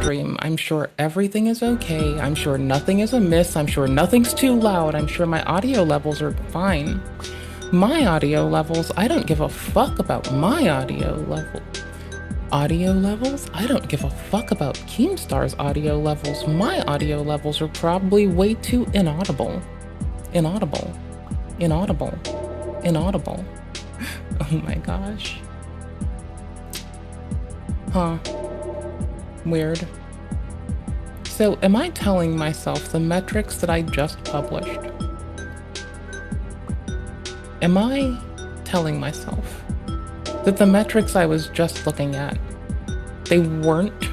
stream. I'm sure everything is okay. I'm sure nothing is amiss. I'm sure nothing's too loud. I'm sure my audio levels are fine. My audio levels, I don't give a fuck about my audio level. Audio levels? I don't give a fuck about Keemstar's audio levels. My audio levels are probably way too inaudible. Inaudible. Inaudible. Inaudible. Oh my gosh. Huh. Weird. So am I telling myself the metrics that I just published? Am I telling myself that the metrics I was just looking at, they weren't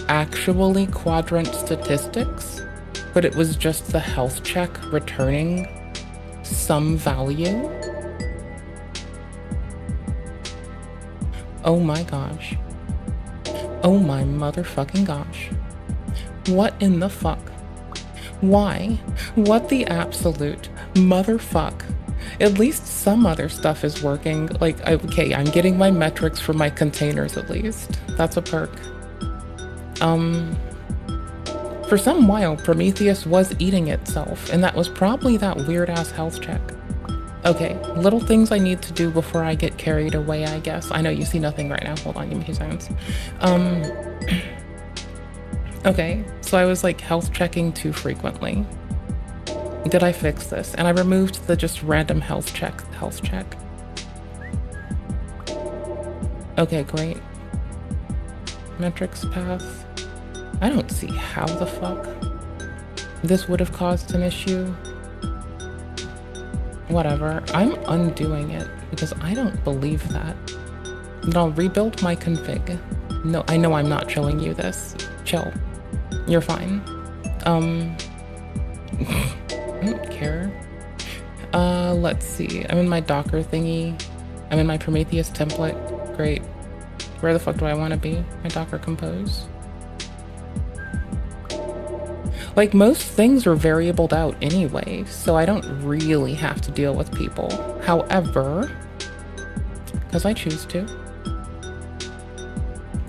actually quadrant statistics, but it was just the health check returning some value? Oh my gosh. Oh my motherfucking gosh. What in the fuck? Why? What the absolute motherfuck? At least some other stuff is working. Like, okay, I'm getting my metrics for my containers at least. That's a perk. For some while, Prometheus was eating itself, and that was probably that weird-ass health check. Okay, little things I need to do before I get carried away, I guess. I know you see nothing right now. Hold on, give me 2 seconds. Okay, so I was like health checking too frequently. Did I fix this? And I removed the just random health check. Okay, great. Metrics path. I don't see how the fuck this would have caused an issue. Whatever, I'm undoing it because I don't believe that. And I'll rebuild my config. No, I know I'm not showing you this. Chill. You're fine. I don't care. Let's see. I'm in my Docker thingy. I'm in my Prometheus template. Great. Where the fuck do I want to be? My Docker compose. Like, most things are variabled out anyway, so I don't really have to deal with people. However, because I choose to,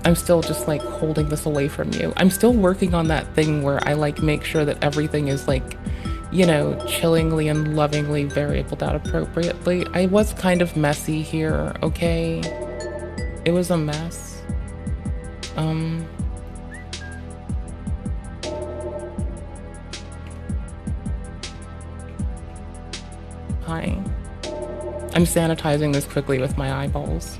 I'm still just like holding this away from you. I'm still working on that thing where I like make sure that everything is like, you know, chillingly and lovingly variabled out appropriately. I was kind of messy here, okay? It was a mess. Hi. I'm sanitizing this quickly with my eyeballs.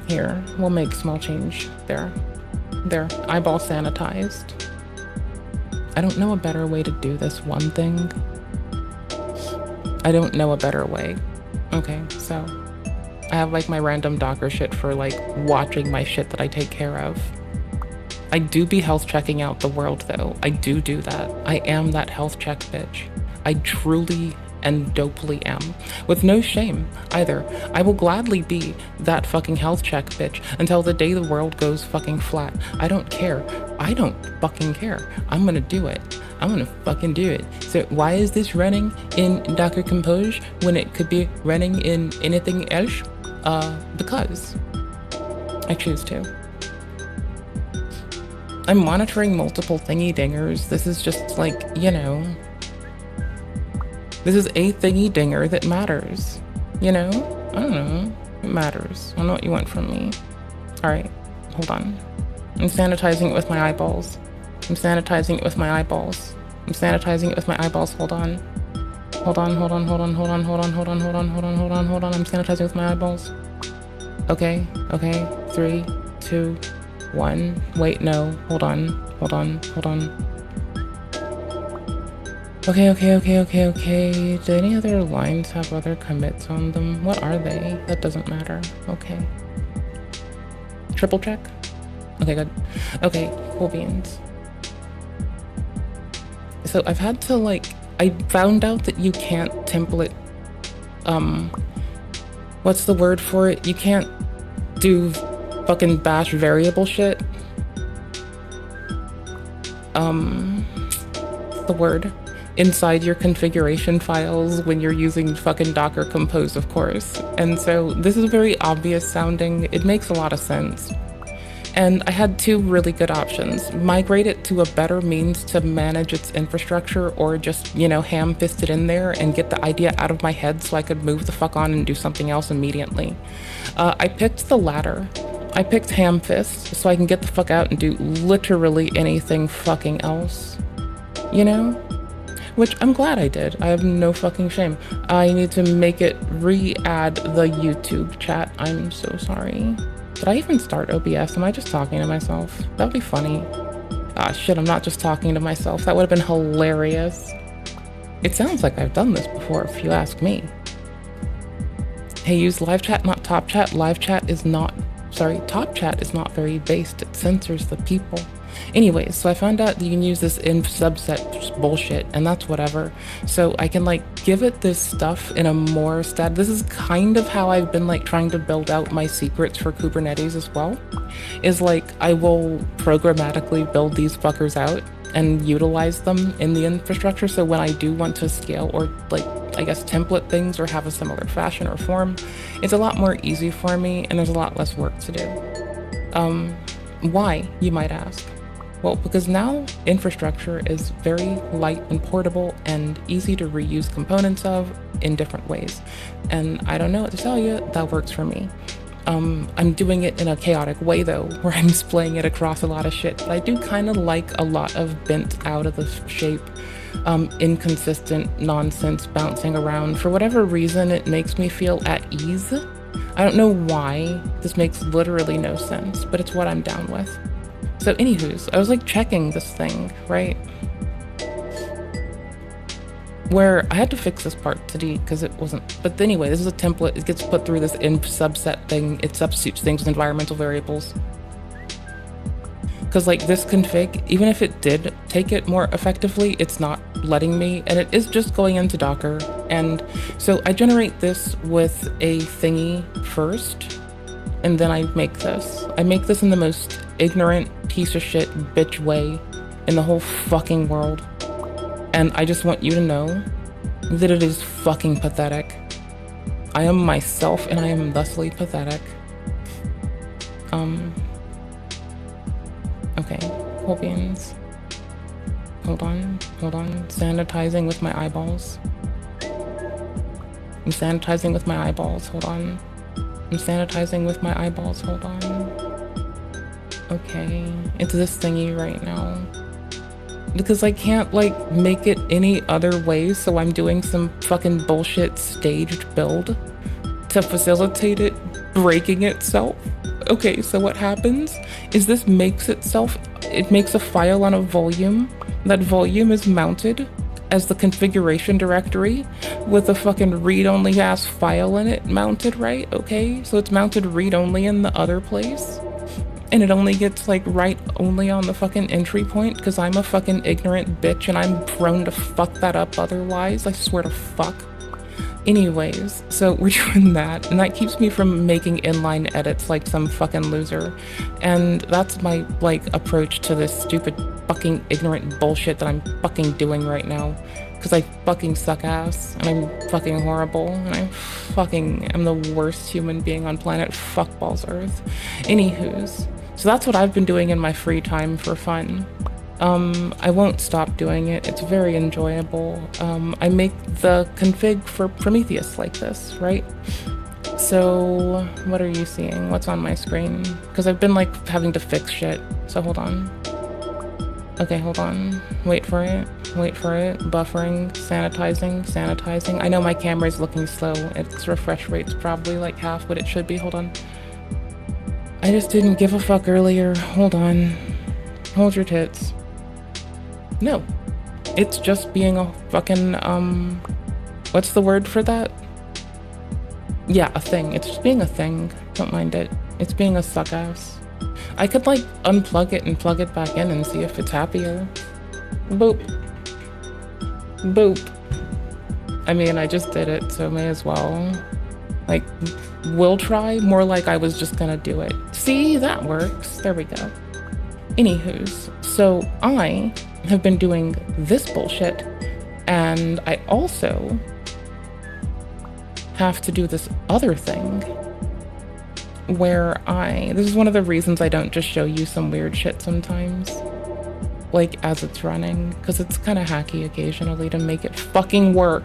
Here, we'll make small change. There, eyeball sanitized. I don't know a better way to do this one thing. I don't know a better way. Okay, so I have like my random Docker shit for like watching my shit that I take care of. I do be health checking out the world though. I do that. I am that health check bitch. I truly and dopely am. With no shame either. I will gladly be that fucking health check bitch until the day the world goes fucking flat. I don't care. I don't fucking care. I'm gonna do it. I'm gonna fucking do it. So why is this running in Docker Compose when it could be running in anything else? Because I choose to. I'm monitoring multiple thingy dingers. This is just like, you know, this is a thingy dinger that matters, you know? I don't know, it matters. I don't know what you want from me. All right, hold on. I'm sanitizing it with my eyeballs. I'm sanitizing it with my eyeballs. I'm sanitizing it with my eyeballs, hold on. Hold on. I'm sanitizing with my eyeballs. Okay, 3, 2, 1. Wait, no, hold on. Okay. Do any other lines have other commits on them? What are they? That doesn't matter. Okay. Triple check? Okay, good. Okay, cool beans. So I've had to like, I found out that you can't template, what's the word for it? You can't do fucking bash variable shit. What's the word? inside your configuration files when you're using fucking Docker Compose, of course. And so this is very obvious sounding. It makes a lot of sense. And I had two really good options. Migrate it to a better means to manage its infrastructure, or just, you know, ham-fist it in there and get the idea out of my head so I could move the fuck on and do something else immediately. I picked the latter. I picked ham-fist so I can get the fuck out and do literally anything fucking else, you know? Which I'm glad I did. I have no fucking shame. I need to make it re-add the YouTube chat. I'm so sorry. Did I even start OBS? Am I just talking to myself? That would be funny. Ah, shit, I'm not just talking to myself. That would have been hilarious. It sounds like I've done this before, if you ask me. Hey, use live chat, not top chat. Live chat is not, sorry, top chat is not very based. It censors the people. Anyways, so I found out that you can use this in subset bullshit, and that's whatever. So I can like give it this stuff in a more this is kind of how I've been like trying to build out my secrets for Kubernetes as well, is like I will programmatically build these fuckers out and utilize them in the infrastructure. So when I do want to scale or like, I guess, template things or have a similar fashion or form, it's a lot more easy for me and there's a lot less work to do. Why, you might ask? Well, because now infrastructure is very light and portable and easy to reuse components of in different ways. And I don't know what to tell you, that works for me. I'm doing it in a chaotic way though, where I'm splaying it across a lot of shit. But I do kind of like a lot of bent out of the shape, inconsistent nonsense bouncing around. For whatever reason, it makes me feel at ease. I don't know why. This makes literally no sense, but it's what I'm down with. So anywho's, I was like checking this thing, right? Where I had to fix this part today because it wasn't, but anyway, this is a template. It gets put through this in subset thing. It substitutes things with environmental variables. Because like this config, even if it did take it more effectively, it's not letting me, and it is just going into Docker. And so I generate this with a thingy first, and then I make this. I make this in the most ignorant piece of shit bitch way in the whole fucking world. And I just want you to know that it is fucking pathetic. I am myself and I am thusly pathetic. Okay, whole beans. Hold on. Sanitizing with my eyeballs. I'm sanitizing with my eyeballs, hold on. I'm sanitizing with my eyeballs, hold on. Okay, it's this thingy right now. Because I can't like make it any other way, so I'm doing some fucking bullshit staged build to facilitate it breaking itself. Okay, so what happens is this makes itself, it makes a file on a volume. That volume is mounted as the configuration directory with a fucking read-only ass file in it mounted, right? Okay, so it's mounted read-only in the other place. And it only gets like right only on the fucking entry point because I'm a fucking ignorant bitch and I'm prone to fuck that up otherwise. I swear to fuck. Anyways, so we're doing that, and that keeps me from making inline edits like some fucking loser. And that's my like approach to this stupid fucking ignorant bullshit that I'm fucking doing right now. Because I fucking suck ass, and I'm fucking horrible, and I'm the worst human being on planet fuckballs Earth. Anywho's, so that's what I've been doing in my free time for fun. I won't stop doing it. It's very enjoyable. I make the config for Prometheus like this, right? So what are you seeing? What's on my screen? Because I've been like having to fix shit. So hold on. Okay, hold on. Wait for it. Buffering, sanitizing. I know my camera's looking slow. Its refresh rate's probably like half what it should be. Hold on. I just didn't give a fuck earlier. Hold on. Hold your tits. No, it's just being a fucking, what's the word for that? Yeah, a thing. It's just being a thing. Don't mind it. It's being a suck ass. I could like unplug it and plug it back in and see if it's happier. Boop. Boop. I mean, I just did it, so may as well. Like, will try, more like I was just gonna do it. See, that works. There we go. Anywho's, so I have been doing this bullshit And I also have to do this other thing where this is one of the reasons I don't just show you some weird shit sometimes, like as it's running, because it's kind of hacky occasionally to make it fucking work.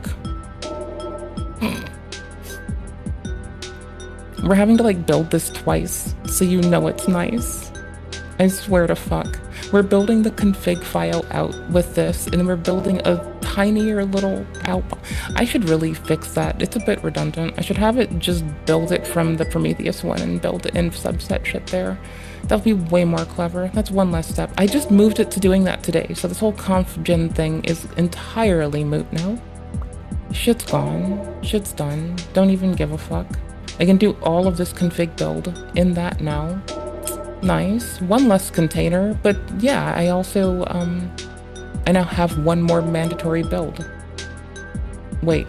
We're having to like build this twice so you know it's nice. I swear to fuck. We're building the config file out with this, and then we're building a tinier little out. I should really fix that. It's a bit redundant. I should have it just build it from the Prometheus one and build it in subset shit there. That would be way more clever. That's one less step. I just moved it to doing that today, so this whole conf-gen thing is entirely moot now. Shit's gone. Shit's done. Don't even give a fuck. I can do all of this config build in that now. Nice. One less container, but yeah, I also, I now have one more mandatory build. Wait.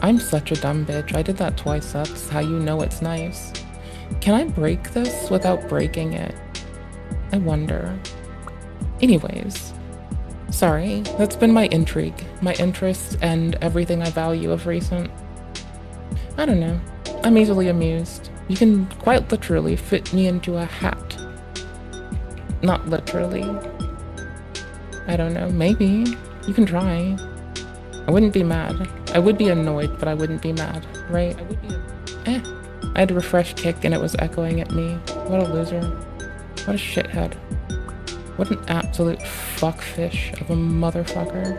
I'm such a dumb bitch. I did that twice. That's how you know it's nice. Can I break this without breaking it? I wonder. Anyways. Sorry, that's been my intrigue, my interest, and everything I value of recent. I don't know. I'm easily amused. You can quite literally fit me into a hat. Not literally. I don't know, maybe. You can try. I wouldn't be mad. I would be annoyed, but I wouldn't be mad, right? I would be I had a refresh kick and it was echoing at me. What a loser. What a shithead. What an absolute fuckfish of a motherfucker.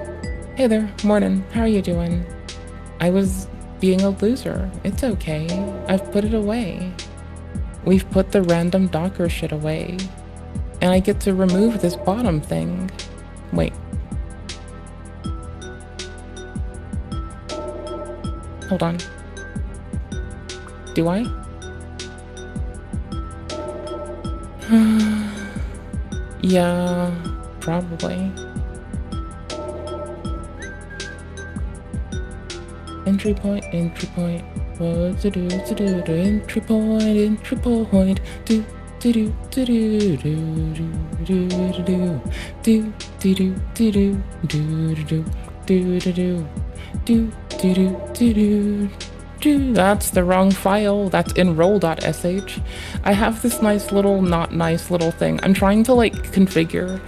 Hey there, morning. How are you doing? I was being a loser. It's okay. I've put it away. We've put the random Docker shit away. And I get to remove this bottom thing. Wait. Hold on. Do I? Yeah, probably. Entry point, entry point. What to do, entry point, do do do do do do do do do do do do do do do do. That's the wrong file. That's in roll.sh. I have this nice little, not nice little thing. I'm trying to like configure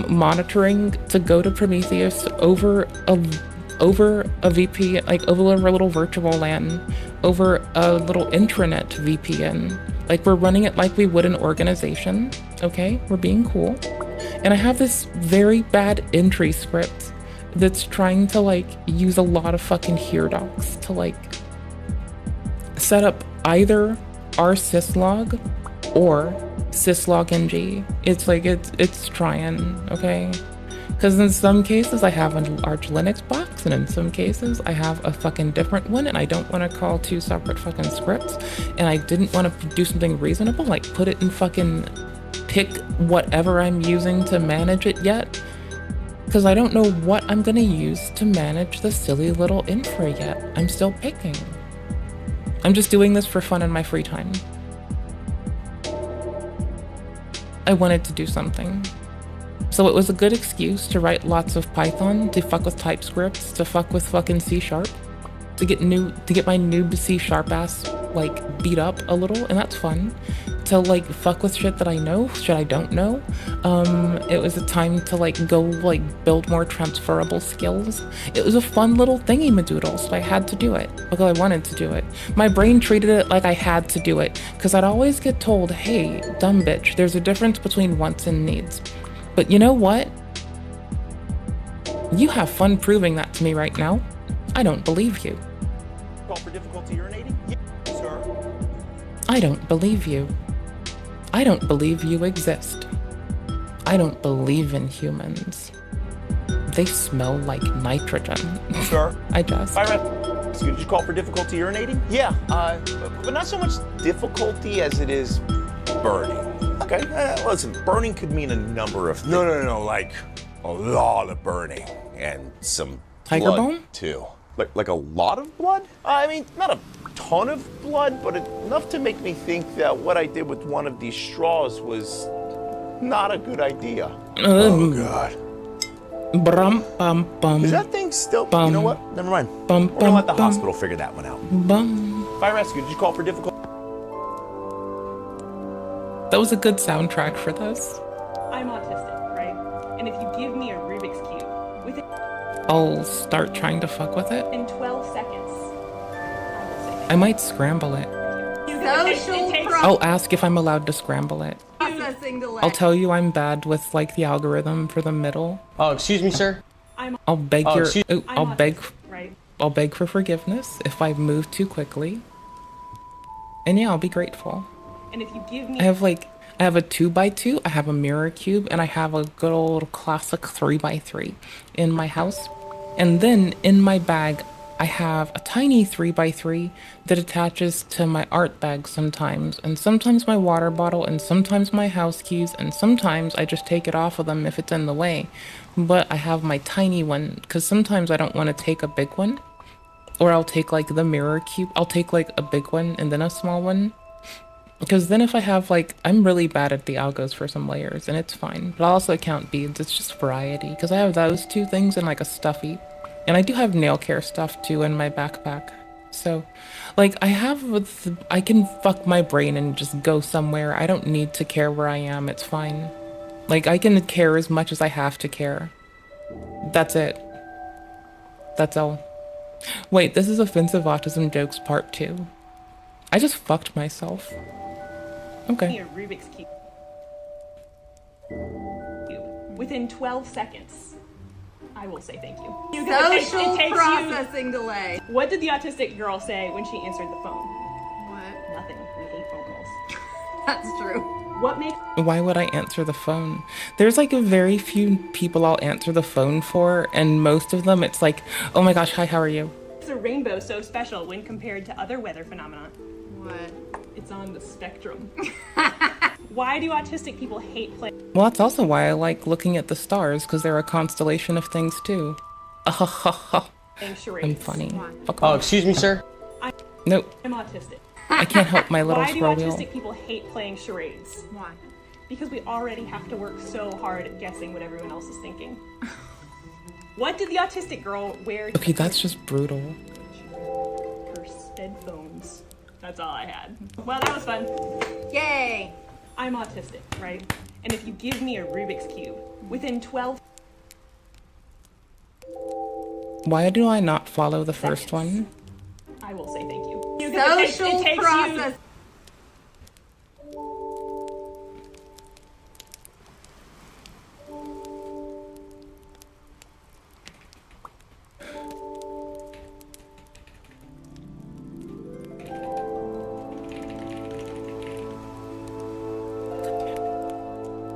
monitoring to go to Prometheus over a VP, like over a little virtual LAN, over a little intranet VPN. Like we're running it like we would an organization. Okay, we're being cool. And I have this very bad entry script that's trying to like use a lot of fucking here docs to like set up either our syslog or syslog-ng. It's like, it's trying, okay? Because in some cases I have a large Linux box, and in some cases I have a fucking different one, and I don't want to call two separate fucking scripts, and I didn't want to do something reasonable, like put it in fucking pick whatever I'm using to manage it yet, because I don't know what I'm gonna use to manage the silly little infra yet. I'm still picking. I'm just doing this for fun in my free time. I wanted to do something. So it was a good excuse to write lots of Python, to fuck with TypeScript, to fuck with fucking C#, to get my noob C# ass like beat up a little, and that's fun. To like fuck with shit that I know, shit I don't know. It was a time to like go like build more transferable skills. It was a fun little thingy madoodle, so I had to do it because I wanted to do it. My brain treated it like I had to do it because I'd always get told, hey, dumb bitch, there's a difference between wants and needs. But you know what? You have fun proving that to me right now. I don't believe you. Call for difficulty urinating? Yes, sir. I don't believe you. I don't believe you exist. I don't believe in humans. They smell like nitrogen. Sir. I just. Excuse me, did you call for difficulty urinating? Yeah, but not so much difficulty as it is burning. Okay, listen, burning could mean a number of things. No, like a lot of burning and some Tiger blood bone? too. Like a lot of blood? I mean, not a ton of blood, but enough to make me think that what I did with one of these straws was not a good idea. Oh God. Brum, bum, bum. Is that thing still? Bum. You know what? Never mind. Bum, We're gonna let the bum, hospital figure that one out. Bum. Fire rescue. Did you call for difficult? That was a good soundtrack for this. I'm autistic, right? And if you give me a Rubik's Cube within I'll start trying to fuck with it. 12 seconds, I will say I might scramble it. Social I'll ask if I'm allowed to scramble it. processing delay. I'll tell you I'm bad with like the algorithm for the middle. Oh, excuse me, sir. I'll beg Oh, your excuse- ooh, I'm I'll beg autistic, right? I'll beg for forgiveness if I move too quickly. And yeah, I'll be grateful. And if you give me I have a 2x2, I have a mirror cube, and I have a good old classic 3x3 in my house. And then in my bag, I have a tiny 3x3 that attaches to my art bag sometimes, and sometimes my water bottle, and sometimes my house keys, and sometimes I just take it off of them if it's in the way. But I have my tiny one, because sometimes I don't want to take a big one. Or I'll take like the mirror cube, I'll take like a big one and then a small one. Because then if I have like, I'm really bad at the algos for some layers, and it's fine. But I'll also count beads, it's just variety. Because I have those two things and like a stuffy. And I do have nail care stuff too in my backpack. So, like, I can fuck my brain and just go somewhere. I don't need to care where I am, it's fine. Like, I can care as much as I have to care. That's it. That's all. Wait, this is Offensive Autism Jokes Part 2. I just fucked myself. Okay. a Rubik's Cube within 12 seconds, I will say thank you. Social processing delay. What did the autistic girl say when she answered the phone? What? Nothing. We hate phone calls. That's true. What makes Why would I answer the phone? There's like a very few people I'll answer the phone for, and most of them it's like, oh my gosh, hi, how are you? a rainbow so special when compared to other weather phenomena? What? It's on the spectrum. Why do autistic people hate playing Well, that's also why I like looking at the stars, because they're a constellation of things too. charades? I'm funny. Fuck Oh, off. excuse me, sir. Nope. I'm autistic. I can't help my little Why do throw autistic wheel. people hate playing charades? Why? Because we already have to work so hard at guessing what everyone else is thinking. What did the autistic girl wear? Okay, that's just brutal. Her headphones. That's all I had. Well, that was fun. Yay! I'm autistic, right? And if you give me a Rubik's Cube, within 12 Why do I not follow the first one? I will say thank you. Social It takes process.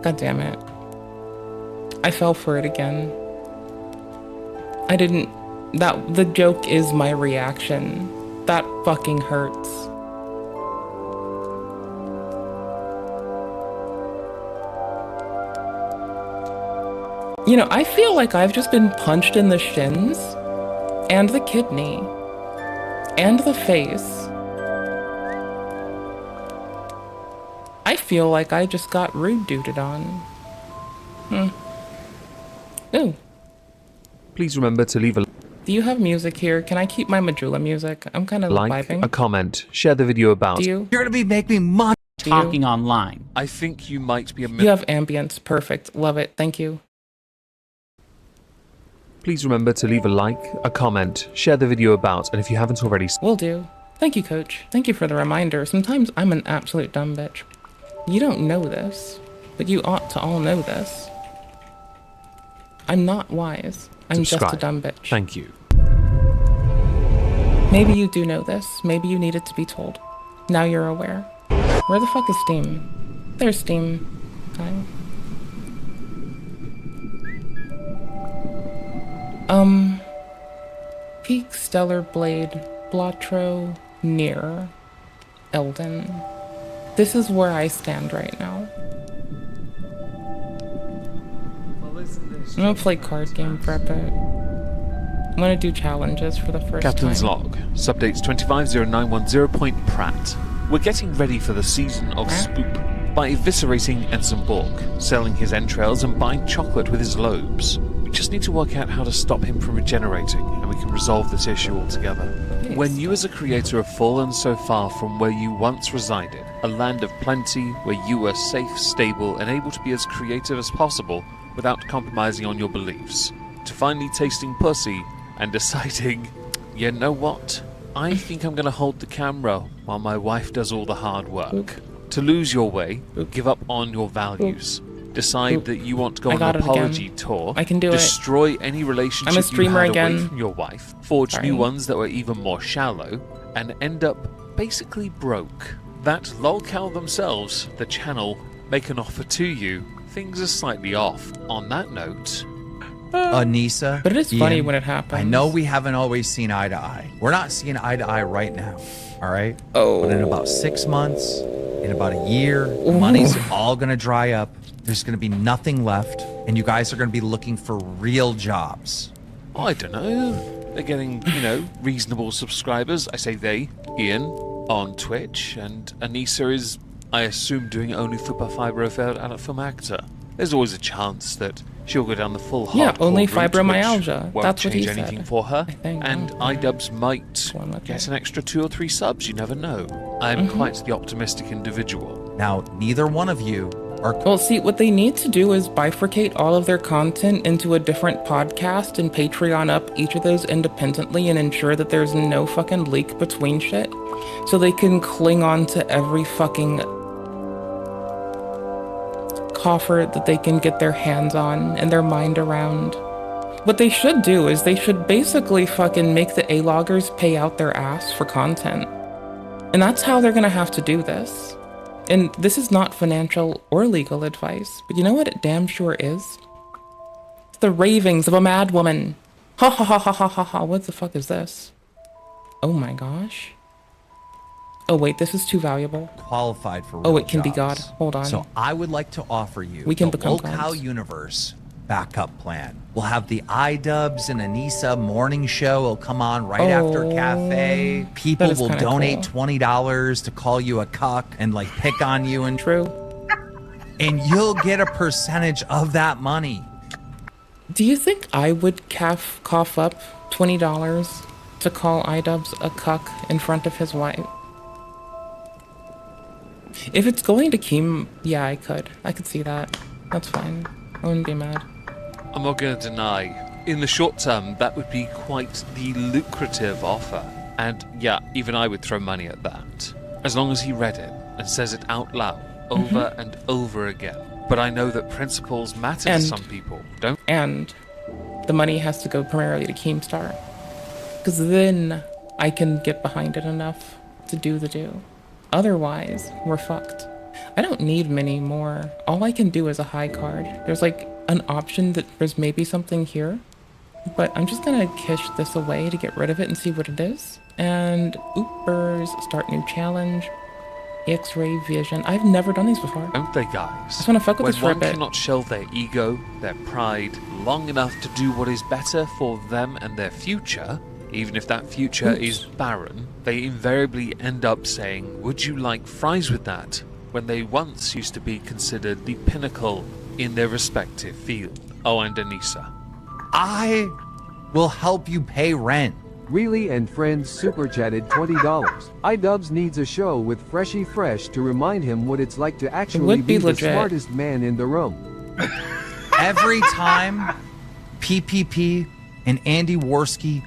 God damn it. I fell for it again. I didn't... The joke is my reaction. That fucking hurts. You know, I feel like I've just been punched in the shins, and the kidney, and the face. I feel like I just got rude duded on. Ooh. Please remember to leave a Do you have music here? Can I keep my Majula music? I'm kind of like, vibing. a comment, share the video about. Do you? You're gonna be making money Do you? talking online. I think you might be a You have ambience. Perfect. Love it. Thank you. Please remember to leave a like, a comment, share the video about, and if you haven't already, Will do. Thank you, Coach. Thank you for the reminder. Sometimes I'm an absolute dumb bitch. You don't know this, but you ought to all know this. I'm not wise. I'm just a subscribe. dumb bitch. Thank you. Maybe you do know this. Maybe you needed to be told. Now you're aware. Where the fuck is Steam? There's Steam. Hi. Peak Stellar Blade, Blotro, near Elden. This is where I stand right now. I'm gonna play card game for a bit. I'm gonna do challenges for the first Captain's time. log. Subdates 250910. Pratt. We're getting ready for the season of Spoop. by eviscerating Ensign Borg, selling his entrails and buying chocolate with his lobes. We just need to work out how to stop him from regenerating, and we can resolve this issue altogether. Nice. When you as a creator have fallen so far from where you once resided, a land of plenty where you were safe, stable, and able to be as creative as possible without compromising on your beliefs, to finally tasting pussy and deciding, you know what? I think I'm going to hold the camera while my wife does all the hard work. To lose your way, give up on your values. Decide that you want to go on an apology tour. I can do destroy any relationship I'm a streamer you had again. away from your wife. Forge new ones that were even more shallow. And end up basically broke. That lolcow themselves, the channel, make an offer to you. Things are slightly off. On that note... Anissa. But it is funny when it happens. I know we haven't always seen eye to eye. We're not seeing eye to eye right now. All right? Oh. But in about 6 months, in about a year, money's all going to dry up. There's going to be nothing left. And you guys are going to be looking for real jobs. I don't know. They're getting, reasonable subscribers. I say they, Ian, on Twitch. And Anissa is, I assume, doing only adult film actor. There's always a chance that she'll go down the full hardcore only route, fibromyalgia. which won't That's what he change anything said, for her. I think. And iDubbbz might get an extra 2 or 3 subs. You never know. I'm quite the optimistic individual. Now, neither one of you are... Well, see, what they need to do is bifurcate all of their content into a different podcast and Patreon up each of those independently and ensure that there's no fucking leak between shit. So they can cling on to every fucking coffer that they can get their hands on and their mind around. What they should do is they should basically fucking make the A-loggers pay out their ass for content. And that's how they're gonna have to do this. And this is not financial or legal advice, but you know what it damn sure is? It's the ravings of a mad woman. Ha ha ha ha ha ha ha. What the fuck is this? Oh my gosh. Oh wait, this is too valuable. Qualified for real Oh, it can be jobs. God. Hold on. So I would like to offer you We can the become Locale gods. Universe backup plan. We'll have the iDubbbz and Anissa morning show. It'll come on right after cafe. People that is will kinda donate cool. $20 to call you a cuck and like pick on you and True. and you'll get a percentage of that money. Do you think I would cough up $20 to call iDubbbz a cuck in front of his wife? If it's going to Keem, yeah, I could. I could see that. That's fine. I wouldn't be mad. I'm not going to deny, in the short term, that would be quite the lucrative offer. And yeah, even I would throw money at that. As long as he read it and says it out loud, over and over again. But I know that principles matter to some people, don't And the money has to go primarily to Keemstar. Because then I can get behind it enough to do the do. Otherwise, we're fucked. I don't need many more. All I can do is a high card. There's like an option that there's maybe something here. But I'm just gonna kish this away to get rid of it and see what it is. And oopers, start new challenge. X-ray vision. I've never done these before. they, guys? Just wanna fuck with When this for a one bit. cannot shelve their ego, their pride, long enough to do what is better for them and their future, even if that future is barren, they invariably end up saying, would you like fries with that? When they once used to be considered the pinnacle in their respective field. Oh, and Anissa. I will help you pay rent. Really and Friends super chatted $20. iDubbbz needs a show with Freshie Fresh to remind him what it's like to actually would be be the legit. smartest man in the room. Every time PPP and Andy Worski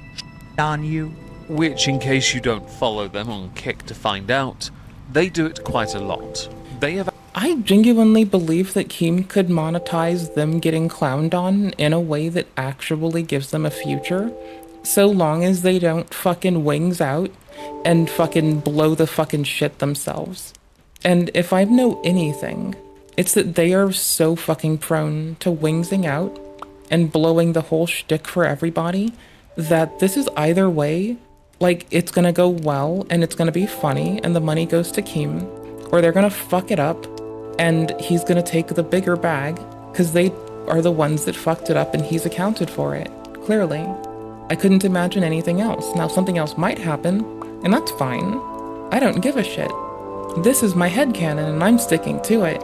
on you, Which, in case you don't follow them on Kick to find out, they do it quite a lot. They have I genuinely believe that Keem could monetize them getting clowned on in a way that actually gives them a future, so long as they don't fucking wings out and fucking blow the fucking shit themselves. And if I know anything, it's that they are so fucking prone to wingsing out and blowing the whole shtick for everybody that this is either way, like, it's gonna go well and it's gonna be funny and the money goes to Keem, or they're gonna fuck it up and he's gonna take the bigger bag because they are the ones that fucked it up and he's accounted for it, clearly. I couldn't imagine anything else. Now, something else might happen, and that's fine. I don't give a shit. This is my headcanon and I'm sticking to it.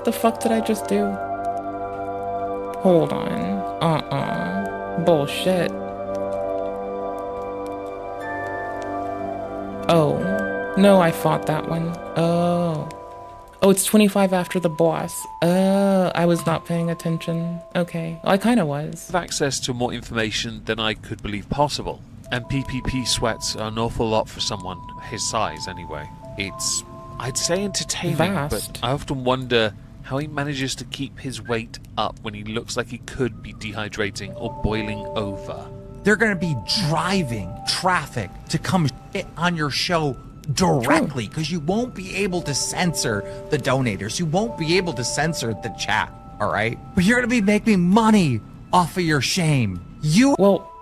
The fuck did I just do? Hold on. Bullshit. Oh. No, I fought that one. Oh. Oh, it's 25 after the boss. I was not paying attention. Okay. Well, I kind of was. Have access to more information than I could believe possible. And PPP sweats are an awful lot for someone his size anyway. It's, I'd say, entertaining, Vast. but I often wonder how he manages to keep his weight up when he looks like he could be dehydrating or boiling over. They're going to be driving traffic to come shit on your show directly because you won't be able to censor the donators. You won't be able to censor the chat, all right? But you're going to be making money off of your shame. You Well,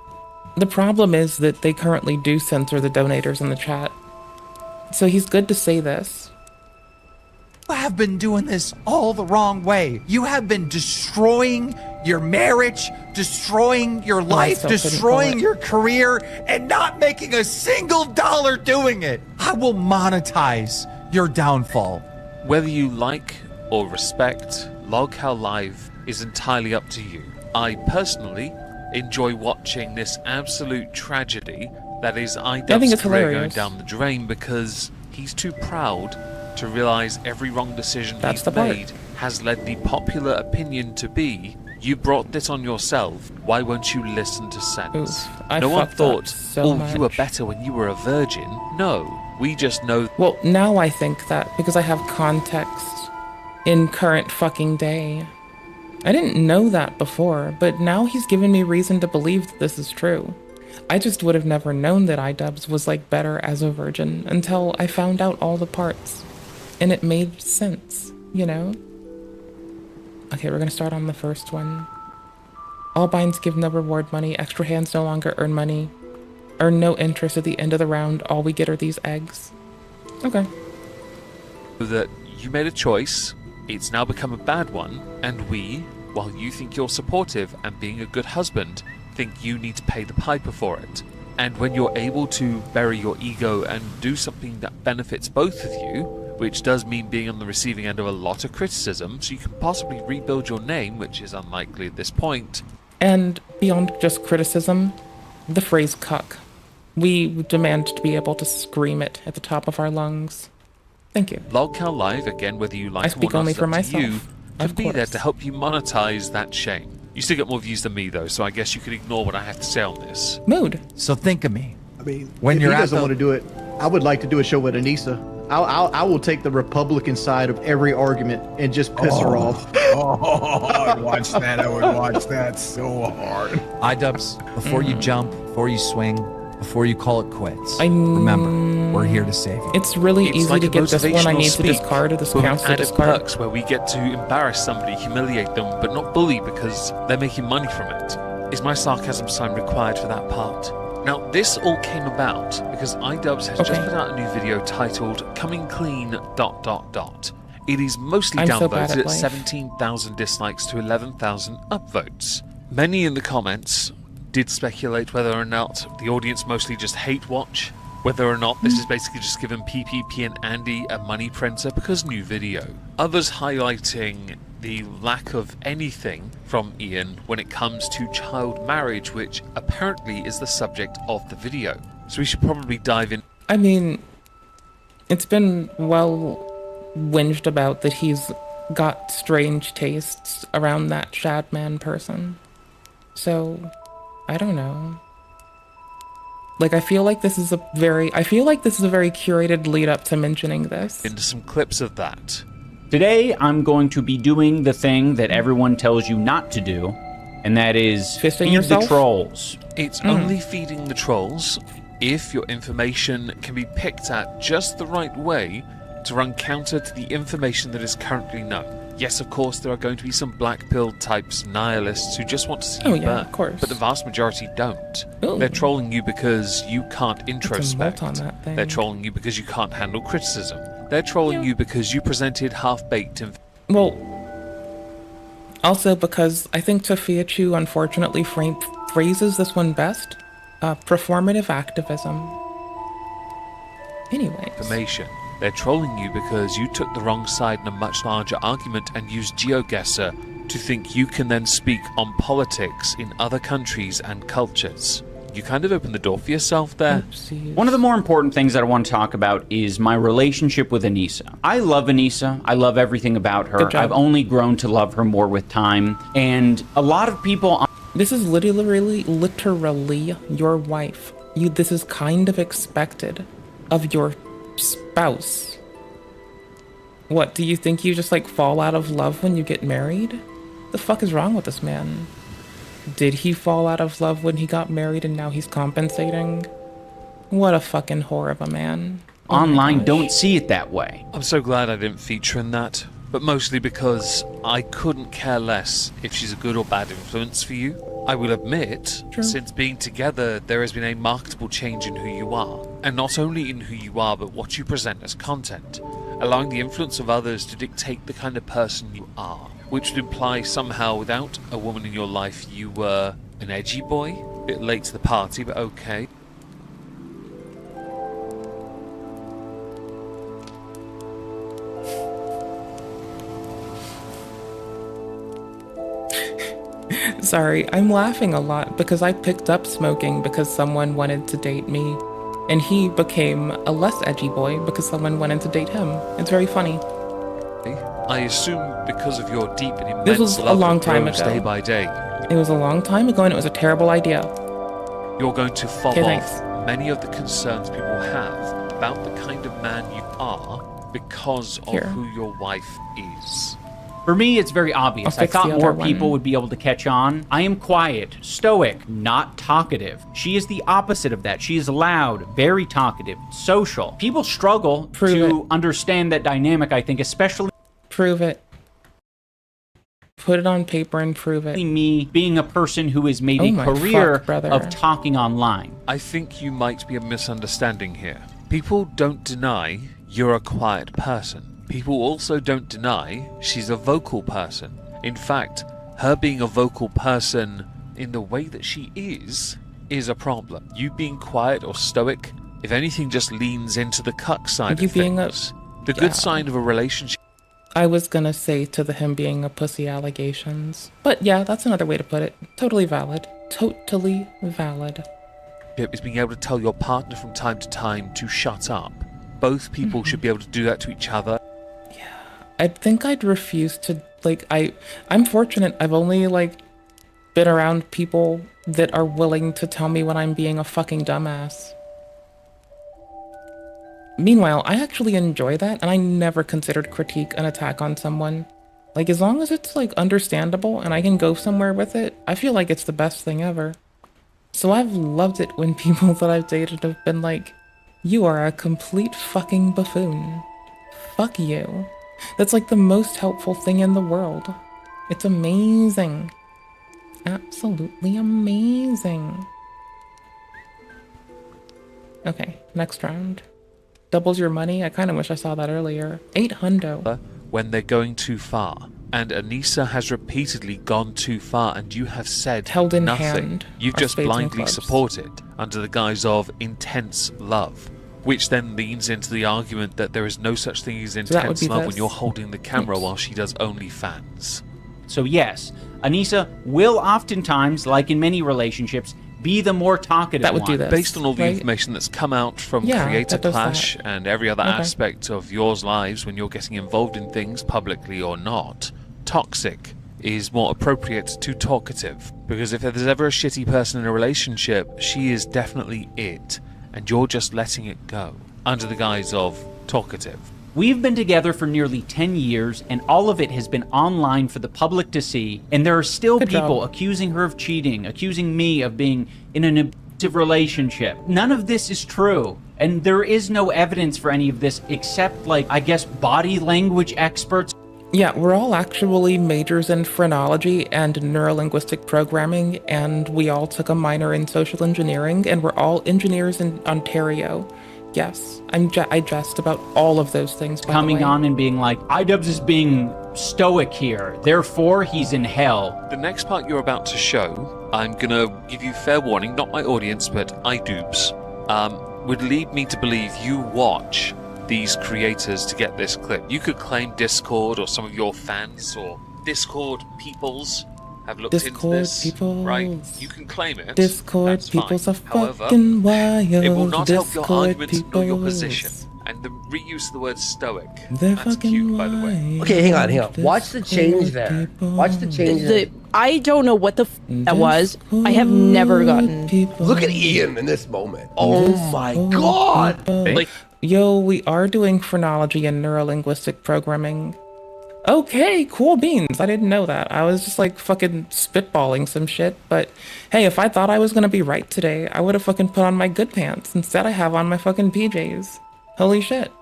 the problem is that they currently do censor the donators in the chat. So he's good to say this. have been doing this all the wrong way. You have been destroying your marriage, destroying your life, destroying your career, and not making a single dollar doing it. I will monetize your downfall. Whether you like or respect Log How Live is entirely up to you. I personally enjoy watching this absolute tragedy that is IDUBBZZZZtent's career going down the drain because he's too proud to realize every wrong decision he's made has led the popular opinion to be, you brought this on yourself, why won't you listen to sense? No one thought, you were better when you were a virgin. No, we just know. Well, now I think that because I have context in current fucking day. I didn't know that before, but now he's given me reason to believe that this is true. I just would have never known that IDUBBZ was like better as a virgin until I found out all the parts. And it made sense, you know? Okay, we're gonna start on the first one. All binds give no reward money, extra hands no longer earn money. Earn no interest at the end of the round, all we get are these eggs. Okay. That you made a choice, it's now become a bad one, and we, while you think you're supportive and being a good husband, think you need to pay the piper for it. And when you're able to bury your ego and do something that benefits both of you, which does mean being on the receiving end of a lot of criticism, so you can possibly rebuild your name, which is unlikely at this point. And beyond just criticism, the phrase cuck. We demand to be able to scream it at the top of our lungs. Thank you. Log How Live, again, whether you like I speak only for myself. You, could be there to help you monetize that shame. You still get more views than me, though, so I guess you could ignore what I have to say on this. Mood. So think of me. I mean, when if you're he doesn't want to do it, I would like to do a show with Anissa. I will take the Republican side of every argument and just piss her off. I would watch that. I would watch that so hard. IDUBBZ, before you jump, before you swing, before you call it quits, remember, we're here to save you. It's really easy like to get this one I need to discard, or this counts to discard. Perks where we get to embarrass somebody, humiliate them, but not bully because they're making money from it. Is my sarcasm sign required for that part? Now, this all came about because IDUBBZ has just put out a new video titled Coming Clean ... It is mostly downvoted at 17,000 dislikes to 11,000 upvotes. Many in the comments did speculate whether or not the audience mostly just hate watch, whether or not this is basically just giving PPP and Andy a money printer because new video. Others highlighting the lack of anything from Ian when it comes to child marriage, which apparently is the subject of the video. So we should probably dive in. I mean, it's been well whinged about that he's got strange tastes around that Shadman person. So, I don't know. Like, I feel like this is a very curated lead up to mentioning this. Into some clips of that. Today, I'm going to be doing the thing that everyone tells you not to do, and that is feed the trolls. It's only feeding the trolls if your information can be picked at just the right way to run counter to the information that is currently known. Yes, of course, there are going to be some black-pilled types, nihilists, who just want to see you burn, of course. But the vast majority don't. They're trolling you because you can't introspect. They're trolling you because you can't handle criticism. They're trolling you because you presented half-baked information. Well, also because I think Sophia Chu unfortunately phrases this one best. Performative activism. Anyways. They're trolling you because you took the wrong side in a much larger argument and used GeoGuessr to think you can then speak on politics in other countries and cultures. You kind of opened the door for yourself there. Oopsies. One of the more important things that I want to talk about is my relationship with Anissa. I love Anissa. I love everything about her. Good job. I've only grown to love her more with time. And a lot of people... This is literally your wife. This is kind of expected of your spouse. What, do you think you just like fall out of love when you get married? The fuck is wrong with this man? Did he fall out of love when he got married and now he's compensating? What a fucking whore of a man. Online don't see it that way. I'm so glad I didn't feature in that, but mostly because I couldn't care less if she's a good or bad influence for you. I will admit, since being together, there has been a marketable change in who you are. And not only in who you are, but what you present as content, allowing the influence of others to dictate the kind of person you are, which would imply somehow without a woman in your life you were an edgy boy. A bit late to the party, but okay. Sorry, I'm laughing a lot because I picked up smoking because someone wanted to date me, and he became a less edgy boy because someone wanted to date him. It's very funny. I assume because of your deep and This immense was a love long that time grows ago. day by day. It was a long time ago and it was a terrible idea. You're going to fob Okay, off thanks. many of the concerns people have about the kind of man you are because of Here. who your wife is. For me, it's very obvious. I'll I fix thought the more other people one. would be able to catch on. I am quiet, stoic, not talkative. She is the opposite of that. She is loud, very talkative, social. People struggle to understand that dynamic, I think, especially... Prove it. Put it on paper and prove it. Me being a person who has made Oh a my career fuck, brother. of talking online. I think you might be a misunderstanding here. People don't deny you're a quiet person. People also don't deny she's a vocal person. In fact, her being a vocal person in the way that she is a problem. You being quiet or stoic, if anything, just leans into the cuck side You of being things. The yeah. good sign of a relationship. I was gonna say to him being a pussy allegations. But yeah, that's another way to put it. Totally valid. Totally valid. Is being able to tell your partner from time to time to shut up. Both people should be able to do that to each other. I think I'd refuse to, like, I'm fortunate. I've only, like, been around people that are willing to tell me when I'm being a fucking dumbass. Meanwhile, I actually enjoy that, and I never considered critique an attack on someone. Like, as long as it's, like, understandable and I can go somewhere with it, I feel like it's the best thing ever. So I've loved it when people that I've dated have been like, you are a complete fucking buffoon. Fuck you. That's like the most helpful thing in the world. It's amazing. Absolutely amazing. Okay, next round. Doubles your money? I kind of wish I saw that earlier. 800. When they're going too far. And Anissa has repeatedly gone too far, and you have said Held in nothing. hand You've are just spades and blindly clubs. supported under the guise of intense love, which then leans into the argument that there is no such thing as that would intense be love when this. you're holding the camera Oops. while she does OnlyFans. So yes, Anissa will oftentimes, like in many relationships, be the more talkative That would one. do this. Based on all the right? information that's come out from Yeah, Creator that does Clash that. and every other Okay. aspect of yours lives when you're getting involved in things publicly or not, toxic is more appropriate to talkative. Because if there's ever a shitty person in a relationship, she is definitely it, and you're just letting it go under the guise of talkative. We've been together for nearly 10 years, and all of it has been online for the public to see, and there are still Good people job. accusing her of cheating, accusing me of being in an abusive relationship. None of this is true, and there is no evidence for any of this except, like, I guess, body language experts. Yeah, we're all actually majors in phrenology and neurolinguistic programming, and we all took a minor in social engineering, and we're all engineers in Ontario. Yes, I jest about all of those things, by the Coming way. on and being like, IDUBBZ is being stoic here, therefore he's in hell. The next part you're about to show, I'm gonna give you fair warning, not my audience, but IDUBBZ, would lead me to believe you watch these creators to get this clip. You could claim Discord or some of your fans or Discord peoples have looked into this, right? You can claim it. Discord that's peoples fine. are However, fucking wild. it will not help your Discord arguments nor your peoples. position. And the reuse of the word stoic, They're that's fucking cute, by the way. wild. Okay, hang on. Watch the change there. Watch the change there. I don't know what the that was. I have never gotten. Look at Ian in this moment. Oh my god! Like, yo, we are doing phrenology and neurolinguistic programming. Okay, cool beans. I didn't know that. I was just like fucking spitballing some shit. But hey, if I thought I was gonna be right today, I would have fucking put on my good pants. Instead, I have on my fucking PJs. Holy shit.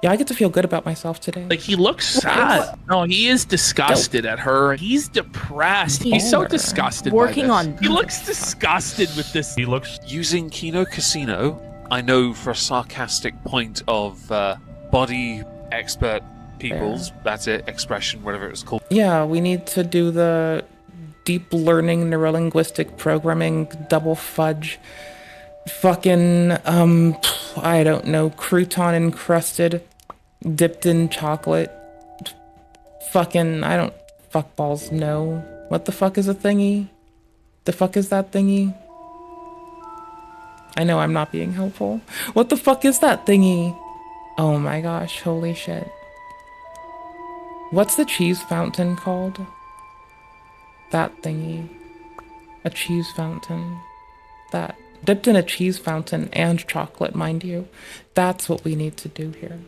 Yeah, I get to feel good about myself today. Like, he looks sad. No, he is disgusted at her. He's depressed. He's so disgusted. Working by this. on. He looks disgusted with this. He looks using Kino Casino. I know for a sarcastic point of body expert peoples. That's it. Expression, whatever it was called. Yeah, we need to do the deep learning neurolinguistic programming double fudge. Fucking, I don't know, crouton encrusted, dipped in chocolate. Fucking, I don't, fuck balls, no. What the fuck is a thingy? The fuck is that thingy? I know I'm not being helpful. What the fuck is that thingy? Oh my gosh, holy shit. What's the cheese fountain called? That thingy. A cheese fountain. That. Dipped in a cheese fountain and chocolate, mind you. That's what we need to do here.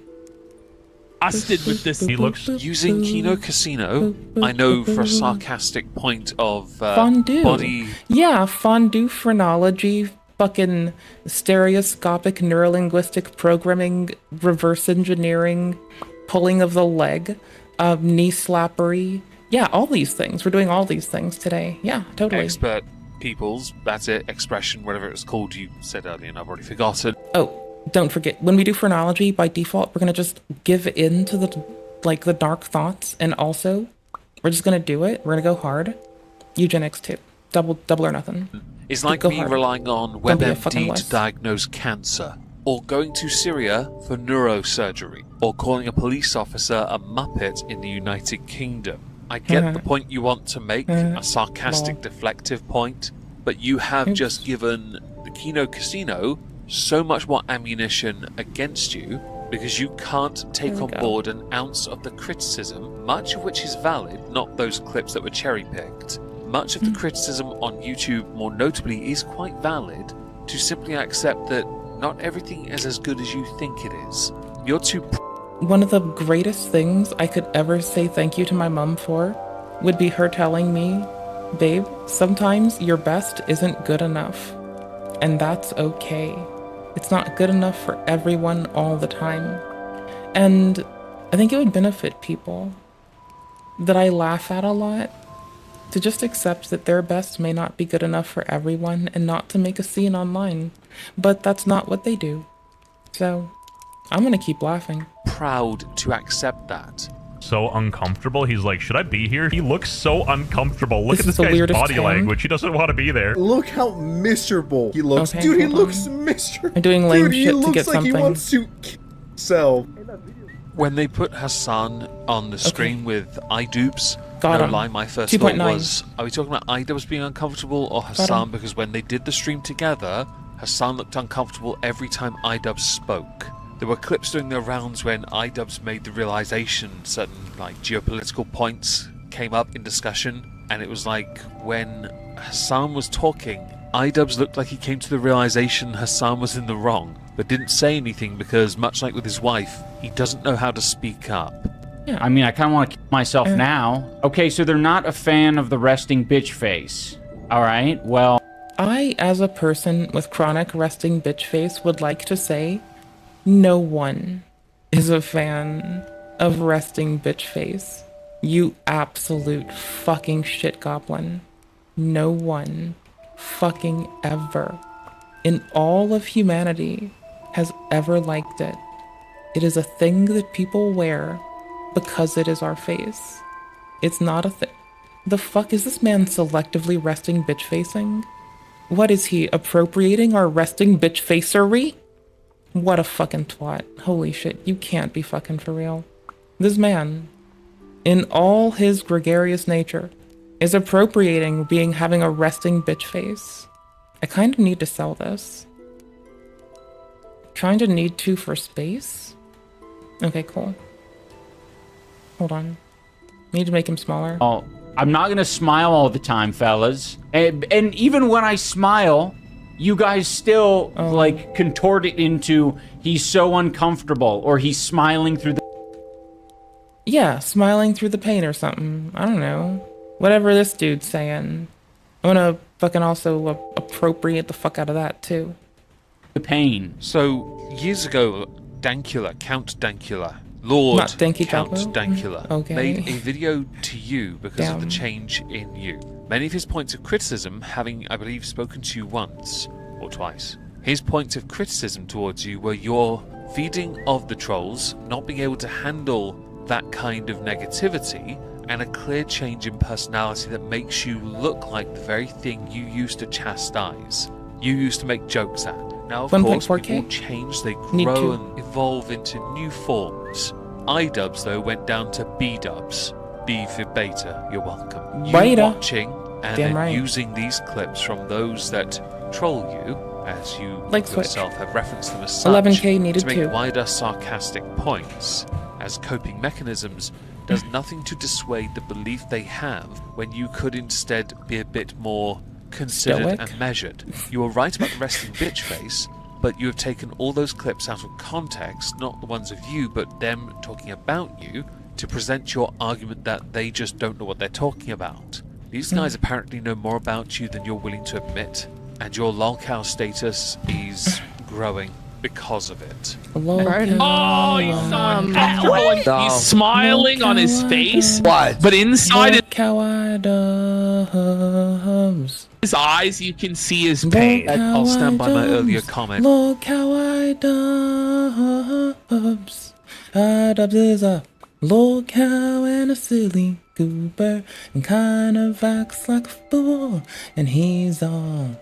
Disgusted with this. He looks using Kino Casino. I know for a sarcastic point of fondue. Body. Yeah, fondue phrenology, fucking stereoscopic neurolinguistic programming, reverse engineering, pulling of the leg, knee slappery. Yeah, all these things. We're doing all these things today. Yeah, totally. Expert peoples, that's it. Expression, whatever it was called, you said earlier and I've already forgotten. Oh, don't forget, when we do phrenology, by default, we're gonna just give in to the dark thoughts, and also, we're just gonna do it. We're gonna go hard. Eugenics too. Double or nothing. It's like me relying on WebMD to diagnose cancer, or going to Syria for neurosurgery, or calling a police officer a muppet in the United Kingdom. I get the point you want to make, a sarcastic, deflective point, but you have just given the Kino Casino so much more ammunition against you because you can't take on board an ounce of the criticism, much of which is valid, not those clips that were cherry-picked. Much of the criticism on YouTube, more notably, is quite valid to simply accept that not everything is as good as you think it is. You're too... One of the greatest things I could ever say thank you to my mom for would be her telling me, babe, sometimes your best isn't good enough. And that's okay. It's not good enough for everyone all the time. And I think it would benefit people that I laugh at a lot to just accept that their best may not be good enough for everyone and not to make a scene online. But that's not what they do. So I'm gonna keep laughing. Proud to accept that. So uncomfortable. He's like, should I be here? He looks so uncomfortable. Look at this the guy's weirdest body tan. language. He doesn't want to be there. Look how miserable he looks. Okay, Dude, he hold looks on. miserable. I'm doing lame Dude, he shit to looks get like something. he wants to kill himself. When they put Hassan on the screen with IDUBBZ, Got no him. lie, my first 2.9. thought was, are we talking about IDUBBZ being uncomfortable or Hassan? Because when they did the stream together, Hassan looked uncomfortable every time IDUBBZ spoke. There were clips during their rounds when IDUBBZ made the realization certain geopolitical points came up in discussion, and it was like when Hassan was talking, IDUBBZ looked like he came to the realization Hassan was in the wrong, but didn't say anything because, much like with his wife, he doesn't know how to speak up. Yeah, I mean, I kind of want to kill myself now. Okay, so they're not a fan of the resting bitch face. All right, well... I, as a person with chronic resting bitch face, would like to say no one is a fan of resting bitch face. You absolute fucking shit goblin. No one fucking ever in all of humanity has ever liked it. It is a thing that people wear because it is our face. It's not a thing. The fuck is this man selectively resting bitch facing? What is he, appropriating our resting bitch facery? What a fucking twat. Holy shit, you can't be fucking for real. This man, in all his gregarious nature, is appropriating having a resting bitch face. I kind of need to sell this. Trying to need to for space? Okay, cool. Hold on. Need to make him smaller. Oh, I'm not gonna smile all the time, fellas. And even when I smile, you guys still like contort it into he's so uncomfortable or he's smiling through the. Yeah, smiling through the pain or something. I don't know. Whatever this dude's saying. I wanna fucking also appropriate the fuck out of that too. The pain. So years ago, Dankula, Count Dankula, Lord Not Danky Count Chapo? Dankula, Okay. made a video to you because of the Damn. change in you. Many of his points of criticism having, I believe, spoken to you once or twice. His points of criticism towards you were your feeding of the trolls, not being able to handle that kind of negativity, and a clear change in personality that makes you look like the very thing you used to chastise. You used to make jokes at. Now, of course, 1.4K? people change, they Need grow to. and evolve into new forms. IDUBBZ, though, went down to BDUBBZ. B for beta, you're welcome. You Beta. watching and Damn then right. using these clips from those that troll you, as you Like Switch. yourself have referenced them as such, 11K needed to make too. wider sarcastic points as coping mechanisms does nothing to dissuade the belief they have when you could instead be a bit more considered Stoic? and measured. You were right about the resting bitch face, but you have taken all those clips out of context, not the ones of you, but them talking about you, to present your argument that they just don't know what they're talking about. These guys apparently know more about you than you're willing to admit, and your lolcow status is growing because of it. Oh, he's so uncomfortable and he's smiling on his face. What? But inside Look his eyes, you can see his pain. I'll stand by my earlier comment. Look how I dubs. IDUBBZ is a lolcow and a silly goober and kind of acts like a fool. And he's all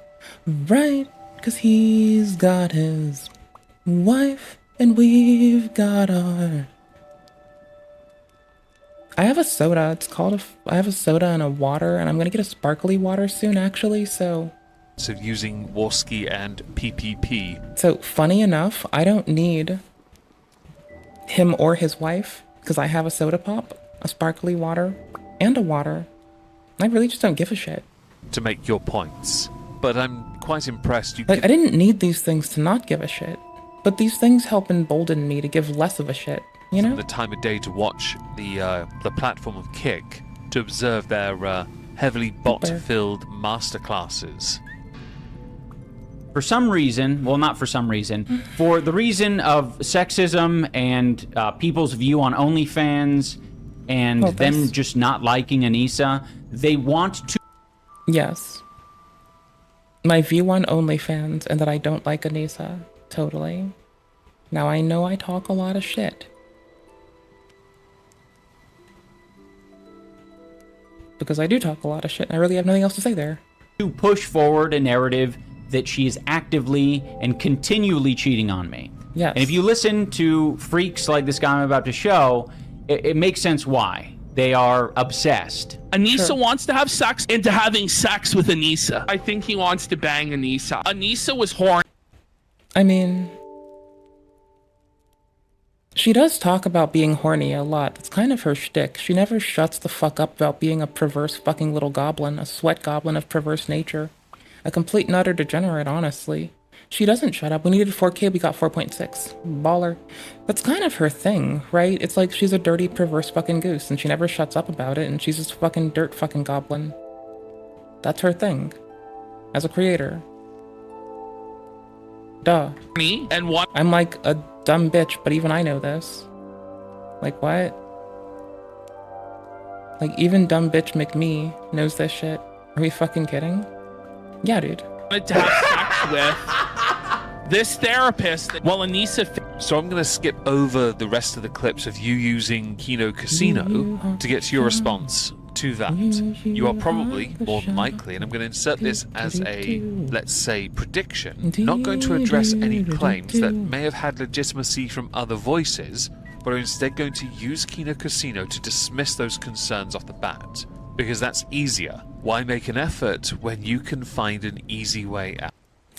right, 'cause he's got his wife and we've got our... I have a soda. It's called I have a soda and a water, and I'm gonna get a sparkly water soon, actually, so... So using Warski and PPP. So, funny enough, I don't need him or his wife, because I have a soda pop, a sparkly water, and a water. I really just don't give a shit. To make your points. But I'm quite impressed you Like, I didn't need these things to not give a shit. But these things help embolden me to give less of a shit, you know? the time of day to watch the platform of Kick, to observe their heavily bot-filled masterclasses. For some reason, well, not for some reason, for the reason of sexism and people's view on OnlyFans and them just not liking Anissa, they want to... Yes. My view on OnlyFans and that I don't like Anissa. Totally. Now I know I talk a lot of shit. Because I do talk a lot of shit and I really have nothing else to say there. To push forward a narrative that she is actively and continually cheating on me. Yes. And if you listen to freaks like this guy I'm about to show, it makes sense why. They are obsessed. Anissa wants to have sex into having sex with Anissa. I think he wants to bang Anissa. Anissa was horny. I mean... She does talk about being horny a lot. That's kind of her shtick. She never shuts the fuck up about being a perverse fucking little goblin. A sweat goblin of perverse nature. A complete and utter degenerate, honestly. She doesn't shut up. We needed 4K, we got 4.6. Baller. That's kind of her thing, right? It's like she's a dirty, perverse fucking goose, and she never shuts up about it, and she's this fucking dirt fucking goblin. That's her thing. As a creator. Duh. Me and what? I'm like a dumb bitch, but even I know this. Like, what? Like, even dumb bitch McMee knows this shit. Are we fucking kidding? Yeah, dude. Wanted to have sex with this therapist while Anissa... So I'm going to skip over the rest of the clips of you using Kino Casino to get to your response. to that, you are probably, more than likely, and I'm going to insert this as a, let's say, prediction, not going to address any claims that may have had legitimacy from other voices, but are instead going to use Kino Casino to dismiss those concerns off the bat. Because that's easier. Why make an effort when you can find an easy way out?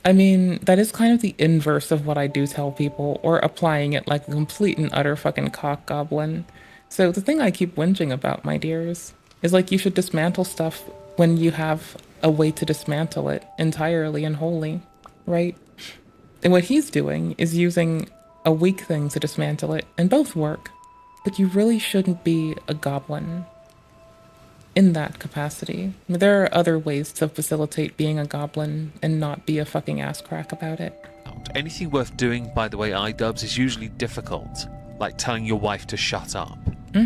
I mean, that is kind of the inverse of what I do tell people, or applying it like a complete and utter fucking cock goblin. So the thing I keep whinging about, my dears, is like you should dismantle stuff when you have a way to dismantle it entirely and wholly, right? And what he's doing is using a weak thing to dismantle it, and both work. But you really shouldn't be a goblin in that capacity. I mean, there are other ways to facilitate being a goblin and not be a fucking ass crack about it. Anything worth doing, by the way, iDubbbz, is usually difficult, like telling your wife to shut up.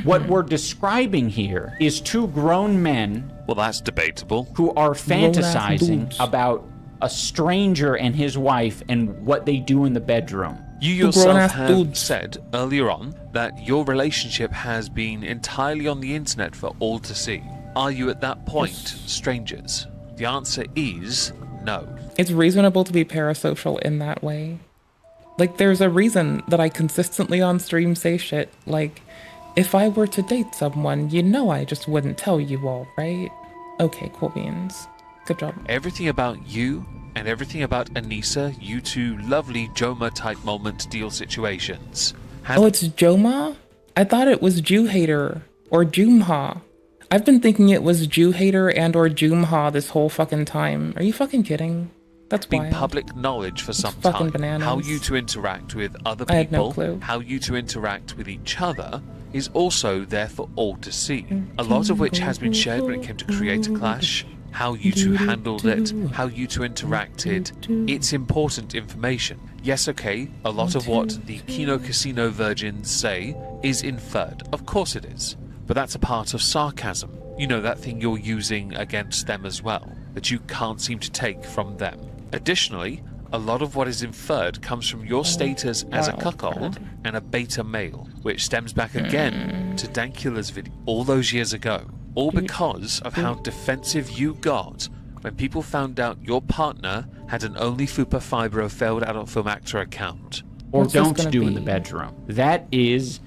What we're describing here is two grown men. Well, that's debatable. Who are fantasizing about a stranger and his wife and what they do in the bedroom. You yourself have said earlier on that your relationship has been entirely on the internet for all to see. Are you at that point strangers? The answer is no. It's reasonable to be parasocial in that way. Like, there's a reason that I consistently on stream say shit like, if I were to date someone, you know I just wouldn't tell you all, right? Okay, cool beans. Good job. Everything about you and everything about Anissa, you two lovely Joma-type moment deal situations. Oh, it's Joma? I thought it was Jew Hater or Jumha. I've been thinking it was Jew Hater and or Jumha this whole fucking time. Are you fucking kidding? That's been wild. public knowledge for some fucking time. Bananas. How you to interact with other I had no people, clue. how you to interact with each other, is also there for all to see. A lot of which has been shared when it came to Creator Clash, how you two handled it, how you two interacted. It's important information. Yes, okay, a lot of what the Kino Casino virgins say is inferred. Of course it is. But that's a part of sarcasm. You know, that thing you're using against them as well, that you can't seem to take from them. Additionally, a lot of what is inferred comes from your status as a cuckold and a beta male, which stems back again to Dankula's video all those years ago. All because of how defensive you got when people found out your partner had an Only Fupa Fibro failed adult film actor account. Or don't do in the bedroom. That is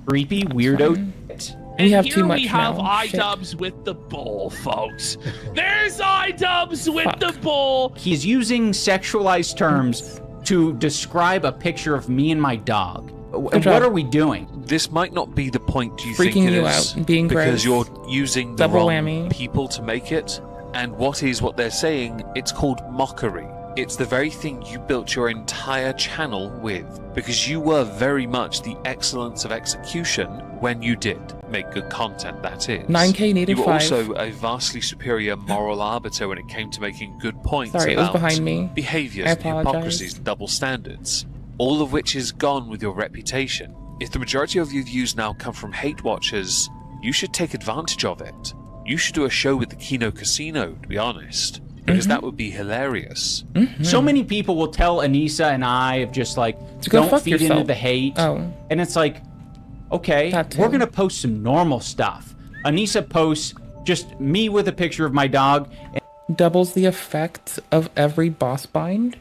creepy, weirdo shit. And here we have iDubbbz with the bull, folks. There's iDubbbz with the bull. He's using sexualized terms to describe a picture of me and my dog. What are we doing? This might not be the point you Freaking think it you is, out, being because gross. you're using the Double wrong whammy. people to make it. And what is what they're saying? It's called mockery. It's the very thing you built your entire channel with, because you were very much the excellence of execution when you did make good content, that is. 9K needed You were 5. also a vastly superior moral arbiter when it came to making good points Sorry, it was about behind me. behaviors, I and apologize. hypocrisies, and double standards, all of which is gone with your reputation. If the majority of your views now come from hate watchers, you should take advantage of it. You should do a show with the Kino Casino, to be honest, because that would be hilarious. So many people will tell Anissa and I of just like, go don't fuck feed into yourself. the hate. Oh. And it's like, okay, we're going to post some normal stuff. Anissa posts just me with a picture of my dog. Doubles the effect of every boss bind.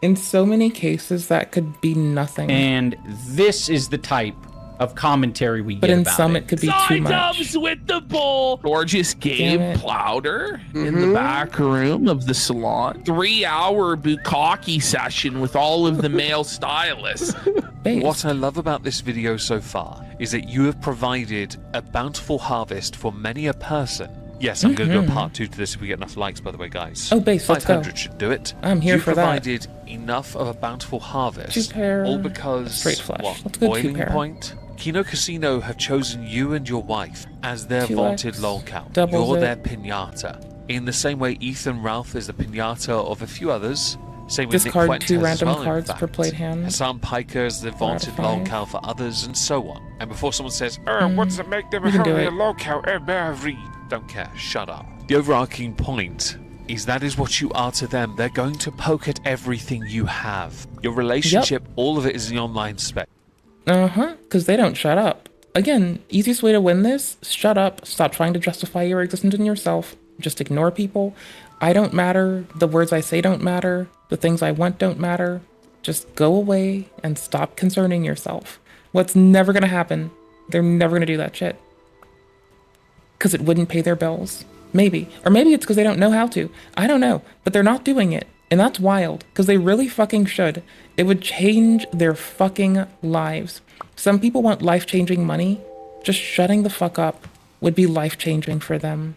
In so many cases, that could be nothing. And this is the type of commentary we But get in about some, it. it could be too much. iDubbbz with the bull. Gorgeous Gabe Plowder in the back room of the salon. 3-hour bukkake session with all of the male stylists. What I love about this video so far is that you have provided a bountiful harvest for many a person. Yes, I'm going to do a part 2 to this if we get enough likes, by the way, guys. Oh, base, let's go. 500 should do it. I'm here for that. You provided enough of a bountiful harvest. 2-pair. All because, Straight flush. what, Let's go boiling 2-pair. point? Kino Casino have chosen you and your wife as their 2x, vaunted lolcow. doubles You're it. their pinata. In the same way Ethan Ralph is the pinata of a few others, same with Discard Nick 2 Fuentes as random well, in cards fact. per played hand. Hassan Piker is the vaunted Gratifying. lolcow for others, and so on. And before someone says, what does it make them We can do a it. lolcow? Don't care, shut up. The overarching point is that is what you are to them. They're going to poke at everything you have. Your relationship, all of it is in the online space. Because they don't shut up. again, easiest way to win this, shut up, stop trying to justify your existence in yourself, just ignore people. I don't matter, the words I say don't matter, the things I want don't matter. Just go away and stop concerning yourself. What's never gonna happen, they're never gonna do that shit. Because it wouldn't pay their bills. Maybe. Or maybe it's because they don't know how to. I don't know. But they're not doing it. And that's wild. Because they really fucking should. It would change their fucking lives. Some people want life-changing money. Just shutting the fuck up would be life-changing for them.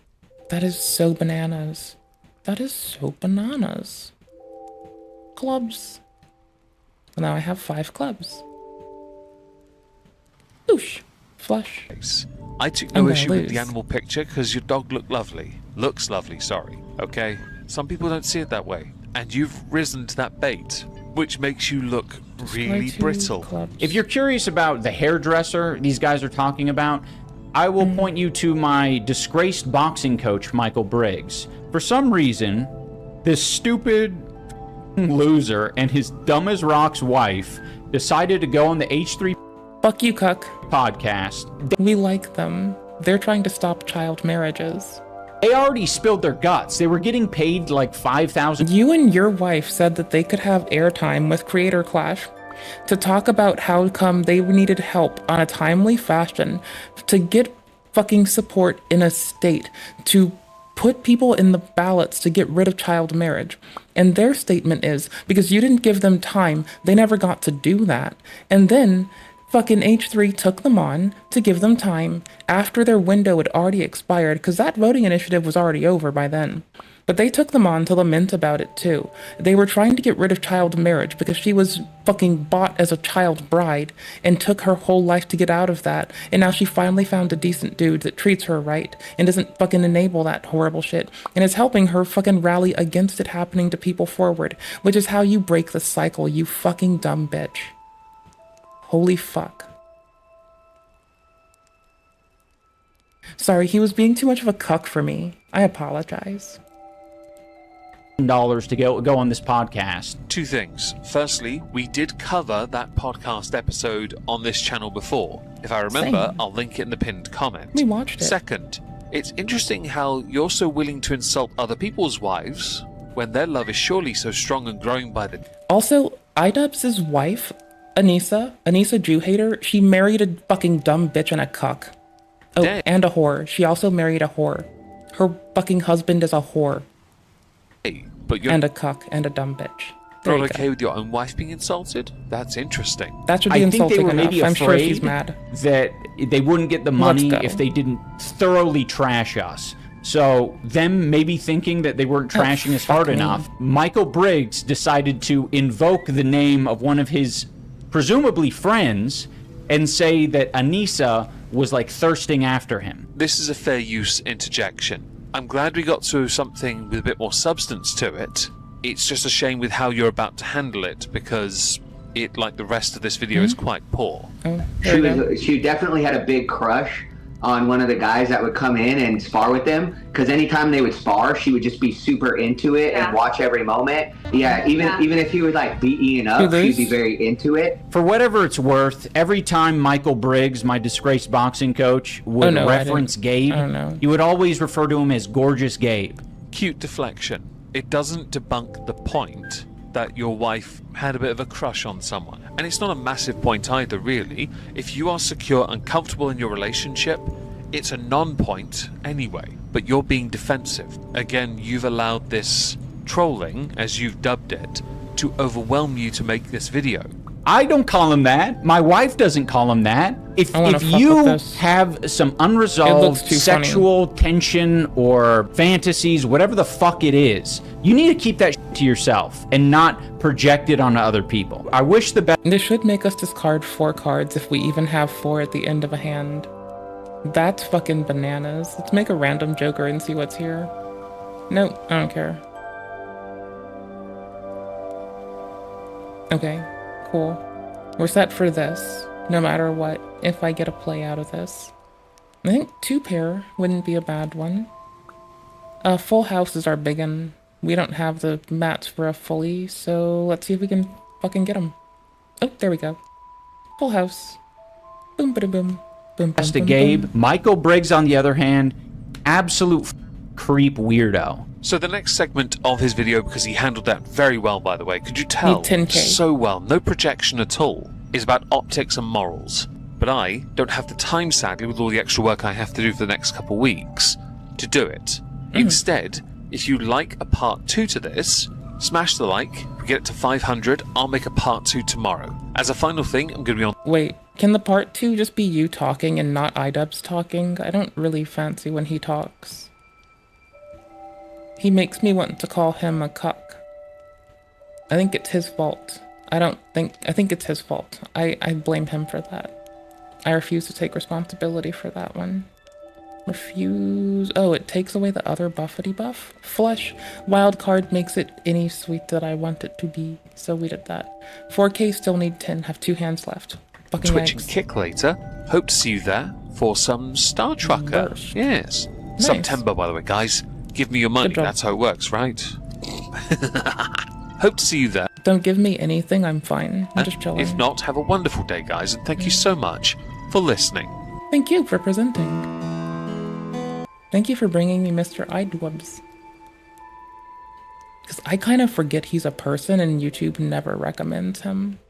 That is so bananas. That is so bananas. Clubs. Well, now I have 5 clubs. Whoosh. Flush. I took no issue with the animal picture because your dog looked lovely. Looks lovely, sorry. Okay? Some people don't see it that way. And you've risen to that bait, which makes you look really brittle. If you're curious about the hairdresser these guys are talking about, I will point you to my disgraced boxing coach, Michael Briggs. For some reason, this stupid loser and his dumb as rocks wife decided to go on the H3 Fuck you, cuck podcast. We like them. They're trying to stop child marriages. They already spilled their guts. They were getting paid like $5,000. You and your wife said that they could have airtime with Creator Clash to talk about how come they needed help on a timely fashion to get fucking support in a state to put people in the ballots to get rid of child marriage. And their statement is, because you didn't give them time, they never got to do that. And then fucking H3 took them on to give them time after their window had already expired, because that voting initiative was already over by then. But they took them on to lament about it too. They were trying to get rid of child marriage because she was fucking bought as a child bride and took her whole life to get out of that. And now she finally found a decent dude that treats her right and doesn't fucking enable that horrible shit and is helping her fucking rally against it happening to people forward, which is how you break the cycle, you fucking dumb bitch. Holy fuck. Sorry, he was being too much of a cuck for me. I apologize. $1 to go on this podcast. 2 things. Firstly, we did cover that podcast episode on this channel before. If I remember, Same. I'll link it in the pinned comment. We watched it. Second, it's interesting how you're so willing to insult other people's wives when their love is surely so strong and growing by the... Also, IDUBBZ's wife, Anissa Jew hater, she married a fucking dumb bitch and a cuck. Oh, Dang. and a whore. She also married a whore. Her fucking husband is a whore. Hey, but you're And a cuck and a dumb bitch. There not you okay go. with your own wife being insulted? That's interesting. That should be I think they insulting were enough. maybe I'm sure she's afraid mad. that they wouldn't get the money Let's go. if they didn't thoroughly trash us. So them maybe thinking that they weren't trashing us hard me. enough, Michael Briggs decided to invoke the name of one of his presumably friends and say that Anissa was like thirsting after him. This is a fair use interjection. I'm glad we got to something with a bit more substance to it. It's just a shame with how you're about to handle it, because it, like the rest of this video, is quite poor. She definitely had a big crush on one of the guys that would come in and spar with them, because anytime they would spar, she would just be super into it and watch every moment. Even if he would like beat Ian up, she'd be very into it. For whatever it's worth, every time Michael Briggs, my disgraced boxing coach, would reference Gabe, you would always refer to him as Gorgeous Gabe. Cute deflection. It doesn't debunk the point that your wife had a bit of a crush on someone. And it's not a massive point either, really. If you are secure and comfortable in your relationship, it's a non-point anyway. But you're being defensive. Again, you've allowed this trolling, as you've dubbed it, to overwhelm you to make this video. I don't call him that. My wife doesn't call him that. If you have some unresolved sexual tension or fantasies, whatever the fuck it is, you need to keep that shit to yourself and not project it onto other people. I wish the best. They should make us discard 4 cards if we even have 4 at the end of a hand. That's fucking bananas. Let's make a random joker and see what's here. Nope, I don't care. Okay, cool. We're set for this, no matter what, if I get a play out of this. I think 2 pair wouldn't be a bad one. Full house is our biggin. We don't have the mats for a fully, so let's see if we can fucking get them. Oh, there we go. Full house. Boom, ba boom. As to Gabe, Michael Briggs, on the other hand, absolute creep weirdo. So the next segment of his video, because he handled that very well, by the way, could you tell? Need 10K. So well, no projection at all, is about optics and morals. But I don't have the time, sadly, with all the extra work I have to do for the next couple weeks, to do it. Instead, if you like a part 2 to this, smash the like. If we get it to 500, I'll make a part 2 tomorrow. As a final thing, I'm going to be on... Wait, can the part 2 just be you talking and not IDUBBZ talking? I don't really fancy when he talks. He makes me want to call him a cuck. I think it's his fault. I think it's his fault. I blame him for that. I refuse to take responsibility for that one. Refuse. Oh, it takes away the other buffety buff. Flesh. Wild card makes it any sweet that I want it to be. So we did that. 4K still need 10. Have 2 hands left. Fucking Twitch eggs. and Kick later. Hope to see you there for some Star Trucker. Yes. Nice. September, by the way, guys. Give me your money. That's how it works, right? Hope to see you there. Don't give me anything. I'm fine. I'm just chilling. If not, have a wonderful day, guys, and thank you so much for listening. Thank you for presenting. Thank you for bringing me Mr. IDUBBZ. Because I kind of forget he's a person and YouTube never recommends him.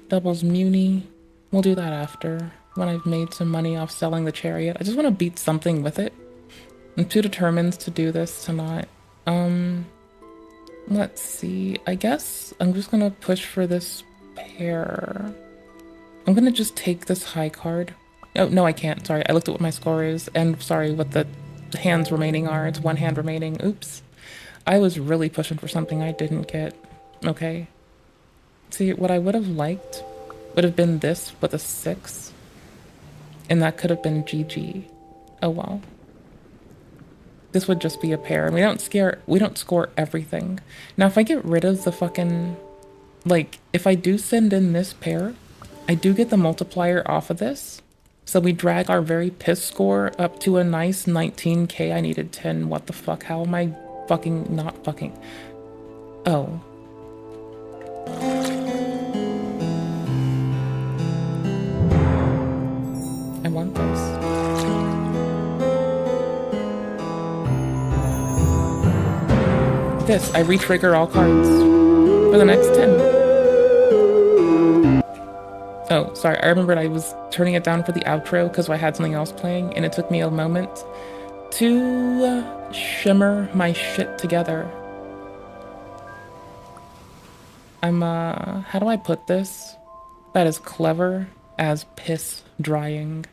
Doubles Muni. We'll do that after, when I've made some money off selling the chariot. I just want to beat something with it. I'm too determined to do this tonight. Let's see. I guess I'm just gonna push for this pair. I'm gonna just take this high card. Oh, no, I can't. Sorry, I looked at what my score is, and sorry, what the hands remaining are. It's 1 hand remaining. Oops. I was really pushing for something I didn't get. Okay. See, what I would have liked would have been this with a 6. And that could have been GG. Oh well. This would just be a pair. And we don't score everything. Now if I get rid of the fucking, like, if I do send in this pair, I do get the multiplier off of this. So we drag our very piss score up to a nice 19k. I needed 10. What the fuck? How am I fucking not fucking? Oh. I want this. This, I re-trigger all cards for the next 10. Oh, sorry, I remembered I was turning it down for the outro because I had something else playing and it took me a moment to shimmer my shit together. How do I put this? That is clever as piss drying.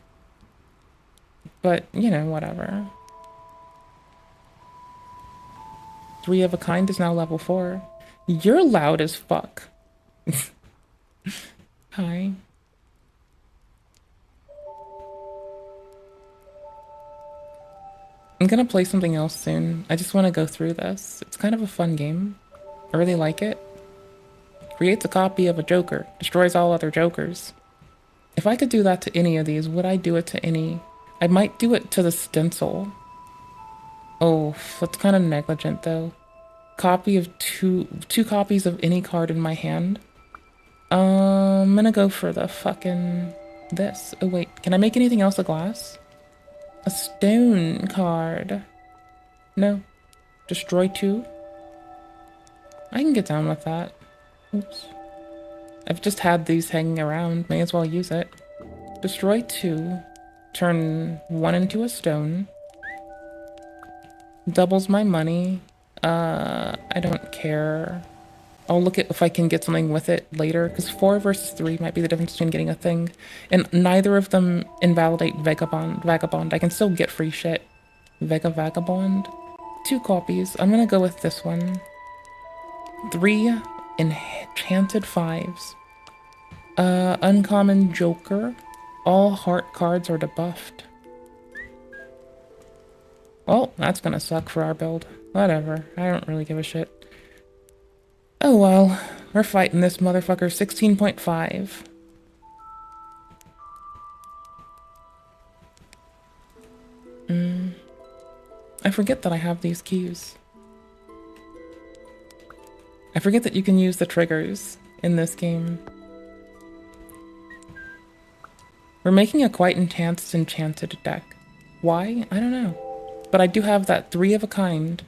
But, you know, whatever. 3 of a kind is now level 4. You're loud as fuck. Hi. I'm gonna play something else soon. I just want to go through this. It's kind of a fun game. I really like it. Creates a copy of a Joker. Destroys all other Jokers. If I could do that to any of these, would I do it to any? I might do it to the stencil. Oh, that's kind of negligent though. Copy of two copies of any card in my hand. I'm gonna go for the fucking this. Oh wait, can I make anything else a glass? A stone card. No. Destroy 2. I can get down with that. Oops. I've just had these hanging around. May as well use it. Destroy 2. Turn 1 into a stone. Doubles my money. I don't care. I'll look at if I can get something with it later, because 4 versus 3 might be the difference between getting a thing. And neither of them invalidate Vagabond. I can still get free shit. Vagabond. 2 copies. I'm gonna go with this one. 3 enchanted 5s. Uncommon Joker. All heart cards are debuffed. Well, that's gonna suck for our build. Whatever. I don't really give a shit. Oh well. We're fighting this motherfucker. 16.5. I forget that I have these keys. I forget that you can use the triggers in this game. We're making a quite enhanced enchanted deck. Why? I don't know. But I do have that 3 of a kind.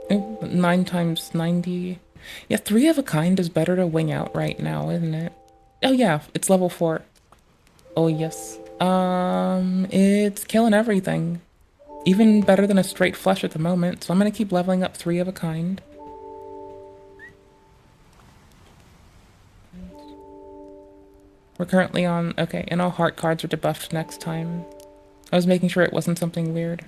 Oh, 9 times 90. Yeah, 3 of a kind is better to wing out right now, isn't it? Oh yeah, it's level 4. Oh yes. It's killing everything. Even better than a straight flush at the moment, so I'm gonna keep leveling up 3 of a kind. We're currently on, okay, and all heart cards are debuffed next time. I was making sure it wasn't something weird.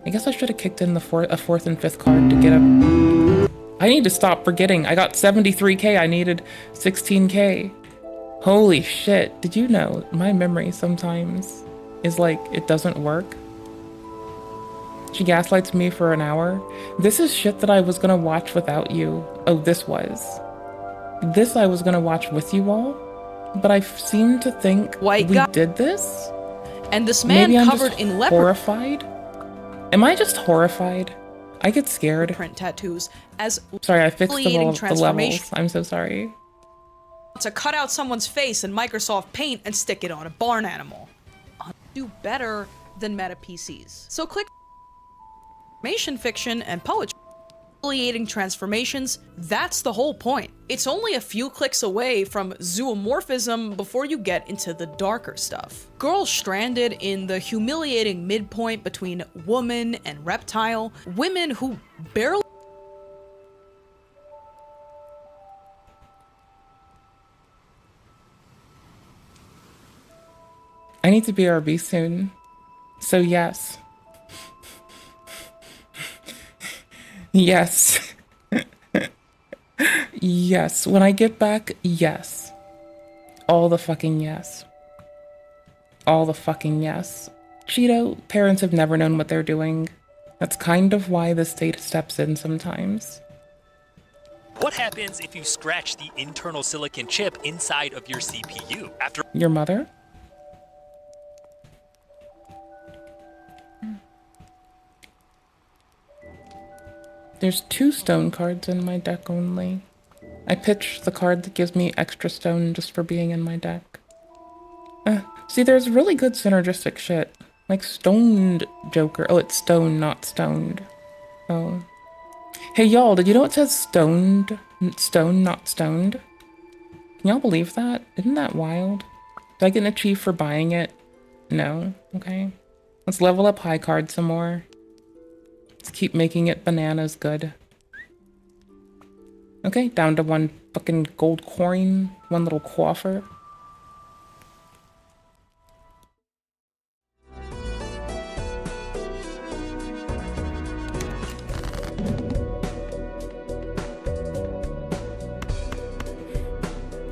I guess I should have kicked in the a 4th and 5th card to get a... I need to stop forgetting. I got 73k, I needed 16k. Holy shit, did you know my memory sometimes is like, it doesn't work? She gaslights me for an hour. This is shit that I was gonna watch without you. Oh, this was. This I was gonna watch with you all, but I seem to think we did this? And this man Maybe I'm covered just in leopard horrified? Am I just horrified? I get scared. print tattoos as Sorry, I fixed the humiliating levels. I'm so sorry. to cut out someone's face in Microsoft Paint and stick it on a barn animal. Do better than meta PCs. So click information fiction and poetry. Humiliating transformations, that's the whole point. It's only a few clicks away from zoomorphism before you get into the darker stuff. Girls stranded in the humiliating midpoint between woman and reptile, women who barely I need to BRB soon. So yes. Yes. Yes. When I get back, yes. All the fucking yes. All the fucking yes. Cheeto, parents have never known what they're doing. That's kind of why the state steps in sometimes. What happens if you scratch the internal silicon chip inside of your CPU? After Your mother? There's 2 stone cards in my deck only. I pitched the card that gives me extra stone just for being in my deck. See, there's really good synergistic shit. Like Stoned Joker. Oh, it's stone, not stoned. Oh. Hey, y'all, did you know it says stoned? Stone, not stoned? Can y'all believe that? Isn't that wild? Did I get an achieve for buying it? No? Okay. Let's level up high card some more. Let's keep making it bananas good. Okay, down to 1 fucking gold coin, 1 little quaffer.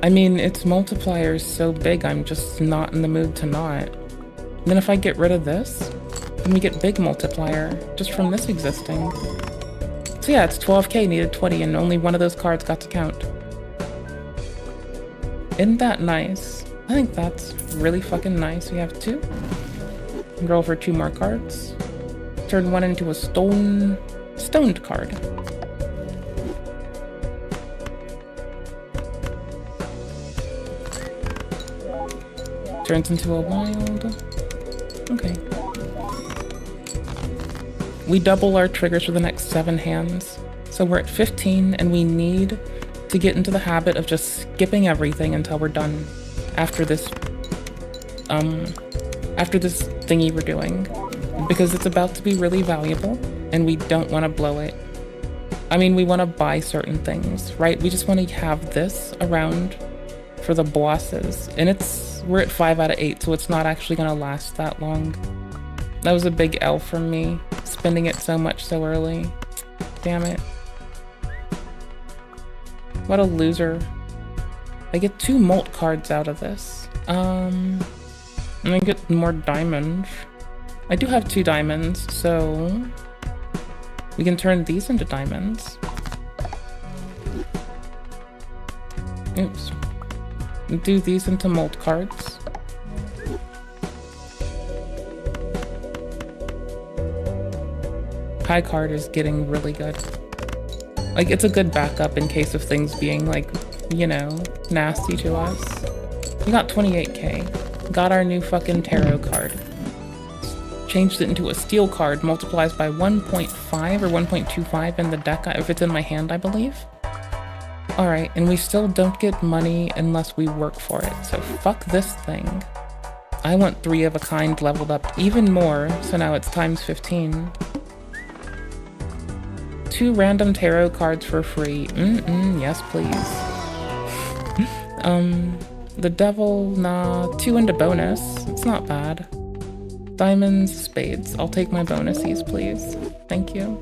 I mean, its multiplier is so big, I'm just not in the mood to not. And then if I get rid of this, then we get big multiplier just from this existing. So yeah, it's 12k, needed 20, and only 1 of those cards got to count. Isn't that nice? I think that's really fucking nice. We have 2. Roll for 2 more cards. Turn 1 into a stoned card. Turns into a wild. Okay. We double our triggers for the next 7 hands. So we're at 15, and we need to get into the habit of just skipping everything until we're done after this thingy we're doing. Because it's about to be really valuable, and we don't want to blow it. I mean, we want to buy certain things, right? We just want to have this around for the bosses. And we're at 5 out of 8, so it's not actually going to last that long. That was a big L from me, spending it so much so early. Damn it. What a loser. I get 2 molt cards out of this. And I get more diamonds. I do have 2 diamonds, so we can turn these into diamonds. Oops. Do these into molt cards. High card is getting really good. Like, it's a good backup in case of things being, like, you know, nasty to us. We got 28k. Got our new fucking tarot card. Changed it into a steel card, multiplies by 1.5 or 1.25 in the deck, if it's in my hand, I believe. Alright, and we still don't get money unless we work for it, so fuck this thing. I want 3 of a kind leveled up even more, so now it's times 15. 2 random tarot cards for free. Yes please. The devil, nah, 2 into bonus. It's not bad. Diamonds, spades. I'll take my bonuses, please. Thank you.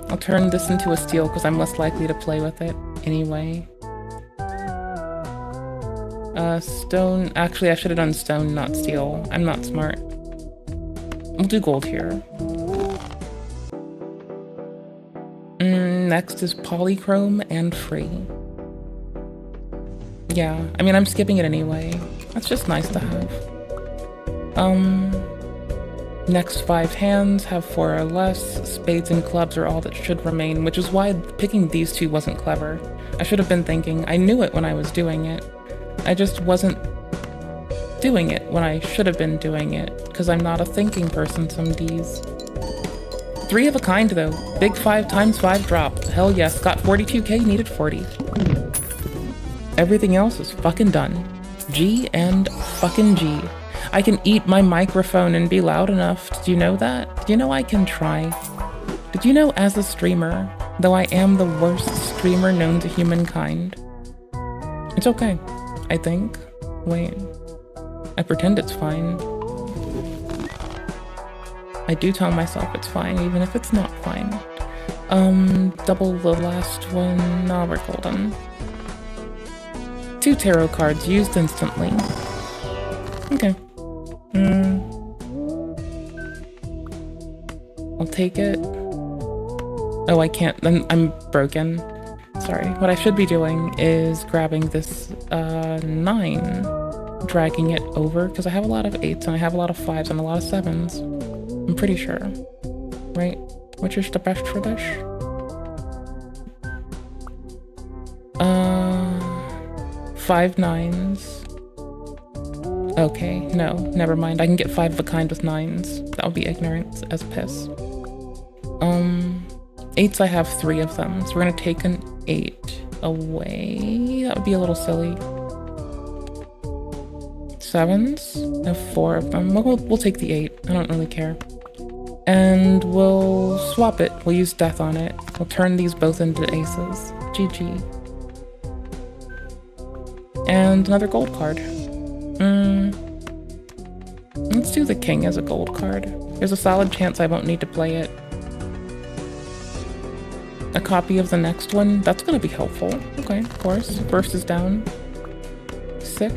I'll turn this into a steel because I'm less likely to play with it anyway. Stone. Actually, I should have done stone, not steel. I'm not smart. We'll do gold here. Next is polychrome and free. Yeah, I mean, I'm skipping it anyway. That's just nice to have. Next 5 hands have 4 or less. Spades and clubs are all that should remain, which is why picking these 2 wasn't clever. I should have been thinking. I knew it when I was doing it. I just wasn't doing it when I should have been doing it, because I'm not a thinking person some Ds. 3 of a kind though. Big 5 times 5 drop. Hell yes, got 42k, needed 40. Everything else is fucking done. G and fucking G. I can eat my microphone and be loud enough. Did you know that? Did you know I can try? Did you know as a streamer, though I am the worst streamer known to humankind, it's okay, I think. Wait. I pretend it's fine. I do tell myself it's fine, even if it's not fine. Double the last one. Nah, we're golden. 2 tarot cards used instantly. Okay. I'll take it. Oh, I can't. I'm broken. Sorry. What I should be doing is grabbing this 9, dragging it over, because I have a lot of 8s and I have a lot of 5s and a lot of 7s. I'm pretty sure. Right? Which is the best for this? 5 9s. Okay, no, never mind. I can get 5 of a kind with 9s. That would be ignorance as piss. 8s, I have 3 of them, so we're gonna take an 8 away. That would be a little silly. 7s, I have 4 of them. We'll take the 8. I don't really care. And we'll swap it. We'll use death on it. We'll turn these both into aces. GG. And another gold card. Let's do the king as a gold card. There's a solid chance I won't need to play it. A copy of the next one? That's gonna be helpful. Okay, of course. First is down. Sick.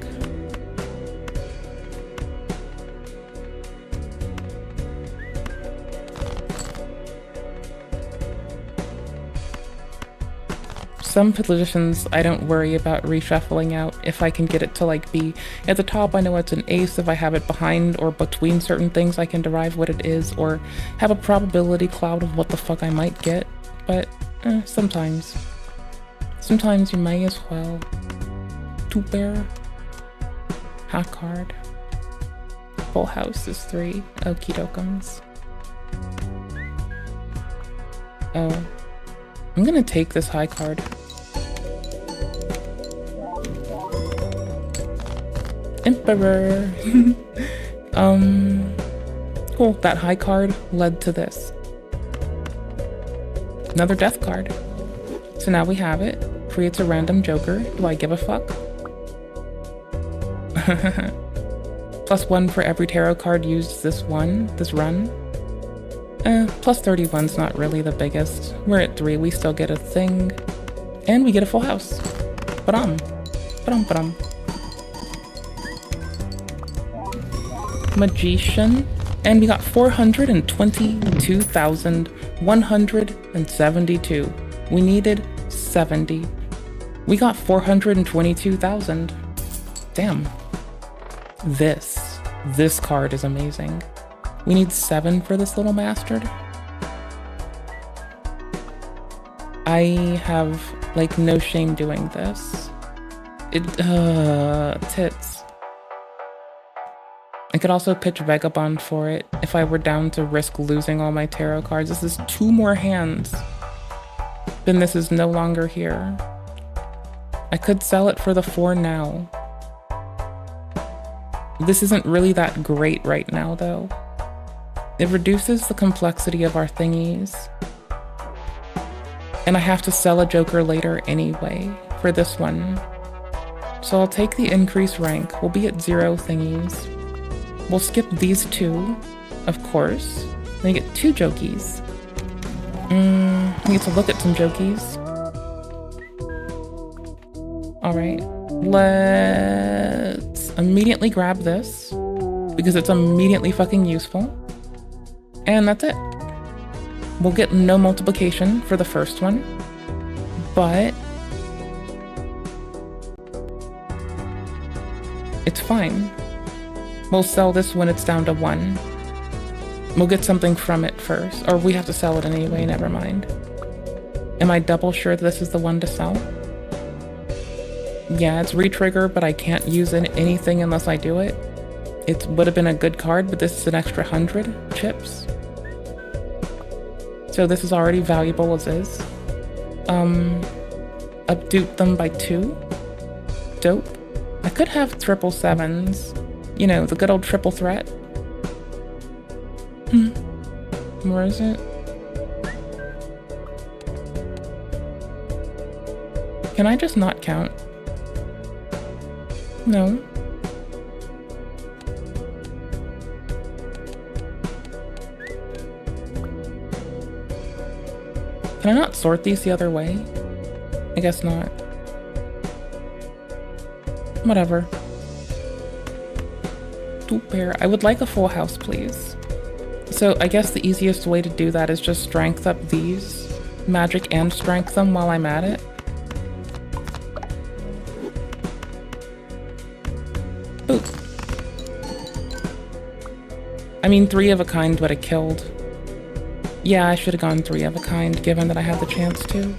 Some positions I don't worry about reshuffling out if I can get it to like be at the top. I know it's an ace. If I have it behind or between certain things, I can derive what it is or have a probability cloud of what the fuck I might get. But sometimes you may as well. 2 pair. Hot card. Full house is 3. Okie dokums. Oh. I'm gonna take this high card. Emperor. Cool. That high card led to this. Another death card. So now we have it. Creates a random joker. Do I give a fuck? +1 for every tarot card used this run. Plus 31's not really the biggest. We're at 3, we still get a thing. And we get a full house. Ba-dum. Ba-dum, ba-dum. Magician. And we got 422,172. We needed 70. We got 422,000. Damn. This card is amazing. We need 7 for this little bastard. I have, like, no shame doing this. Tits. I could also pitch Vagabond for it if I were down to risk losing all my tarot cards. This is 2 more hands. Then this is no longer here. I could sell it for the 4 now. This isn't really that great right now, though. It reduces the complexity of our thingies. And I have to sell a joker later anyway for this one. So I'll take the increased rank. We'll be at 0 thingies. We'll skip these 2, of course. Then you get 2 jokies. We get to look at some jokies. Alright, let's immediately grab this because it's immediately fucking useful. And that's it. We'll get no multiplication for the first one, but it's fine. We'll sell this when it's down to 1. We'll get something from it first, or we have to sell it anyway, never mind. Am I double sure this is the one to sell? Yeah, it's retrigger, but I can't use anything unless I do it. It would have been a good card, but this is an extra 100 chips. So this is already valuable as is. Updupe them by 2. Dope. I could have 777s. You know, the good old triple threat. Where is it? Can I just not count? No. Can I not sort these the other way? I guess not. Whatever. 2 pair. I would like a full house, please. So I guess the easiest way to do that is just strength up these. Magic and strength them while I'm at it. Ooh. I mean, 3 of a kind would have killed. Yeah, I should have gone 3 of a kind, given that I had the chance to.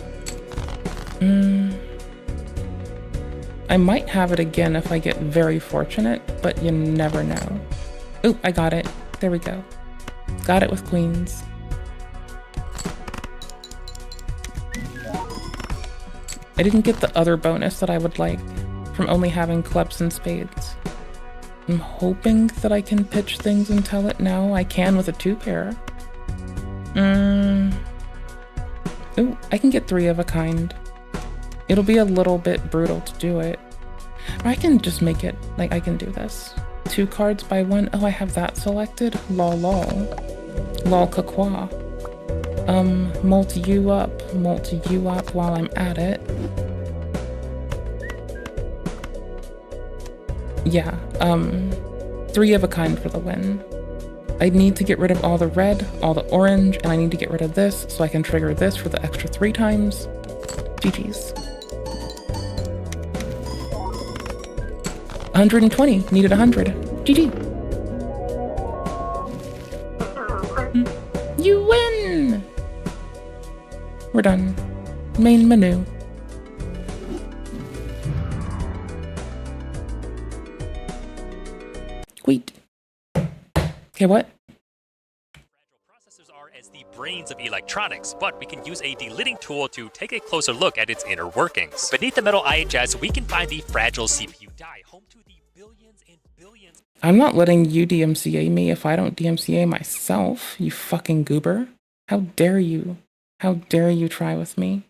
I might have it again if I get very fortunate, but you never know. Ooh, I got it. There we go. Got it with queens. I didn't get the other bonus that I would like from only having clubs and spades. I'm hoping that I can pitch things and tell it now. I can with a 2 pair. Ooh, I can get 3 of a kind. It'll be a little bit brutal to do it. Or I can just make it, like, I can do this. 2 cards by 1. Oh, I have that selected? Lol lol. Lol kakwa. Multi you up while I'm at it. Yeah, 3 of a kind for the win. I need to get rid of all the red, all the orange, and I need to get rid of this so I can trigger this for the extra 3 times. GG's. 120, needed 100. GG. You win! We're done. Main menu. Wait. Okay, what? Processors are as the brains of electronics, but we can use a delitting tool to take a closer look at its inner workings. Beneath the metal IHS, we can find the fragile CPU die, home to the billions and billions. I'm not letting you DMCA me if I don't DMCA myself, you fucking goober. How dare you? How dare you try with me?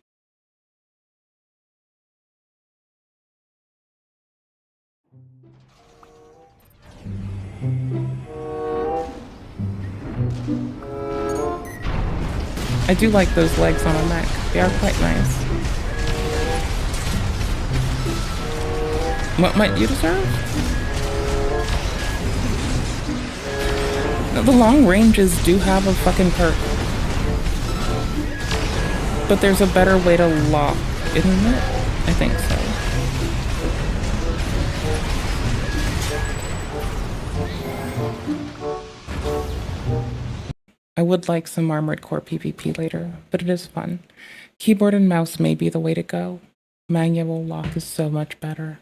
I do like those legs on a mech. They are quite nice. What might you deserve? The long ranges do have a fucking perk. But there's a better way to lock, isn't it? I think so. I would like some Armored Core PvP later, but it is fun. Keyboard and mouse may be the way to go. Manual lock is so much better.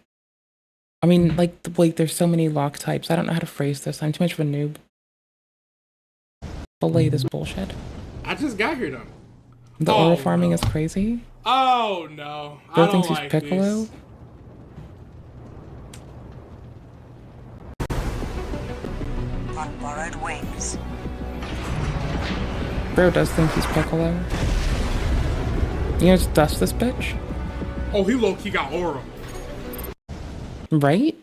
I mean, like there's so many lock types. I don't know how to phrase this. I'm too much of a noob. Belay this bullshit. I just got here though. The aura farming is crazy. Oh no. Bro I don't thinks he's like Piccolo. this. On borrowed wings. Bro does think he's Piccolo. You know, just dust this bitch. Oh, he low-key got aura. Right?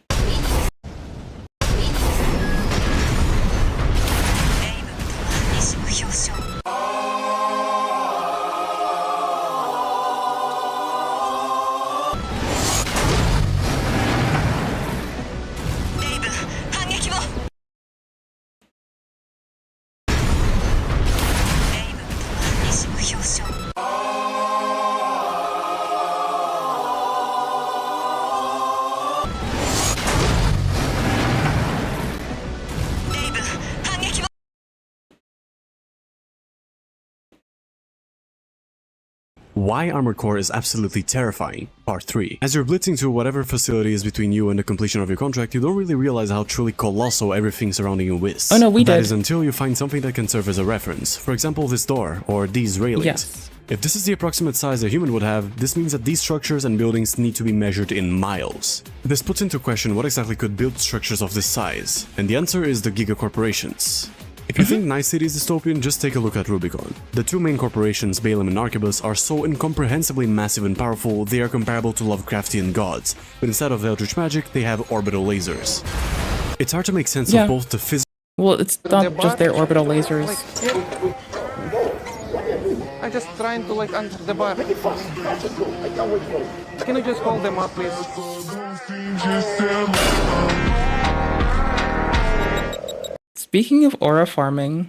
Why Armored Core is absolutely terrifying, Part 3. As you're blitzing to whatever facility is between you and the completion of your contract, you don't really realize how truly colossal everything surrounding you is. Oh no, we did. That is until you find something that can serve as a reference. For example, this door, or these railings. Yes. If this is the approximate size a human would have, this means that these structures and buildings need to be measured in miles. This puts into question what exactly could build structures of this size, and the answer is the gigacorporations. If you think Night City is dystopian, just take a look at Rubicon. The two main corporations, Balaam and Arquebus, are so incomprehensibly massive and powerful, they are comparable to Lovecraftian gods, but instead of eldritch magic, they have orbital lasers. It's hard to make sense of both the physical... Well, it's not just their orbital lasers. I'm just trying to like under the bar. Can you just hold them up, please? Speaking of aura farming,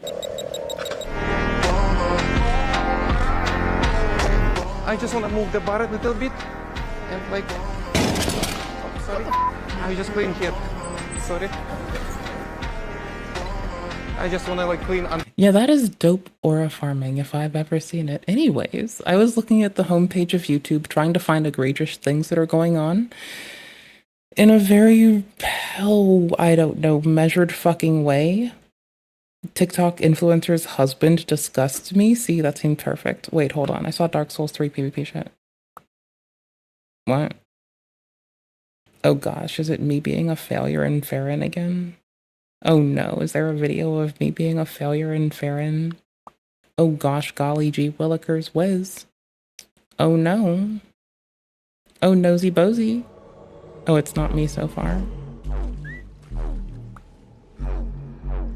I just want to move the bar a little bit and like. Oh, sorry, I just clean here. Sorry. I just want to like clean. yeah, that is dope aura farming if I've ever seen it. Anyways, I was looking at the homepage of YouTube trying to find egregious things that are going on in a very, I don't know, measured fucking way. TikTok influencer's husband disgusts me. See, that seemed perfect. Wait, hold on. I saw Dark Souls 3 PvP shit. What? Oh gosh, is it me being a failure in Farron again? Oh no, is there a video of me being a failure in Farron? Oh gosh, golly gee willikers whiz. Oh no. Oh nosy bosey. Oh, it's not me so far.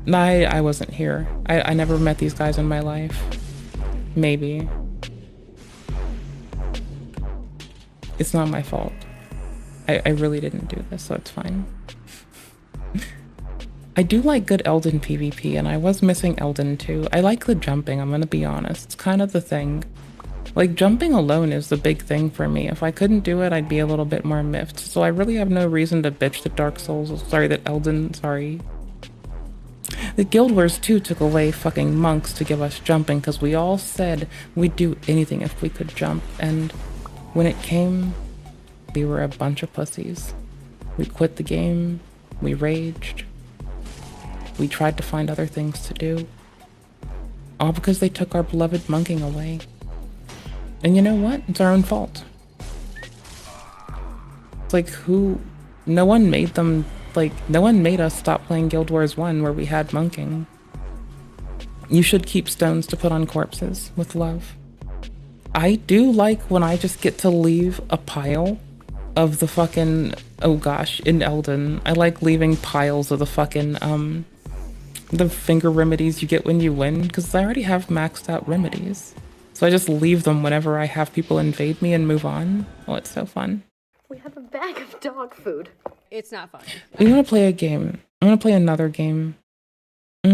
I wasn't here. I never met these guys in my life. Maybe. It's not my fault. I really didn't do this, so it's fine. I do like good Elden PvP, and I was missing Elden too. I like the jumping, I'm gonna be honest. It's kind of the thing. Like, jumping alone is the big thing for me. If I couldn't do it, I'd be a little bit more miffed. So I really have no reason to bitch that Dark Souls, sorry, that Elden, sorry. The Guild Wars 2 took away fucking monks to give us jumping, because we all said we'd do anything if we could jump, and when it came, we were a bunch of pussies. We quit the game, we raged, we tried to find other things to do, all because they took our beloved monking away. And you know what? It's our own fault. It's like, no one made them, like, no one made us stop playing Guild Wars 1 where we had monking. You should keep stones to put on corpses with love. I do like when I just get to leave a pile of the fucking, oh gosh, in Elden, I like leaving piles of the fucking, the finger remedies you get when you win, because I already have maxed out remedies. So I just leave them whenever I have people invade me and move on. Oh, it's so fun. We have a bag of dog food. It's not fun. We want to play a game. I want to play another game. I'm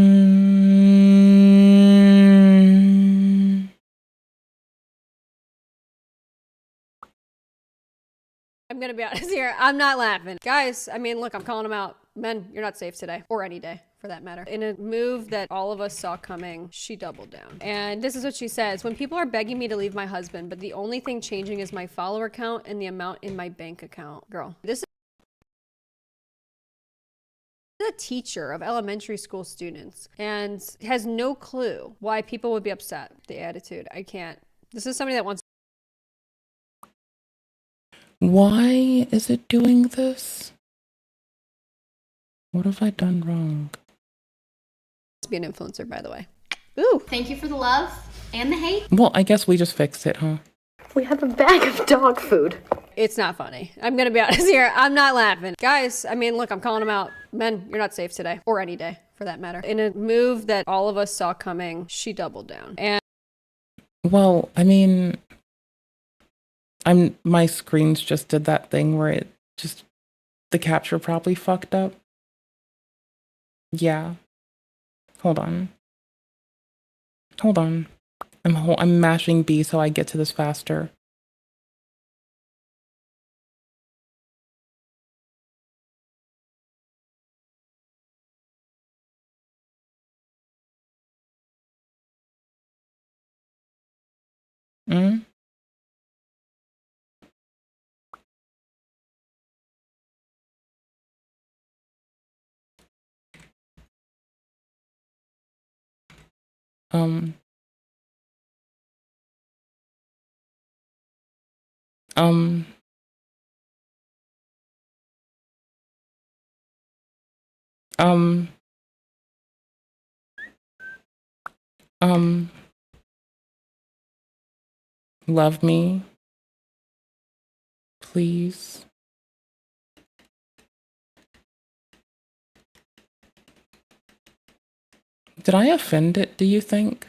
gonna be honest here. I'm not laughing. Guys, I mean, look, I'm calling them out. Men, you're not safe today. Or any day. for that matter. In a move that all of us saw coming, she doubled down. And this is what she says. When people are begging me to leave my husband, but the only thing changing is my follower count and the amount in my bank account. Girl, this is a teacher of elementary school students and has no clue why people would be upset. The attitude. I can't. This is somebody that wants. Why is it doing this? What have I done wrong? To be an influencer, by the way. Ooh. Thank you for the love and the hate. Well, I guess we just fixed it, huh? We have a bag of dog food. It's not funny. I'm gonna be honest here. I'm not laughing. Guys, I mean, look, I'm calling them out. Men, you're not safe today. Or any day, for that matter. In a move that all of us saw coming, she doubled down. And well, I mean, my screens just did that thing where it just, the capture probably fucked up. Yeah. Hold on. Hold on. I'm mashing B so I get to this faster. Mm? Um, um, love me, please. Did I offend it, do you think?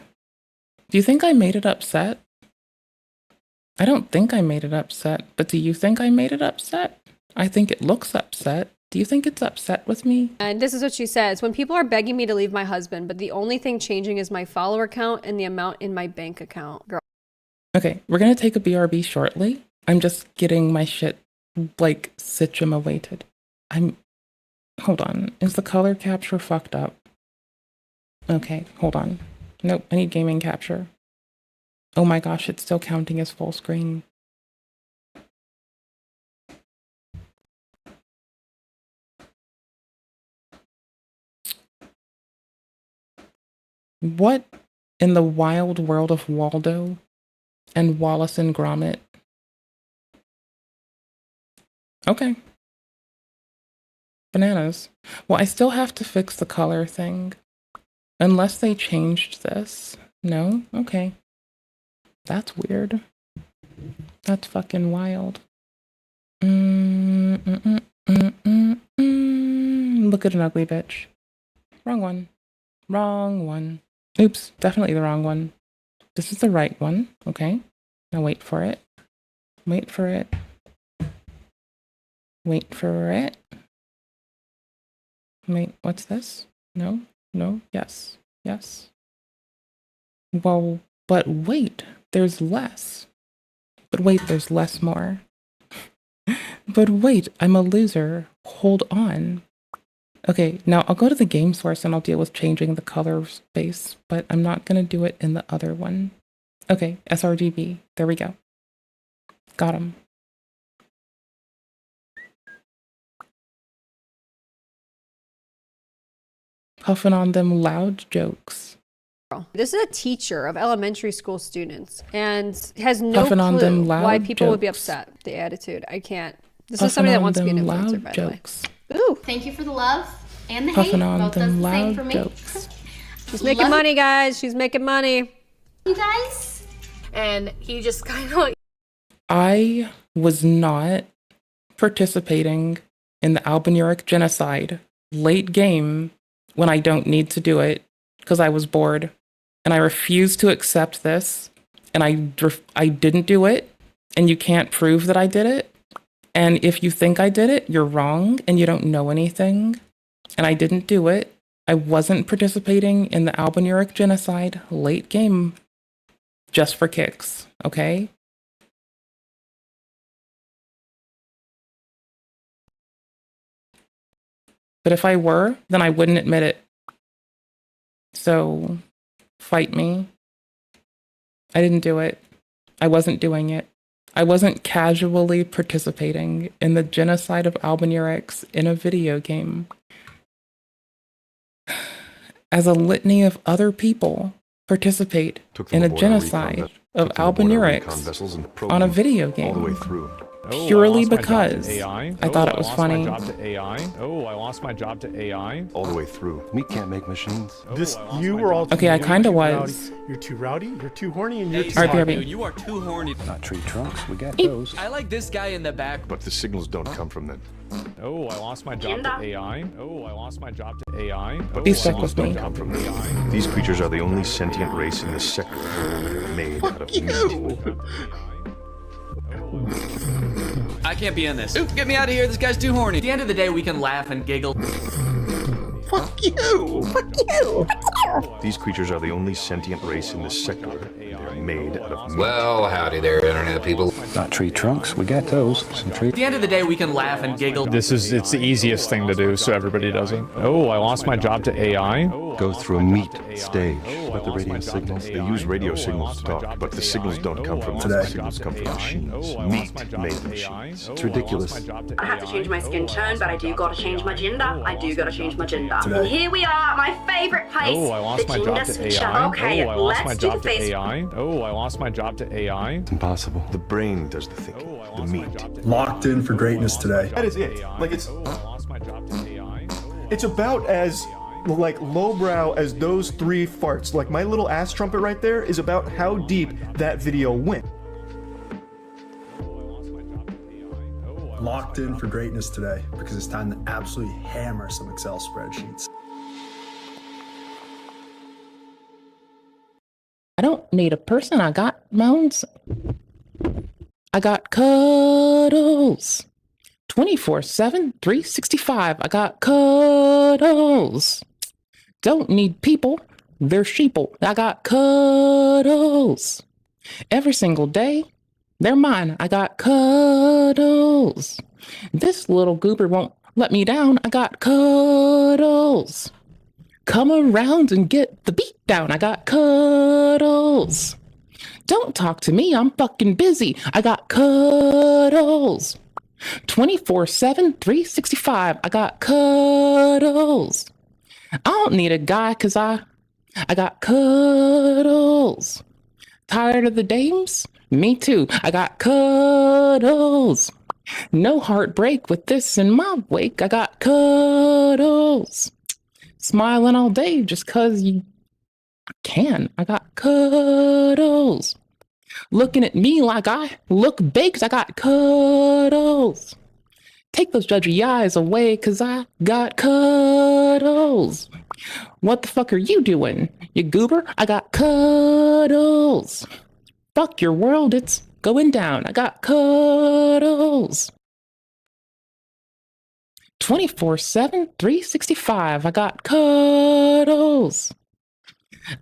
Do you think I made it upset? I don't think I made it upset, but do you think I made it upset? I think it looks upset. Do you think it's upset with me? And this is what she says. When people are begging me to leave my husband, but the only thing changing is my follower count and the amount in my bank account. Girl. Okay, we're gonna take a BRB shortly. I'm just getting my shit, like, situated. Hold on. Is the color capture fucked up? Okay, hold on. Nope, I need gaming capture. Oh my gosh, it's still counting as full screen. What in the wild world of Waldo and Wallace and Gromit? Okay. Bananas. Well, I still have to fix the color thing. Unless they changed this. No? Okay. That's weird. That's fucking wild. Look at an ugly bitch. Wrong one. Wrong one. Oops, definitely the wrong one. This is the right one. Okay. Now wait for it. Wait for it. Wait for it. Wait, what's this? No? No? Yes. Yes. Well, but wait, there's less. But wait, there's less more. But wait, I'm a loser. Hold on. Okay, now I'll go to the game source and I'll deal with changing the color space, but I'm not going to do it in the other one. Okay, sRGB. There we go. Got him. Puffing on them loud jokes. This is a teacher of elementary school students and has no Puffing on them clue loud why people would be jokes. upset. The attitude. I can't. This Puffing is somebody that on wants to be an them influencer, loud by jokes. the way. Ooh. Thank you for the love and the Puffing hate. on Both does them the same loud for me. jokes. She's making money, guys. She's making money. You guys? And he just kind of like. I was not participating in the Albaniuric genocide late game when I don't need to do it because I was bored. And I refuse to accept this. And I didn't do it. And you can't prove that I did it. And if you think I did it, you're wrong and you don't know anything. And I didn't do it. I wasn't participating in the Albaniuric genocide late game just for kicks, okay? But if I were, then I wouldn't admit it. So, fight me. I didn't do it. I wasn't doing it. I wasn't casually participating in the genocide of Albanirex in a video game. As a litany of other people participate in a genocide of Albanirex on a video game. All the way through. Purely because I thought it was funny. Oh, I lost my job to AI. All the way through. We can't make machines. You were all Okay, I kind of was. You're too rowdy, you're too horny, and you're too RB. You are too horny. Not tree trunks. We got those. I like this guy in the back. But the signals don't come from them. Oh, I lost my job to AI. Oh, I lost my job to AI. But Be stuck with me. Come from AI. These creatures are the only sentient race in this sector made out of meat. I can't be in this. Oop, get me out of here. This guy's too horny. At the end of the day, we can laugh and giggle. Fuck you! Fuck you! These creatures are the only sentient race in this sector. They're made out of meat. Well, howdy there, internet people. Not tree trunks. We got those. Some tree. At the end of the day, we can laugh and giggle. It's the easiest thing to do, so everybody does it. Oh, I lost my job to AI. Go through a meat stage. But the radio signals, they use radio signals to talk, but the signals don't come from them. The signals come from machines. Meat-made machines. It's ridiculous. I have to change my skin tone, but I do gotta change my gender. I do gotta change my gender. And here we are, my favorite place. Oh, I lost my job to AI. Okay, oh, I lost my let's do job the to face. AI. Oh, I lost my job to AI. It's impossible. The brain does the thinking. The meat. Locked in for greatness today. That is it. Like it's about as like lowbrow as those 3 farts. Like my little ass trumpet right there is about how deep that video went. Locked in for greatness today because it's time to absolutely hammer some Excel spreadsheets. I don't need a person. I got moans. I got cuddles. 24/7, 365. I got cuddles. Don't need people. They're sheeple. I got cuddles. Every single day, they're mine. I got cuddles. This little goober won't let me down. I got cuddles. Come around and get the beat down. I got cuddles. Don't talk to me. I'm fucking busy. I got cuddles. 24/7, 365. I got cuddles. I don't need a guy because I got cuddles. Tired of the dames? Me too. I got cuddles. No heartbreak with this in my wake. I got cuddles. Smiling all day just cause you can. I got cuddles. Looking at me like I look baked. I got cuddles. Take those judgy eyes away cause I got cuddles. What the fuck are you doing, you goober? I got cuddles. Fuck your world, it's going down. I got cuddles. 24/7, 365. I got cuddles.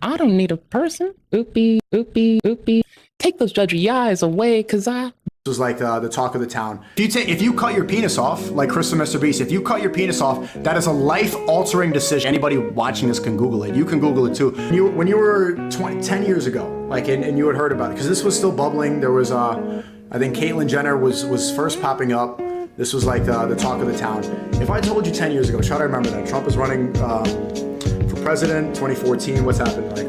I don't need a person. Oopie, oopie, oopie. Take those judgy eyes away, cause I... This was like the talk of the town. If you cut your penis off, like Chris and Mr. Beast, if you cut your penis off, that is a life-altering decision. Anybody watching this can Google it. You can Google it too. When you were 10 years ago, like, and you had heard about it, because this was still bubbling. There was, I think Caitlyn Jenner was first popping up. This was like the talk of the town. If I told you 10 years ago, try to remember that. Trump is running for president, 2014. What's happened? Like,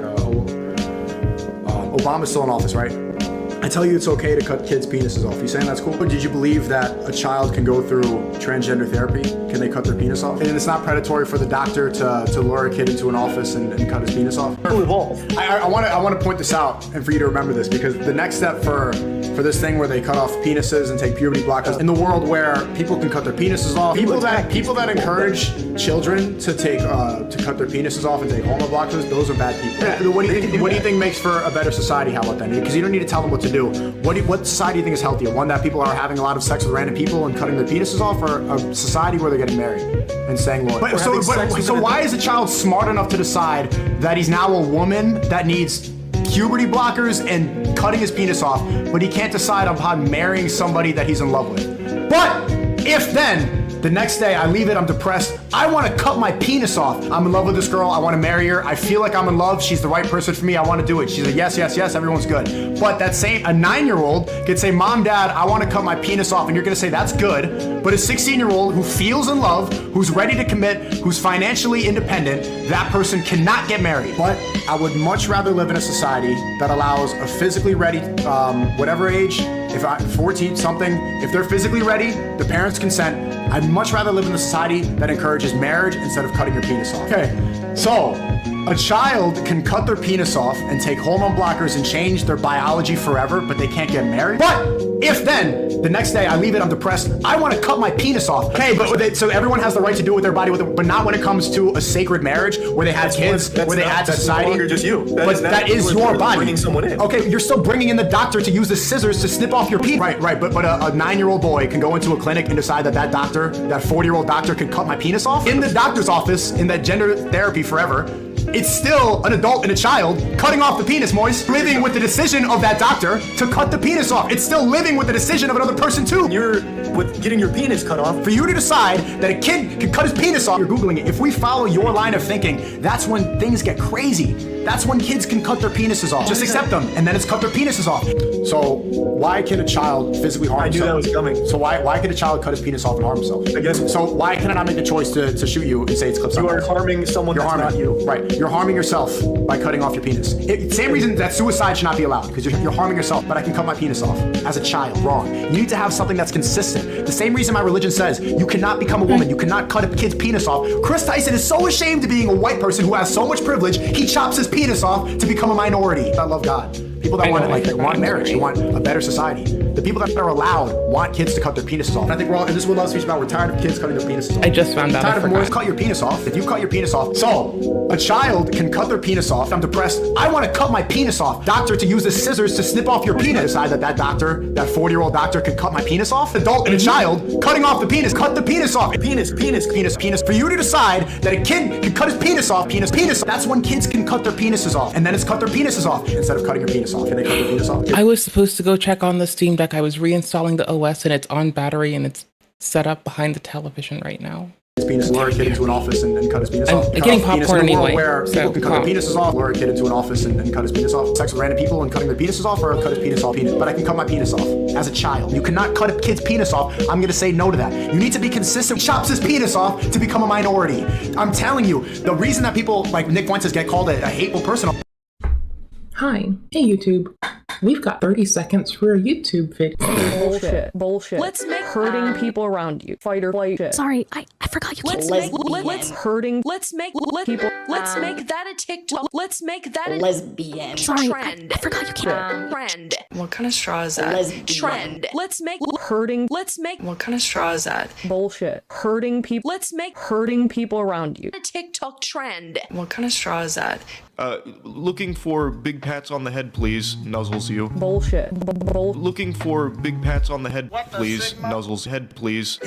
Obama's still in office, right? I tell you it's okay to cut kids' penises off. You saying that's cool? Or did you believe that a child can go through transgender therapy? Can they cut their penis off? And it's not predatory for the doctor to lure a kid into an office and cut his penis off? I want to point this out and for you to remember this, because the next step for this thing where they cut off penises and take puberty blockers, in the world where people can cut their penises off, people that encourage children to cut their penises off and take hormone blockers, those are bad people. Yeah. What do you think makes for a better society? How about that? Because you don't need to tell them what to do. What society do you think is healthier? One that people are having a lot of sex with random people and cutting their penises off, or a society where they're getting married and saying loyal? So why is a child smart enough to decide that he's now a woman that needs puberty blockers and cutting his penis off, but he can't decide upon marrying somebody that he's in love with? But if then The next day, I leave it, I'm depressed. I want to cut my penis off. I'm in love with this girl, I want to marry her. I feel like I'm in love, she's the right person for me, I want to do it. She's like, yes, yes, yes, everyone's good. But a 9-year-old could say, Mom, Dad, I want to cut my penis off, and you're gonna say, that's good. But a 16-year-old who feels in love, who's ready to commit, who's financially independent, that person cannot get married. But I would much rather live in a society that allows a physically ready, whatever age, if I'm 14 something, if they're physically ready, the parents consent. I'd much rather live in a society that encourages marriage instead of cutting your penis off. Okay, so a child can cut their penis off and take hormone blockers and change their biology forever, but they can't get married. But if then, the next day I leave it, I'm depressed, I want to cut my penis off. Okay, but so everyone has the right to do it with their body, but not when it comes to a sacred marriage where they had kids, where they had society. That's no longer just you. That is your body. Bringing someone in. Okay, you're still bringing in the doctor to use the scissors to snip off your penis. Right, but a 9-year-old boy can go into a clinic and decide that doctor, that 40-year-old doctor can cut my penis off? In the doctor's office, in that gender therapy forever, it's still an adult and a child cutting off the penis, Moise. Living with the decision of that doctor to cut the penis off. It's still living with the decision of another person too. You're with getting your penis cut off. For you to decide that a kid can cut his penis off, you're Googling it. If we follow your line of thinking, that's when things get crazy. That's when kids can cut their penises off. Just accept them, and then it's cut their penises off. So why can a child physically harm himself? I knew that was coming. So why can a child cut his penis off and harm himself? I guess. So why can I not make the choice to shoot you and say it's clip? You are harming someone that's not you. Right. You're harming yourself by cutting off your penis. Same reason that suicide should not be allowed, because you're harming yourself, but I can cut my penis off as a child. Wrong. You need to have something that's consistent. The same reason my religion says you cannot become a woman, you cannot cut a kid's penis off. Chris Tyson is so ashamed of being a white person who has so much privilege, he chops his penis off to become a minority. I love God. People that want marriage, they want a better society. The people that are allowed want kids to cut their penises off. And I think we're all, and this is what love speaks about, we're tired of kids cutting their penises off. I just found out. Tired of more. Cut your penis off. If you cut your penis off. So, a child can cut their penis off. I'm depressed. I want to cut my penis off. Doctor to use the scissors to snip off your penis. Decide that doctor, that 40-year-old doctor can cut my penis off. Adult and a child cutting off the penis. Cut the penis off. Penis. For you to decide that a kid can cut his penis off. Penis. That's when kids can cut their penises off. And then it's cut their penises off instead of cutting your penis off. Can they cut their penis off? I was supposed to go check on the Steam Deck. I was reinstalling the OS and it's on battery and it's set up behind the television right now. His penis, lure a kid into an office and cut his penis off. I'm getting popcorn anyway. Where people can cut their penises off, lure a kid into an office and cut his penis off. Sex with random people and cutting their penises off, or cut his penis off. But I can cut my penis off as a child. You cannot cut a kid's penis off. I'm gonna say no to that. You need to be consistent. He chops his penis off to become a minority. I'm telling you, the reason that people like Nick Fuentes get called a hateful person. Hi. Hey, YouTube. We've got 30 seconds for a YouTube video. Bullshit. Let's make hurting people around you. Fight or flight shit. Sorry, I forgot you Let's can't. make that a TikTok. Let's make that a lesbian. Sorry, trend. I forgot you can't. Trend. What kind of straw is that? Lesbian. Trend. Let's make hurting. What kind of straw is that? Bullshit. Hurting people. Let's make hurting people around you. A TikTok trend. What kind of straw is that? Looking for big pats on the head, please. Nuzzles you. Bullshit. Looking for big pats on the head, please. Nuzzles head, please.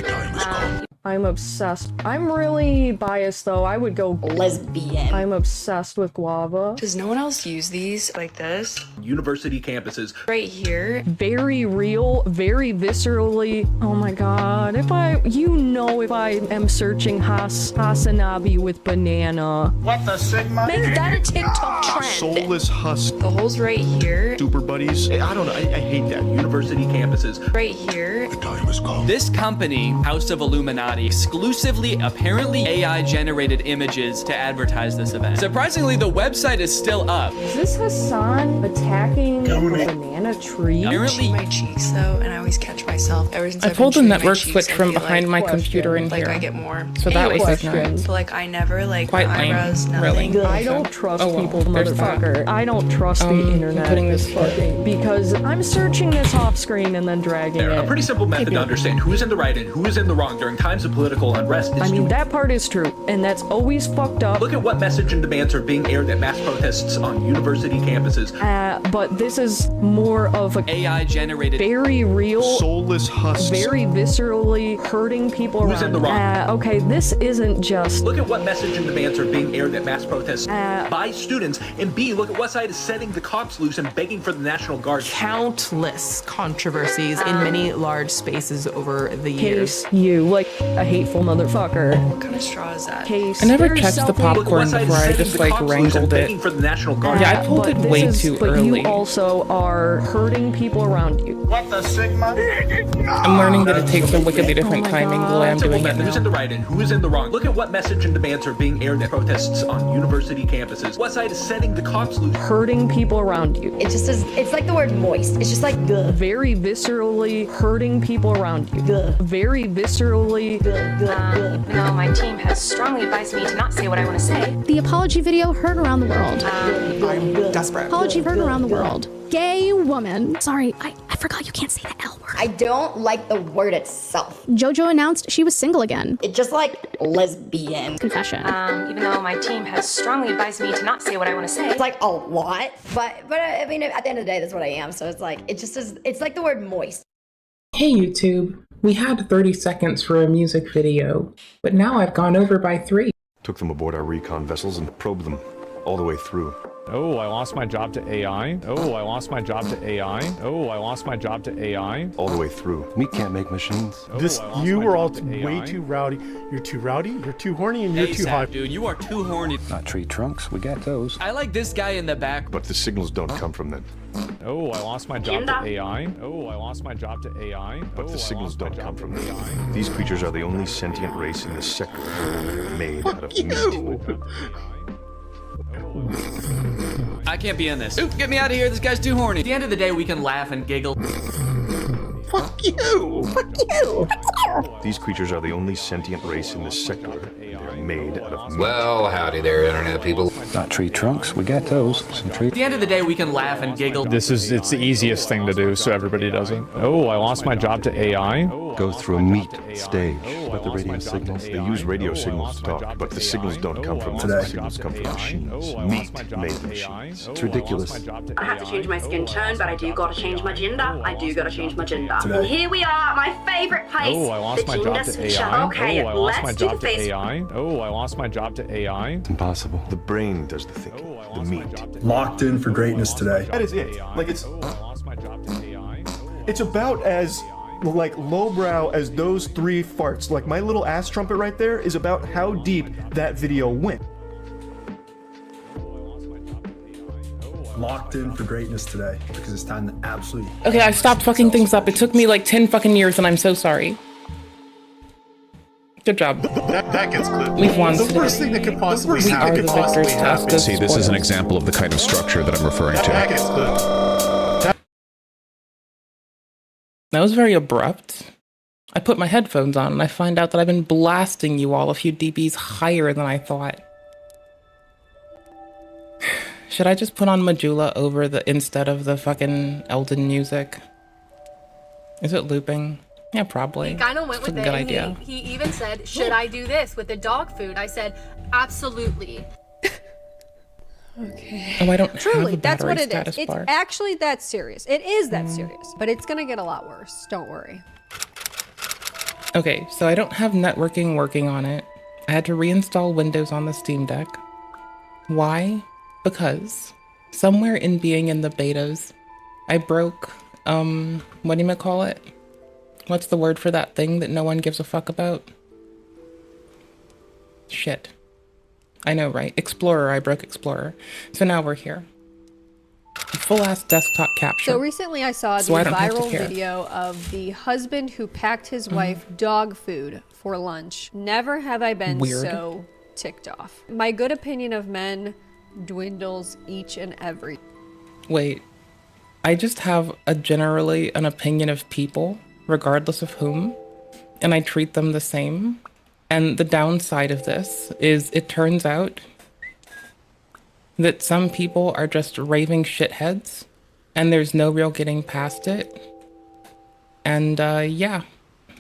I'm obsessed. I'm really biased though. I would go lesbian. I'm obsessed with guava. Does no one else use these like this? University campuses. Right here. Very real, very viscerally. Oh my god. If I am searching Hasanabi with banana. What the sigma? Make that a TikTok trend. Soulless husk. The hole's right here. Super buddies. I don't know. I hate that. University campuses. Right here. The time has come. This company, House of Illuminati, exclusively, apparently AI-generated images to advertise this event. Surprisingly, the website is still up. Is this Hassan attacking a banana tree? Apparently, my cheeks though, and I always catch myself. Ever since I I've pulled the been network chewing my switch cheeks, from I feel behind my computer in like here. I get more. So that way it's nice. But like I never like Quite eyebrows, lame, nothing. really. I don't trust people, there's motherfucker. I don't trust the internet. Putting this because I'm searching this off screen and then dragging it. A pretty simple method to understand who is in the right and who is in the wrong during times of political unrest is that part is true, and that's always fucked up. Look at what message and demands are being aired at mass protests on university campuses. But this is more of a AI-generated, very real, soulless husks. Very viscerally hurting people Who's around. in the wrong? Okay, this isn't just. Look at what message and demands are being aired at mass protests by students, and B, look at what side is setting the cops loose and begging for the National Guard. Countless controversies in many large spaces over the years. You like a hateful motherfucker. What kind of straw is that? Case. I never There's checked the something- popcorn before I just like wrangled it. For the National Guard. Yeah, I pulled it But way this is- too but early. you also are hurting people around you. What the Sigma? I'm learning that it takes a wickedly different timing the way I'm doing it Who's now. in the right and who is in the wrong? Look at what message and demands are being aired at protests on university campuses. What side is setting the cops loose? Hurting people around you. It just is, it's like the word moist. It's just like, ugh. Very viscerally hurting people around you. Very viscerally. Even though my team has strongly advised me to not say what I want to say. The apology video heard around the world. I'm desperate. Apology heard around the world. Gay woman. Sorry, I forgot you can't say the L word. I don't like the word itself. JoJo announced she was single again. It's just like lesbian. Confession. Even though my team has strongly advised me to not say what I want to say. It's like a lot, but I mean, at the end of the day, that's what I am. So it's like, it just is, it's like the word moist. Hey YouTube, we had 30 seconds for a music video, but now I've gone over by 3. Took them aboard our recon vessels and probed them all the way through. Oh, I lost my job to AI. Oh, I lost my job to AI. Oh, I lost my job to AI. All the way through. We can't make machines. You were all way too rowdy. You're too rowdy, you're too horny, and you're too hot. Dude, you are too horny. Not tree trunks, we got those. I like this guy in the back. But the signals don't come from them. Oh, I lost my job to AI. Oh, I lost my job to AI. But the signals don't come from them. These creatures are the only sentient race in this sector made out of meat. I can't be in this. Oop, get me out of here. This guy's too horny. At the end of the day, we can laugh and giggle. Fuck you! Fuck you! These creatures are the only sentient race in this sector. They're made out of meat. Well, howdy there, internet people. Not tree trunks, we got those. Some tree. At the end of the day, we can laugh and giggle. It's the easiest thing to do, so everybody does it. Oh, I lost my job to AI. Go through a meat stage. But the radio signals, they use radio signals to talk, but the signals don't come from us. The signals come from machines. Meat-made machines. It's ridiculous. I have to change my skin tone, but I do gotta change my gender. I do gotta change my gender. And here we are, my favorite place. Oh, I lost my job to AI. Okay, Oh, I lost my let's do the job to face. AI. Oh, I lost my job to AI. It's impossible. The brain does the thinking. The meat. Locked in for greatness today. That is it. Like it's about as like lowbrow as those 3 farts. Like my little ass trumpet right there is about how deep that video went. Locked in for greatness today because it's time to absolutely. Okay, I stopped fucking things up. It took me like 10 fucking years and I'm so sorry. Good job. That gets clipped. We've won The today. worst thing that could possibly We are the victors to us. See, this is an example of the kind of structure that I'm referring That gets to. clipped. That was very abrupt. I put my headphones on and I find out that I've been blasting you all a few dBs higher than I thought. Should I just put on Majula over the instead of the fucking Elden music? Is it looping? Yeah, probably. He kind of went It's a with it, good and idea. he even said, should I do this with the dog food? I said, absolutely. Oh, I don't have Truly, a that's what battery it status is. It's bar. actually that serious. It is that serious, but it's gonna get a lot worse. Don't worry. Okay, so I don't have networking working on it. I had to reinstall Windows on the Steam Deck. Why? Because somewhere in being in the betas, I broke, whatchamacallit? What's the word for that thing that no one gives a fuck about? Shit. I know, right? Explorer, I broke Explorer. So now we're here. Full-ass desktop capture. So recently I saw the So I don't have to viral care. video of the husband who packed his wife dog food for lunch. Never have I been Weird. so ticked off. My good opinion of men dwindles each and every. Wait. I just have generally an opinion of people, regardless of whom, and I treat them the same. And the downside of this is it turns out that some people are just raving shitheads and there's no real getting past it. And yeah,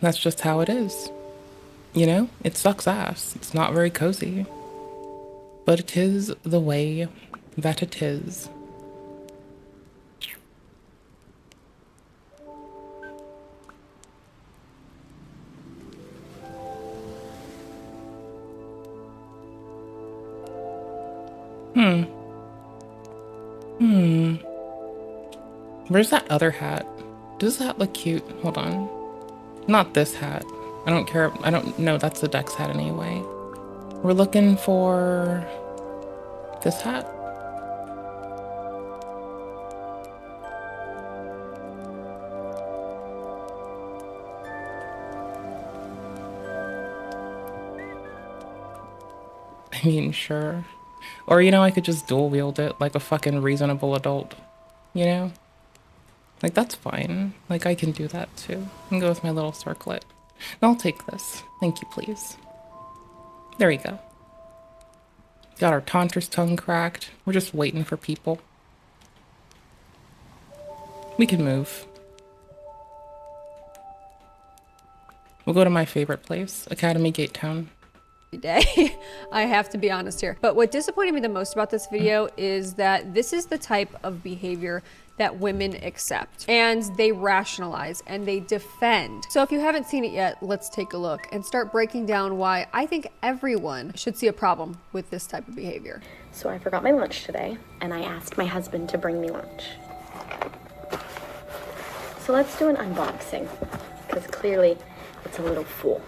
that's just how it is. You know, it sucks ass. It's not very cozy. But it is the way that it is. Where's that other hat? Does this hat look cute? Hold on. Not this hat. I don't care. I don't know. That's the Dex hat anyway. We're looking for this hat. I mean, sure. Or, you know, I could just dual wield it like a fucking reasonable adult. You know? Like, that's fine. Like, I can do that too. I can go with my little circlet. And I'll take this. Thank you, please. There we go. Got our taunter's tongue cracked. We're just waiting for people. We can move. We'll go to my favorite place, Academy Gate Town. Day. I have to be honest here. But what disappointed me the most about this video is that this is the type of behavior that women accept, and they rationalize and they defend. So if you haven't seen it yet, let's take a look and start breaking down why I think everyone should see a problem with this type of behavior. So I forgot my lunch today, and I asked my husband to bring me lunch. So let's do an unboxing, because clearly it's a little full.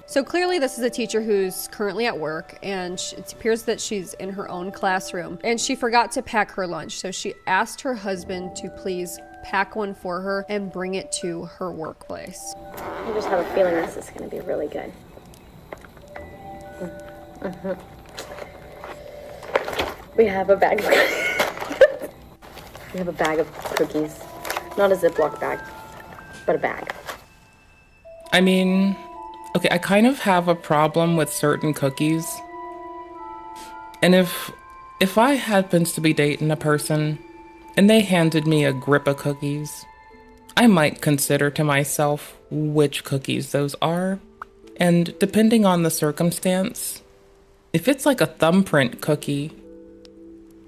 So clearly this is a teacher who's currently at work, and it appears that she's in her own classroom, and she forgot to pack her lunch. So she asked her husband to please pack one for her and bring it to her workplace. I just have a feeling this is going to be really good. We have a bag of we have a bag of cookies. Not a Ziploc bag, but a bag. I mean, okay, I kind of have a problem with certain cookies. And if I happens to be dating a person and they handed me a grip of cookies, I might consider to myself which cookies those are. And depending on the circumstance, if it's like a thumbprint cookie,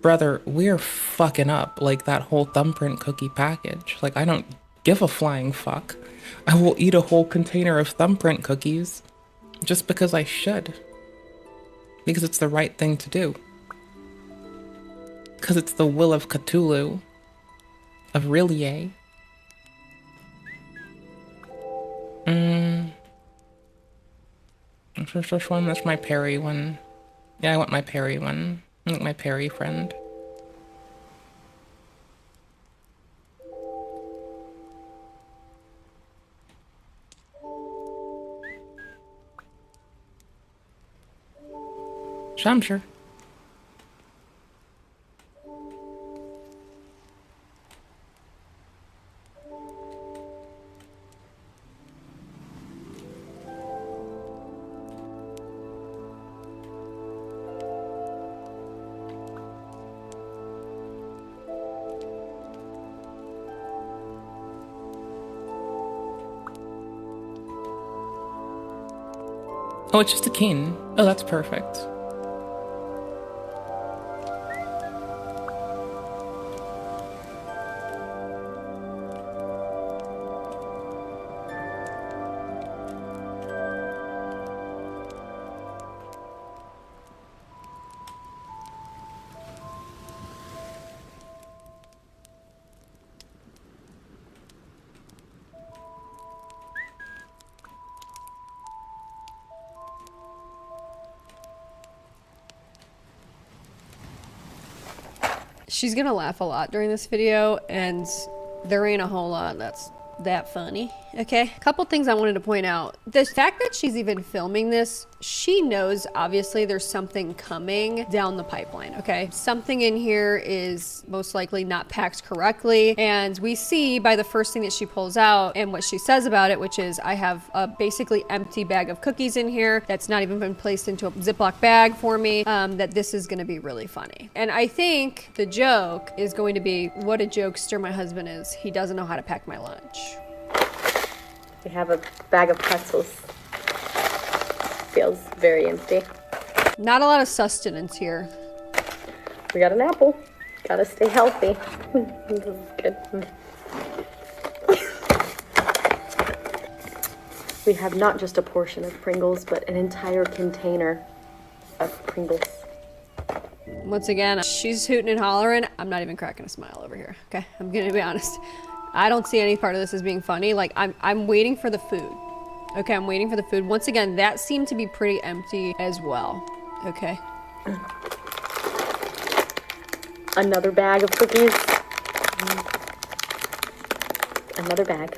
brother, we're fucking up like that whole thumbprint cookie package. Like, I don't give a flying fuck. I will eat a whole container of thumbprint cookies just because I should. Because it's the right thing to do. Because it's the will of Cthulhu. Of Rillier. Which one? That's my Perry one. Yeah, I want my Perry one. I want my Perry friend. I'm sure. Oh, it's just a cane. Oh, that's perfect. She's gonna laugh a lot during this video, and there ain't a whole lot that's that funny, okay? Couple things I wanted to point out. The fact that she's even filming this, she knows obviously there's something coming down the pipeline, okay? Something in here is most likely not packed correctly, and we see by the first thing that she pulls out and what she says about it, which is, I have a basically empty bag of cookies in here that's not even been placed into a Ziploc bag for me, that this is gonna be really funny. And I think the joke is going to be, what a jokester my husband is. He doesn't know how to pack my lunch. We have a bag of pretzels. Feels very empty. Not a lot of sustenance here. We got an apple. Gotta stay healthy. This is good. We have not just a portion of Pringles, but an entire container of Pringles. Once again, she's hooting and hollering. I'm not even cracking a smile over here, okay? I'm gonna be honest. I don't see any part of this as being funny. Like, I'm waiting for the food. Okay, I'm waiting for the food. Once again, that seemed to be pretty empty as well. Okay. Another bag of cookies. Another bag.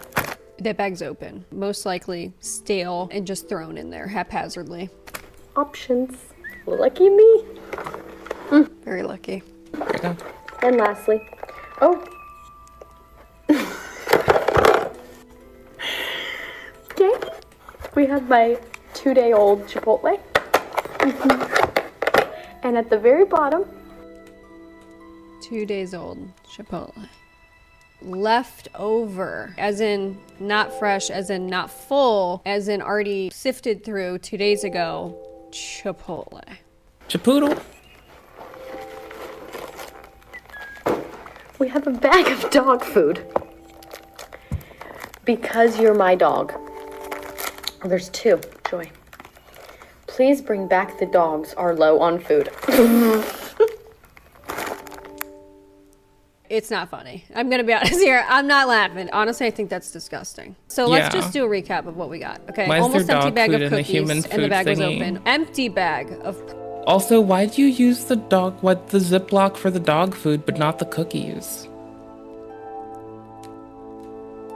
That bag's open. Most likely stale and just thrown in there haphazardly. Options. Lucky me. Very lucky. And lastly, oh. Okay. We have my 2-day-old Chipotle. And at the very bottom, 2 days old Chipotle. Left over, as in not fresh, as in not full, as in already sifted through 2 days ago, Chipotle. Chipoodle. we have a bag of dog food. Because you're my dog. There's 2, Joy. Please bring back the dogs are low on food. It's not funny. I'm gonna be honest here. I'm not laughing. Honestly, I think that's disgusting. So let's just do a recap of what we got. Okay, why almost empty bag of and cookies, and the bag was open. Empty bag of. Also, why do you use the Ziploc for the dog food, but not the cookies?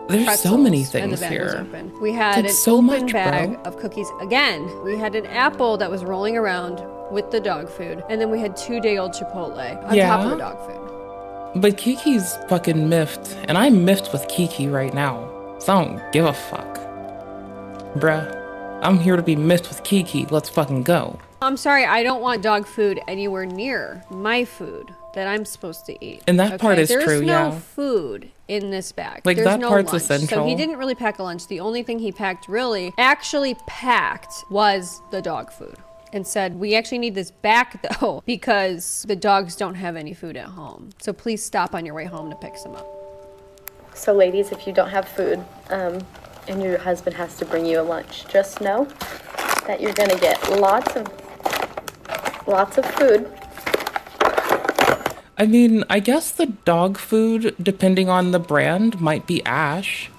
There's so many things and the bag here. Was open. We had an so open much, bag of cookies. Again, we had an apple that was rolling around with the dog food, and then we had 2-day-old Chipotle on top of the dog food. But Kiki's fucking miffed, and I'm miffed with Kiki right now, so I don't give a fuck. Bruh, I'm here to be miffed with Kiki, let's fucking go. I'm sorry, I don't want dog food anywhere near my food that I'm supposed to eat. And that part is true, yeah. There's no food in this bag. Like, There's that no part's lunch. essential. So he didn't really pack a lunch. The only thing he packed actually packed was the dog food. And said, we actually need this back though, because the dogs don't have any food at home. So please stop on your way home to pick some up. So ladies, if you don't have food, and your husband has to bring you a lunch, just know that you're gonna get lots of food. I mean, I guess the dog food, depending on the brand, might be Ash.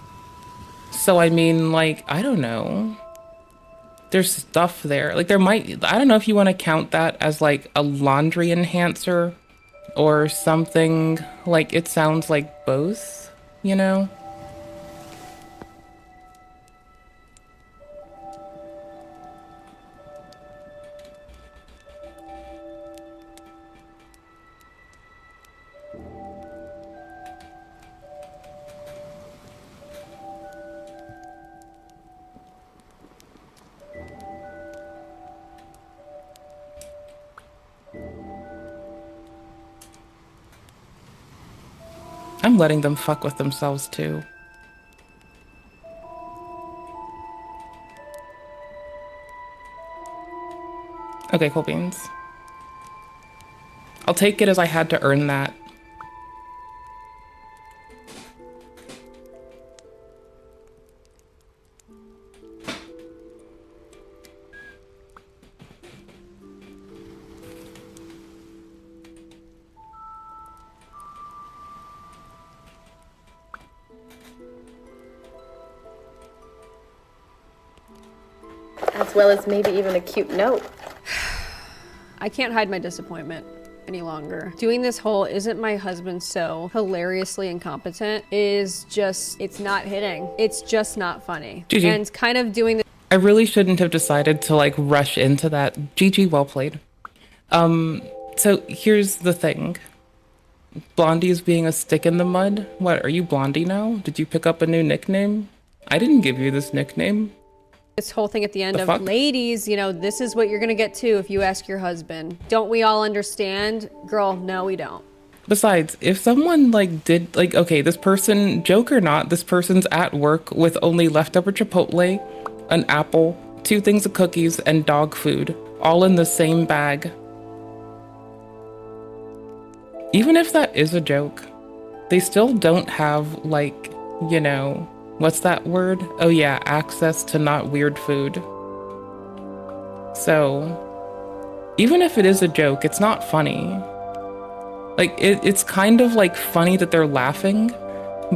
So I mean, like, I don't know. There's stuff there. Like, there might, I don't know if you want to count that as like a laundry enhancer or something. Like, it sounds like both, you know? I'm letting them fuck with themselves too. Okay, cool beans. I'll take it as I had to earn that. As well as maybe even a cute note. I can't hide my disappointment any longer. Doing this whole isn't my husband so hilariously incompetent is just, it's not hitting. It's just not funny. GG. And kind of doing the I really shouldn't have decided to like rush into that. GG, well played. So here's the thing. Blondie's being a stick in the mud. What, are you Blondie now? Did you pick up a new nickname? I didn't give you this nickname. this whole thing at the end The of fuck? ladies, you know, this is what you're gonna get too if you ask your husband. Don't we all understand? Girl, no, we don't. Besides, if someone like did like, okay, this person, joke or not, this person's at work with only leftover Chipotle, an apple, 2 things of cookies, and dog food, all in the same bag. Even if that is a joke, they still don't have like, you know, what's that word? Oh yeah, access to not weird food. So, even if it is a joke, it's not funny. Like, it's kind of like funny that they're laughing,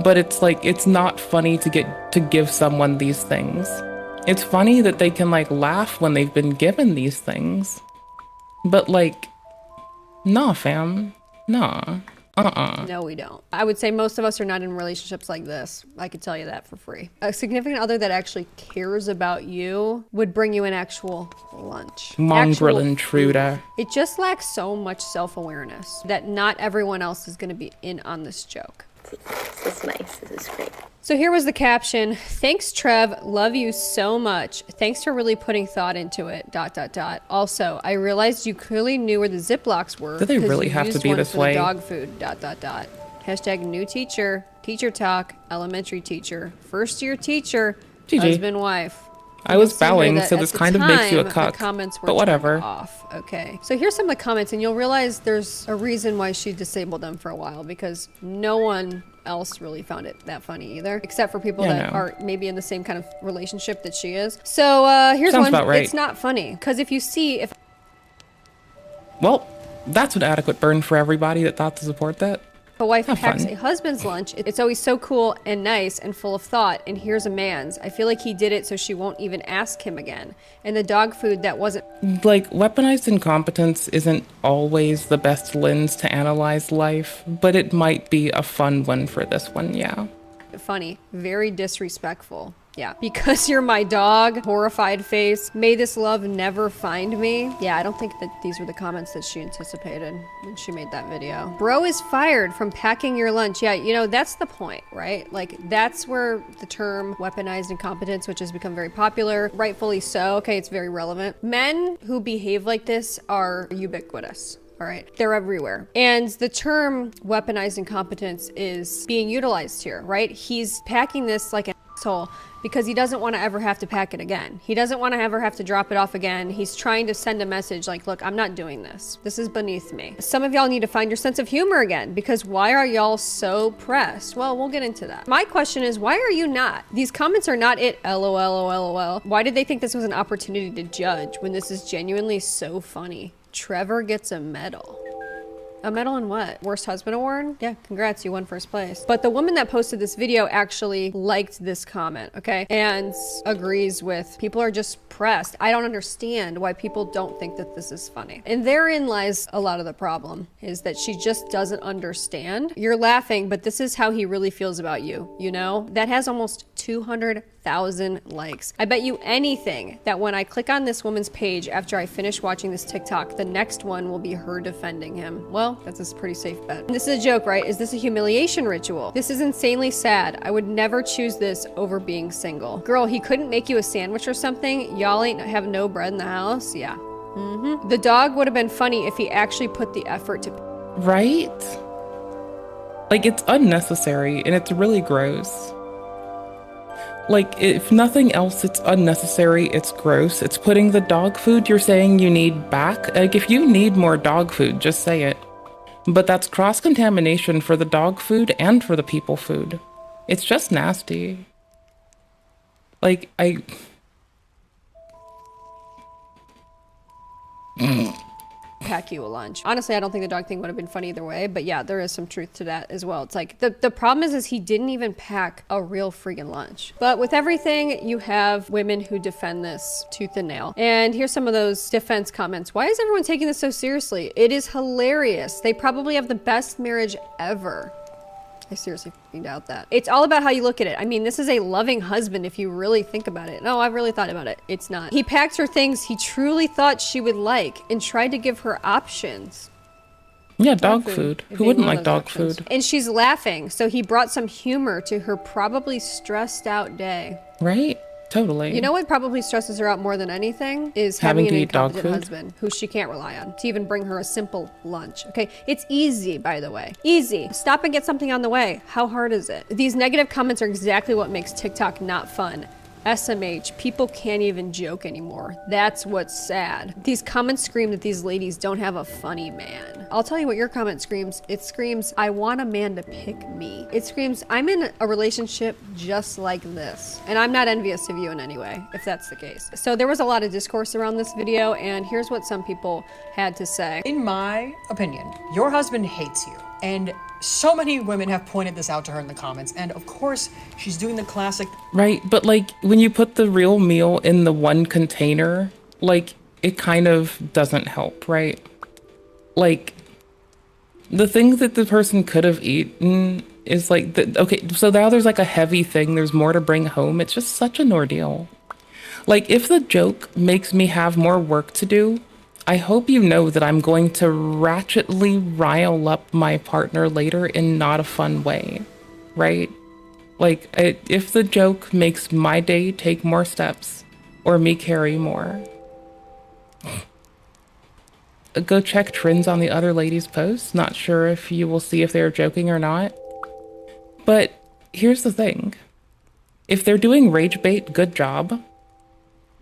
but it's like, it's not funny to give someone these things. It's funny that they can like laugh when they've been given these things. But like, nah, fam. Nah. No, we don't. I would say most of us are not in relationships like this. I could tell you that for free. A significant other that actually cares about you would bring you an actual lunch. Mongrel intruder. It just lacks so much self-awareness that not everyone else is going to be in on this joke. This is nice. This is great. So here was the caption. Thanks, Trev. Love you so much. Thanks for really putting thought into it. ... Also, I realized you clearly knew where the Ziplocs were. Do they really have to be this way? Dog food. ... Hashtag new teacher. Teacher talk. Elementary teacher. First year teacher. GG. Husband, wife. I was bowing, so this kind of makes you a cuck. But whatever. Off. Okay. So here's some of the comments, and you'll realize there's a reason why she disabled them for a while, because no one else really found it that funny either, except for people that are maybe in the same kind of relationship that she is. So here's Sounds one. about right. It's not funny, because if you see Well, that's an adequate burn for everybody that thought to support that. a wife packs a husband's lunch, it's always so cool and nice and full of thought, and here's a man's. I feel like he did it so she won't even ask him again. And the dog food that wasn't... Like, weaponized incompetence isn't always the best lens to analyze life, but it might be a fun one for this one, yeah. Funny. Very disrespectful. Yeah. Because you're my dog. Horrified face. May this love never find me. Yeah, I don't think that these were the comments that she anticipated when she made that video. Bro is fired from packing your lunch. Yeah, you know, that's the point, right? Like, that's where the term weaponized incompetence, which has become very popular, rightfully so. Okay, it's very relevant. Men who behave like this are ubiquitous. All right, they're everywhere. And the term weaponized incompetence is being utilized here, right? He's packing this like an asshole because he doesn't want to ever have to pack it again. He doesn't want to ever have to drop it off again. He's trying to send a message like, look, I'm not doing this. This is beneath me. Some of y'all need to find your sense of humor again, because why are y'all so pressed? Well, we'll get into that. My question is, why are you not? These comments are not it, LOL. Why did they think this was an opportunity to judge when this is genuinely so funny? Trevor gets a medal. A medal in what? Worst husband award? Yeah, congrats, you won first place. But the woman that posted this video actually liked this comment, okay? And agrees with, people are just pressed. I don't understand why people don't think that this is funny. And therein lies a lot of the problem, is that she just doesn't understand. You're laughing, but this is how he really feels about you, you know? That has almost 200,000 likes. I bet you anything that when I click on this woman's page after I finish watching this TikTok, the next one will be her defending him. Well, that's a pretty safe bet. And this is a joke, right? Is this a humiliation ritual? This is insanely sad. I would never choose this over being single. Girl, he couldn't make you a sandwich or something? Y'all ain't have no bread in the house? Yeah. The dog would have been funny if he actually put the effort to... Right? Like, it's unnecessary and it's really gross. Like, if nothing else, it's unnecessary, it's gross. It's putting the dog food you're saying you need back. Like, if you need more dog food, just say it. But that's cross-contamination for the dog food and for the people food. It's just nasty. Like, pack you a lunch. Honestly, I don't think the dog thing would have been funny either way, but yeah, there is some truth to that as well. It's like, the problem is he didn't even pack a real friggin' lunch. But with everything, you have women who defend this tooth and nail. And here's some of those defense comments. Why is everyone taking this so seriously? It is hilarious. They probably have the best marriage ever. I seriously doubt that. It's all about how you look at it. I mean, this is a loving husband if you really think about it. No, I've really thought about it. It's not. He packed her things he truly thought she would like and tried to give her options. Yeah, dog food. Who wouldn't like dog food? And she's laughing, so he brought some humor to her probably stressed out day. Right? Totally. You know what probably stresses her out more than anything is having an incompetent husband who she can't rely on to even bring her a simple lunch. Okay, it's easy, by the way. Easy. Stop and get something on the way. How hard is it? These negative comments are exactly what makes TikTok not fun. SMH, people can't even joke anymore. That's what's sad. These comments scream that these ladies don't have a funny man. I'll tell you what your comment screams. It screams, I want a man to pick me. It screams, I'm in a relationship just like this. And I'm not envious of you in any way, if that's the case. So there was a lot of discourse around this video, and here's what some people had to say. In my opinion, your husband hates you. And so many women have pointed this out to her in the comments. And of course, she's doing the classic. Right, but like when you put the real meal in the one container, like it kind of doesn't help, right? Like the things that the person could have eaten is like, okay, so now there's like a heavy thing. There's more to bring home. It's just such an ordeal. Like if the joke makes me have more work to do, I hope you know that I'm going to ratchetly rile up my partner later in not a fun way, right? Like if the joke makes my day take more steps or me carry more, go check trends on the other ladies' posts. Not sure if you will see if they're joking or not. But here's the thing. If they're doing rage bait, good job.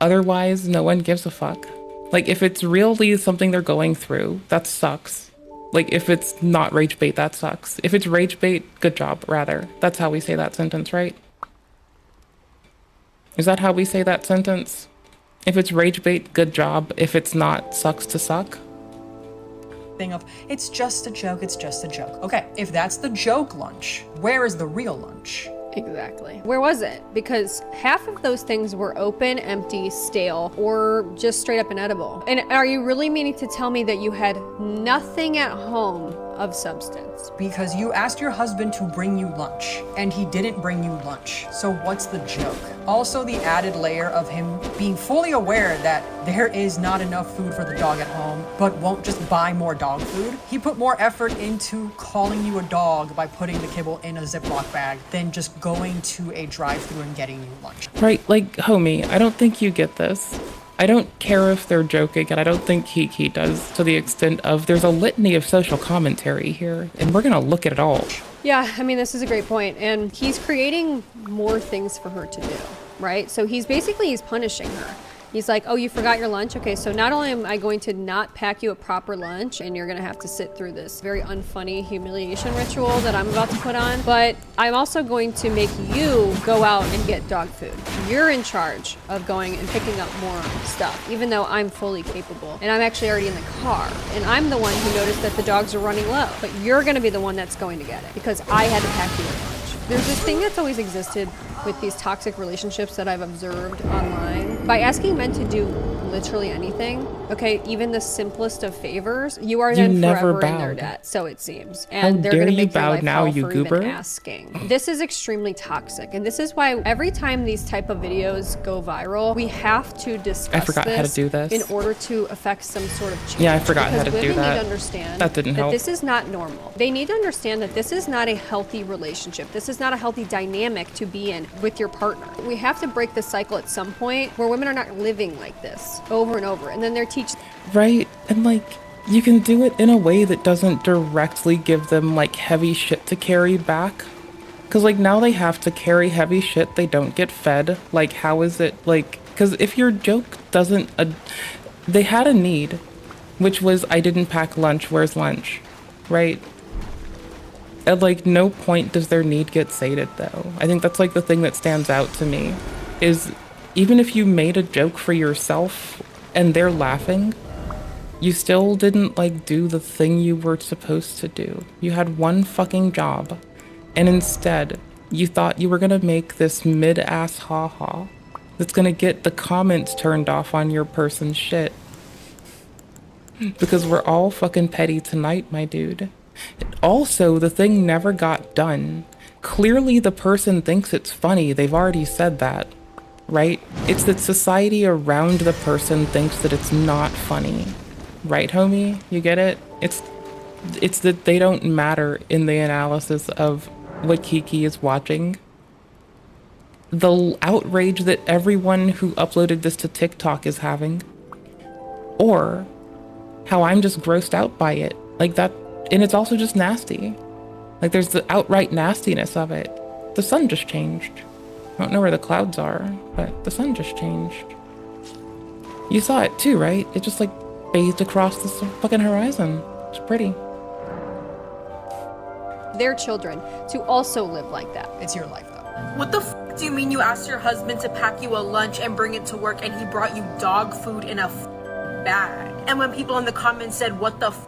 Otherwise, no one gives a fuck. Like, if it's really something they're going through, that sucks. Like, if it's not rage bait, that sucks. If it's rage bait, good job, rather. That's how we say that sentence, right? Is that how we say that sentence? If it's rage bait, good job. If it's not, sucks to suck. Thing of, it's just a joke, it's just a joke. Okay, if that's the joke lunch, where is the real lunch? Exactly. Where was it? Because half of those things were open, empty, stale, or just straight up inedible. And are you really meaning to tell me that you had nothing at home of substance? Because you asked your husband to bring you lunch, and he didn't bring you lunch. So what's the joke? Also, the added layer of him being fully aware that there is not enough food for the dog at home, but won't just buy more dog food. He put more effort into calling you a dog by putting the kibble in a Ziploc bag than just going to a drive-thru and getting you lunch. Right, like, homie, I don't think you get this. I don't care if they're joking, and I don't think Kiki does, to the extent of there's a litany of social commentary here, and we're gonna look at it all. Yeah, I mean, this is a great point, and he's creating more things for her to do, right? So he's punishing her. He's like, oh, you forgot your lunch? Okay, so not only am I going to not pack you a proper lunch and you're gonna have to sit through this very unfunny humiliation ritual that I'm about to put on, but I'm also going to make you go out and get dog food. You're in charge of going and picking up more stuff, even though I'm fully capable. And I'm actually already in the car. And I'm the one who noticed that the dogs are running low, but you're gonna be the one that's going to get it because I had to pack you a lunch. There's this thing that's always existed with these toxic relationships that I've observed online. By asking men to do literally anything, okay, even the simplest of favors, you are then forever in their debt, so it seems. And they're gonna make your life hell for even asking. This is extremely toxic, and this is why every time these type of videos go viral, we have to discuss how to do this in order to affect some sort of change. Yeah, I forgot how to do that. Because women need to understand that didn't help. This is not normal. They need to understand that this is not a healthy relationship. This is not a healthy dynamic to be in with your partner. We have to break the cycle at some point where women are not living like this over and over, and then they're teaching. Right, and like you can do it in a way that doesn't directly give them like heavy shit to carry back, because like now they have to carry heavy shit they don't get fed. Like how is it like, because if your joke doesn't they had a need, which was I didn't pack lunch, where's lunch, right? At like no point does their need get sated though. I think that's like the thing that stands out to me is even if you made a joke for yourself and they're laughing, you still didn't like do the thing you were supposed to do. You had one fucking job, and instead you thought you were gonna make this mid-ass ha-ha that's gonna get the comments turned off on your person's shit. Because we're all fucking petty tonight, my dude. Also, the thing never got done. Clearly the person thinks it's funny. They've already said that, right? It's that society around the person thinks that it's not funny. Right, homie? You get it? It's that they don't matter in the analysis of what Kiki is watching. The outrage that everyone who uploaded this to TikTok is having. Or how I'm just grossed out by it. Like that. And it's also just nasty. Like there's the outright nastiness of it. The sun just changed. I don't know where the clouds are, but the sun just changed. You saw it too, right? It just like bathed across this fucking horizon. It's pretty. Their children to also live like that. It's your life though. What the f do you mean you asked your husband to pack you a lunch and bring it to work and he brought you dog food in a bag? And when people in the comments said, what the f,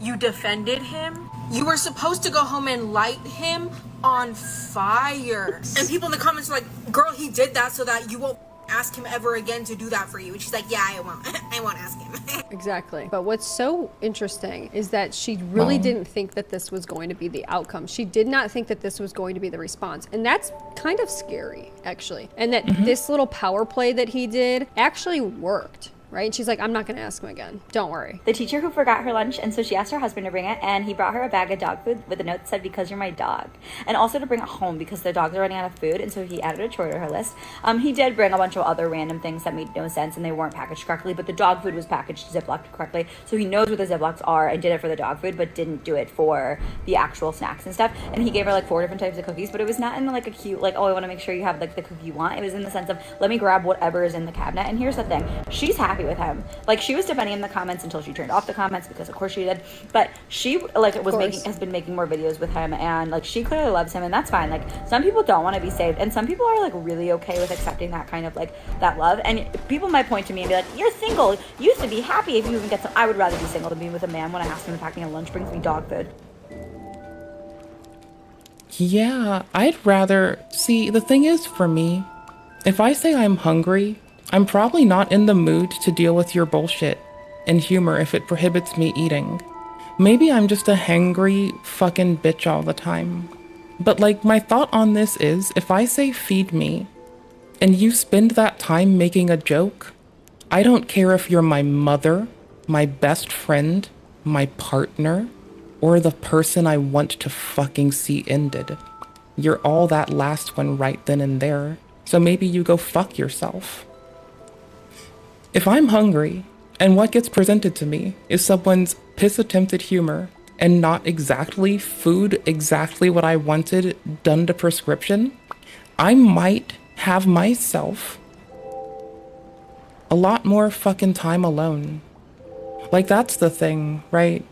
you defended him? You were supposed to go home and light him on fire. And people in the comments are like, girl, he did that so that you won't ask him ever again to do that for you. And she's like, yeah, I won't. I won't ask him. Exactly. But what's so interesting is that she really didn't think that this was going to be the outcome. She did not think that this was going to be the response. And that's kind of scary, actually. And that this little power play that he did actually worked. Right? And she's like, I'm not going to ask him again. Don't worry. The teacher who forgot her lunch, and so she asked her husband to bring it, and he brought her a bag of dog food with a note that said, because you're my dog. And also to bring it home because the dogs are running out of food, and so he added a chore to her list. He did bring a bunch of other random things that made no sense, and they weren't packaged correctly, but the dog food was packaged Ziplocked correctly, so he knows what the Ziplocs are and did it for the dog food, but didn't do it for the actual snacks and stuff. And he gave her like 4 different types of cookies, but it was not in like a cute, like, oh, I want to make sure you have like the cookie you want. It was in the sense of, let me grab whatever is in the cabinet. And here's the thing, she's happy with him. Like, she was defending him in the comments until she turned off the comments, because of course she did, but she like has been making more videos with him, and like she clearly loves him, and that's fine. Like, some people don't want to be saved, and some people are like really okay with accepting that kind of like that love. And people might point to me and be like, you're single, you used to be happy if you even get some. I would rather be single than be with a man when I ask him to pack me a lunch, brings me dog food. Yeah, I'd rather see. The thing is, for me, if I say I'm hungry, I'm probably not in the mood to deal with your bullshit and humor if it prohibits me eating. Maybe I'm just a hangry fucking bitch all the time. But like, my thought on this is, if I say feed me, and you spend that time making a joke, I don't care if you're my mother, my best friend, my partner, or the person I want to fucking see ended. You're all that last one right then and there, so maybe you go fuck yourself. If I'm hungry, and what gets presented to me is someone's piss-attempted humor, and not exactly food, exactly what I wanted, done to prescription, I might have myself a lot more fucking time alone. Like, that's the thing, right?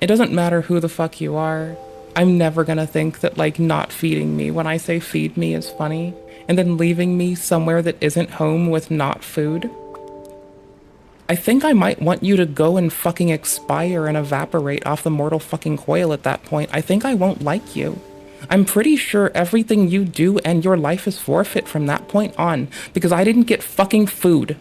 It doesn't matter who the fuck you are. I'm never gonna think that, like, not feeding me when I say feed me is funny, and then leaving me somewhere that isn't home with not food. I think I might want you to go and fucking expire and evaporate off the mortal fucking coil at that point. I think I won't like you. I'm pretty sure everything you do and your life is forfeit from that point on, because I didn't get fucking food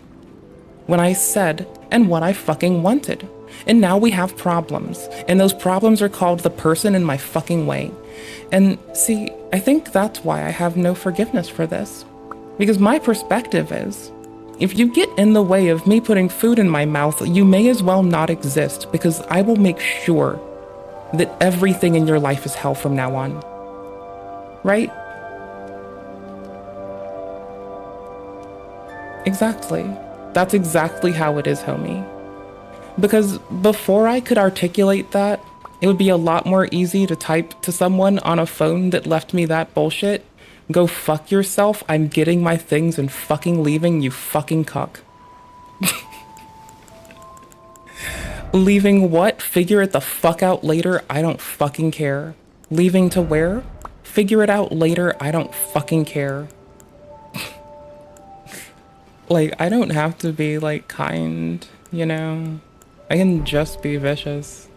when I said and what I fucking wanted. And now we have problems, and those problems are called the person in my fucking way. And see, I think that's why I have no forgiveness for this. Because my perspective is, if you get in the way of me putting food in my mouth, you may as well not exist, because I will make sure that everything in your life is hell from now on. Right? Exactly. That's exactly how it is, homie. Because before I could articulate that, it would be a lot more easy to type to someone on a phone that left me that bullshit, go fuck yourself, I'm getting my things and fucking leaving, you fucking cuck. Leaving what? Figure it the fuck out later, I don't fucking care. Leaving to where? Figure it out later, I don't fucking care. Like, I don't have to be, like, kind, you know? I can just be vicious.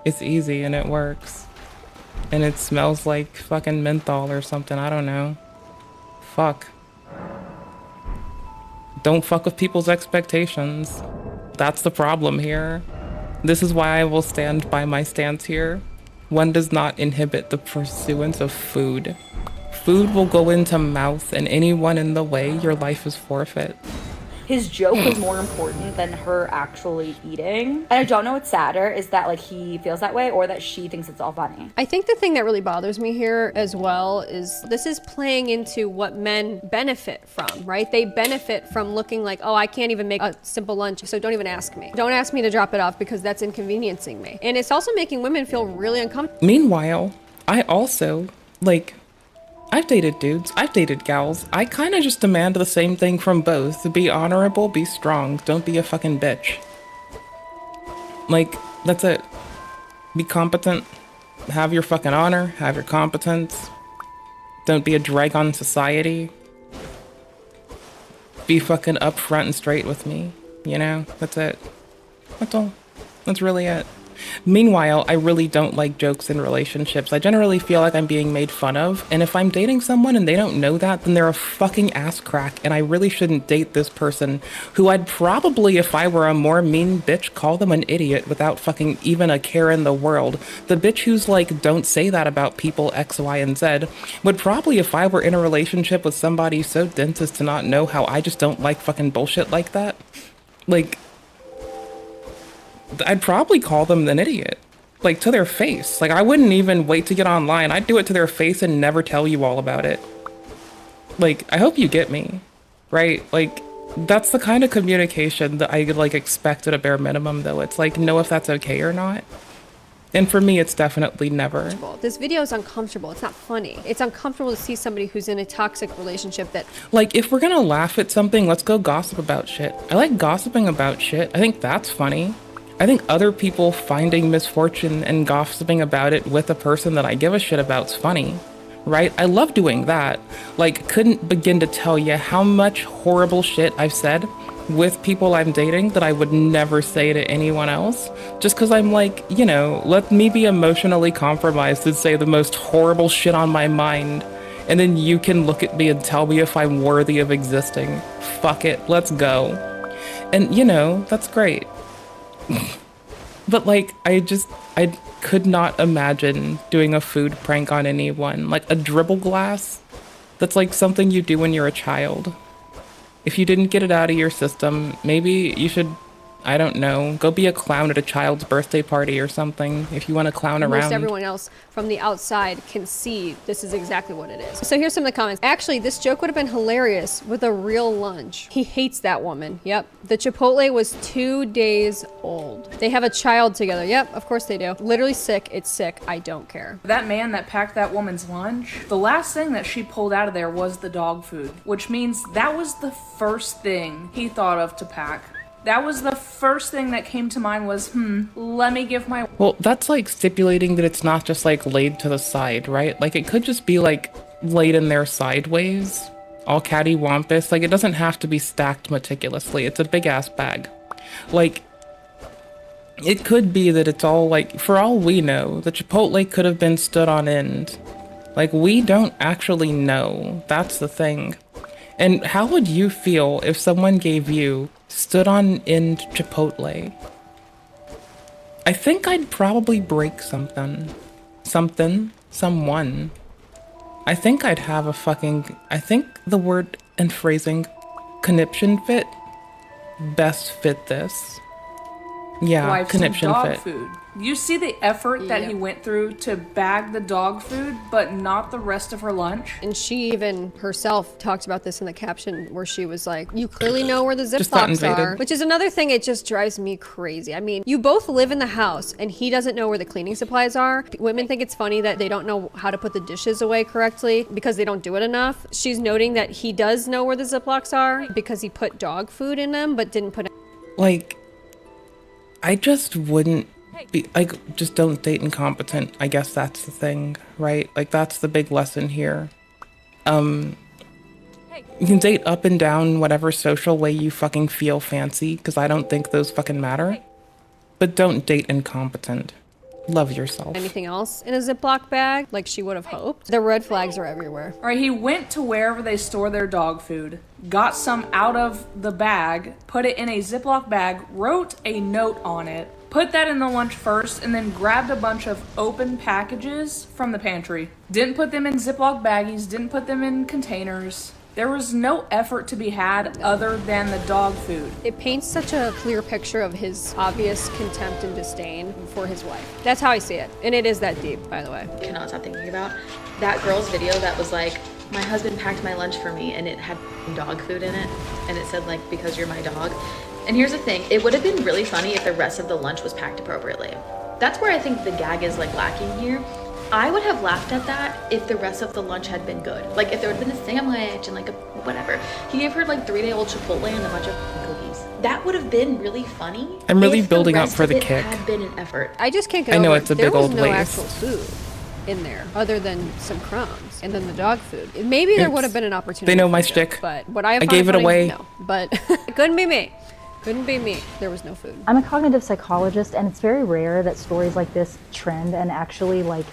It's easy and it works. And it smells like fucking menthol or something, I don't know. Fuck. Don't fuck with people's expectations. That's the problem here. This is why I will stand by my stance here. One does not inhibit the pursuance of food. Food will go into mouth, and anyone in the way, your life is forfeit. His joke was more important than her actually eating. And I don't know what's sadder, is that like he feels that way or that she thinks it's all funny. I think the thing that really bothers me here as well is this is playing into what men benefit from, right? They benefit from looking like, oh, I can't even make a simple lunch, so don't even ask me. Don't ask me to drop it off because that's inconveniencing me. And it's also making women feel really uncomfortable. Meanwhile, I also, like, I've dated dudes, I've dated gals. I kind of just demand the same thing from both. Be honorable, be strong, don't be a fucking bitch. Like, that's it. Be competent, have your fucking honor, have your competence. Don't be a drag on society. Be fucking upfront and straight with me, you know? That's it. That's all. That's really it. Meanwhile, I really don't like jokes in relationships. I generally feel like I'm being made fun of, and if I'm dating someone and they don't know that, then they're a fucking ass crack, and I really shouldn't date this person, who I'd probably, if I were a more mean bitch, call them an idiot without fucking even a care in the world. The bitch who's like, don't say that about people X, Y, and Z, would probably, if I were in a relationship with somebody so dense as to not know how I just don't like fucking bullshit like that, like, I'd probably call them an idiot, like, to their face. Like, I wouldn't even wait to get online. I'd do it to their face and never tell you all about it. Like, I hope you get me, right? Like, that's the kind of communication that I, like, expect at a bare minimum, though. It's like, know if that's okay or not. And for me, it's definitely never. This video is uncomfortable. It's not funny. It's uncomfortable to see somebody who's in a toxic relationship that... Like, if we're gonna laugh at something, let's go gossip about shit. I like gossiping about shit. I think that's funny. I think other people finding misfortune and gossiping about it with a person that I give a shit about's funny, right? I love doing that. Like, couldn't begin to tell you how much horrible shit I've said with people I'm dating that I would never say to anyone else, just because I'm like, you know, let me be emotionally compromised and say the most horrible shit on my mind, and then you can look at me and tell me if I'm worthy of existing. Fuck it, let's go. And, you know, that's great. But like, I could not imagine doing a food prank on anyone. Like a dribble glass, that's like something you do when you're a child. If you didn't get it out of your system, maybe you should, I don't know, go be a clown at a child's birthday party or something if you want to clown around. Most everyone else from the outside can see this is exactly what it is. So here's some of the comments. Actually, this joke would have been hilarious with a real lunch. He hates that woman. Yep. The Chipotle was 2 days old. They have a child together. Yep, of course they do. Literally sick. It's sick. I don't care. That man that packed that woman's lunch, the last thing that she pulled out of there was the dog food, which means that was the first thing he thought of to pack. That was the first thing that came to mind was, let me give my... Well, that's like stipulating that it's not just like laid to the side, right? Like it could just be like laid in there sideways, all cattywampus. Like it doesn't have to be stacked meticulously. It's a big ass bag. Like, it could be that it's all like, for all we know, the Chipotle could have been stood on end. Like, we don't actually know. That's the thing. And how would you feel if someone gave you stood on end Chipotle? I think I'd probably break something. Someone. I think I'd have a fucking, I think the word and phrasing conniption fit best fit this. Yeah, wife some conniption dog fit. food. You see the effort that he went through to bag the dog food, but not the rest of her lunch? And she even herself talked about this in the caption where she was like, you clearly know where the Just got Ziplocs are. invaded. Which is another thing, it just drives me crazy. I mean, you both live in the house and he doesn't know where the cleaning supplies are. Women think it's funny that they don't know how to put the dishes away correctly because they don't do it enough. She's noting that he does know where the Ziplocs are because he put dog food in them, but didn't put... Like, I just wouldn't be, like, just don't date incompetent. I guess that's the thing, right? Like, that's the big lesson here. You can date up and down whatever social way you fucking feel fancy, because I don't think those fucking matter. But don't date incompetent. Love yourself. Anything else in a Ziploc bag like she would have hoped. The red flags are everywhere. All right, he went to wherever they store their dog food, got some out of the bag, put it in a Ziploc bag, wrote a note on it, put that in the lunch first, and then grabbed a bunch of open packages from the pantry. Didn't put them in Ziploc baggies, didn't put them in containers. There was no effort to be had other than the dog food. It paints such a clear picture of his obvious contempt and disdain for his wife. That's how I see it. And it is that deep, by the way. Cannot stop thinking about that girl's video that was like, my husband packed my lunch for me and it had dog food in it. And it said like, because you're my dog. And here's the thing, it would have been really funny if the rest of the lunch was packed appropriately. That's where I think the gag is like lacking here. I would have laughed at that if the rest of the lunch had been good. Like if there had been a sandwich and like a whatever. He gave her like 3-day-old Chipotle and a bunch of cookies. That would have been really funny. I'm really building up for the kick. Had been an effort. I just can't get I know over it's a there big was old no waste. actual food in there other than some crumbs and then the dog food. Maybe there would have been an opportunity. They know my for a joke, shtick. but what I gave it away. No, but it couldn't be me. Couldn't be me. There was no food. I'm a cognitive psychologist, and it's very rare that stories like this trend and actually like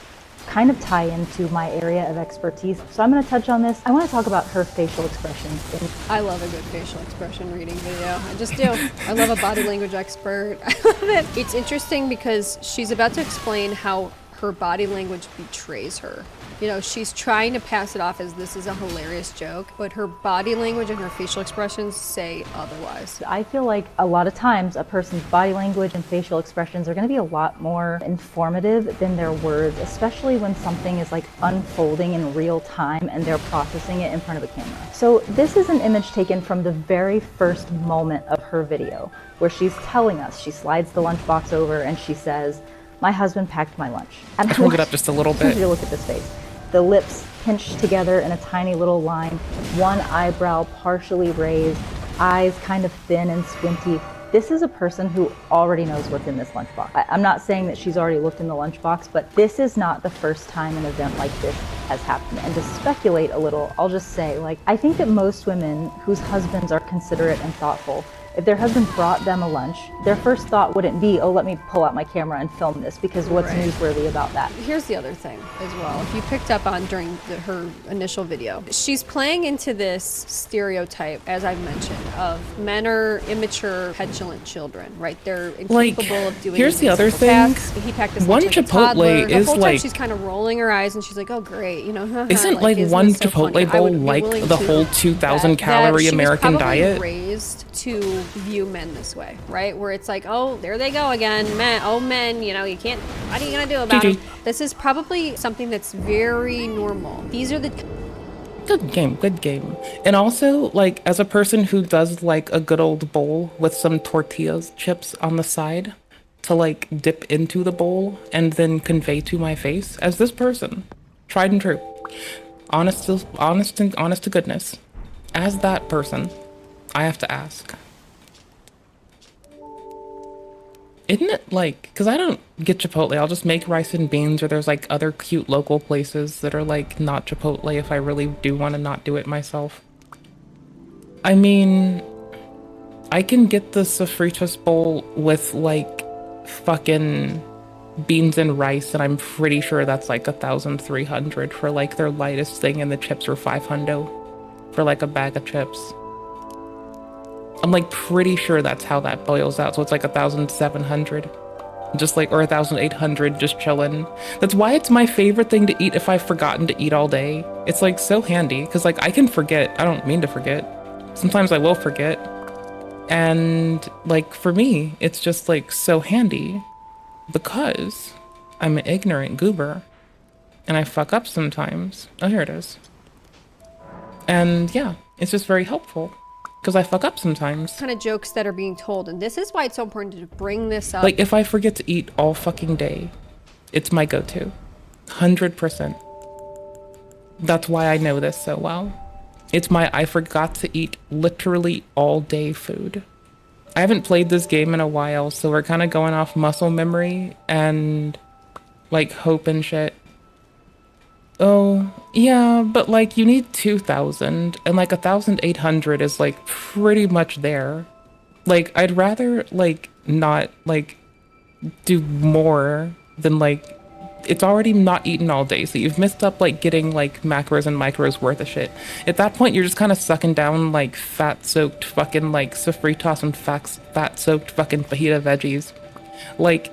kind of tie into my area of expertise. So I'm going to touch on this. I want to talk about her facial expressions. I love a good facial expression reading video. I just do. I love a body language expert. I love it. It's interesting because she's about to explain how her body language betrays her. You know, she's trying to pass it off as this is a hilarious joke, but her body language and her facial expressions say otherwise. I feel like a lot of times a person's body language and facial expressions are going to be a lot more informative than their words, especially when something is like unfolding in real time and they're processing it in front of a camera. So this is an image taken from the very first moment of her video, where she's telling us, she slides the lunchbox over and she says, "My husband packed my lunch." And I hold it up just a little bit. You look at this face. The lips pinched together in a tiny little line, one eyebrow partially raised, eyes kind of thin and squinty. This is a person who already knows what's in this lunchbox. I'm not saying that she's already looked in the lunchbox, but this is not the first time an event like this has happened. And to speculate a little, I'll just say, like, I think that most women whose husbands are considerate and thoughtful, if their husband brought them a lunch, their first thought wouldn't be, oh, let me pull out my camera and film this, because what's newsworthy about that? Here's the other thing as well. If you picked up on during her initial video, she's playing into this stereotype, as I've mentioned, of men are immature, petulant children, right? They're incapable of doing here's the other simple thing. tasks. He packed this One lunch like a Chipotle toddler. is the whole like time she's kind of rolling her eyes and she's like, oh great, you know. Isn't like isn't one this so Chipotle funny? I bowl would be like willing the to whole 2,000 bet calorie that American she was probably diet? raised to view men this way, right? Where it's like, oh, there they go again, men, you know, you can't, what are you gonna do about them? This is probably something that's very normal. These are the Good game. And also, like, as a person who does like a good old bowl with some tortillas chips on the side to like dip into the bowl and then convey to my face, as this person, tried and true, honest to goodness, as that person, I have to ask, isn't it like, because I don't get Chipotle, I'll just make rice and beans, or there's like other cute local places that are like not Chipotle if I really do want to not do it myself. I mean, I can get the sofritas bowl with like fucking beans and rice, and I'm pretty sure that's like 1,300 for like their lightest thing, and the chips are 500 for like a bag of chips. I'm like pretty sure that's how that boils out. So it's like 1,700, just like, or 1,800, just chilling. That's why it's my favorite thing to eat if I've forgotten to eat all day. It's like so handy because like I can forget. I don't mean to forget. Sometimes I will forget. And like for me, it's just like so handy because I'm an ignorant goober and I fuck up sometimes. Oh, here it is. And yeah, it's just very helpful. Because I fuck up sometimes. kind of jokes that are being told, and this is why it's so important to bring this up. Like, if I forget to eat all fucking day, it's my go-to. 100%. That's why I know this so well. It's my I forgot to eat literally all day food. I haven't played this game in a while, so we're kind of going off muscle memory and like hope and shit. Oh, yeah, but like you need 2,000 and like 1,800 is like pretty much there. Like I'd rather like not like do more than like it's already not eaten all day. So you've missed up like getting like macros and micros worth of shit. At that point, you're just kind of sucking down like fat soaked fucking like sofritas and fat soaked fucking fajita veggies. Like,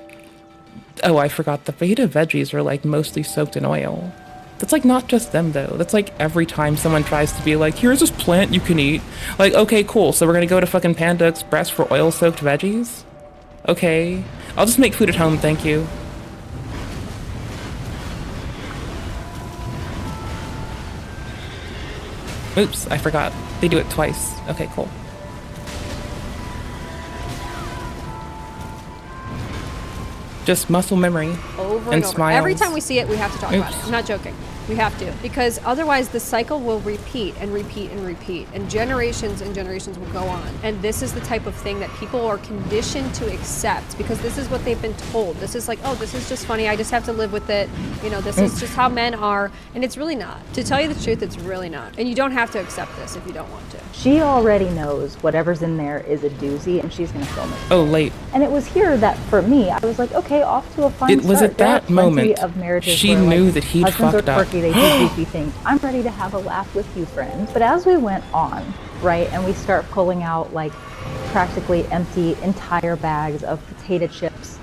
oh, I forgot the fajita veggies are like mostly soaked in oil. That's like not just them though. That's like every time someone tries to be like, here's this plant you can eat. Like, okay, cool. So we're gonna go to fucking Panda Express for oil soaked veggies? Okay. I'll just make food at home, thank you. Oops, I forgot. They do it twice. Okay, cool. Just muscle memory over and over. smiles. Every time we see it, we have to talk about it. I'm not joking. We have to, because otherwise the cycle will repeat and repeat and repeat, and generations will go on. And this is the type of thing that people are conditioned to accept because this is what they've been told. This is like, oh, this is just funny. I just have to live with it. You know, this is just how men are. And it's really not. To tell you the truth, it's really not. And you don't have to accept this if you don't want to. She already knows whatever's in there is a doozy and she's gonna film it. Oh, late. And it was here that for me, I was like, okay, off to a fine start. It was at that moment of marriages she where, knew like, that he'd husbands fucked are up. quirky, they do goofy things. I'm ready to have a laugh with you, friends. But as we went on, right, and we start pulling out like practically empty entire bags of potato chips.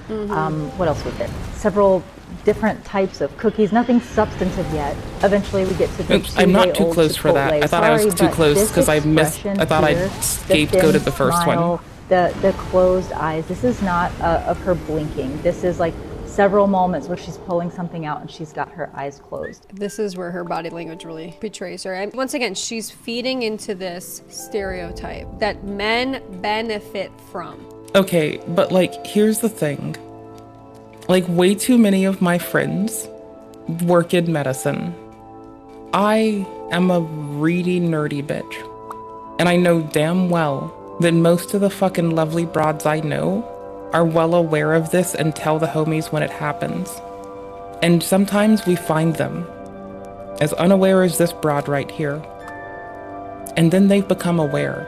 What else was there? Several different types of cookies, nothing substantive yet. Eventually we get to the Oops, I'm not too close for that. I thought I was too close because I missed. I thought I'd scapegoated the first one. The closed eyes. This is not of her blinking. This is like several moments where she's pulling something out and she's got her eyes closed. This is where her body language really betrays her. And once again, she's feeding into this stereotype that men benefit from. Okay, but like, here's the thing. Like, way too many of my friends work in medicine. I am a really nerdy bitch. And I know damn well that most of the fucking lovely broads I know are well aware of this and tell the homies when it happens. And sometimes we find them as unaware as this broad right here. And then they've become aware.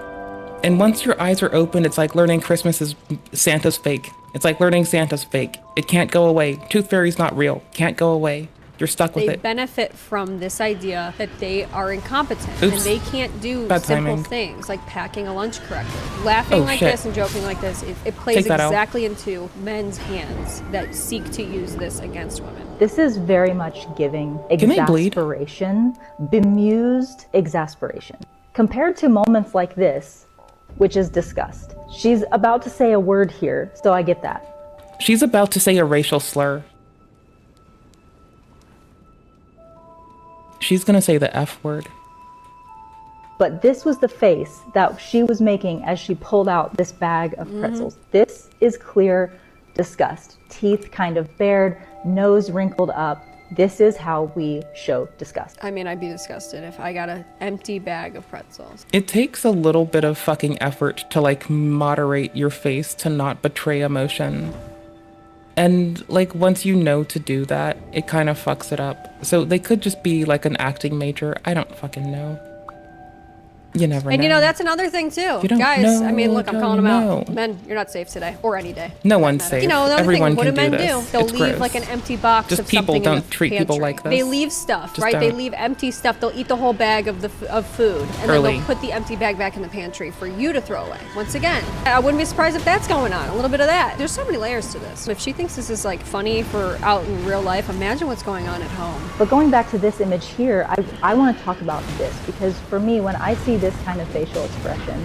And once your eyes are open, it's like learning Christmas is Santa's fake. It's like learning Santa's fake. It can't go away. Tooth Fairy's not real. Can't go away. You're stuck with They it. benefit from this idea that they are incompetent Oops. and they can't do Bad simple timing. things like packing a lunch correctly. Laughing Oh, like shit. this and joking like this, it plays Take that out. exactly into men's hands that seek to use this against women. This is very much giving Can I bleed? exasperation, bemused exasperation. Compared to moments like this, which is disgust. She's about to say a word here, so I get that. She's about to say a racial slur. She's gonna say the F word. But this was the face that she was making as she pulled out this bag of pretzels. This is clear disgust. Teeth kind of bared, nose wrinkled up. This is how we show disgust. I mean, I'd be disgusted if I got an empty bag of pretzels. It takes a little bit of fucking effort to like moderate your face to not betray emotion. And like once you know to do that, it kind of fucks it up. So they could just be like an acting major. I don't fucking know. You never know. And you know, that's another thing too. You don't Guys, know I mean, look, I'm till calling you them out. know. Men, you're not safe today or any day. No one's safe. You know, another Everyone thing, what do can men do do? this. They'll It's leave gross. like an empty box Just of people something don't in the treat people pantry. like this. They leave stuff, Just right? They don't. leave empty stuff. They'll eat the whole bag of of food, and Early. then they'll put the empty bag back in the pantry for you to throw away. Once again, I wouldn't be surprised if that's going on. A little bit of that. There's so many layers to this. If she thinks this is like funny for out in real life, imagine what's going on at home. But going back to this image here, I want to talk about this because for me, when I see this kind of facial expression,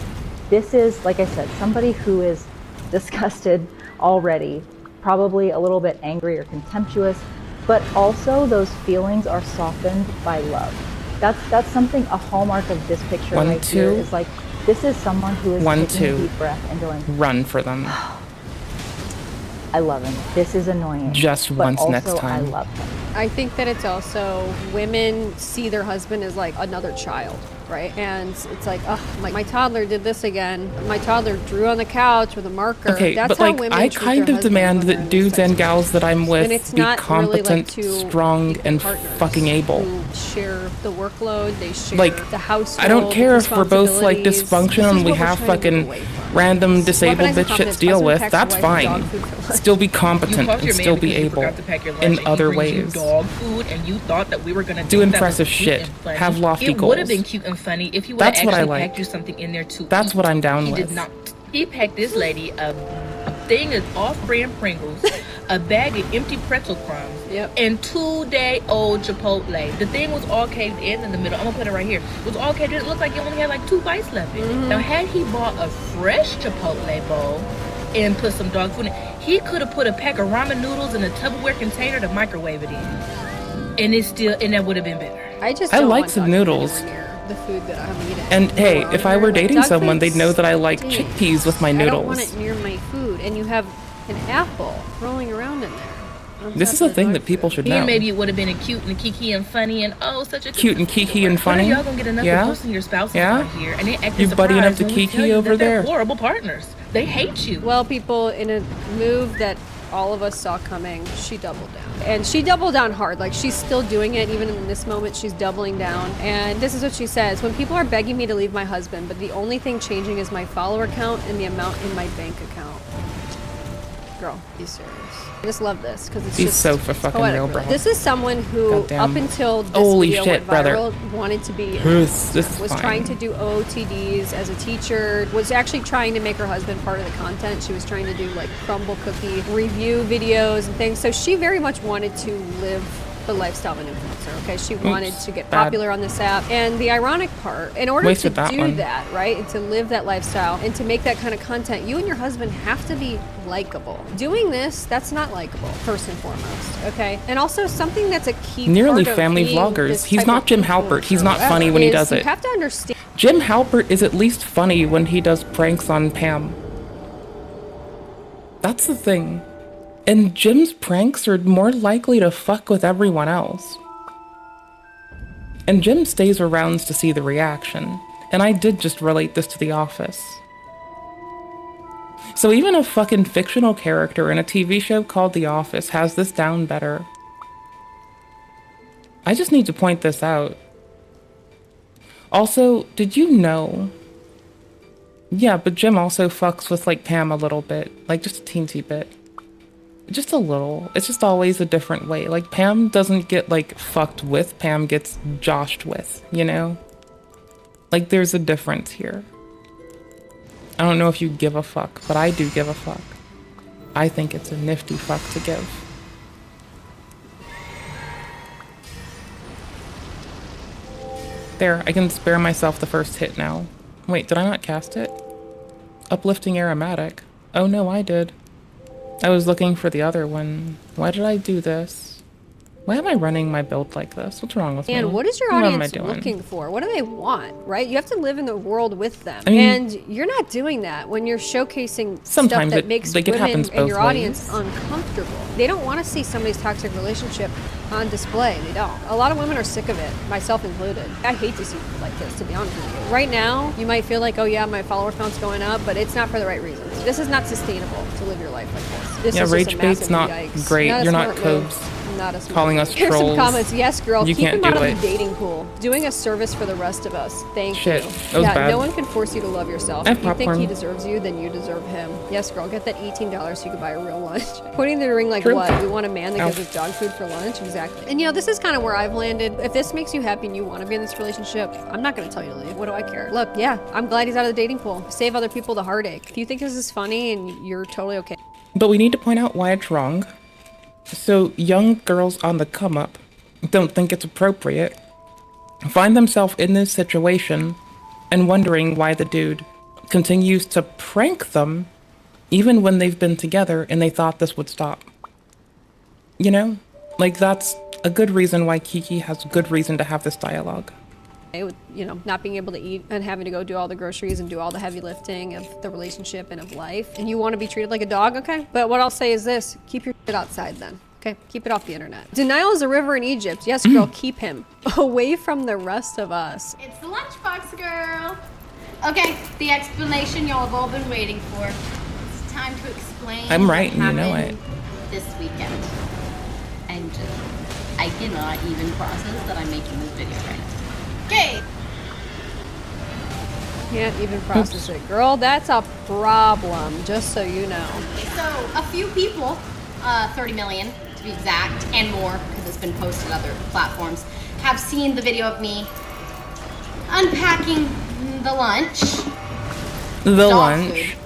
this is, like I said, somebody who is disgusted already, probably a little bit angry or contemptuous, but also those feelings are softened by love. That's something, a hallmark of this picture One, right here two. is like, this is someone who is One, taking a two. deep breath and going, Run for them. I love him. This is annoying. Just but once also next time. I love him. I think that it's also women see their husband as like another child, right? And it's like, oh, my toddler did this again. My toddler drew on the couch with a marker. Okay, That's but how like women I treat kind their of demand husbands when that they're in dudes and gals that I'm And with it's be not really like competent, two strong, and partners fucking able. who share the workload, they share Like, the household. I don't care if we're both like responsibilities. dysfunctional This and is we what we're have trying to fucking move away from. random disabled Weaponizing bitch shit confidence. to deal Husband with. packs That's his wife fine. dog food for lunch. Still be You competent called and your still man be because you able forgot to pack your lunch in and he other brings you ways. dog food and you thought that we were gonna Do think that impressive was cute shit. and funny. Have lofty It would have goals. been cute and funny if you would have That's what I actually like. packed you something in there too. That's what I'm down He with. did not. He packed this lady a thing of off-brand Pringles, a bag of empty pretzel crumbs, and 2-day-old Chipotle. The thing was all caved in the middle. I'm gonna put it right here. It was all caved in. It looked like he only had like 2 bites left in it. Now, had he bought a fresh Chipotle bowl and put some dog food in it, he could have put a pack of ramen noodles in a Tupperware container to microwave it in, and that would have been better. I just I don't like want some dog food noodles. anywhere near the food that I'm eating. And hey, if I were dating Dog someone, food they'd know that I like stinks. chickpeas with my I don't want noodles. it near my food. And you have an apple rolling around in there. This is a thing that people should know. Maybe it would have been a cute and Kiki and funny and oh, such a Cute and Kiki and funny. When are y'all gonna get enough of posting your spouses on here and they acting You buddying up surprised to when we Kiki tell you over that they're there. horrible partners. They hate you. Well, people, in a move that all of us saw coming, she doubled down. And she doubled down hard. Like, she's still doing it. Even in this moment, she's doubling down. And this is what she says. When people are begging me to leave my husband, but the only thing changing is my follower count and the amount in my bank account. Girl, be serious. I just love this because it's He's just so for fucking poetic, real, really. bro. This is someone who, Goddamn. up until this Holy video shit, went viral, brother. wanted to be, This is was fine. trying to do OOTDs as a teacher, was actually trying to make her husband part of the content. She was trying to do like crumble cookie review videos and things. So she very much wanted to live the lifestyle of an influencer, okay? She wanted to get bad. popular on this app. And the ironic part, in order Wasted to that do one. that, right, and to live that lifestyle and to make that kind of content, you and your husband have to be likable. Doing this, that's not likable, first and foremost, okay? And also something that's a key Nearly part of family being vloggers. this He's type not of Jim Halpert. He's not influencer, funny when he is does you it. have to understand. Jim Halpert is at least funny when he does pranks on Pam. That's the thing. And Jim's pranks are more likely to fuck with everyone else. And Jim stays around to see the reaction. And I did just relate this to The Office. So even a fucking fictional character in a TV show called The Office has this down better. I just need to point this out. Also, did you know? Yeah, but Jim also fucks with like Pam a little bit. Like just a teensy bit. Just a little. It's just always a different way. Like Pam doesn't get like fucked with, Pam gets joshed with, you know? Like there's a difference here. I don't know if you give a fuck, but I do give a fuck. I think it's a nifty fuck to give. There, I can spare myself the first hit now. Wait, did I not cast it? Uplifting aromatic. Oh no, I did. I was looking for the other one. Why did I do this? Why am I running my build like this? What's wrong with me? And what is your What am I audience doing? looking for? What do they want, right? You have to live in the world with them. I mean- and you're not doing that when you're showcasing stuff Sometimes that it- makes like, it women happens and your both audience ways. uncomfortable. They don't want to see somebody's toxic relationship on display. They don't. A lot of women are sick of it, myself included. I hate to see people like this, to be honest with you. Right now, you might feel like, oh yeah, my follower count's going up, but it's not for the right reasons. This is not sustainable to live your life like this. This Yeah, is rage just a bait's massive not yikes. great. Not a You're not smart move. Cobes. Not a smart Calling move. us Here's some trolls. comments. Yes, girl. You Keep can't him out do of it. the dating pool. Doing a service for the rest of us. Thank Shit, you. that was Yeah, bad. no one can force you to love yourself. I have If you think popcorn. he deserves you, then you deserve him. Yes, girl. Get that $18 so you can buy a real lunch. Pointing to the ring like True. what? We want a man that Ow. gives us dog food for lunch? Exactly. And you know, this is kind of where I've landed. If this makes you happy and you want to be in this relationship, I'm not going to tell you to leave. What do I care? Look, yeah, I'm glad he's out of the dating pool. Save other people the heartache. If you think this is funny and you're totally okay. But we need to point out why it's wrong. So young girls on the come up don't think it's appropriate, find themselves in this situation and wondering why the dude continues to prank them even when they've been together and they thought this would stop. You know? Like that's a good reason why Kiki has good reason to have this dialogue. With, you know, not being able to eat and having to go do all the groceries and do all the heavy lifting of the relationship and of life. And you want to be treated like a dog, okay? But what I'll say is this, keep your shit outside then, okay? Keep it off the internet. Denial is a river in Egypt. Yes, girl, keep him away from the rest of us. It's the lunchbox girl. Okay, the explanation y'all have all been waiting for. It's time to explain. I'm right, what and you know happened this weekend. And I cannot even process that I'm making this video right now. Okay. Can't even process it. Girl, that's a problem, just so you know. So a few people, 30 million to be exact, and more because it's been posted on other platforms, have seen the video of me unpacking the lunch. The dog lunch. food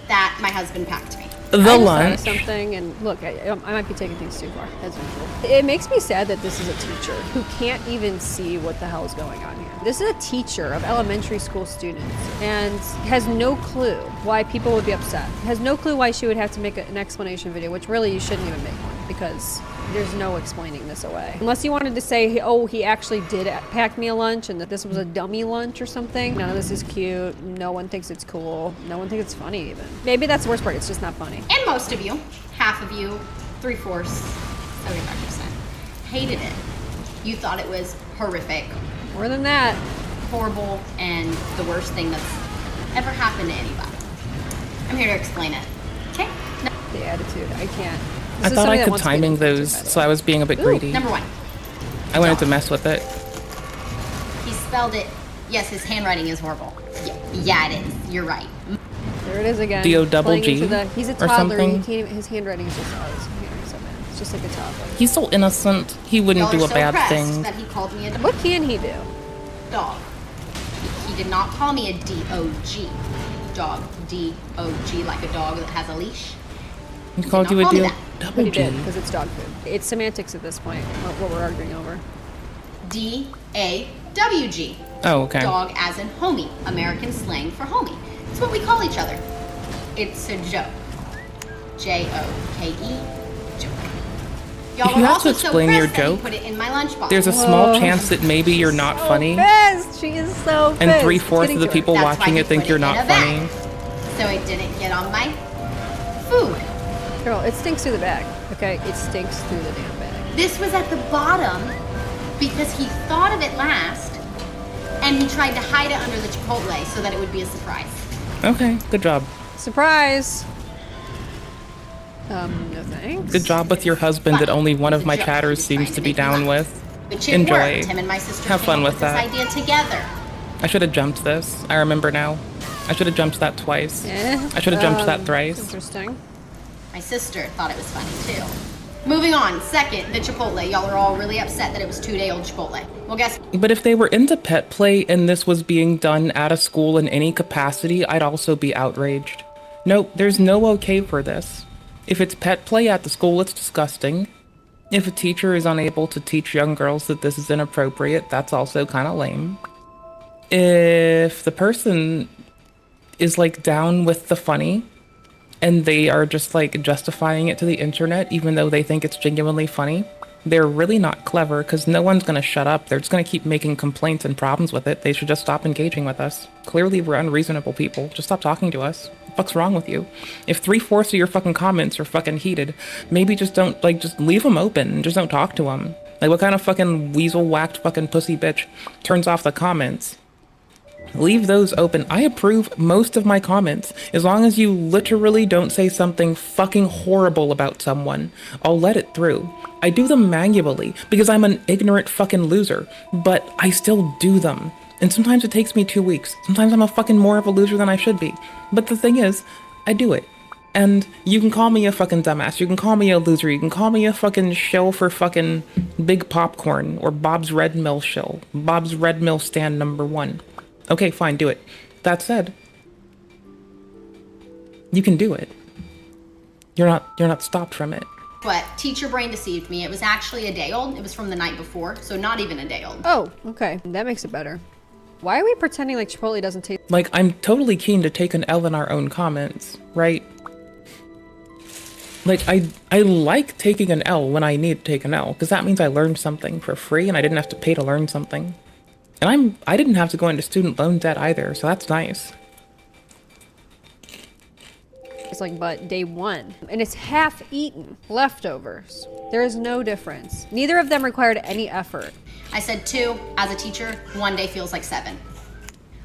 that my husband packed me. The I just thought of lunch. something, and look, I might be taking things too far, as usual. It makes me sad that this is a teacher who can't even see what the hell is going on here. This is a teacher of elementary school students and has no clue why people would be upset. Has no clue why she would have to make an explanation video, which really you shouldn't even make one because there's no explaining this away. Unless you wanted to say, oh, he actually did pack me a lunch and that this was a dummy lunch or something. None of this is cute. No one thinks it's cool. No one thinks it's funny even. Maybe that's the worst part. It's just not funny. And most of you, half of you, 3/4, 75%. Hated it. You thought it was horrific. More than that. Horrible and the worst thing that's ever happened to anybody. I'm here to explain it. Okay? No. The attitude. I can't. I thought I could timing those, so I was being a bit greedy. Number 1. I wanted to mess with it. He spelled it. Yes, his handwriting is horrible. Yeah, it is. You're right. There it is again. D-O-double-G He's a or toddler. something. He can't even, his handwriting is just ours. His handwriting's so bad. It's just like a toddler. He's so innocent. He wouldn't Y'all do are a so bad pressed thing. That he called me a What can he do? dog. He did not call me a D-O-G. Dog. D-O-G, like a dog that has a leash. He called you a But he D-O-double-G. did, because it's dog food. It's semantics at this point, what we're arguing over. D-A-W-G. Oh, okay. Dog as in homie. American slang for homie. It's what we call each other. It's a joke. J-O-K-E. Joke. Y'all If you were have also to explain so your pressed that he joke, put it in my lunchbox. there's a small chance that maybe you're not funny, Pissed. She is so pissed. and It's 3/4 getting of the to her. people That's why watching he it think put you're it not in a bag. funny. So it didn't get on my food. Girl, it stinks through the bag. Okay, it stinks through the damn bag. This was at the bottom because he thought of it last and he tried to hide it under the Chipotle so that it would be a surprise. Okay, good job. Surprise. No thanks. Good job with your husband that only one of my joke. chatters seems to be down with. Which it Enjoy. worked. Him and my sister Have came fun up with this that. idea together. I should have jumped this. I remember now. I should have jumped that twice. I should have jumped that thrice. Interesting. My sister thought it was funny too. Moving on, second, the Chipotle. Y'all are all really upset that it was 2-day-old Chipotle. Well, guess But if they were into pet play and this was being done at a school in any capacity, I'd also be outraged. Nope, there's no okay for this. If it's pet play at the school, it's disgusting. If a teacher is unable to teach young girls that this is inappropriate, that's also kind of lame. If the person is like down with the funny and they are just like justifying it to the internet even though they think it's genuinely funny, they're really not clever because no one's going to shut up. They're just going to keep making complaints and problems with it. They should just stop engaging with us. Clearly we're unreasonable people. Just stop talking to us. What the fuck's wrong with you? If 3/4 of your fucking comments are fucking heated, maybe just don't, like, just leave them open and just don't talk to them. Like, what kind of fucking weasel-whacked fucking pussy bitch turns off the comments? Leave those open. I approve most of my comments. As long as you literally don't say something fucking horrible about someone, I'll let it through. I do them manually because I'm an ignorant fucking loser, but I still do them. And sometimes it takes me 2 weeks. Sometimes I'm a fucking more of a loser than I should be. But the thing is, I do it. And you can call me a fucking dumbass. You can call me a loser. You can call me a fucking shill for fucking big popcorn or Bob's Red Mill shill. Bob's Red Mill stand #1. Okay, fine, do it. That said, you can do it. You're not stopped from it. what? Teacher brain deceived me. It was actually a day old. It was from the night before, so not even a day old. Oh, okay. That makes it better. Why are we pretending like Chipotle doesn't taste... Like, I'm totally keen to take an L in our own comments, right? Like, I like taking an L when I need to take an L, because that means I learned something for free and I didn't have to pay to learn something. And I didn't have to go into student loan debt either, so that's nice. It's like, but day 1. And it's half eaten. Leftovers. There is no difference. Neither of them required any effort. I said 2 as a teacher. 1 day feels like 7.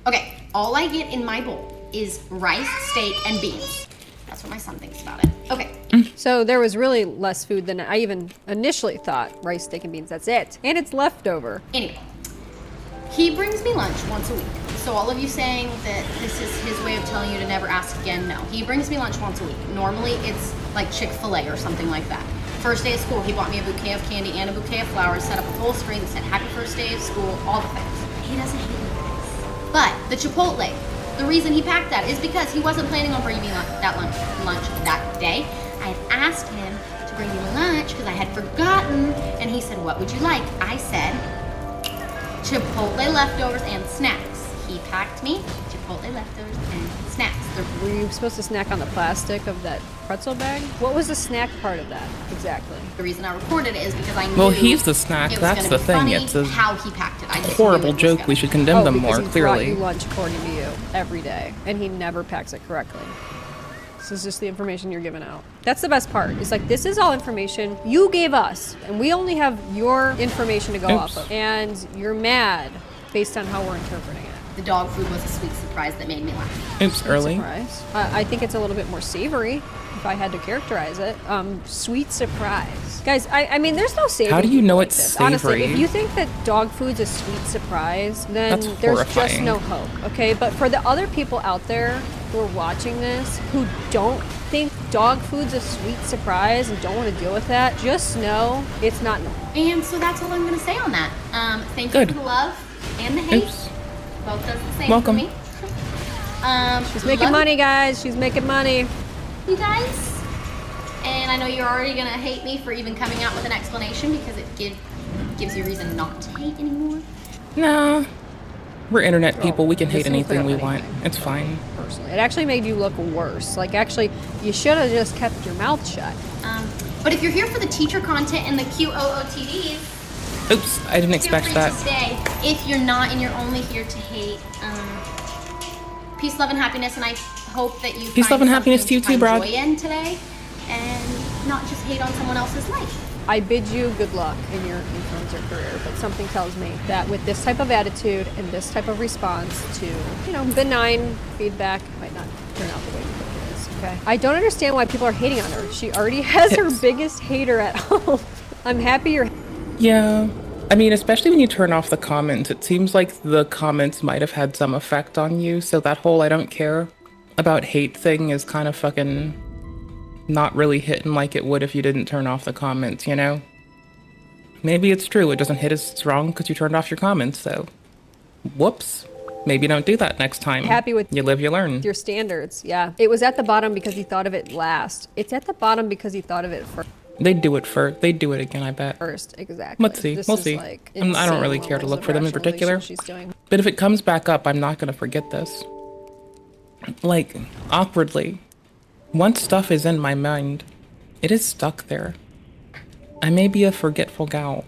Okay, all I get in my bowl is rice, steak, and beans. That's what my son thinks about it. Okay. So there was really less food than I even initially thought. Rice, steak, and beans, that's it. And it's leftover. Anyway, he brings me lunch once a week. So all of you saying that this is his way of telling you to never ask again, no. He brings me lunch once a week. Normally it's like Chick-fil-A or something like that. First day of school, he bought me a bouquet of candy and a bouquet of flowers, set up a full screen that said happy first day of school, all the things. He doesn't hate me for this. But the Chipotle, the reason he packed that is because he wasn't planning on bringing me lunch that day. I had asked him to bring me lunch because I had forgotten, and he said, what would you like? I said, Chipotle leftovers and snacks. He packed me Chipotle leftovers and snacks. Were you supposed to snack on the plastic of that pretzel bag? What was the snack part of that exactly? The reason I recorded it is because I knew. Well, he's the snack. It was That's gonna the be thing. funny It's a how he packed it. I just horrible knew it was joke. gonna We should condemn them because more he clearly. brought you lunch according to you every day, and he never packs it correctly. This is just the information you're giving out. That's the best part. It's like, this is all information you gave us, and we only have your information to go off of. And you're mad based on how we're interpreting it. The dog food was a sweet surprise that made me laugh. It's early. Surprise. I think it's a little bit more savory, if I had to characterize it. Sweet surprise. Guys, I mean, there's no savory. How do you know like it's this. savory? Honestly, if you think that dog food's a sweet surprise, then That's there's just horrifying. no hope, okay? But for the other people out there who are watching this, who don't think dog food's a sweet surprise and don't want to deal with that, just know it's not normal. And so that's all I'm going to say on that. Thank Good. you for the love and the hate. Both does the same Welcome. for me. She's making money, guys. She's making money. You guys. And I know you're already going to hate me for even coming out with an explanation because it gives you a reason not to hate anymore. No. We're internet people. We can hate anything we want. It's fine. Personally, it actually made you look worse. Like, actually, you should have just kept your mouth shut. But if you're here for the teacher content and the QOOTDs, Oops, I didn't expect feel free that. to stay. If you're not and you're only here to hate, peace, love, and happiness. And I hope that you Peace, find love, and happiness something to you too, find Brad. joy in today, and not just hate on someone else's life. I bid you good luck in your influencer career, but something tells me that with this type of attitude and this type of response to, benign feedback, it might not turn out the way you think it is, okay? I don't understand why people are hating on her. She already has her biggest hater at home. I'm happy you're... Yeah. I mean, especially when you turn off the comments, it seems like the comments might have had some effect on you. So that whole I don't care about hate thing is kind of fucking not really hitting like it would if you didn't turn off the comments, you know? Maybe it's true. It doesn't hit as strong because you turned off your comments. So whoops. Maybe don't do that next time. Happy with you live, you learn. your standards. Yeah. It was at the bottom because he thought of it last. It's at the bottom because he thought of it first. They'd do it first. They'd do it again, I bet. First, exactly. Let's see. This We'll is, see. like, I don't really insane care to levels look of for them in particular. rationalization she's doing. But if it comes back up, I'm not going to forget this. Like, awkwardly. Once stuff is in my mind, it is stuck there. I may be a forgetful gal.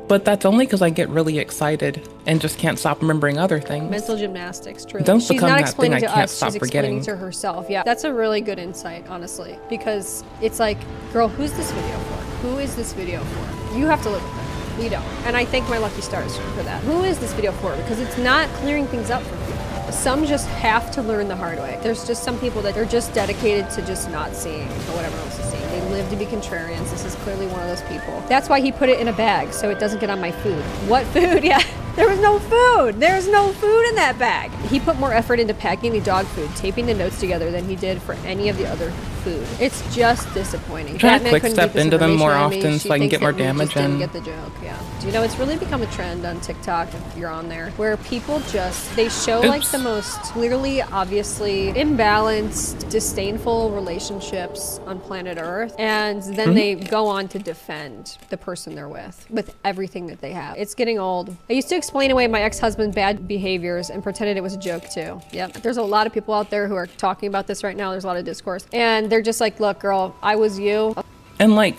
But that's only because I get really excited and just can't stop remembering other things. Mental gymnastics, truly. Don't She's become not that explaining thing I to can't us, stop she's forgetting. explaining to herself. Yeah, that's a really good insight, honestly. Because it's like, girl, who's this video for? Who is this video for? You have to live with it. We don't. And I thank my lucky stars for that. Who is this video for? Because it's not clearing things up for people. Some just have to learn the hard way. There's just some people that are just dedicated to just not seeing what everyone else is seeing. They live to be contrarians. This is clearly one of those people. That's why he put it in a bag, so it doesn't get on my food. What food? Yeah, there was no food. There's no food in that bag. He put more effort into packing the dog food, taping the notes together than he did for any of the other food. It's just disappointing. Try to Batman quick couldn't step get this into them more information on me. often She so I can thinks get more that we damage just didn't in. get the joke, yeah. Do you know, it's really become a trend on TikTok, if you're on there, where people just, they show like the most clearly, obviously imbalanced, disdainful relationships on planet Earth, and then they go on to defend the person they're with everything that they have. It's getting old. I used to explain away my ex-husband's bad behaviors and pretended it was a joke too. Yep. There's a lot of people out there who are talking about this right now. There's a lot of discourse. And they're just like, look, girl, I was you. And like,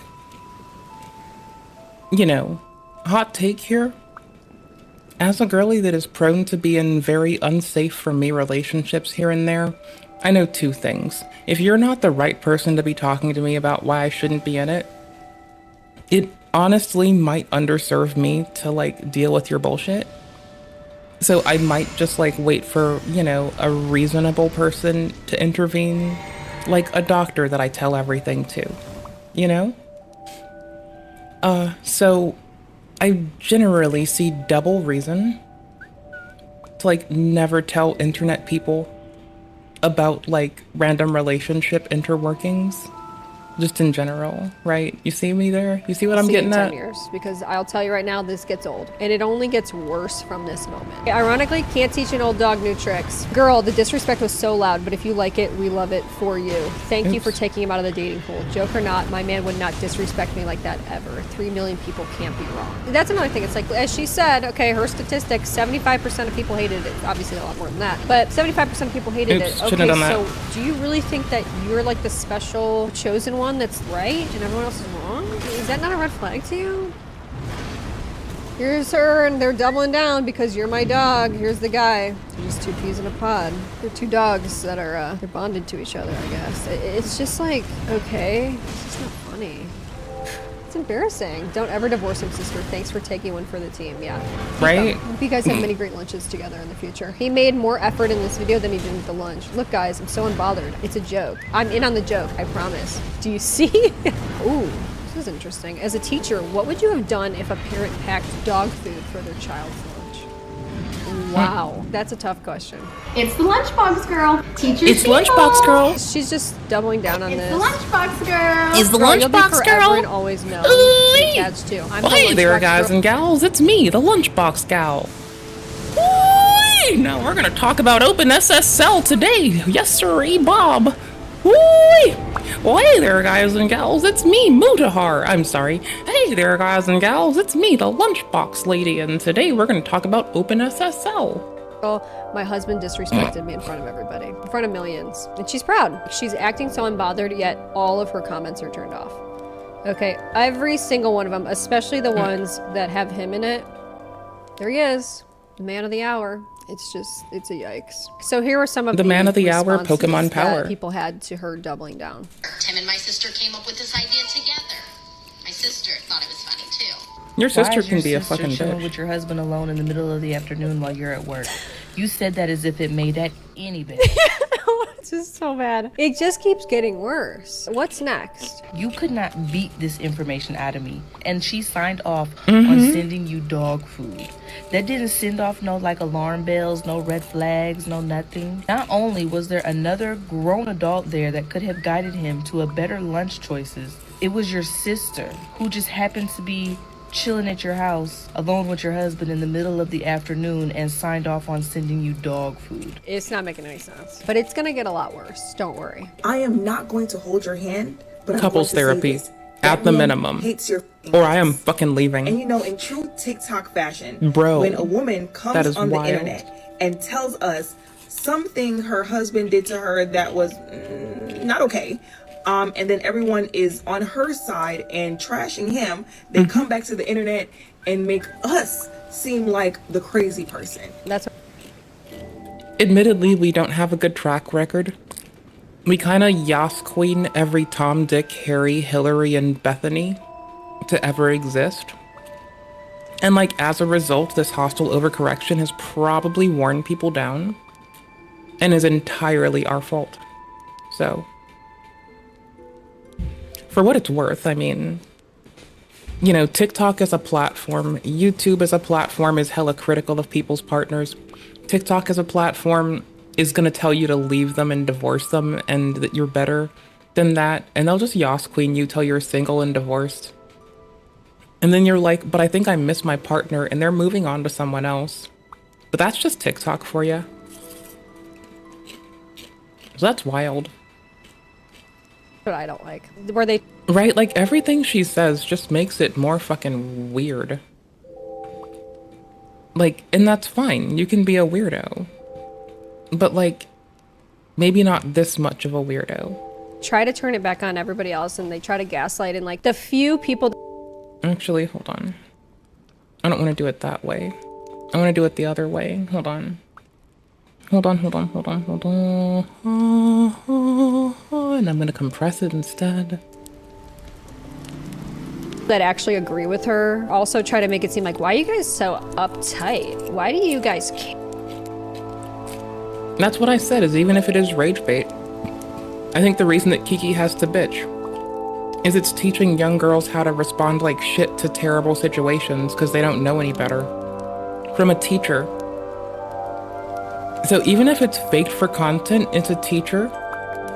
you know, hot take here. As a girly that is prone to be in very unsafe for me relationships here and there, I know two things. If you're not the right person to be talking to me about why I shouldn't be in it, it honestly might underserve me to like deal with your bullshit. So I might just like wait for, you know, a reasonable person to intervene, like a doctor that I tell everything to, you know? So I generally see double reason to like never tell internet people about like random relationship interworkings. Just in general, right? You see me there? You see what I'm getting at? 10 years, because I'll tell you right now, this gets old. And it only gets worse from this moment. Ironically, can't teach an old dog new tricks. Girl, the disrespect was so loud, but if you like it, we love it for you. Thank you for taking him out of the dating pool. Joke or not, my man would not disrespect me like that ever. 3 million people can't be wrong. That's another thing. It's like, as she said, okay, her statistics, 75% of people hated it. Obviously a lot more than that, but 75% of people hated it. Okay, so do you really think that you're like the special chosen one that's right and everyone else is wrong? Is that not a red flag to you? Here's her, and they're doubling down because you're my dog. Here's the guy. They're just two peas in a pod. They're two dogs that are they're bonded to each other, I guess. It's just like, okay, it's just not funny. It's embarrassing. Don't ever divorce him, sister. Thanks for taking one for the team. Yeah. Right? Hope you guys have many great lunches together in the future. He made more effort in this video than he did with the lunch. Look, guys, I'm so unbothered. It's a joke. I'm in on the joke, I promise. Do you see? Ooh. This is interesting. As a teacher, what would you have done if a parent packed dog food for their child's lunch? Wow, that's a tough question. It's the lunchbox girl. Teachers. It's lunchbox girl. She's just doubling down on this. It's the lunchbox girl. Is the Girl, you'll be lunchbox forever girl? and always know. Attached to. I'm the Hey there, lunchbox guys girl. and gals. It's me, the lunchbox gal. Woo-wee! Now we're gonna talk about OpenSSL today. Yes, sirree, Bob. Woo-wee! Well, hey there, guys and gals. It's me, Mutahar. I'm sorry. Hey there, guys and gals. It's me, the lunchbox lady, and today we're gonna talk about OpenSSL. My husband disrespected me in front of everybody, in front of millions, and she's proud. She's acting so unbothered, yet all of her comments are turned off. Okay, every single one of them, especially the ones that have him in it. There he is, the man of the hour. It's a yikes. So here are some of The man of the hour, responses Pokemon power. that people had to her doubling down. Tim and my sister came up with this idea together. My sister thought it was funny too. Your sister Why is can your be a sister fucking chilling bitch. with your husband alone in the middle of the afternoon while you're at work? You said that as if it made that any better. It's just so bad. It just keeps getting worse. What's next? You could not beat this information out of me. And she signed off on sending you dog food. That didn't send off no like alarm bells, no red flags, no nothing. Not only was there another grown adult there that could have guided him to a better lunch choices, it was your sister who just happened to be chilling at your house alone with your husband in the middle of the afternoon and signed off on sending you dog food. It's not making any sense. But it's gonna get a lot worse. Don't worry. I am not going to hold your hand, but Couples I'm going to therapy say this. at the minimum. Hates your Or I am fucking leaving. And you know, in true TikTok fashion, Bro, when a woman that comes is on wild. the internet and tells us something her husband did to her that was not okay, and then everyone is on her side and trashing him, they come back to the internet and make us seem like the crazy person. That's Admittedly, we don't have a good track record. We kind of Yas Queen every Tom, Dick, Harry, Hillary, and Bethany to ever exist. And like, as a result, this hostile overcorrection has probably worn people down and is entirely our fault. So, for what it's worth, I mean, you know, TikTok as a platform, YouTube as a platform is hella critical of people's partners. TikTok as a platform is gonna tell you to leave them and divorce them and that you're better than that. And they'll just Yas Queen you till you're single and divorced. And then you're like, but I think I miss my partner, and they're moving on to someone else. But that's just TikTok for you. So that's wild. what I don't like. Where they Right, like everything she says just makes it more fucking weird. Like, and that's fine. You can be a weirdo. But like, maybe not this much of a weirdo. try to turn it back on everybody else and they try to gaslight, and like the few people. Actually, hold on. I don't want to do it that way. I want to do it the other way. Hold on. Hold on. And I'm going to compress it instead. That actually agree with her also try to make it seem like, why are you guys so uptight? Why do you guys care? That's what I said, is even if it is rage bait, I think the reason that Kiki has to bitch is it's teaching young girls how to respond like shit to terrible situations because they don't know any better. From a teacher. So even if it's faked for content, it's a teacher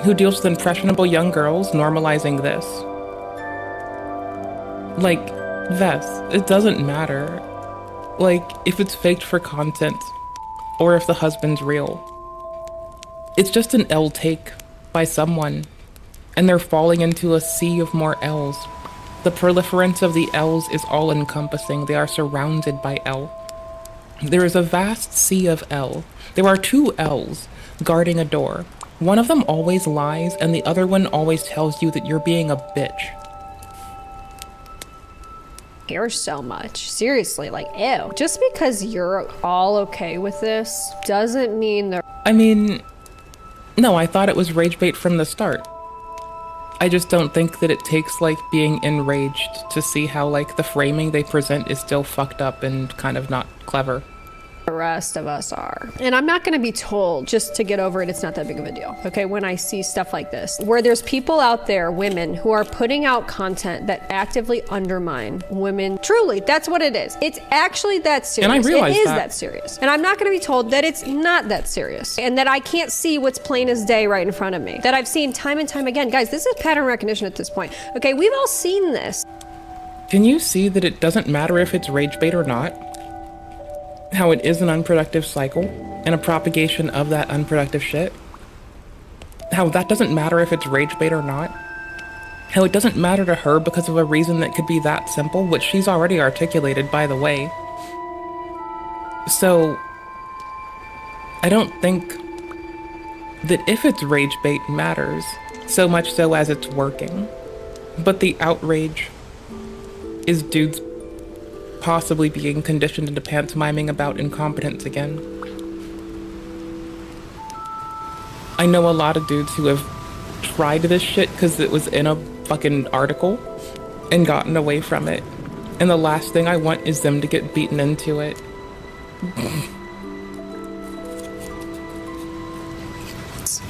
who deals with impressionable young girls normalizing this. Like, Vess, it doesn't matter. Like, if it's faked for content, or if the husband's real. It's just an L take by someone, and they're falling into a sea of more L's. The proliferance of the L's is all-encompassing. They are surrounded by L. There is a vast sea of L. There are two L's guarding a door. One of them always lies, and the other one always tells you that you're being a bitch. care so much. Seriously, like, ew. Just because you're all okay with this doesn't mean that. I mean, no, I thought it was rage bait from the start. I just don't think that it takes like being enraged to see how like the framing they present is still fucked up and kind of not clever. The rest of us are. And I'm not gonna be told just to get over it, it's not that big of a deal. Okay, when I see stuff like this, where there's people out there, women, who are putting out content that actively undermine women. Truly, that's what it is. It's actually that serious. And I realize it is that serious. And I'm not gonna be told that it's not that serious. And that I can't see what's plain as day right in front of me. That I've seen time and time again. Guys, this is pattern recognition at this point. Okay, we've all seen this. Can you see that it doesn't matter if it's rage bait or not? How it is an unproductive cycle and a propagation of that unproductive shit? How that doesn't matter if it's rage bait or not? How it doesn't matter to her because of a reason that could be that simple, which she's already articulated, by the way. So, I don't think that if it's rage bait matters, so much so as it's working. But the outrage is dudes possibly being conditioned into pantomiming about incompetence again. I know a lot of dudes who have tried this shit because it was in a fucking article and gotten away from it. And the last thing I want is them to get beaten into it.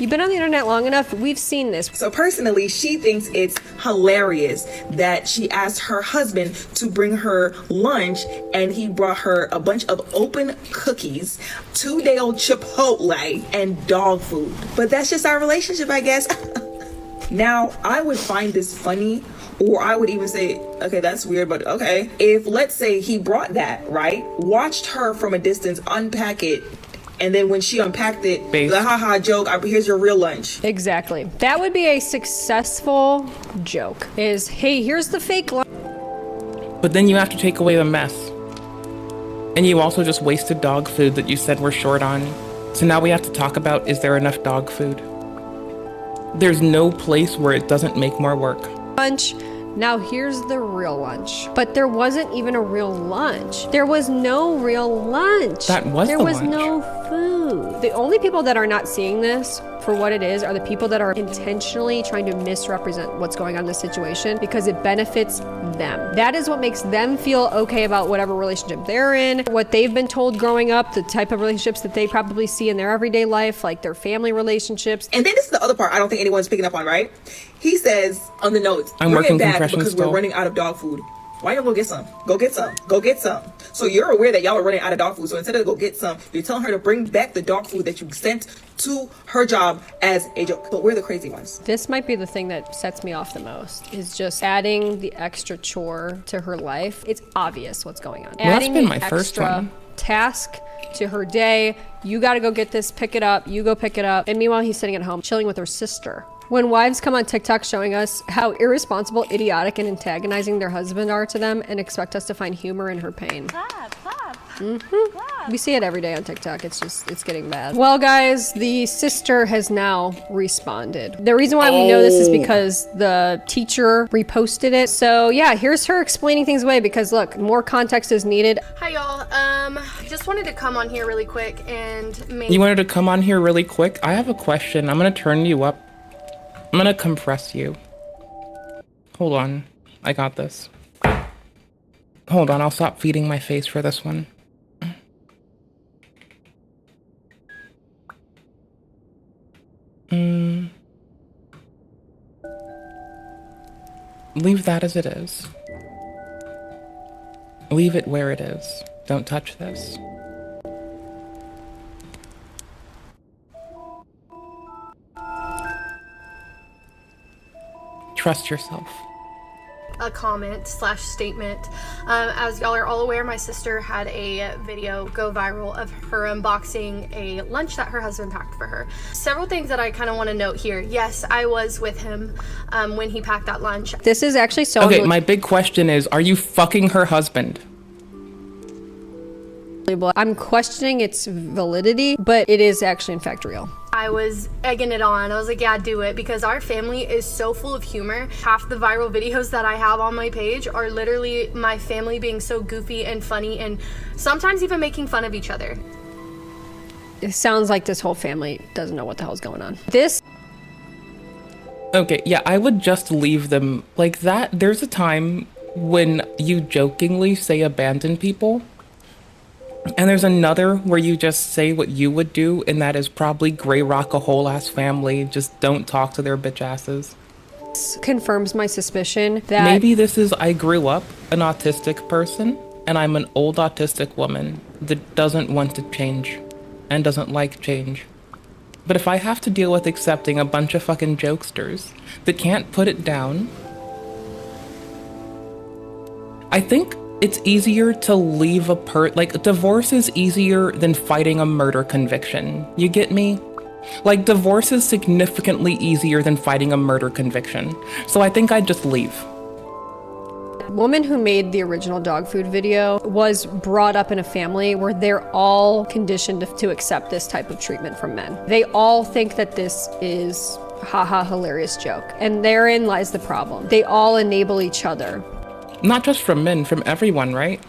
You've been on the internet long enough, we've seen this. So personally, she thinks it's hilarious that she asked her husband to bring her lunch and he brought her a bunch of open cookies, 2-day-old Chipotle, and dog food. But that's just our relationship, I guess. Now, I would find this funny, or I would even say, okay, that's weird, but okay. If, let's say, he brought that, right? Watched her from a distance unpack it, and then when she unpacked it, the haha joke, here's your real lunch. Exactly. That would be a successful joke. Is, hey, here's the fake lunch. But then you have to take away the mess. And you also just wasted dog food that you said we're short on. So now we have to talk about, is there enough dog food? There's no place where it doesn't make more work. Lunch. Now here's the real lunch. But there wasn't even a real lunch. There was no real lunch. That was There the was lunch. no food. The only people that are not seeing this for what it is are the people that are intentionally trying to misrepresent what's going on in this situation because it benefits them. That is what makes them feel okay about whatever relationship they're in, what they've been told growing up, the type of relationships that they probably see in their everyday life, like their family relationships. And then this is the other part I don't think anyone's picking up on, right? He says on the notes, I'm bring working it back compression because still. we're running out of dog food. Why don't you go get some? Go get some. Go get some. So you're aware that y'all are running out of dog food. So instead of go get some, you're telling her to bring back the dog food that you sent to her job as a joke. But we're the crazy ones. This might be the thing that sets me off the most, is just adding the extra chore to her life. It's obvious what's going on. Well, that's Adding been the my first extra one. task to her day. You gotta go get this, pick it up, you go pick it up. And meanwhile, he's sitting at home chilling with her sister. When wives come on TikTok showing us how irresponsible, idiotic, and antagonizing their husband are to them and expect us to find humor in her pain. We see it every day on TikTok. It's getting bad. Well, guys, the sister has now responded. The reason why we know this is because the teacher reposted it. So yeah, here's her explaining things away because look, more context is needed. Hi y'all, just wanted to come on here really quick and You wanted to come on here really quick? I have a question. I'm gonna turn you up. I'm gonna compress you. Hold on. I got this. Hold on, I'll stop feeding my face for this one. Leave that as it is. Leave it where it is. Don't touch this. Trust yourself. a comment slash statement. As y'all are all aware, my sister had a video go viral of her unboxing a lunch that her husband packed for her. Several things that I kind of want to note here. Yes, I was with him when he packed that lunch. This is actually so... Okay, my big question is, are you fucking her husband? I'm questioning its validity, but it is actually in fact real. I was egging it on. I was like, yeah, do it, because our family is so full of humor. Half the viral videos that I have on my page are literally my family being so goofy and funny and sometimes even making fun of each other. It sounds like this whole family doesn't know what the hell's going on. This... Okay, yeah, I would just leave them like that. There's a time when you jokingly say abandon people. And there's another where you just say what you would do, and that is probably gray rock a whole ass family. Just don't talk to their bitch asses. This confirms my suspicion that maybe this is I grew up an autistic person, and I'm an old autistic woman that doesn't want to change and doesn't like change. But if I have to deal with accepting a bunch of fucking jokesters that can't put it down, I think it's easier to leave like, divorce is easier than fighting a murder conviction. You get me? Like, divorce is significantly easier than fighting a murder conviction. So I think I'd just leave. The woman who made the original dog food video was brought up in a family where they're all conditioned to accept this type of treatment from men. They all think that this is haha hilarious joke. And therein lies the problem. They all enable each other. Not just from men, from everyone, right?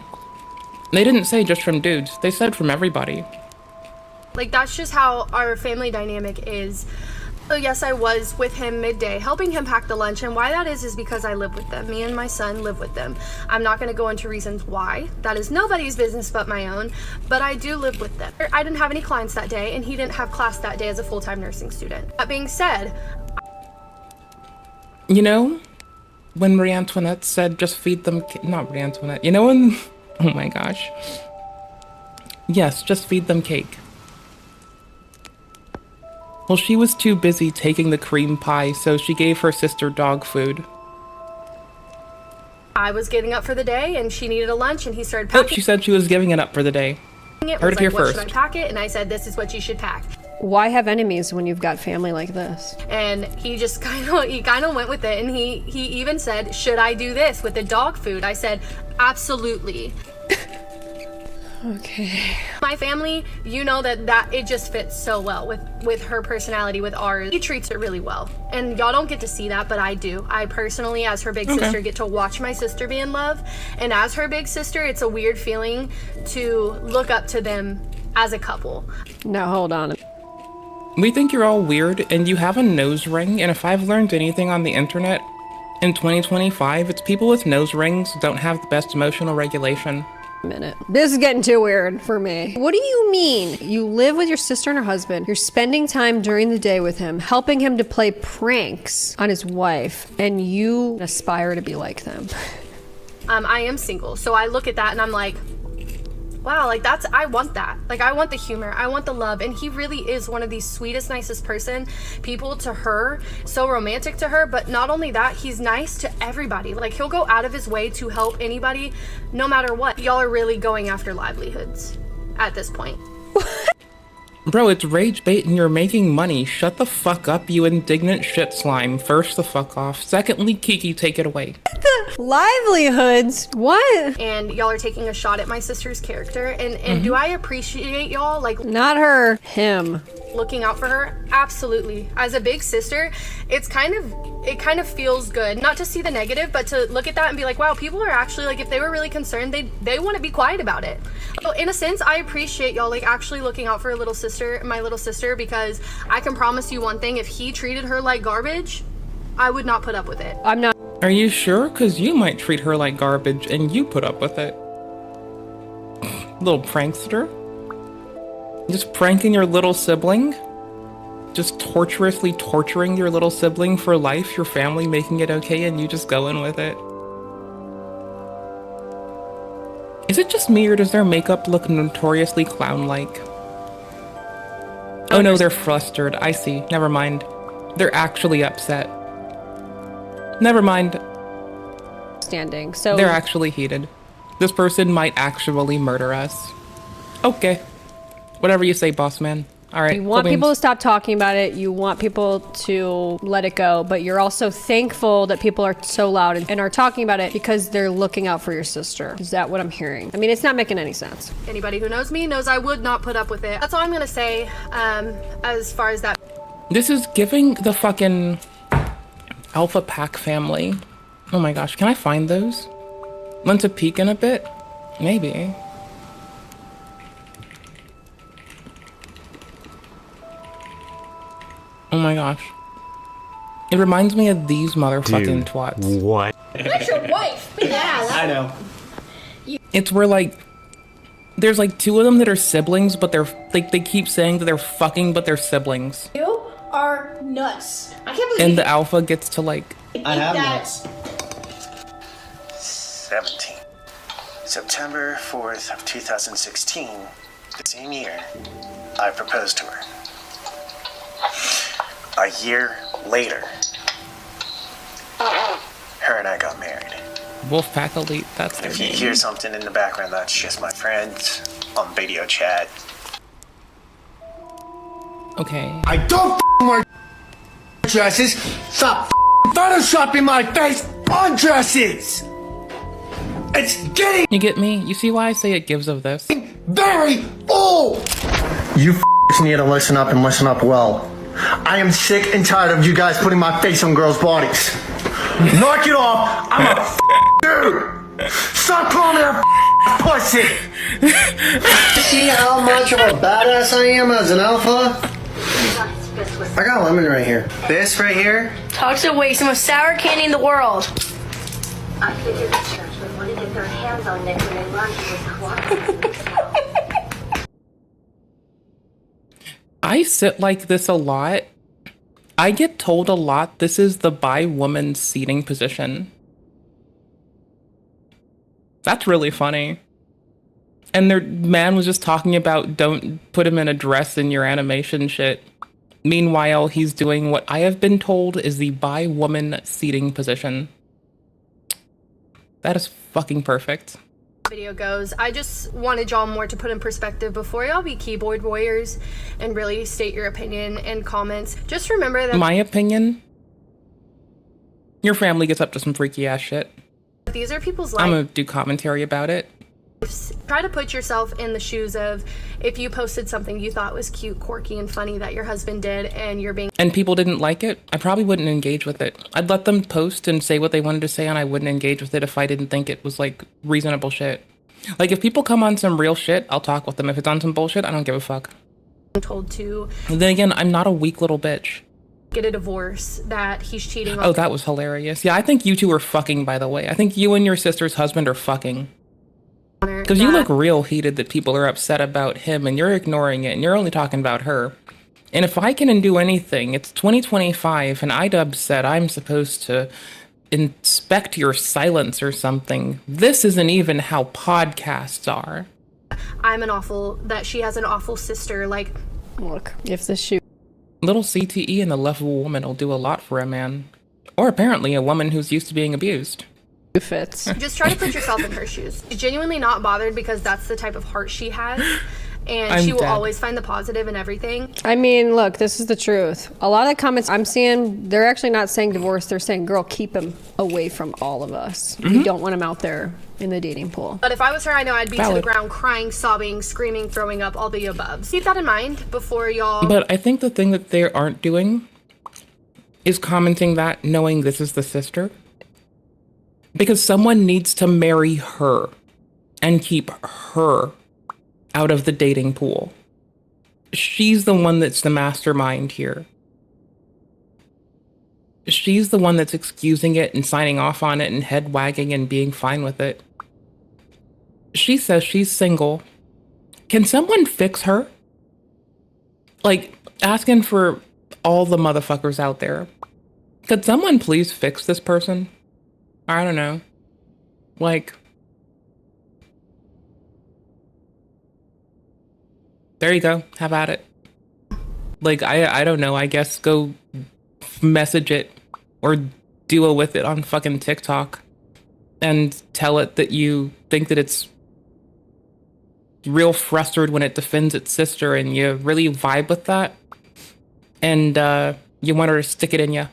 They didn't say just from dudes, they said from everybody. Like, that's just how our family dynamic is. So yes, I was with him midday, helping him pack the lunch, and why that is because I live with them. Me and my son live with them. I'm not gonna go into reasons why. That is nobody's business but my own, but I do live with them. I didn't have any clients that day, and he didn't have class that day as a full-time nursing student. That being said, you know, when Marie Antoinette said just feed them, not Marie Antoinette, you know when, oh my gosh. Yes, just feed them cake. Well, she was too busy taking the cream pie, so she gave her sister dog food. I was getting up for the day and she needed a lunch and he started packing. Oh, she said she was giving it up for the day. Heard it here first. What should I pack it? And I said, this is what you should pack. Why have enemies when you've got family like this? And he just kind of went with it, and he even said, should I do this with the dog food? I said, absolutely. Okay. My family, you know that it just fits so well with her personality, with ours. He treats her really well. And y'all don't get to see that, but I do. I personally, as her big sister, get to watch my sister be in love. And as her big sister, it's a weird feeling to look up to them as a couple. Now, hold on. We think you're all weird, and you have a nose ring, and if I've learned anything on the internet in 2025, it's people with nose rings don't have the best emotional regulation. Minute. This is getting too weird for me. What do you mean? You live with your sister and her husband, you're spending time during the day with him, helping him to play pranks on his wife, and you aspire to be like them. I am single, so I look at that and I'm like, wow, like I want that. Like, I want the humor, I want the love, and he really is one of the sweetest, nicest people to her, so romantic to her, but not only that, he's nice to everybody. Like, he'll go out of his way to help anybody, no matter what. Y'all are really going after livelihoods at this point. Bro, it's rage bait and you're making money. Shut the fuck up, you indignant shit slime. First, the fuck off. Secondly, Kiki, take it away. Livelihoods? What? And y'all are taking a shot at my sister's character, and do I appreciate y'all? Like, not her, him. Looking out for her? Absolutely. As a big sister, it kind of feels good not to see the negative, but to look at that and be like, wow, people are actually, like, if they were really concerned, they want to be quiet about it. So in a sense, I appreciate y'all, like, actually looking out for my little sister, because I can promise you one thing, if he treated her like garbage, I would not put up with it. I'm not. Are you sure? Because you might treat her like garbage and you put up with it. Little prankster. Just pranking your little sibling? Just torturously torturing your little sibling for life, your family making it okay, and you just going with it? Is it just me, or does their makeup look notoriously clown-like? Oh no, they're flustered. I see. Never mind. They're actually upset. Never mind. Standing. So they're actually heated. This person might actually murder us. Okay. Whatever you say, boss man. All right. You want people to stop talking about it. You want people to let it go, but you're also thankful that people are so loud and are talking about it because they're looking out for your sister. Is that what I'm hearing? I mean, it's not making any sense. Anybody who knows me knows I would not put up with it. That's all I'm gonna say as far as that. This is giving the fucking alpha pack family. Oh my gosh, can I find those? Want to peek in a bit? Maybe. Oh my gosh. It reminds me of these motherfucking twats. What? That's your wife. Yeah, I know. It's where like there's like two of them that are siblings, but they're like they keep saying that they're fucking, but they're siblings. You are nuts. I can't believe And the alpha gets to like I have nuts. 17. September 4th of 2016, the same year, I proposed to her. A year later, her and I got married. Wolfpack Elite, that's their If you name. hear something in the background, that's just my friends on video chat. Okay. I don't wear dresses. Stop photoshopping my face on dresses. It's getting You get me? You see why I say it gives of this? very old. You need to listen up and listen up well. I am sick and tired of you guys putting my face on girls' bodies. Knock it off. I'm a dude. Stop calling me a pussy. See how much of a badass I am as an alpha? I got lemon right here. This right here. Toxic waste, the most sour candy in the world. I figured the church would want to get their hands on Nick when they learned he was cooperating. I sit like this a lot. I get told a lot this is the bi woman seating position. That's really funny. And their man was just talking about don't put him in a dress in your animation shit. Meanwhile, he's doing what I have been told is the bi woman seating position. That is fucking perfect. Video goes. I just wanted y'all more to put in perspective before y'all be keyboard warriors and really state your opinion in comments. Just remember that My opinion, your family gets up to some freaky ass shit. these are people's I'm lives. gonna do commentary about it. Try to put yourself in the shoes of if you posted something you thought was cute, quirky, and funny that your husband did and you're being And people didn't like it, I probably wouldn't engage with it. I'd let them post and say what they wanted to say, and I wouldn't engage with it if I didn't think it was like reasonable shit. Like if people come on some real shit, I'll talk with them. If it's on some bullshit, I don't give a fuck. told to And then again, I'm not a weak little bitch. get a divorce, that he's cheating on Oh, that was hilarious. Yeah, I think you two are fucking, by the way. I think you and your sister's husband are fucking. her. Because you that- look real heated that people are upset about him and you're ignoring it and you're only talking about her. And if I can do anything, it's 2025 and IDUBBZ said I'm supposed to inspect your silence or something. This isn't even how podcasts are. that she has an awful sister. Like, look, if the shoe. Little CTE and the lovable woman will do a lot for a man. Or apparently a woman who's used to being abused. Fits. just try to put yourself in her shoes. She's genuinely not bothered because that's the type of heart she has. And I'm she will dead. always find the positive in everything. I mean, look, this is the truth. A lot of the comments I'm seeing, they're actually not saying divorce. They're saying, girl, keep him away from all of us. You don't want him out there in the dating pool. But if I was her, I know I'd be to the Valid. ground crying, sobbing, screaming, throwing up, all the above. Keep that in mind before y'all... But I think the thing that they aren't doing is commenting that knowing this is the sister. Because someone needs to marry her and keep her out of the dating pool. She's the one that's the mastermind here. She's the one that's excusing it and signing off on it and head wagging and being fine with it. She says she's single. Can someone fix her? Like, asking for all the motherfuckers out there. Could someone please fix this person? I don't know. Like, there you go. Have at it. Like, I don't know. I guess go message it or duo with it on fucking TikTok and tell it that you think that it's real frustrated when it defends its sister and you really vibe with that and you want her to stick it in you.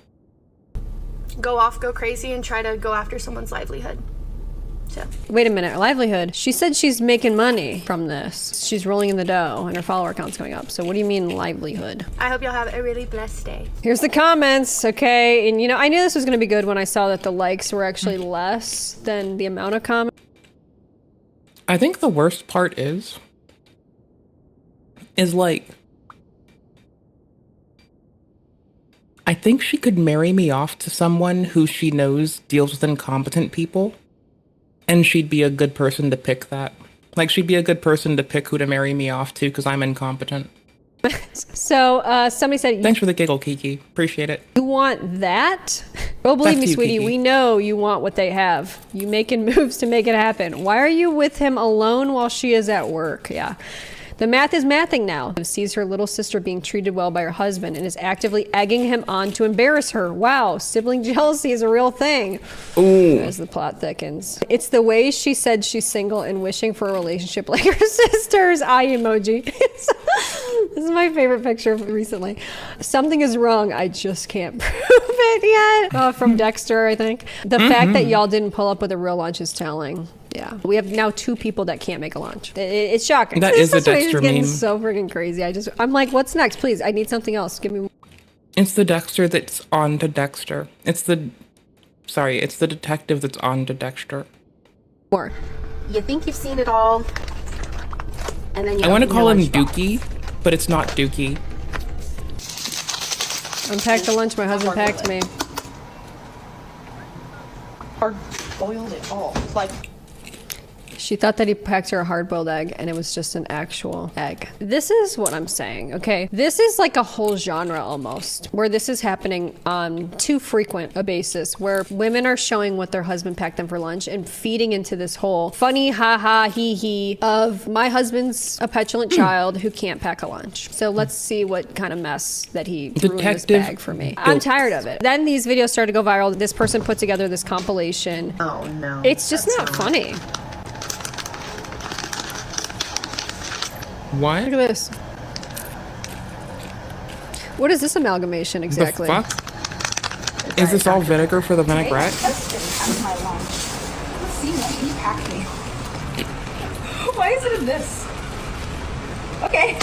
Go off, go crazy, and try to go after someone's livelihood. So Wait a minute, livelihood. She said she's making money from this. She's rolling in the dough and her follower count's going up. So what do you mean livelihood? I hope y'all have a really blessed day. Here's the comments, okay? And you know, I knew this was gonna be good when I saw that the likes were actually less than the amount of comments. I think the worst part is like, I think she could marry me off to someone who she knows deals with incompetent people, and she'd be a good person to pick that. Like, she'd be a good person to pick who to marry me off to because I'm incompetent. So somebody said, thanks for the giggle, Kiki. Appreciate it. you want that? Oh, believe That's me, you, sweetie, Kiki. we know you want what they have. You making moves to make it happen. Why are you with him alone while she is at work? Yeah. The math is mathing now. Sees her little sister being treated well by her husband and is actively egging him on to embarrass her. Wow, sibling jealousy is a real thing. Ooh. As the plot thickens. It's the way she said she's single and wishing for a relationship like her sister's. Eye emoji. This is my favorite picture recently. Something is wrong. I just can't prove it yet. From Dexter, I think. The fact that y'all didn't pull up with a real lunch is telling. Yeah, we have now 2 people that can't make a lunch. It's shocking. That is a This way Dexter getting meme. so freaking crazy. I'm like, what's next? Please, I need something else. Give me. It's the Dexter that's on to Dexter. It's the detective that's on to Dexter. More. You think you've seen it all, and then you I want to open call your him lunchbox. Dookie, but it's not Dookie. Unpack the lunch my husband packed me. Hard boiled it all. Like, She thought that he packed her a hard-boiled egg, and it was just an actual egg. This is what I'm saying, okay? This is like a whole genre almost, where this is happening on too frequent a basis, where women are showing what their husband packed them for lunch and feeding into this whole funny ha-ha, hee-hee of my husband's a petulant child who can't pack a lunch. So let's see what kind of mess that he threw in this Detective bag for me. I'm tired of it. Then these videos started to go viral. This person put together this compilation. Oh no. It's just not funny. What? Look at this. What is this amalgamation exactly? The fuck? Is this all vinegar for the vinaigrette? Why is it in this? Okay.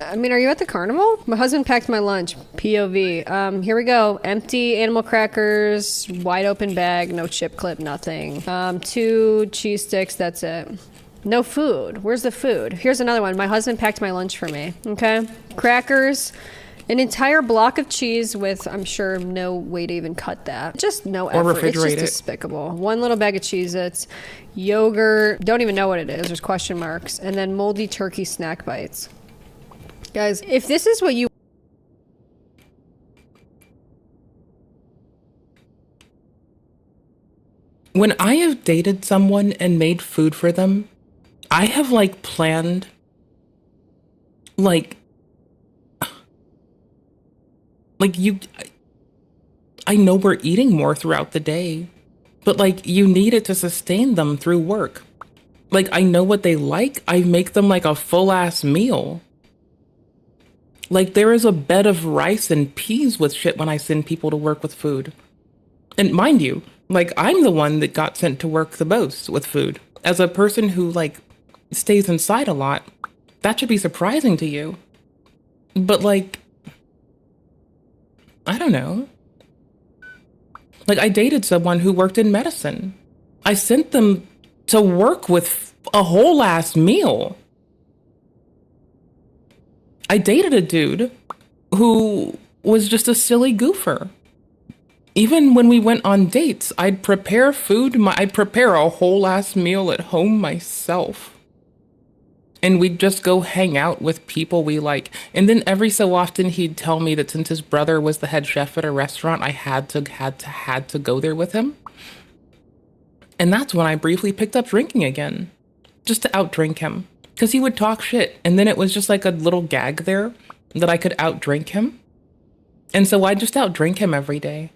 I mean, are you at the carnival? My husband packed my lunch. POV. Here we go. Empty animal crackers, wide open bag, no chip clip, nothing. 2 cheese sticks, that's it. No food. Where's the food? Here's another one. My husband packed my lunch for me. Okay. Crackers, an entire block of cheese with, I'm sure, no way to even cut that. Just no effort. It's just refrigerate it. despicable. 1 little bag of Cheez-Its, yogurt, don't even know what it is. There's question marks. And then moldy turkey snack bites. Guys, if this is what you When I have dated someone and made food for them, I have like planned like I know we're eating more throughout the day, but like you need it to sustain them through work. Like I know what they like. I make them like a full ass meal. Like there is a bed of rice and peas with shit when I send people to work with food. And mind you, like I'm the one that got sent to work the most with food. As a person who like stays inside a lot, that should be surprising to you. But like, I don't know. Like I dated someone who worked in medicine. I sent them to work with a whole ass meal. I dated a dude who was just a silly goofer. Even when we went on dates, I'd prepare food. I'd prepare a whole ass meal at home myself. And we'd just go hang out with people we like. And then every so often he'd tell me that since his brother was the head chef at a restaurant, I had to go there with him. And that's when I briefly picked up drinking again. Just to outdrink him. Because he would talk shit. And then it was just like a little gag there that I could outdrink him. And so I just outdrink him every day.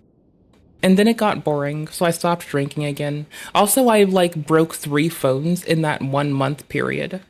And then it got boring, so I stopped drinking again. Also, I like broke 3 phones in that 1 month period.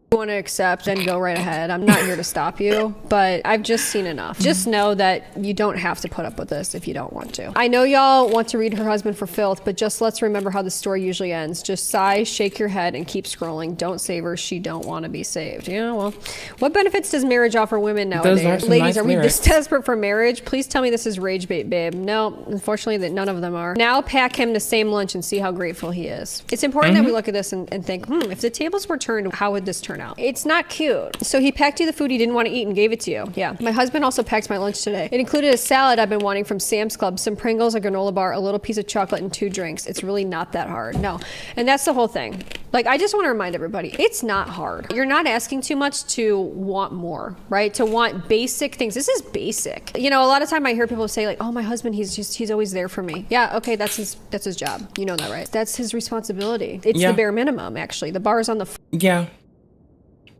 you want to accept and go right ahead. I'm not here to stop you, but I've just seen enough. Just know that you don't have to put up with this if you don't want to. I know y'all want to read her husband for filth, but just let's remember how the story usually ends. Just sigh, shake your head, and keep scrolling. Don't save her. She don't want to be saved. Yeah, well, what benefits does marriage offer women nowadays? Ladies, nice are we lyrics. this desperate for marriage? Please tell me this is rage bait, babe. No, unfortunately, that none of them are. Now pack him the same lunch and see how grateful he is. It's important that we look at this and think, if the tables were turned, how would this turn out? It's not cute. So he packed you the food he didn't want to eat and gave it to you. Yeah. My husband also packed my lunch today. It included a salad I've been wanting from Sam's Club, some Pringles, a granola bar, a little piece of chocolate, and 2 drinks. It's really not that hard. No. And that's the whole thing. Like, I just want to remind everybody, it's not hard. You're not asking too much to want more, right? To want basic things. This is basic. You know, a lot of time I hear people say like, oh, my husband, he's always there for me. Yeah, okay, that's his job. You know that, right? That's his responsibility. It's the bare minimum, actually. The bar is on the Yeah.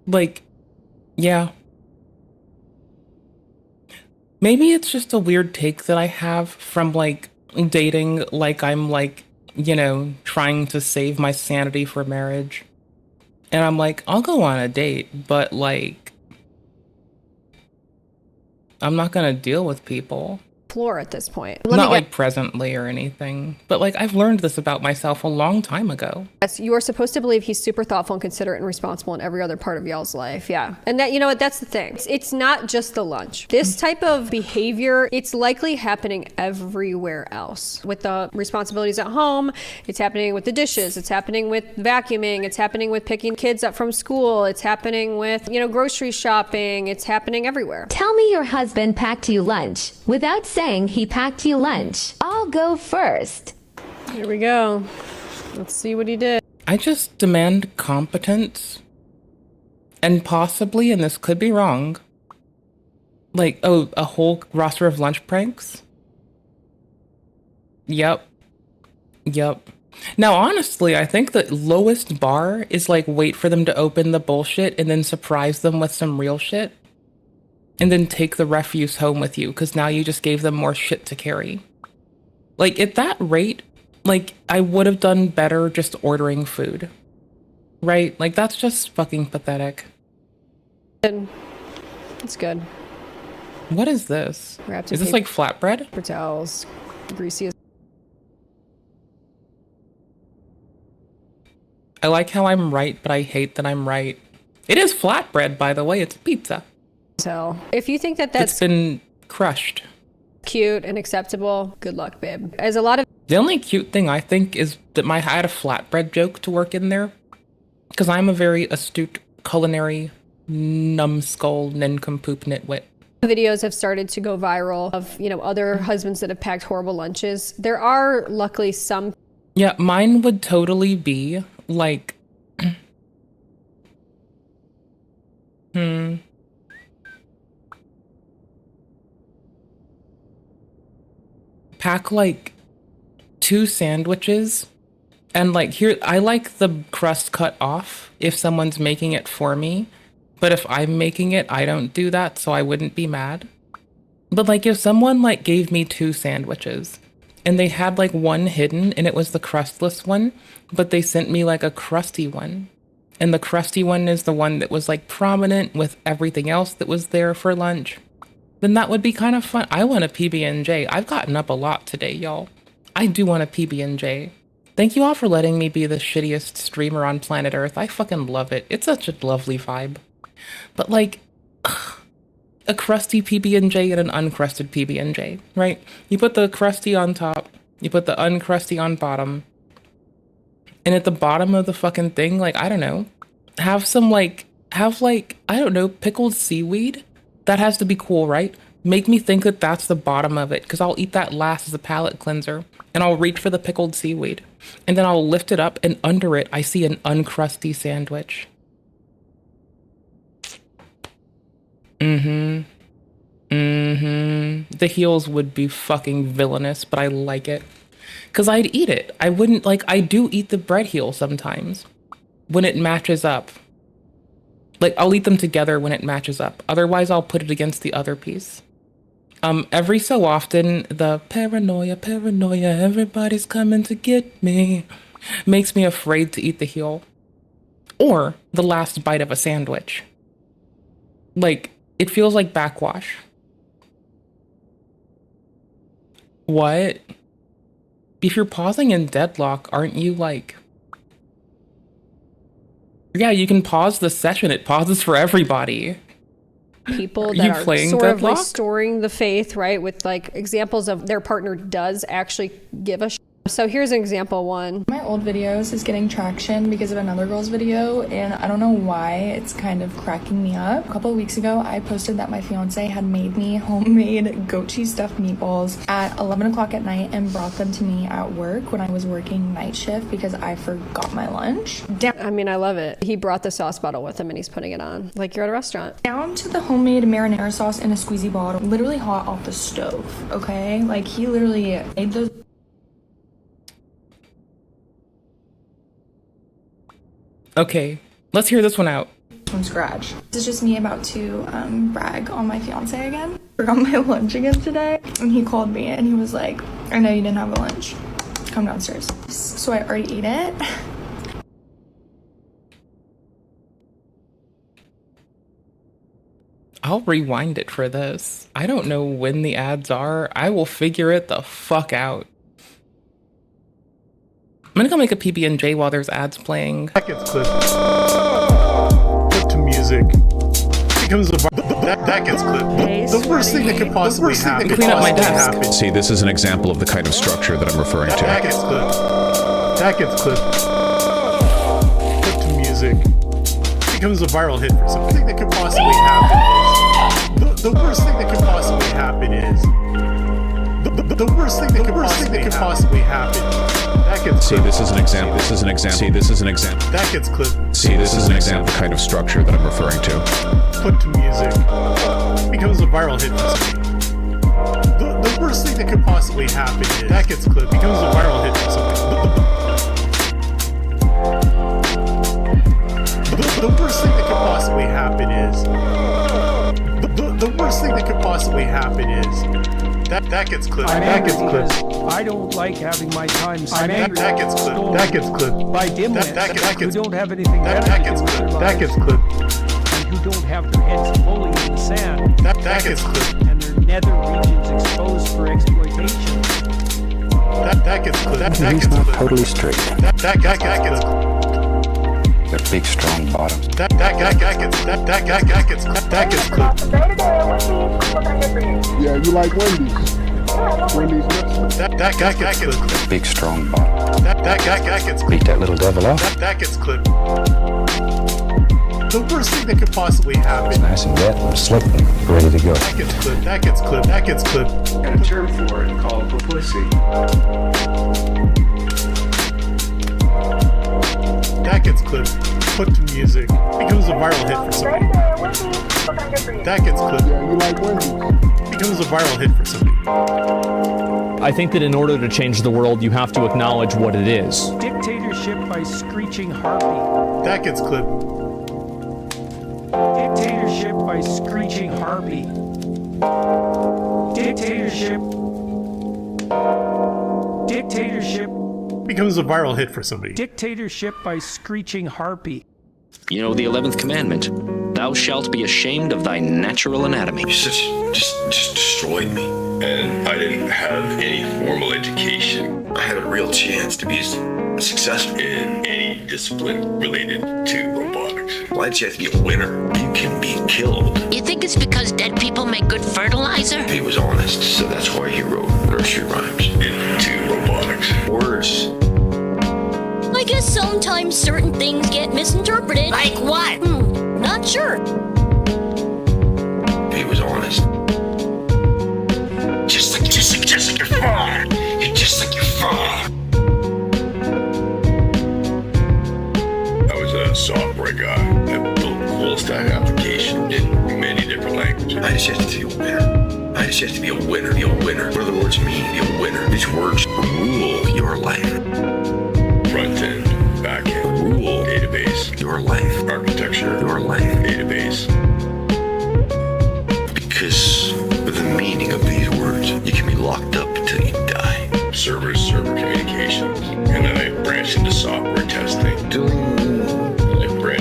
Like, yeah. Maybe it's just a weird take that I have from, like, dating, like I'm, like, you know, trying to save my sanity for marriage. And I'm like, I'll go on a date, but, like, I'm not gonna deal with people. floor at this point. Not like presently or anything, but like I've learned this about myself a long time ago. Yes, you are supposed to believe he's super thoughtful and considerate and responsible in every other part of y'all's life. Yeah. And that, you know what, that's the thing. It's not just the lunch. This type of behavior, it's likely happening everywhere else. With the responsibilities at home, it's happening with the dishes, it's happening with vacuuming, it's happening with picking kids up from school, it's happening with, you know, grocery shopping, it's happening everywhere. Tell me your husband packed you lunch without saying he packed you lunch. I'll go first. Here we go. Let's see what he did. I just demand competence. And possibly, and this could be wrong, like, oh, a whole roster of lunch pranks? Yep. Now, honestly, I think the lowest bar is like wait for them to open the bullshit and then surprise them with some real shit. And then take the refuse home with you, because now you just gave them more shit to carry. Like, at that rate, like, I would have done better just ordering food. Right? Like, that's just fucking pathetic. It's good. What is this? Wrapped Is in this like flatbread? paper towels, greasy as I like how I'm right, but I hate that I'm right. It is flatbread, by the way. It's pizza. hell. If you think that that's It's been crushed. cute and acceptable, good luck, babe. As a lot of The only cute thing I think is that I had a flatbread joke to work in there. Because I'm a very astute culinary numbskull nincompoop nitwit. videos have started to go viral of, you know, other husbands that have packed horrible lunches. There are luckily some. Yeah, mine would totally be like, pack like 2 sandwiches and like here, I like the crust cut off if someone's making it for me. But if I'm making it, I don't do that, so I wouldn't be mad. But like if someone like gave me 2 sandwiches and they had like one hidden and it was the crustless one, but they sent me like a crusty one. And the crusty one is the one that was like prominent with everything else that was there for lunch. Then that would be kind of fun. I want a PB&J. I've gotten up a lot today, y'all. I do want a PB&J. Thank you all for letting me be the shittiest streamer on planet Earth. I fucking love it. It's such a lovely vibe. But like, a crusty PB&J and an uncrusted PB&J, right? You put the crusty on top, you put the uncrusty on bottom, and at the bottom of the fucking thing, like, I don't know, have I don't know, pickled seaweed? That has to be cool, right? Make me think that that's the bottom of it, because I'll eat that last as a palate cleanser, and I'll reach for the pickled seaweed, and then I'll lift it up, and under it, I see an uncrusty sandwich. The heels would be fucking villainous, but I like it. Because I'd eat it. I wouldn't, like, I do eat the bread heel sometimes. When it matches up. Like, I'll eat them together when it matches up. Otherwise, I'll put it against the other piece. Every so often, the paranoia, everybody's coming to get me, makes me afraid to eat the heel. Or the last bite of a sandwich. Like, it feels like backwash. What? If you're pausing in deadlock, aren't you like... Yeah, you can pause the session. It pauses for everybody. People you that are playing sort of like Deadlock? storing the faith, right? With like examples of their partner does actually give a shit. So here's an example one. My old videos is getting traction because of another girl's video, and I don't know why it's kind of cracking me up. A couple of weeks ago, I posted that my fiance had made me homemade goat cheese stuffed meatballs at 11 o'clock at night and brought them to me at work when I was working night shift because I forgot my lunch. I mean, I love it. He brought the sauce bottle with him and he's putting it on like you're at a restaurant. Down to the homemade marinara sauce in a squeezy bottle, literally hot off the stove, okay? Like, he literally made those. Okay, let's hear this one out. From scratch. This is just me about to brag on my fiance again. Forgot my lunch again today, and he called me and he was like, I know you didn't have a lunch. Come downstairs. So I already ate it. I'll rewind it for this. I don't know when the ads are. I will figure it the fuck out. I'm gonna go make a PB&J while there's ads playing. That gets clipped. Put to music. Becomes a that gets clipped. The worst thing that could possibly happen. Clean up my desk. See, this is an example of the kind of structure that I'm referring to. That gets clipped. That gets clipped. Put to music. Becomes a viral hit for something that could possibly happen. The worst thing that could possibly happen is the worst thing that could possibly happen. That gets See, this is an example. This is an example. See, this is an example. That gets clipped. See, this is an example of the kind of structure that I'm referring to. Put to music. Becomes a viral hit for something. The worst thing that could possibly happen is that gets clipped. Becomes a viral hit for something. The worst thing that could possibly happen is the worst thing that could possibly happen is that gets clipped. That gets clipped. I don't like having my time spent. That gets clipped. That gets clipped. By dimwits That gets who don't have anything better that to gets do with clipped. their That gets lives, clipped. and who don't have their heads fully in the sand. That gets clipped. And their nether regions exposed for exploitation. That gets clipped. That gets not clipped. totally straight. That gets clipped. They're big, strong bottoms. That gets clipped. Yeah, you like Wendy's. Wendy's nuts. That gets clipped. Big, strong bottoms. That gets clipped. Beat that little devil up. That gets clipped. The worst thing that could possibly happen. It's nice and wet and slick and ready to go. That gets clipped. That gets clipped. That gets clipped. Got a term for it called publicity. That gets clipped. Put to music. Becomes a viral hit for somebody. That gets clipped. Yeah, you like Wendy's. Becomes a viral hit for somebody. I think that in order to change the world, you have to acknowledge what it is. Dictatorship by screeching harpy. That gets clipped. Dictatorship by screeching harpy. Dictatorship. Dictatorship. Becomes a viral hit for somebody. Dictatorship by screeching harpy. You know the 11th commandment. Thou shalt be ashamed of thy natural anatomy. Just destroyed me. And I didn't have any formal education. I had a real chance to be successful in any discipline related to robotics. Why'd you have to be a winner? You can be killed. You think it's because dead people make good fertilizer? He was honest, so that's why he wrote nursery rhymes into robotics. Words. I guess sometimes certain things get misinterpreted. Like what? Not sure. He was honest. Just like your father. You're just like your father. I was a software guy that built full stack applications in many different languages. I just have to be a winner. I just have to be a winner. Be a winner. What do the words mean? Be a winner. These words rule your life. Front end, back end, rule, database, your life, architecture, your life, database. Because with the meaning of these words, you can be locked up until you die. Server communications, and then I branched into software testing. I branched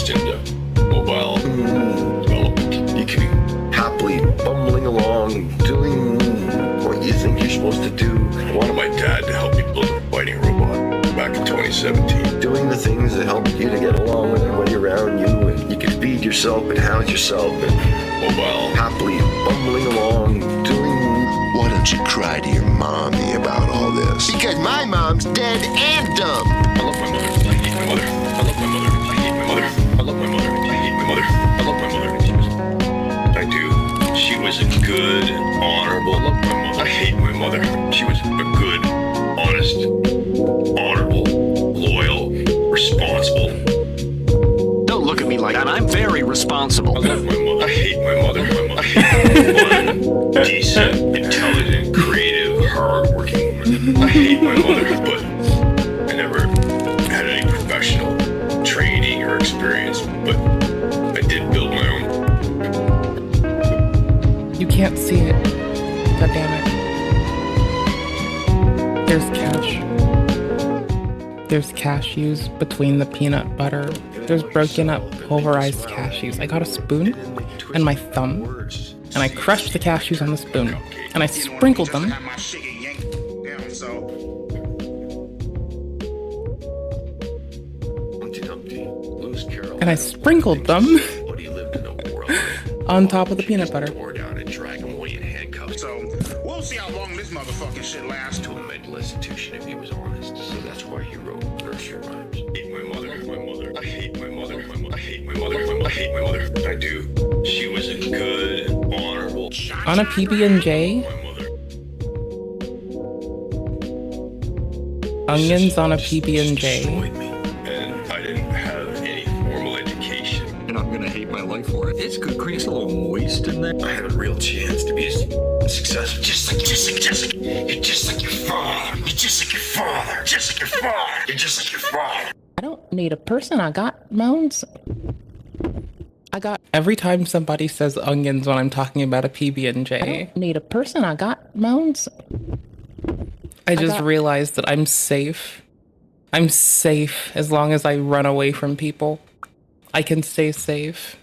switched into mobile development. You can be happily bumbling along, doing what you think you're supposed to do. I wanted my dad to help me build a fighting robot back in 2017. Doing the things that help you to get along with everybody around you, and you can feed yourself and house yourself, and mobile happily bumbling along, doing. Why don't you cry to your mommy about all this? Because my mom's dead and dumb. I love my mother. I hate my mother. I love my mother. I hate my mother. I love my mother. I hate my mother. I love my mother. I do. She was a good, honorable. I love my mother. I hate my mother. She was a good, honest, honorable, loyal, responsible. Don't look at me like that. I'm very responsible. I love my mother. I hate my mother. I hate one decent, intelligent, creative, hard-working woman. I hate my mother, but I never had any professional training or experience, but I did build my own. You can't see it. God damn it. There's cash. There's cashews between the peanut butter. There's broken up pulverized cashews. I got a spoon and my thumb, and I crushed the cashews on the spoon, and I sprinkled them. And I sprinkled them on top of the peanut butter. So we'll see how long this motherfucking shit lasts. To a mental institution if he was honest. So that's why he wrote nursery rhymes. I hate my mother. My mother. I hate my mother. I hate my mother. I hate my mother. I do. She was a good, honorable. On a PB&J. Onions on a PB&J. And I didn't have any formal education. And I'm gonna hate my life for it. It's good cream, it's a little moist in there. I had a real chance to be successful. Just like you're just like your father. You're just like your father. Just like your father. You're just like your father. I don't need a person. I got moans. Every time somebody says onions when I'm talking about a PB&J. I don't need a person. I got moans. I just realized that I'm safe. I'm safe as long as I run away from people. I can stay safe.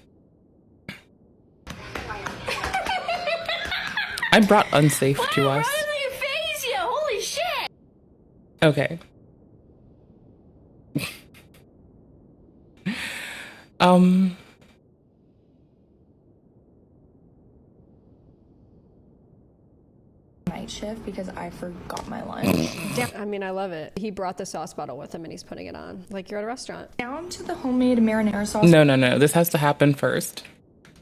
I brought unsafe to us. Why did you face you? Holy shit! Okay. Night shift because I forgot my lunch. I mean, I love it. He brought the sauce bottle with him and he's putting it on. Like you're at a restaurant. Down to the homemade marinara sauce. No. This has to happen first.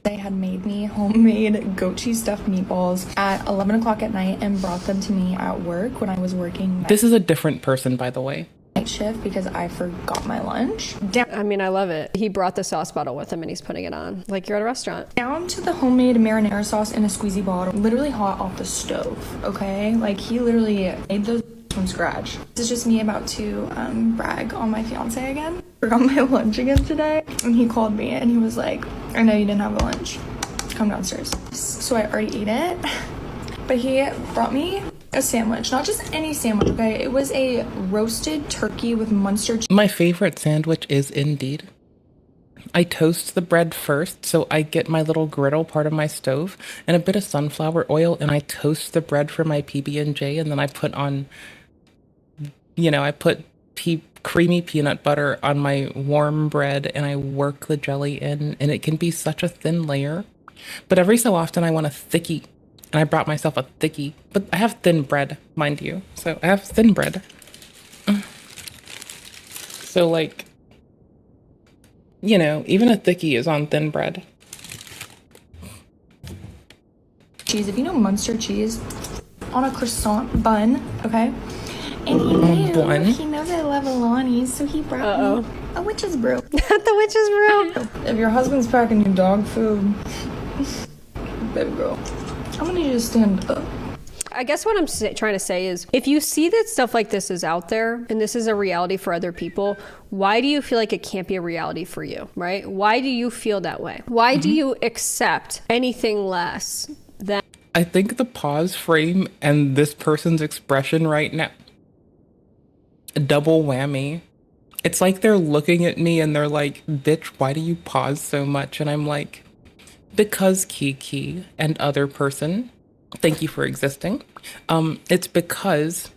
They had made me homemade goat cheese stuffed meatballs at 11 o'clock at night and brought them to me at work when I was working. This is a different person, by the way. Night shift because I forgot my lunch. I mean, I love it. He brought the sauce bottle with him and he's putting it on. Like you're at a restaurant. Down to the homemade marinara sauce in a squeezy bottle. Literally hot off the stove, okay? Like he literally made those from scratch. This is just me about to brag on my fiance again. Forgot my lunch again today. And he called me and he was like, I know you didn't have a lunch. Come downstairs. So I already ate it. But he brought me a sandwich. Not just any sandwich, okay? It was a roasted turkey with Munster cheese. My favorite sandwich is indeed. I toast the bread first, so I get my little griddle part of my stove and a bit of sunflower oil, and I toast the bread for my PB&J, and then I put on, I put creamy peanut butter on my warm bread, and I work the jelly in, and it can be such a thin layer. But every so often I want a thickie, and I brought myself a thickie. But I have thin bread, mind you, so I have thin bread. So like, even a thickie is on thin bread. Cheese, if you know Munster cheese, on a croissant bun, okay? And he knows I love Alani's, so he brought me a witch's brew. The witch's brew. If your husband's packing you dog food, baby girl, I'm gonna need you to stand up. I guess what I'm trying to say is, if you see that stuff like this is out there and this is a reality for other people, why do you feel like it can't be a reality for you, right? Why do you feel that way? Why do you accept anything less than... I think the pause frame and this person's expression right now, a double whammy. It's like they're looking at me and they're like, bitch, why do you pause so much? And I'm like, because Kiki and other person, thank you for existing. It's because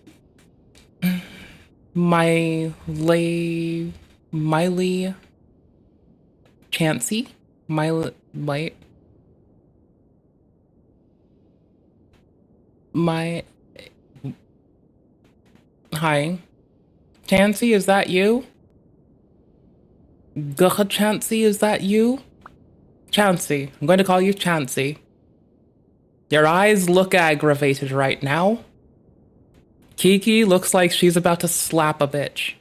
Miley Chansey, hi. Chansey, is that you? Chansey, is that you? Chansey, I'm going to call you Chansey. Your eyes look aggravated right now. Kiki looks like she's about to slap a bitch.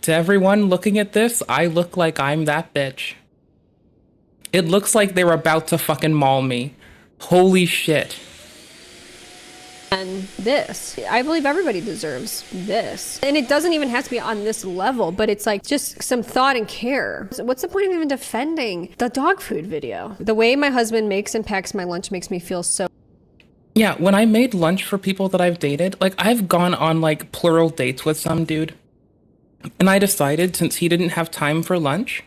To everyone looking at this, I look like I'm that bitch. It looks like they're about to fucking maul me. Holy shit. And this. I believe everybody deserves this. And it doesn't even have to be on this level, but it's like just some thought and care. So what's the point of even defending the dog food video? The way my husband makes and packs my lunch makes me feel so... Yeah, when I made lunch for people that I've dated, like I've gone on like plural dates with some dude. And I decided, since he didn't have time for lunch,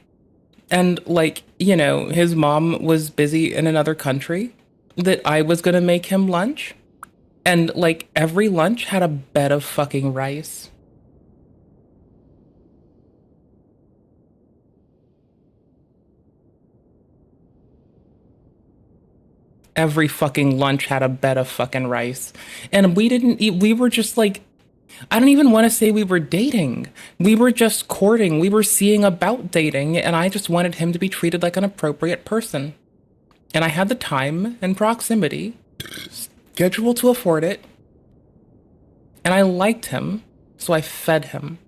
and like, you know, his mom was busy in another country, that I was gonna make him lunch. And like every lunch had a bed of fucking rice. Every fucking lunch had a bed of fucking rice. And we didn't eat, we were just like, I don't even want to say we were dating. We were just courting. We were seeing about dating. And I just wanted him to be treated like an appropriate person. And I had the time and proximity, schedule to afford it. And I liked him, so I fed him.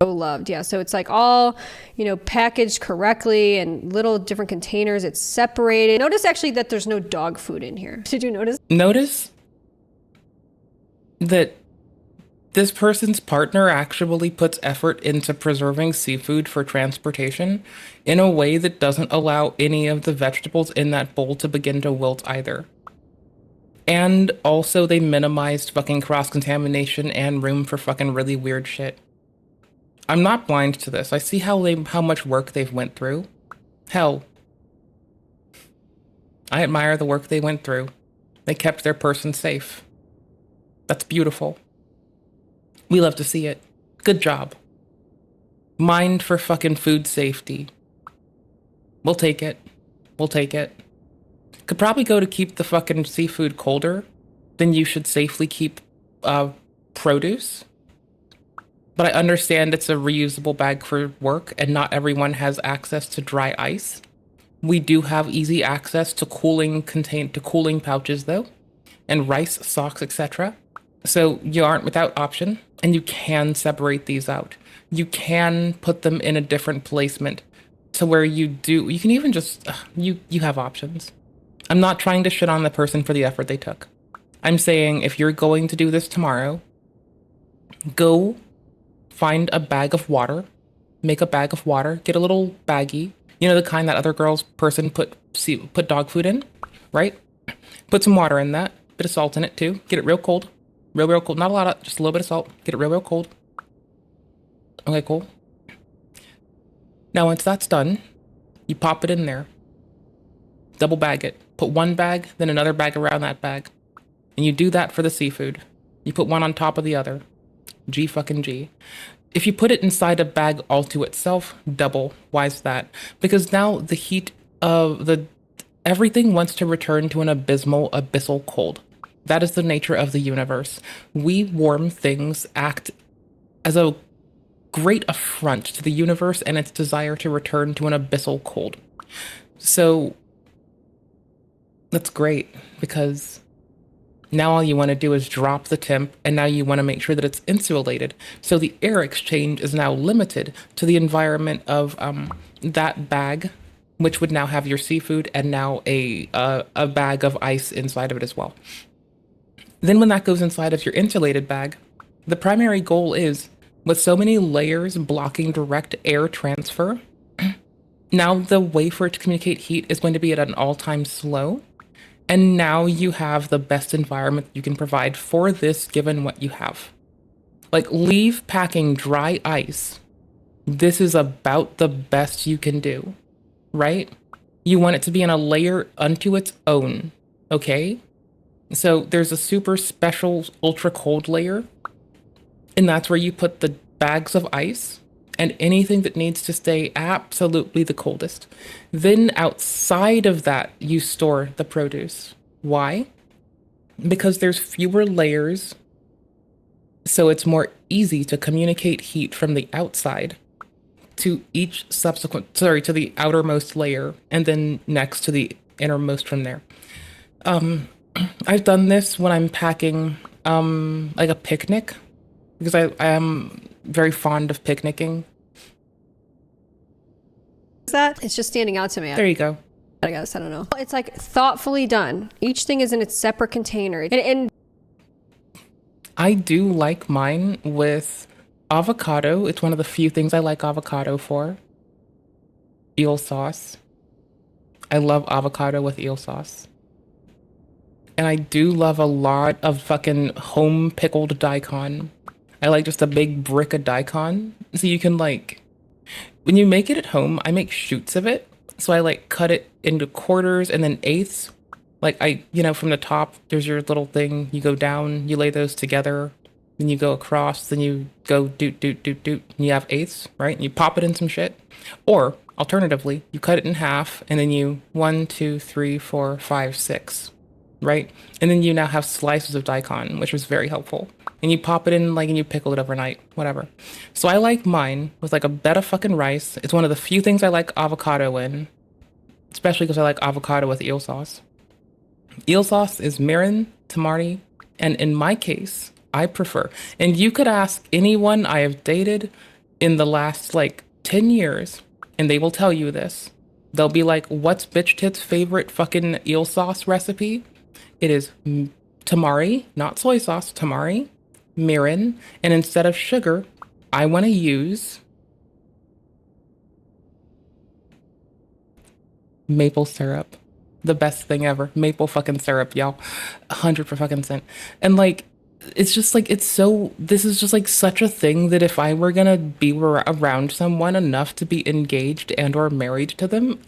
So loved, yeah. So it's like all, you know, packaged correctly and little different containers. It's separated. Notice actually that there's no dog food in here. Did you notice? Notice that this person's partner actually puts effort into preserving seafood for transportation in a way that doesn't allow any of the vegetables in that bowl to begin to wilt either. And also they minimized fucking cross-contamination and room for fucking really weird shit. I'm not blind to this. I see how much work they've went through. Hell, I admire the work they went through. They kept their person safe. That's beautiful. We love to see it. Good job. Mind for fucking food safety. We'll take it. We'll take it. Could probably go to keep the fucking seafood colder than you should safely keep produce. But I understand it's a reusable bag for work and not everyone has access to dry ice. We do have easy access to cooling pouches though, and rice, socks, etc. So you aren't without option, and you can separate these out. You can put them in a different placement to where you can even just, you have options. I'm not trying to shit on the person for the effort they took. I'm saying if you're going to do this tomorrow, go find a bag of water, make a bag of water, get a little baggie, you know, the kind that other person put dog food in, right? Put some water in that, bit of salt in it too, get it real cold, real cold, not a lot of, just a little bit of salt, get it real cold. Okay, cool. Now once that's done, you pop it in there, double bag it. Put one bag, then another bag around that bag. And you do that for the seafood. You put one on top of the other. G fucking G. If you put it inside a bag all to itself, double. Why is that? Because now the heat of everything wants to return to an abyssal cold. That is the nature of the universe. We warm things act as a great affront to the universe and its desire to return to an abyssal cold. So that's great, because now all you want to do is drop the temp, and now you want to make sure that it's insulated. So the air exchange is now limited to the environment of that bag, which would now have your seafood and now a bag of ice inside of it as well. Then when that goes inside of your insulated bag, the primary goal is, with so many layers blocking direct air transfer, now the way for it to communicate heat is going to be at an all-time slow. And now you have the best environment you can provide for this given what you have. Like, leave packing dry ice. This is about the best you can do, right? You want it to be in a layer unto its own, okay? So there's a super special ultra cold layer, and that's where you put the bags of ice and anything that needs to stay absolutely the coldest. Then outside of that, you store the produce. Why? Because there's fewer layers, so it's more easy to communicate heat from the outside to each subsequent, to the outermost layer, and then next to the innermost from there. I've done this when I'm packing like a picnic, because I am very fond of picnicking. That it's just standing out to me. There you go. I guess I don't know. It's like thoughtfully done. Each thing is in its separate container, and I do like mine with avocado. It's one of the few things I like avocado for. Eel sauce. I love avocado with eel sauce. And I do love a lot of fucking home pickled daikon. I like just a big brick of daikon. So you can like, when you make it at home, I make shoots of it. So I like cut it into quarters and then eighths. Like from the top, there's your little thing. You go down, you lay those together. Then you go across, then you go doot, and you have eighths, right? And you pop it in some shit. Or, alternatively, you cut it in half, and then you 1, 2, 3, 4, 5, 6, right? And then you now have slices of daikon, which was very helpful. And you pop it in, and you pickle it overnight, whatever. So I like mine with, a bed of fucking rice. It's one of the few things I like avocado in, especially because I like avocado with eel sauce. Eel sauce is mirin, tamari, and in my case, I prefer. And you could ask anyone I have dated in the last 10 years, and they will tell you this. They'll be like, what's bitch tit's favorite fucking eel sauce recipe? It is tamari, not soy sauce, tamari, mirin, and instead of sugar, I want to use maple syrup. The best thing ever. Maple fucking syrup, y'all. 100%. And it's just this is just such a thing that if I were gonna be around someone enough to be engaged and or married to them,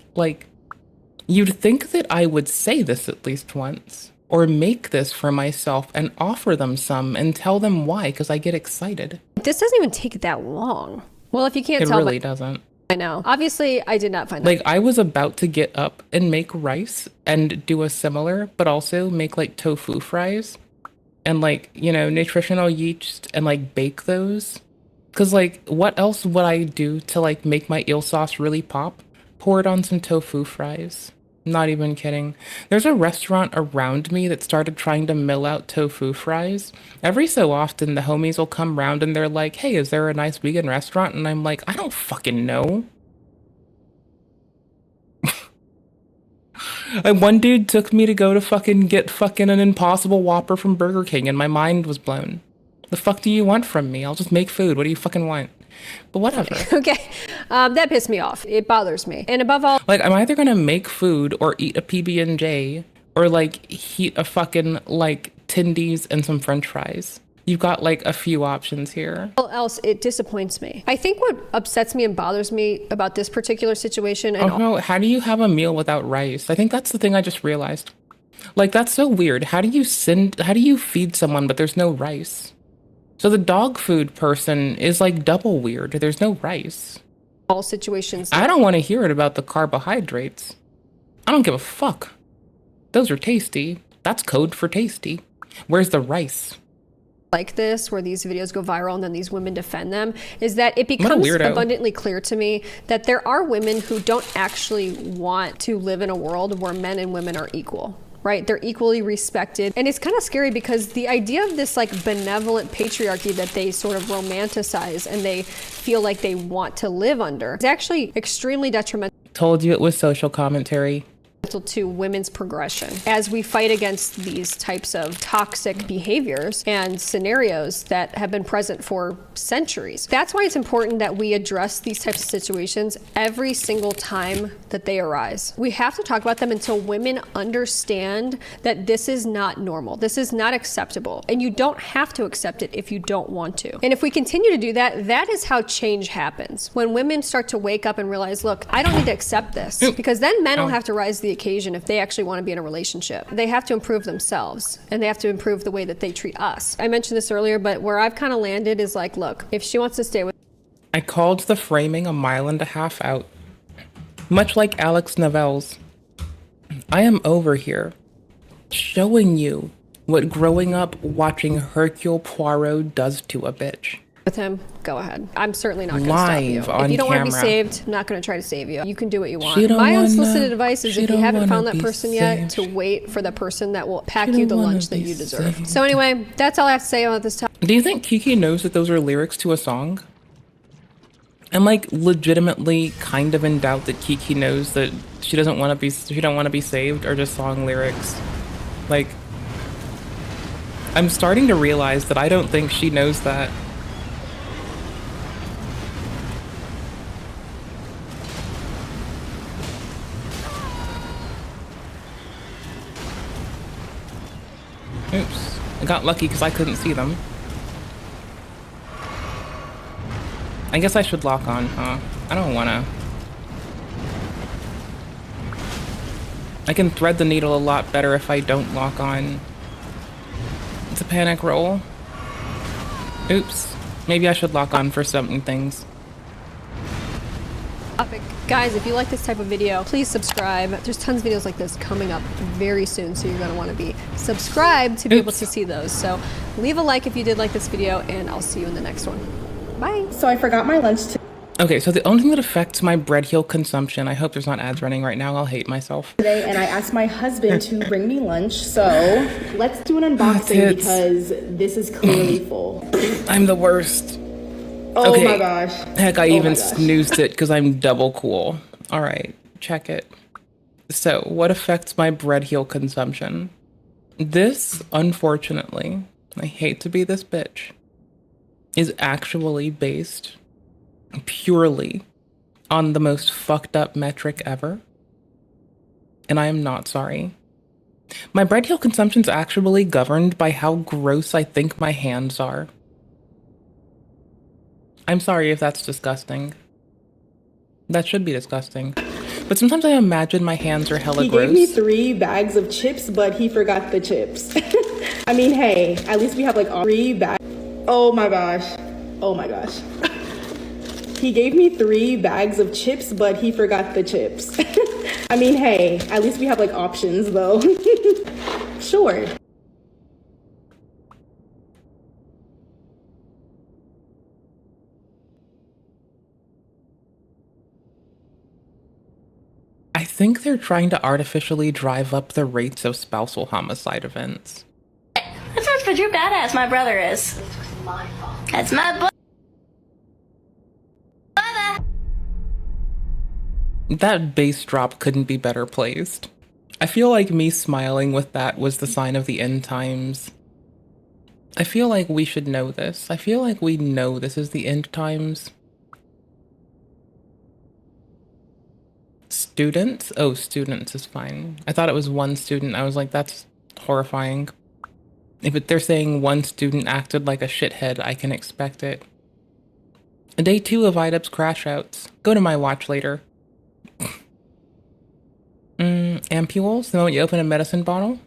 you'd think that I would say this at least once, or make this for myself and offer them some and tell them why, because I get excited. This doesn't even take that long. Well, if you can't it tell, it really doesn't. I know. Obviously, I did not find that. I was about to get up and make rice and do a similar, but also make tofu fries and nutritional yeast and bake those. Cause what else would I do to make my eel sauce really pop? Pour it on some tofu fries. Not even kidding. There's a restaurant around me that started trying to mill out tofu fries. Every so often, the homies will come round and they're like, hey, is there a nice vegan restaurant? And I'm like, I don't fucking know. And one dude took me to go to get an Impossible Whopper from Burger King, and my mind was blown. The fuck do you want from me? I'll just make food. What do you fucking want? But whatever. Okay. That pissed me off. It bothers me. And above all, I'm either gonna make food or eat a PB&J or heat a fucking Tindies and some French fries. You've got a few options here. Else, it disappoints me. I think what upsets me and bothers me about this particular situation. And no, how do you have a meal without rice? I think that's the thing I just realized. That's so weird. How do you feed someone but there's no rice? So the dog food person is double weird. There's no rice. All situations. I don't want to hear it about the carbohydrates. I don't give a fuck. Those are tasty. That's code for tasty. Where's the rice? Like this, where these videos go viral and then these women defend them, is that it becomes abundantly clear to me that there are women who don't actually want to live in a world where men and women are equal. Right? They're equally respected. And it's kind of scary because the idea of this benevolent patriarchy that they sort of romanticize and they feel like they want to live under is actually extremely detrimental. Told you it was social commentary. to women's progression as we fight against these types of toxic behaviors and scenarios that have been present for centuries. That's why it's important that we address these types of situations every single time that they arise. We have to talk about them until women understand that this is not normal. This is not acceptable, and you don't have to accept it if you don't want to. And if we continue to do that, that is how change happens. When women start to wake up and realize, look, I don't need to accept this, because then men will have to rise to the occasion if they actually want to be in a relationship. They have to improve themselves, and they have to improve the way that they treat us. I mentioned this earlier, but where I've kind of landed is like, look, if she wants to stay with... I called the framing 1.5 miles out. Much like Alex Novell's. I am over here showing you what growing up watching Hercule Poirot does to a bitch. With him, go ahead. I'm certainly not going to stop you. If you don't want to be saved, I'm not going to try to save you. You can do what you want. My unsolicited advice is if you haven't found that person yet, to wait for the person that will pack you the lunch that you deserve. So anyway, that's all I have to say about this topic. Do you think Kiki knows that those are lyrics to a song? I'm like legitimately kind of in doubt that Kiki knows that she don't want to be saved, or just song lyrics. Like, I'm starting to realize that I don't think she knows that. Oops, I got lucky because I couldn't see them. I guess I should lock on, huh? I don't wanna. I can thread the needle a lot better if I don't lock on. It's a panic roll. Oops, maybe I should lock on for certain things. Guys, if you like this type of video, please subscribe. There's tons of videos like this coming up very soon, so you're going to want to be subscribed to be able to see those. So leave a like if you did like this video, and I'll see you in the next one. Bye. So I forgot my lunch Okay, so the only thing that affects my bread heel consumption, I hope there's not ads running right now, I'll hate myself. today, and I asked my husband to bring me lunch. So let's do an unboxing because this is clearly full. I'm the worst. Oh okay. my gosh. Heck, I even snoozed it because I'm double cool. All right, check it. So, what affects my bread heel consumption? This, unfortunately, I hate to be this bitch, is actually based purely on the most fucked up metric ever. And I am not sorry. My bread heel consumption is actually governed by how gross I think my hands are. I'm sorry if that's disgusting. That should be disgusting. But sometimes I imagine my hands are hella gross. He gave me 3 bags of chips, but he forgot the chips. I mean, hey, at least we have like 3 bags. Oh my gosh. Oh my gosh. He gave me 3 bags of chips, but he forgot the chips. I mean, hey, at least we have like options though. Sure. I think they're trying to artificially drive up the rates of spousal homicide events. That's just what your badass my brother is. That's my brother. That bass drop couldn't be better placed. I feel like me smiling with that was the sign of the end times. I feel like we should know this. I feel like we know this is the end times. Students? Oh, students is fine. I thought it was 1 student. I was like, that's horrifying. If they're saying 1 student acted like a shithead, I can expect it. Day 2 of IDUBBZ crash outs. Go to my watch later. Ampules? The moment you open a medicine bottle?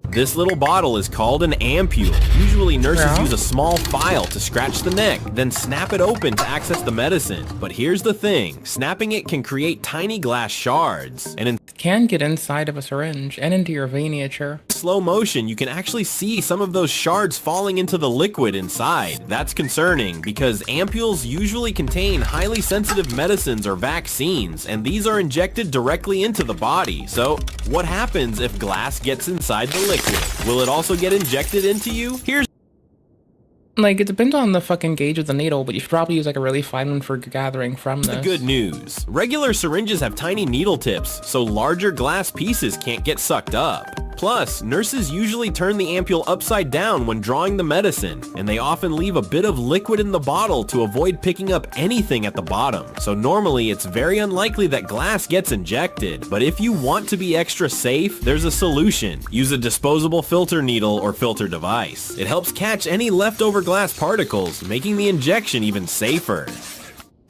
This little bottle is called an ampule. Usually nurses use a small file to scratch the neck, then snap it open to access the medicine. But here's the thing, snapping it can create tiny glass shards, and in can get inside of a syringe and into your veniature. Slow motion, you can actually see some of those shards falling into the liquid inside. That's concerning because ampules usually contain highly sensitive medicines or vaccines, and these are injected directly into the body. So what happens if glass gets inside the liquid? Will it also get injected into you? Like, it depends on the fucking gauge of the needle, but you should probably use like a really fine one for gathering from this. Good news. Regular syringes have tiny needle tips, so larger glass pieces can't get sucked up. Plus, nurses usually turn the ampule upside down when drawing the medicine, and they often leave a bit of liquid in the bottle to avoid picking up anything at the bottom. So normally it's very unlikely that glass gets injected, but if you want to be extra safe, there's a solution. Use a disposable filter needle or filter device. It helps catch any leftover glass particles, making the injection even safer.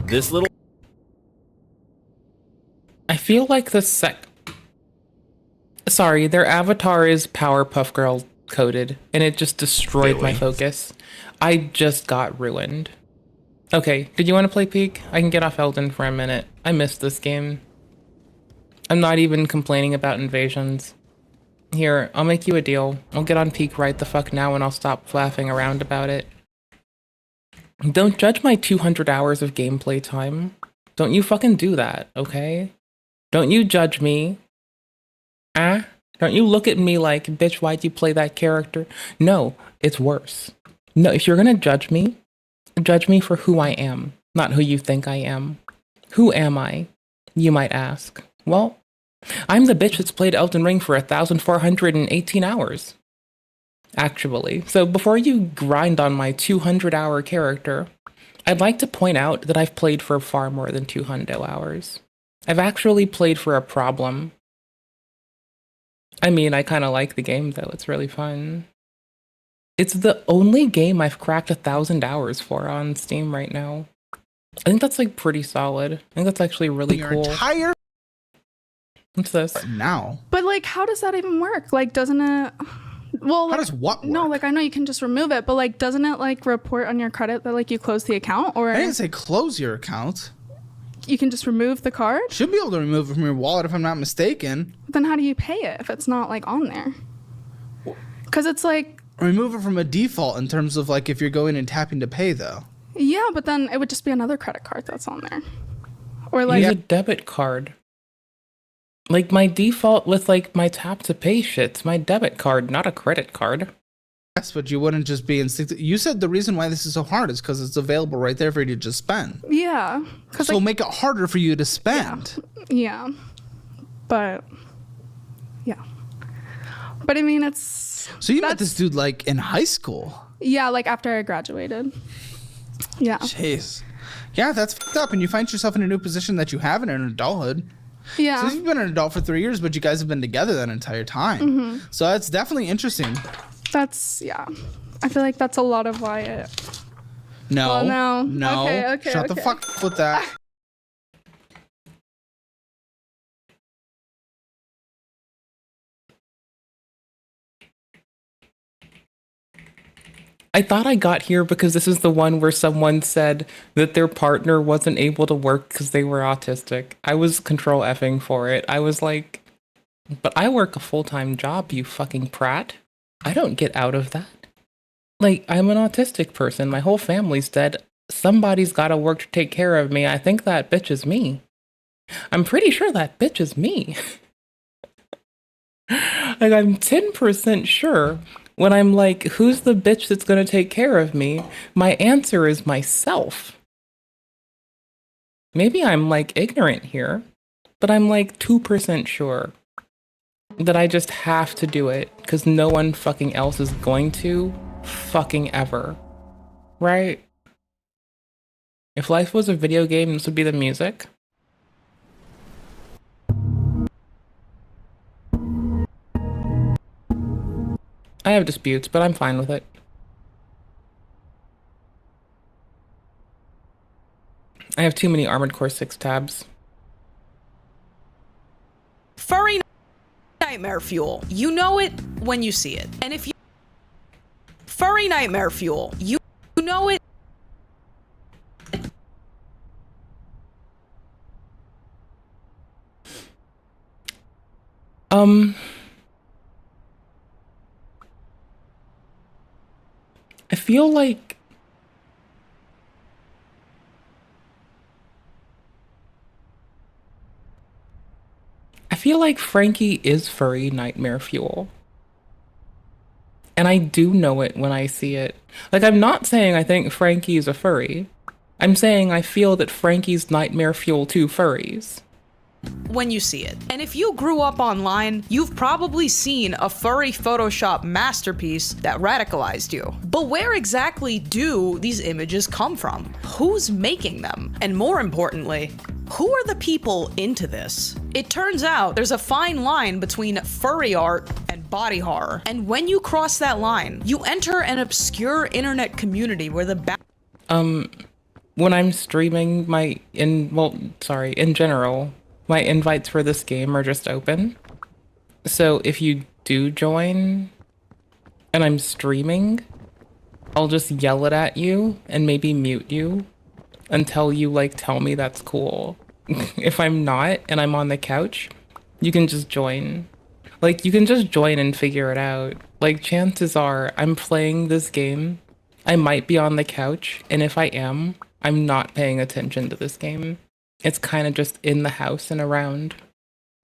This little... I feel like Sorry, their avatar is Powerpuff Girl coded, and it just destroyed my focus. I just got ruined. Okay, did you want to play Peak? I can get off Elden for a minute. I missed this game. I'm not even complaining about invasions. Here, I'll make you a deal. I'll get on Peak right the fuck now and I'll stop flapping around about it. Don't judge my 200 hours of gameplay time. Don't you fucking do that, okay? Don't you judge me. Don't you look at me like, bitch, why'd you play that character? No, it's worse. No, if you're gonna judge me for who I am, not who you think I am. Who am I, you might ask? Well, I'm the bitch that's played Elden Ring for 1,418 hours. Actually, so before you grind on my 200-hour character, I'd like to point out that I've played for far more than 200 hours. I've actually played for a problem. I mean, I kind of like the game, though. It's really fun. It's the only game I've cracked 1,000 hours for on Steam right now. I think that's, like, pretty solid. I think that's actually really cool. Entire... What's this? Now. But, like, how does that even work? Like, doesn't it... Well, how does what work? No, like, I know you can just remove it, but, like, doesn't it, like, report on your credit that, like, you closed the account? Or I didn't say close your account. You can just remove the card? Should be able to remove it from your wallet if I'm not mistaken. Then how do you pay it if it's not, like, on there? Because it's, like... Remove it from a default in terms of, like, if you're going and tapping to pay, though. Yeah, but then it would just be another credit card that's on there. Or, like... Use a debit card. Like, my default with, like, my tap to pay shit's my debit card, not a credit card. Yes, but you wouldn't just be instinctive. You said the reason why this is so hard is because it's available right there for you to just spend. Yeah. So like, make it harder for you to spend. Yeah. But, yeah. But, I mean, it's... So you met this dude, like, in high school? Yeah, like, after I graduated. Yeah. Jeez. Yeah, that's fucked up, and you find yourself in a new position that you have in adulthood. Yeah. So you've been an adult for 3 years, but you guys have been together that entire time. Mm-hmm. So that's definitely interesting. That's, yeah. I feel like that's a lot of why it... No. Well, no. No. Okay, Shut the fuck up with that. I thought I got here because this is the one where someone said that their partner wasn't able to work because they were autistic. I was control effing for it. I was like, but I work a full-time job, you fucking prat. I don't get out of that. Like, I'm an autistic person. My whole family's dead. Somebody's got to work to take care of me. I think that bitch is me. I'm pretty sure that bitch is me. Like, I'm 10% sure when I'm like, who's the bitch that's going to take care of me? My answer is myself. Maybe I'm, like, ignorant here, but I'm, like, 2% sure that I just have to do it because no one fucking else is going to fucking ever. Right? If life was a video game, this would be the music. I have disputes, but I'm fine with it. I have too many Armored Core 6 tabs. Furry nightmare fuel. You know it when you see it. And if you... Furry nightmare fuel. You know it... I feel like Frankie is furry nightmare fuel. And I do know it when I see it. Like, I'm not saying I think Frankie's a furry. I'm saying I feel that Frankie's nightmare fuel to furries. When you see it. And if you grew up online, you've probably seen a furry Photoshop masterpiece that radicalized you. But where exactly do these images come from? Who's making them? And more importantly, who are the people into this? It turns out there's a fine line between furry art and body horror. And when you cross that line, you enter an obscure internet community where the when I'm streaming in general, my invites for this game are just open. So if you do join and I'm streaming, I'll just yell it at you and maybe mute you until you like tell me that's cool. If I'm not and I'm on the couch, you can just join. Like, you can just join and figure it out. Like, chances are I'm playing this game, I might be on the couch, and if I am, I'm not paying attention to this game. It's kind of just in the house and around.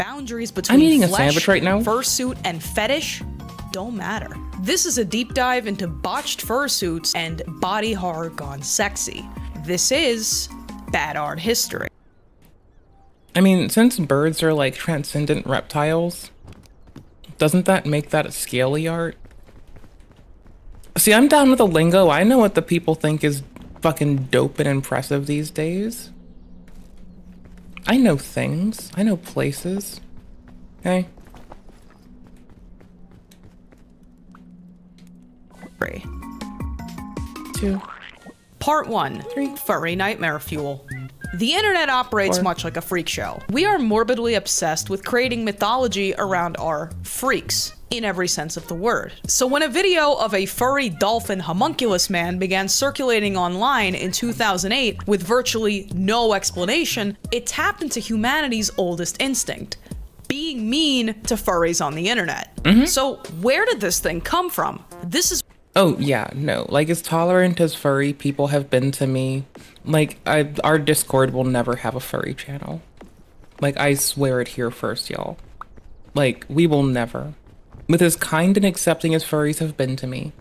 Boundaries between I'm eating a flesh, sandwich right now. fursuit, and fetish don't matter. This is a deep dive into botched fursuits and body horror gone sexy. This is Bad Art History. I mean, since birds are like transcendent reptiles, doesn't that make that a scaly art? See, I'm down with the lingo. I know what the people think is fucking dope and impressive these days. I know things. I know places. Okay. Three. 2. Part 1. 3. Furry nightmare fuel. The internet operates 4. much like a freak show. We are morbidly obsessed with creating mythology around our freaks, in every sense of the word. So when a video of a furry dolphin homunculus man began circulating online in 2008 with virtually no explanation, it tapped into humanity's oldest instinct: being mean to furries on the internet. So where did this thing come from? This is Oh, yeah, no. Like, as tolerant as furry people have been to me, like, our Discord will never have a furry channel. Like, I swear it here first, y'all. Like, we will never. With as kind and accepting as furries have been to me,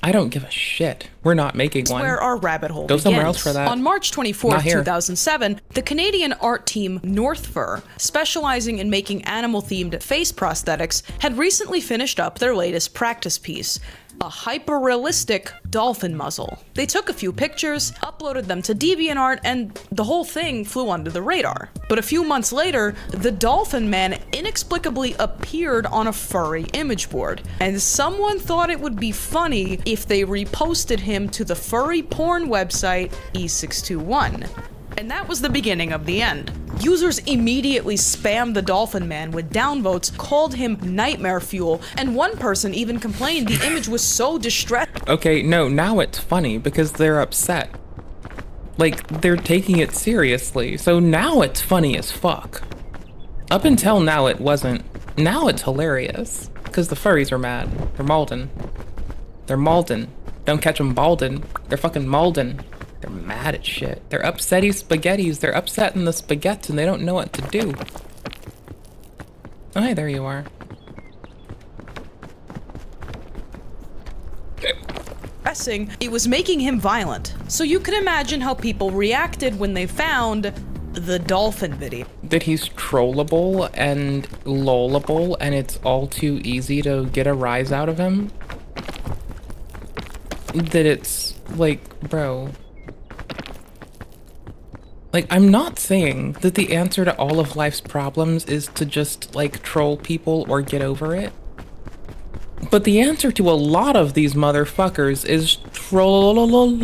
I don't give a shit. We're not making one. where our rabbit hole Go begins. somewhere else for that. On March 24th, Not here. 2007, the Canadian art team North Fur, specializing in making animal-themed face prosthetics, had recently finished up their latest practice piece: a hyper-realistic dolphin muzzle. They took a few pictures, uploaded them to DeviantArt, and the whole thing flew under the radar. But a few months later, the dolphin man inexplicably appeared on a furry image board, and someone thought it would be funny if they reposted him to the furry porn website E621. And that was the beginning of the end. Users immediately spammed the dolphin man with downvotes, called him nightmare fuel, and one person even complained the image was so distressing. Okay, no, now it's funny because they're upset. Like, they're taking it seriously, so now it's funny as fuck. Up until now it wasn't. Now it's hilarious, because the furries are mad. They're maulden. They're maulden. Don't catch them baldin'. They're fucking maulden. They're mad at shit. They're upsetty spaghettis. They're upsetting the spaghettis and they don't know what to do. Oh, hey, there you are. It was making him violent. So you can imagine how people reacted when they found the dolphin video. That he's trollable and lollable and it's all too easy to get a rise out of him. That it's like, bro. Like, I'm not saying that the answer to all of life's problems is to just, like, troll people or get over it. But the answer to a lot of these motherfuckers is troll. On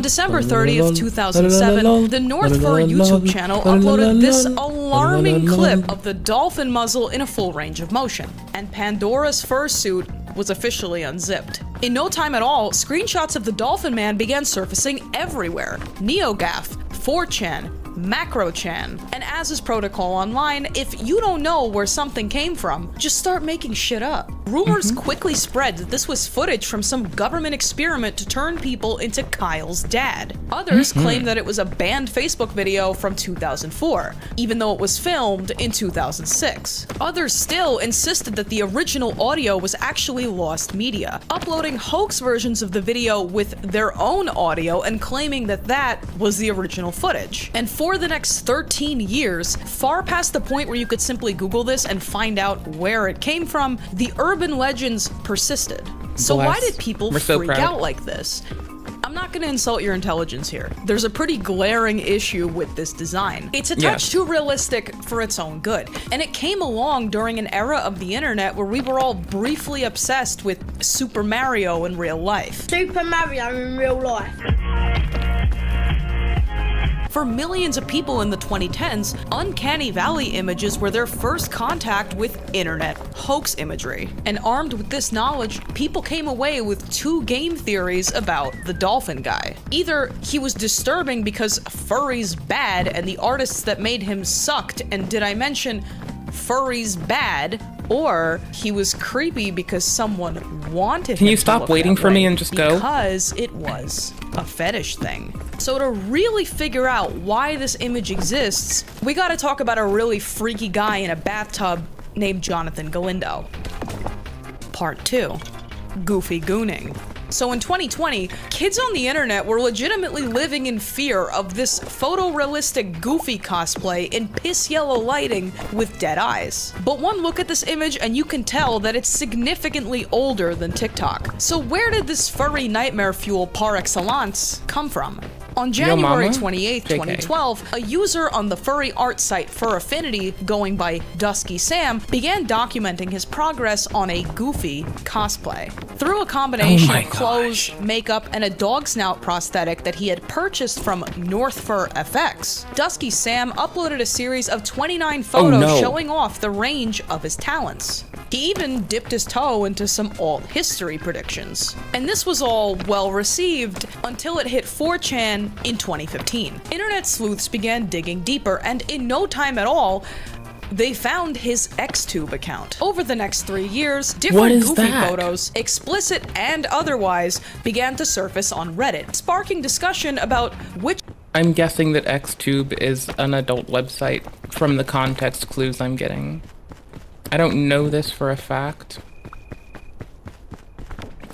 December 30th, 2007, the North Fur YouTube channel uploaded this alarming clip of the dolphin muzzle in a full range of motion, and Pandora's fursuit was officially unzipped. In no time at all, screenshots of the dolphin man began surfacing everywhere. NeoGAF, 4chan, macro-chan. And as is protocol online, if you don't know where something came from, just start making shit up. Rumors quickly spread that this was footage from some government experiment to turn people into Kyle's dad. Others claim that it was a banned Facebook video from 2004, even though it was filmed in 2006. Others still insisted that the original audio was actually lost media, uploading hoax versions of the video with their own audio and claiming that that was the original footage. And for the next 13 years, far past the point where you could simply Google this and find out where it came from, the urban legends persisted. So why did people freak out like this? I'm not gonna insult your intelligence here. There's a pretty glaring issue with this design. It's a touch too realistic for its own good. And it came along during an era of the internet where we were all briefly obsessed with Super Mario in real life. Super Mario in real life. For millions of people in the 2010s, Uncanny Valley images were their first contact with internet hoax imagery. And armed with this knowledge, people came away with two game theories about the dolphin guy. Either he was disturbing because furry's bad and the artists that made him sucked, and did I mention furry's bad? Or he was creepy because someone wanted him to Can you stop waiting for me and just go? Because it was a fetish thing. So to really figure out why this image exists, we gotta talk about a really freaky guy in a bathtub named Jonathan Galindo. Part 2. Goofy gooning. So in 2020, kids on the internet were legitimately living in fear of this photorealistic Goofy cosplay in piss yellow lighting with dead eyes. But one look at this image and you can tell that it's significantly older than TikTok. So where did this furry nightmare fuel par excellence come from? On January 28, 2012, a user on the furry art site Fur Affinity, going by Dusky Sam, began documenting his progress on a Goofy cosplay. Through a combination of clothes, makeup, and a dog snout prosthetic that he had purchased from North Fur FX, Dusky Sam uploaded a series of 29 photos showing off the range of his talents. He even dipped his toe into some alt history predictions. And this was all well received until it hit 4chan in 2015. Internet sleuths began digging deeper, and in no time at all, they found his Xtube account. Over the next 3 years, different Goofy photos, explicit and otherwise, began to surface on Reddit, sparking discussion about which— I'm guessing that Xtube is an adult website from the context clues I'm getting. I don't know this for a fact.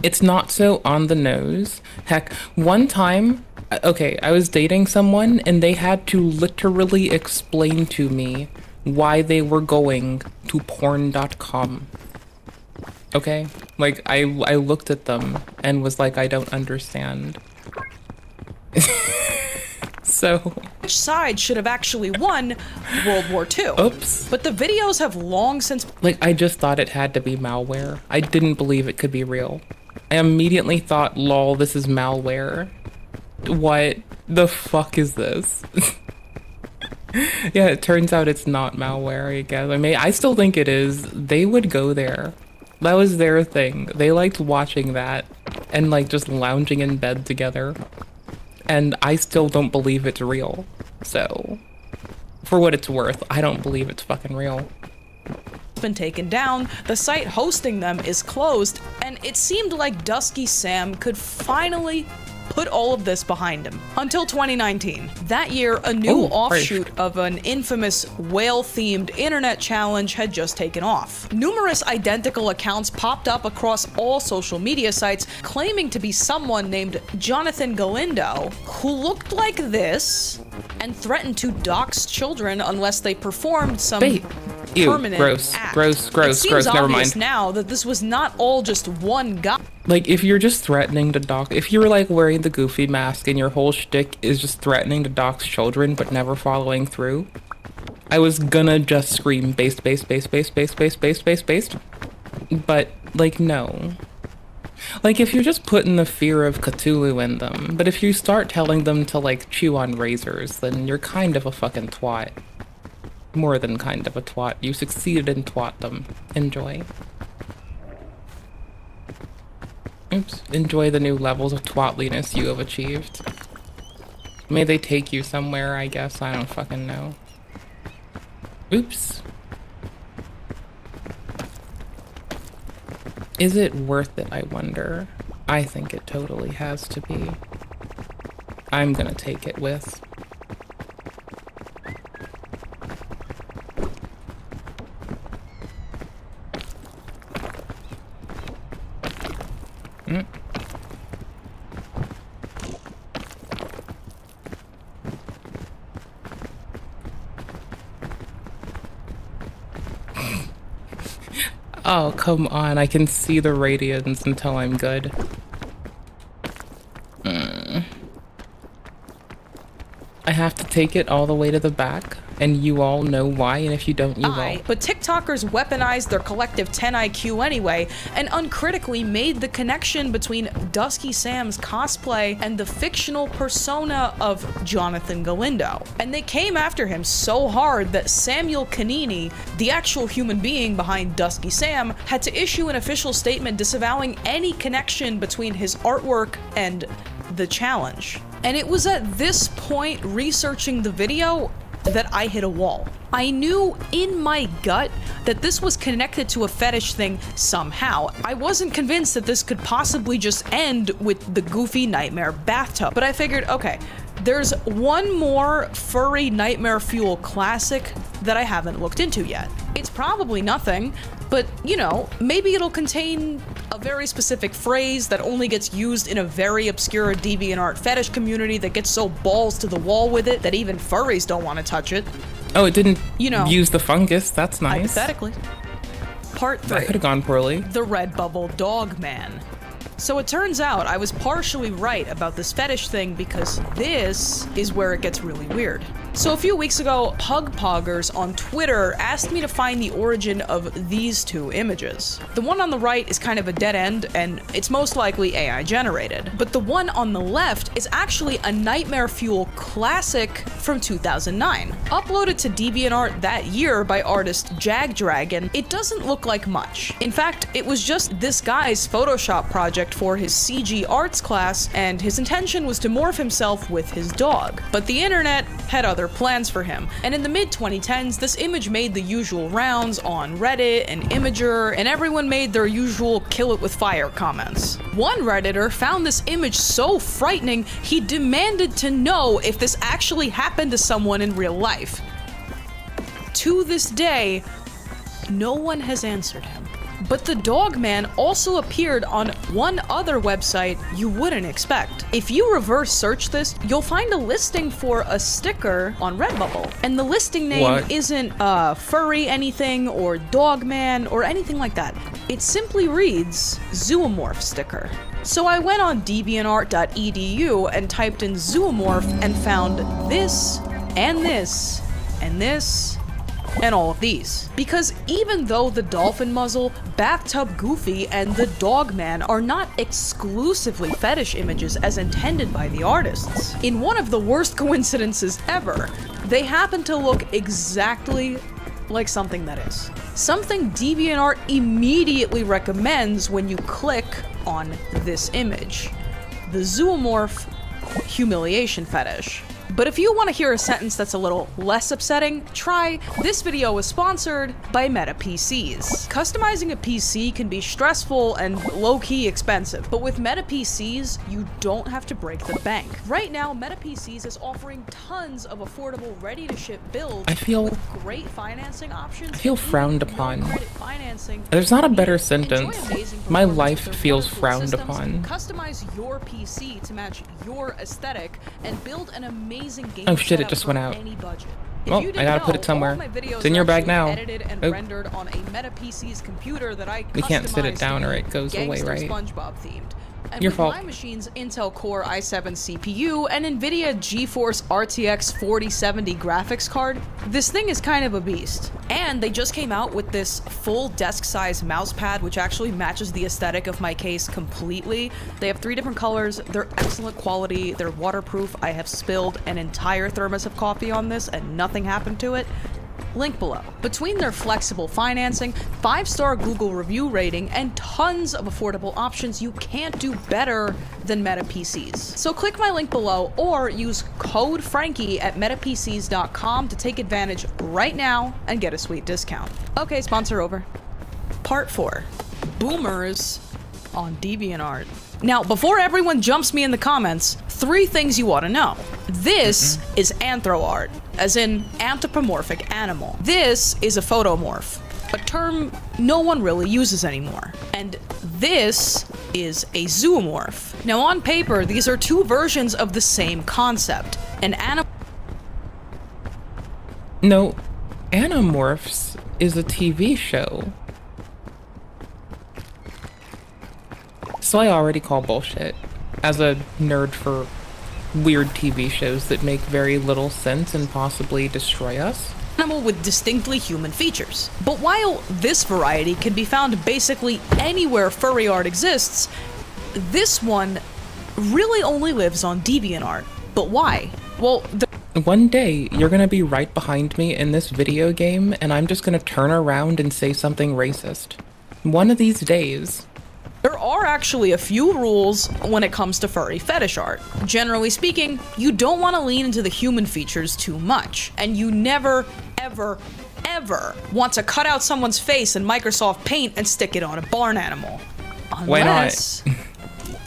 It's not so on the nose. Heck, one time, okay, I was dating someone and they had to literally explain to me why they were going to porn.com. Okay? Like, I looked at them and was like, I don't understand. So which side should have actually won World War II? Oops. But the videos have long since— Like, I just thought it had to be malware. I didn't believe it could be real. I immediately thought, lol, this is malware. What the fuck is this? Yeah, it turns out it's not malware, I guess. I mean, I still think it is. They would go there. That was their thing. They liked watching that and like just lounging in bed together. And I still don't believe it's real. So, for what it's worth, I don't believe it's fucking real. Been taken down, the site hosting them is closed, and it seemed like Dusky Sam could finally put all of this behind him. Until 2019. That year, a new offshoot of an infamous whale-themed internet challenge had just taken off. Numerous identical accounts popped up across all social media sites, claiming to be someone named Jonathan Galindo, who looked like this and threatened to dox children unless they performed some permanent act. Gross, It seems never obvious mind. now that this was not all just one guy. Like, if you're just threatening to dox— if you were like wearing the Goofy mask and your whole shtick is just threatening to dox children but never following through, I was gonna just scream based. But, like, no. Like, if you're just putting the fear of Cthulhu in them, but if you start telling them to, like, chew on razors, then you're kind of a fucking twat. More than kind of a twat. You succeeded in twat them. Enjoy. Oops. Enjoy the new levels of twatliness you have achieved. May they take you somewhere, I guess. I don't fucking know. Oops. Is it worth it, I wonder? I think it totally has to be. I'm gonna take it with. Oh, come on. I can see the radiance until I'm good. I have to take it all the way to the back, and you all know why, and if you don't, you won't. But TikTokers weaponized their collective 10 IQ anyway, and uncritically made the connection between Dusky Sam's cosplay and the fictional persona of Jonathan Galindo. And they came after him so hard that Samuel Canini, the actual human being behind Dusky Sam, had to issue an official statement disavowing any connection between his artwork and the challenge. And it was at this point, researching the video, that I hit a wall. I knew in my gut that this was connected to a fetish thing somehow. I wasn't convinced that this could possibly just end with the Goofy Nightmare bathtub, but I figured, okay, there's one more furry nightmare fuel classic that I haven't looked into yet. It's probably nothing, but you know, maybe it'll contain a very specific phrase that only gets used in a very obscure DeviantArt fetish community that gets so balls to the wall with it that even furries don't want to touch it. Oh, it didn't You know, use the fungus. That's nice. Hypothetically. Part 3. That could have gone poorly. The Redbubble Dog Man. So it turns out I was partially right about this fetish thing because this is where it gets really weird. So a few weeks ago, Pugpoggers on Twitter asked me to find the origin of these two images. The one on the right is kind of a dead end, and it's most likely AI generated. But the one on the left is actually a Nightmare Fuel classic from 2009. Uploaded to DeviantArt that year by artist Jagdragon, it doesn't look like much. In fact, it was just this guy's Photoshop project for his CG arts class, and his intention was to morph himself with his dog. But the internet had other plans for him, and in the mid-2010s, this image made the usual rounds on Reddit and Imgur, and everyone made their usual kill it with fire comments. One Redditor found this image so frightening, he demanded to know if this actually happened to someone in real life. To this day, no one has answered him. But the Dog Man also appeared on one other website you wouldn't expect. If you reverse search this, you'll find a listing for a sticker on Redbubble. And the listing name isn't furry anything or Dog Man or anything like that. It simply reads Zoomorph sticker. So I went on deviantart.edu and typed in Zoomorph and found this, and this, and this, and all of these. Because even though the dolphin muzzle, bathtub Goofy, and the Dog Man are not exclusively fetish images as intended by the artists, in one of the worst coincidences ever, they happen to look exactly like something that is. Something DeviantArt immediately recommends when you click on this image. The Zoomorph humiliation fetish. But if you want to hear a sentence that's a little less upsetting, try, this video was sponsored by Meta PCs. Customizing a PC can be stressful and low-key expensive, but with Meta PCs, you don't have to break the bank. Right now, Meta PCs is offering tons of affordable, ready-to-ship builds with great financing options. I feel frowned upon. Financing. There's not a better sentence. My life feels frowned upon. Customize your PC to match your aesthetic and build an amazing game. Oh shit, it just went out. Well, I gotta put it somewhere. It's in your bag now. Edited and rendered on a Meta PC's computer that I We can't sit it down or it goes away, right? SpongeBob themed. And Your with fault. my machine's Intel Core i7 CPU and NVIDIA GeForce RTX 4070 graphics card, this thing is kind of a beast. And they just came out with this full desk-size mouse pad, which actually matches the aesthetic of my case completely. They have 3 different colors, they're excellent quality, they're waterproof. I have spilled an entire thermos of coffee on this and nothing happened to it. Link below. Between their flexible financing, 5-star Google review rating, and tons of affordable options, you can't do better than Meta PCs. So click my link below or use code Frankie at metapcs.com to take advantage right now and get a sweet discount. Okay, sponsor over. Part 4. Boomers on DeviantArt. Now, before everyone jumps me in the comments, 3 things you ought to know. This is anthro art, as in anthropomorphic animal. This is a photomorph, a term no one really uses anymore. And this is a zoomorph. Now, on paper, these are 2 versions of the same concept. An No, Animorphs is a TV show. So I already call bullshit as a nerd for weird TV shows that make very little sense and possibly destroy us. Animal with distinctly human features. But while this variety can be found basically anywhere furry art exists, this one really only lives on DeviantArt. But why? Well, one day, you're gonna be right behind me in this video game, and I'm just gonna turn around and say something racist. One of these days. There are actually a few rules when it comes to furry fetish art. Generally speaking, you don't want to lean into the human features too much, and you never, ever, ever want to cut out someone's face in Microsoft Paint and stick it on a barn animal. Why Unless not?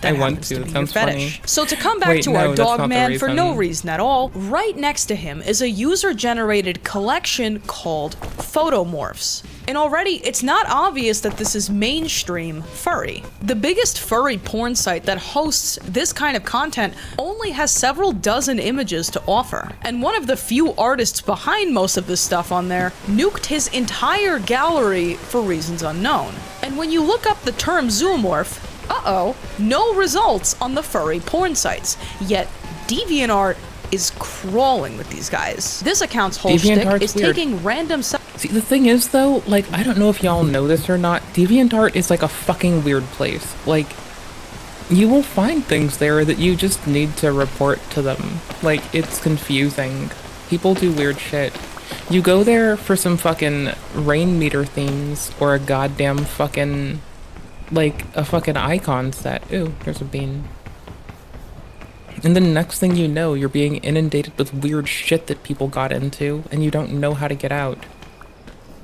I want to. It sounds funny. So to come back to our dog man for no reason at all, right next to him is a user-generated collection called Photomorphs. And already, it's not obvious that this is mainstream furry. The biggest furry porn site that hosts this kind of content only has several dozen images to offer. And one of the few artists behind most of this stuff on there nuked his entire gallery for reasons unknown. And when you look up the term zoomorph, no results on the furry porn sites. Yet DeviantArt is crawling with these guys. This account's whole shtick is taking random See, the thing is though, like, I don't know if y'all know this or not, DeviantArt is like a fucking weird place. Like, you will find things there that you just need to report to them. Like, it's confusing. People do weird shit. You go there for some fucking rain meter themes or a goddamn fucking, like, a fucking icon set. Ooh, there's a bean. And then next thing you know, you're being inundated with weird shit that people got into, and you don't know how to get out.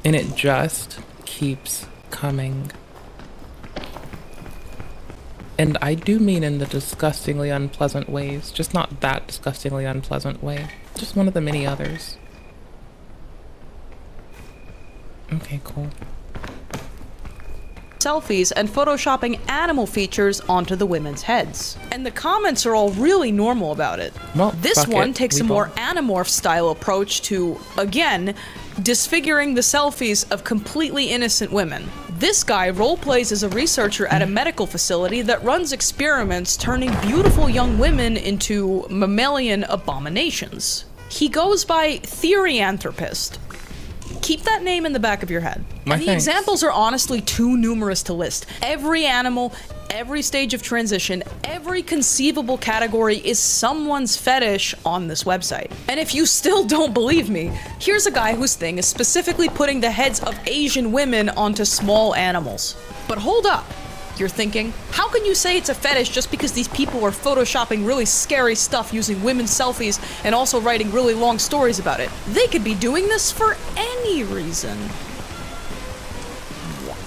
And it just keeps coming. And I do mean in the disgustingly unpleasant ways, just not that disgustingly unpleasant way. Just one of the many others. Okay, cool. Selfies and photoshopping animal features onto the women's heads. And the comments are all really normal about it. Well, this one takes a more Animorph style approach to, again, disfiguring the selfies of completely innocent women. This guy roleplays as a researcher at a medical facility that runs experiments turning beautiful young women into mammalian abominations. He goes by Theoryanthropist. Keep that name in the back of your head. And the examples are honestly too numerous to list. Every animal, every stage of transition, every conceivable category is someone's fetish on this website. And if you still don't believe me, here's a guy whose thing is specifically putting the heads of Asian women onto small animals. But hold up. You're thinking, how can you say it's a fetish just because these people are photoshopping really scary stuff using women's selfies and also writing really long stories about it? They could be doing this for any reason.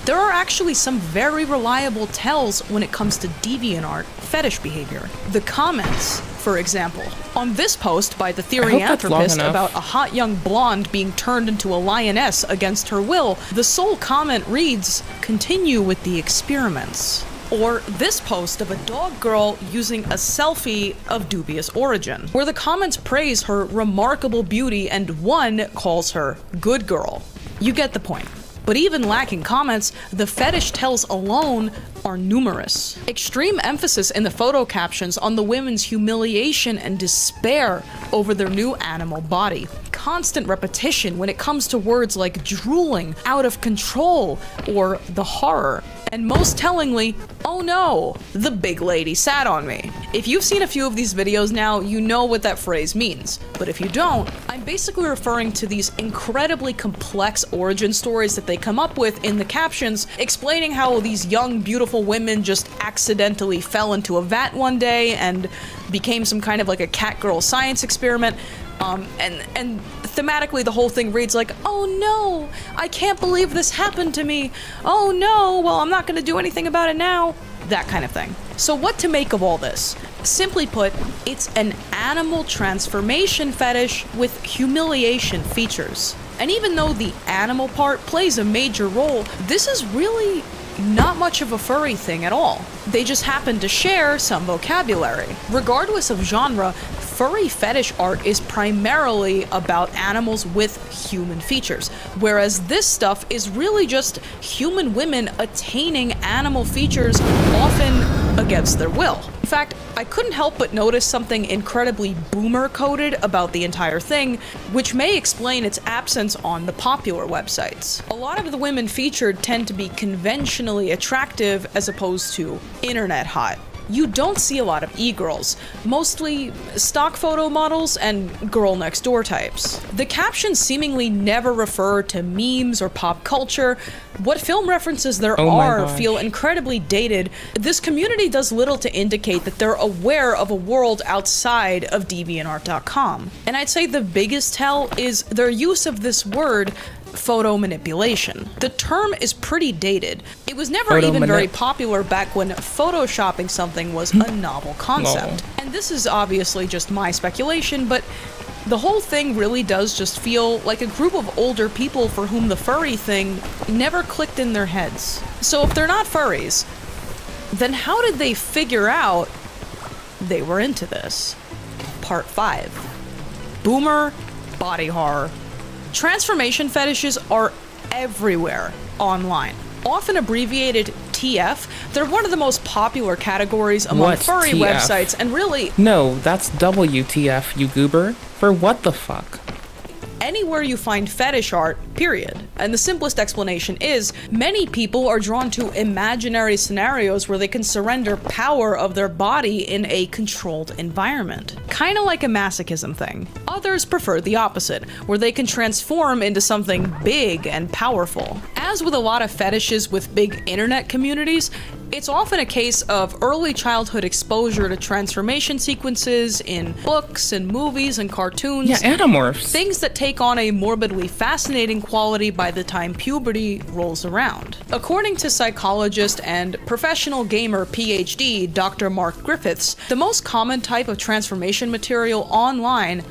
There are actually some very reliable tells when it comes to DeviantArt fetish behavior. The comments, for example. On this post by the Theoryanthropist about a hot young blonde being turned into a lioness against her will, the sole comment reads, "Continue with the experiments." Or this post of a dog girl using a selfie of dubious origin, where the comments praise her remarkable beauty and one calls her good girl. You get the point. But even lacking comments, the fetish tells alone are numerous. Extreme emphasis in the photo captions on the women's humiliation and despair over their new animal body. Constant repetition when it comes to words like drooling, out of control, or the horror. And most tellingly, oh no, the big lady sat on me. If you've seen a few of these videos now, you know what that phrase means. But if you don't, I'm basically referring to these incredibly complex origin stories that they come up with in the captions, explaining how these young, beautiful women just accidentally fell into a vat one day and became some kind of like a cat-girl science experiment. And thematically the whole thing reads like, oh no, I can't believe this happened to me. Oh no, well, I'm not gonna do anything about it now. That kind of thing. So what to make of all this? Simply put, it's an animal transformation fetish with humiliation features. And even though the animal part plays a major role, this is really not much of a furry thing at all. They just happen to share some vocabulary. Regardless of genre, furry fetish art is primarily about animals with human features, whereas this stuff is really just human women attaining animal features, often against their will. In fact, I couldn't help but notice something incredibly boomer-coded about the entire thing, which may explain its absence on the popular websites. A lot of the women featured tend to be conventionally attractive as opposed to internet hot. You don't see a lot of e-girls, mostly stock photo models and girl next door types. The captions seemingly never refer to memes or pop culture. What film references there are feel incredibly dated. This community does little to indicate that they're aware of a world outside of DeviantArt.com. And I'd say the biggest tell is their use of this word, photo manipulation. The term is pretty dated. It was never even very popular back when photoshopping something was a novel concept. And this is obviously just my speculation, but the whole thing really does just feel like a group of older people for whom the furry thing never clicked in their heads. So if they're not furries, then how did they figure out they were into this? Part 5. Boomer body horror. Transformation fetishes are everywhere online. Often abbreviated TF, they're one of the most popular categories among furry websites, and really... No, that's WTF, you goober. For what the fuck? Anywhere you find fetish art, period. And the simplest explanation is, many people are drawn to imaginary scenarios where they can surrender power of their body in a controlled environment. Kinda like a masochism thing. Others prefer the opposite, where they can transform into something big and powerful. As with a lot of fetishes with big internet communities, it's often a case of early childhood exposure to transformation sequences in books and movies and cartoons. Yeah, Animorphs. Things that take on a morbidly fascinating quality by the time puberty rolls around. According to psychologist and professional gamer PhD Dr. Mark Griffiths, the most common type of transformation material online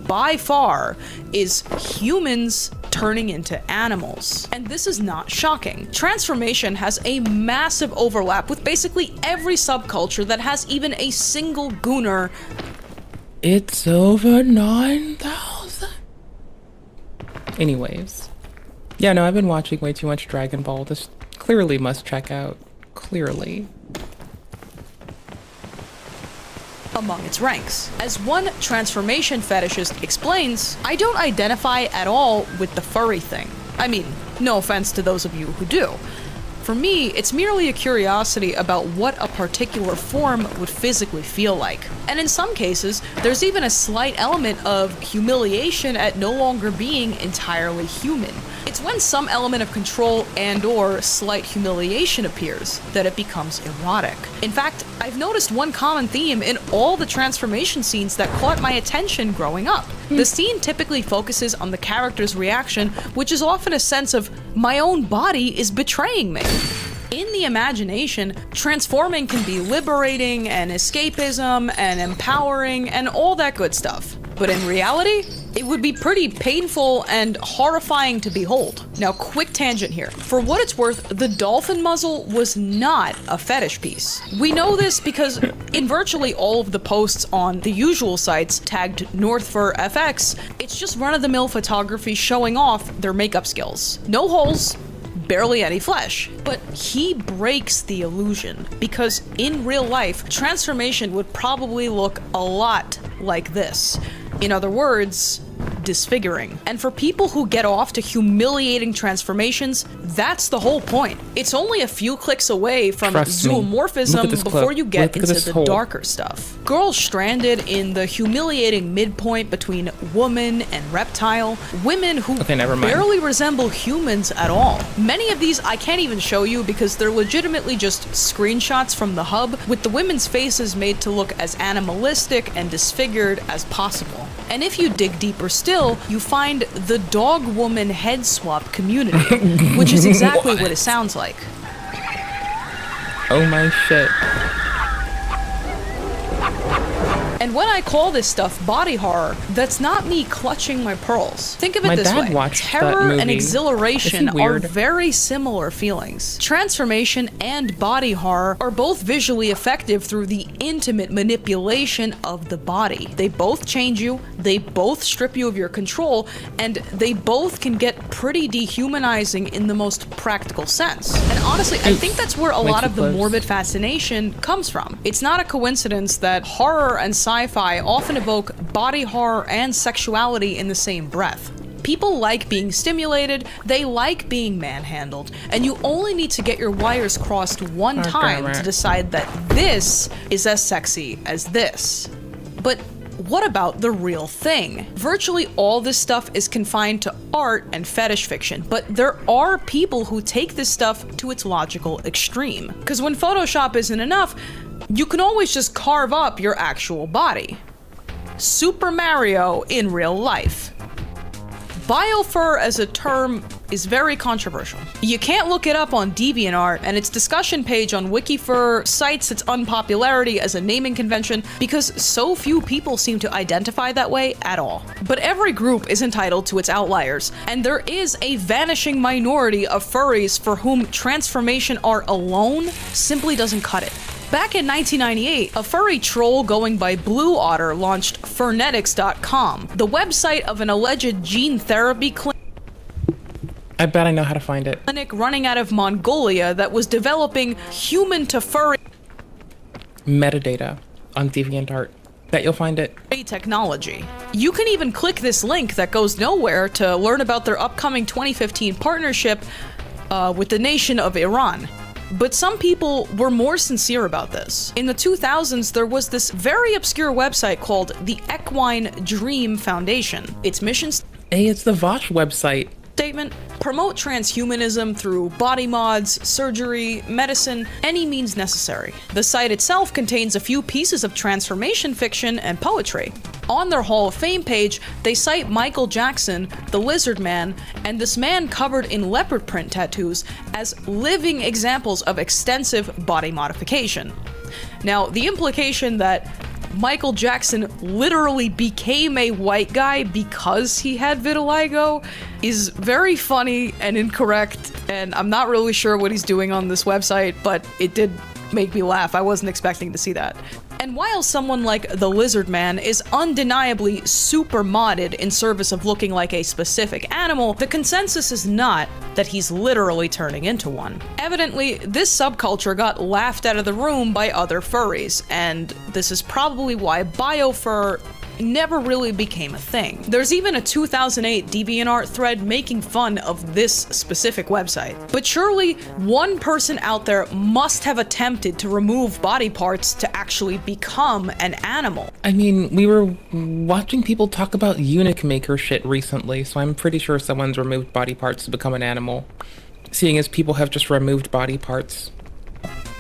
by far is humans turning into animals. And this is not shocking. Transformation has a massive overlap with basically every subculture that has even a single gooner. It's over 9,000. Anyways. Yeah, no, I've been watching way too much Dragon Ball. This clearly must check out. Clearly. Among its ranks. As one transformation fetishist explains, I don't identify at all with the furry thing. I mean, no offense to those of you who do. For me, it's merely a curiosity about what a particular form would physically feel like. And in some cases, there's even a slight element of humiliation at no longer being entirely human. It's when some element of control and/or slight humiliation appears that it becomes erotic. In fact, I've noticed one common theme in all the transformation scenes that caught my attention growing up. The scene typically focuses on the character's reaction, which is often a sense of, my own body is betraying me. In the imagination, transforming can be liberating and escapism and empowering and all that good stuff. But in reality, it would be pretty painful and horrifying to behold. Now, quick tangent here. For what it's worth, the dolphin muzzle was not a fetish piece. We know this because in virtually all of the posts on the usual sites tagged NorthFurFX, it's just run-of-the-mill photography showing off their makeup skills. No holes, barely any flesh. But he breaks the illusion, because in real life, transformation would probably look a lot like this. In other words, disfiguring. And for people who get off to humiliating transformations, That's the whole point. It's only a few clicks away from Trust me. Look at zoomorphism this before clip. you get Look at into this the hole. darker stuff. Girls stranded in the humiliating midpoint between woman and reptile, women who never mind. barely resemble humans at all. Many of these I can't even show you because they're legitimately just screenshots from the hub, with the women's faces made to look as animalistic and disfigured as possible. And if you dig deeper still, you find the dog woman head swap community, which is exactly what it sounds like. Oh my shit. And when I call this stuff body horror, that's not me clutching my pearls. Think of it My this dad way. watched that Terror and movie. exhilaration Isn't he are weird? very similar feelings. Transformation and body horror are both visually effective through the intimate manipulation of the body. They both change you, they both strip you of your control, and they both can get pretty dehumanizing in the most practical sense. And honestly, I think that's where a Way lot too of the close. morbid fascination comes from. It's not a coincidence that horror and sci-fi often evoke body horror and sexuality in the same breath. People like being stimulated, they like being manhandled, and you only need to get your wires crossed one time to decide that this is as sexy as this. But what about the real thing? Virtually all this stuff is confined to art and fetish fiction, but there are people who take this stuff to its logical extreme. Because when Photoshop isn't enough, you can always just carve up your actual body. Super Mario in real life. Biofur as a term is very controversial. You can't look it up on DeviantArt, and its discussion page on Wikifur cites its unpopularity as a naming convention because so few people seem to identify that way at all. But every group is entitled to its outliers, and there is a vanishing minority of furries for whom transformation art alone simply doesn't cut it. Back in 1998, a furry troll going by Blue Otter launched Furnetics.com, the website of an alleged gene therapy I bet I know how to find it. clinic running out of Mongolia that was developing human-to-furry Metadata on DeviantArt. Bet you'll find it. technology. You can even click this link that goes nowhere to learn about their upcoming 2015 partnership with the nation of Iran. But some people were more sincere about this. In the 2000s, there was this very obscure website called the Equine Dream Foundation. Its mission Hey, it's the Vosh website. statement: promote transhumanism through body mods, surgery, medicine, any means necessary. The site itself contains a few pieces of transformation fiction and poetry. On their Hall of Fame page, they cite Michael Jackson, the Lizard Man, and this man covered in leopard print tattoos as living examples of extensive body modification. Now, the implication that Michael Jackson literally became a white guy because he had vitiligo is very funny and incorrect, and I'm not really sure what he's doing on this website, but it did make me laugh. I wasn't expecting to see that. And while someone like the Lizard Man is undeniably super modded in service of looking like a specific animal, the consensus is not that he's literally turning into one. Evidently, this subculture got laughed out of the room by other furries, and this is probably why biofur never really became a thing. There's even a 2008 DeviantArt thread making fun of this specific website. But surely, one person out there must have attempted to remove body parts to actually become an animal. I mean, we were watching people talk about eunuch maker shit recently, so I'm pretty sure someone's removed body parts to become an animal. Seeing as people have just removed body parts.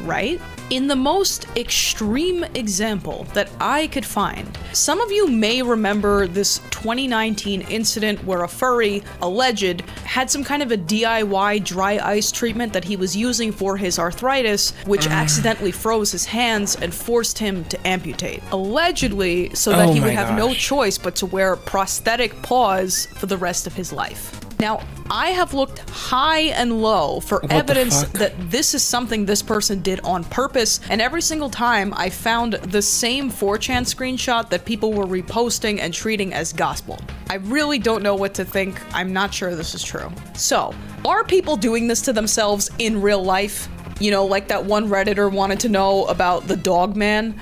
Right? In the most extreme example that I could find, some of you may remember this 2019 incident where a furry, alleged, had some kind of a DIY dry ice treatment that he was using for his arthritis, which accidentally froze his hands and forced him to amputate. Allegedly, so that he would have no choice but to wear prosthetic paws for the rest of his life. Now, I have looked high and low for evidence that this is something this person did on purpose, and every single time I found the same 4chan screenshot that people were reposting and treating as gospel. I really don't know what to think. I'm not sure this is true. So, are people doing this to themselves in real life? You know, like that one Redditor wanted to know about the dog man?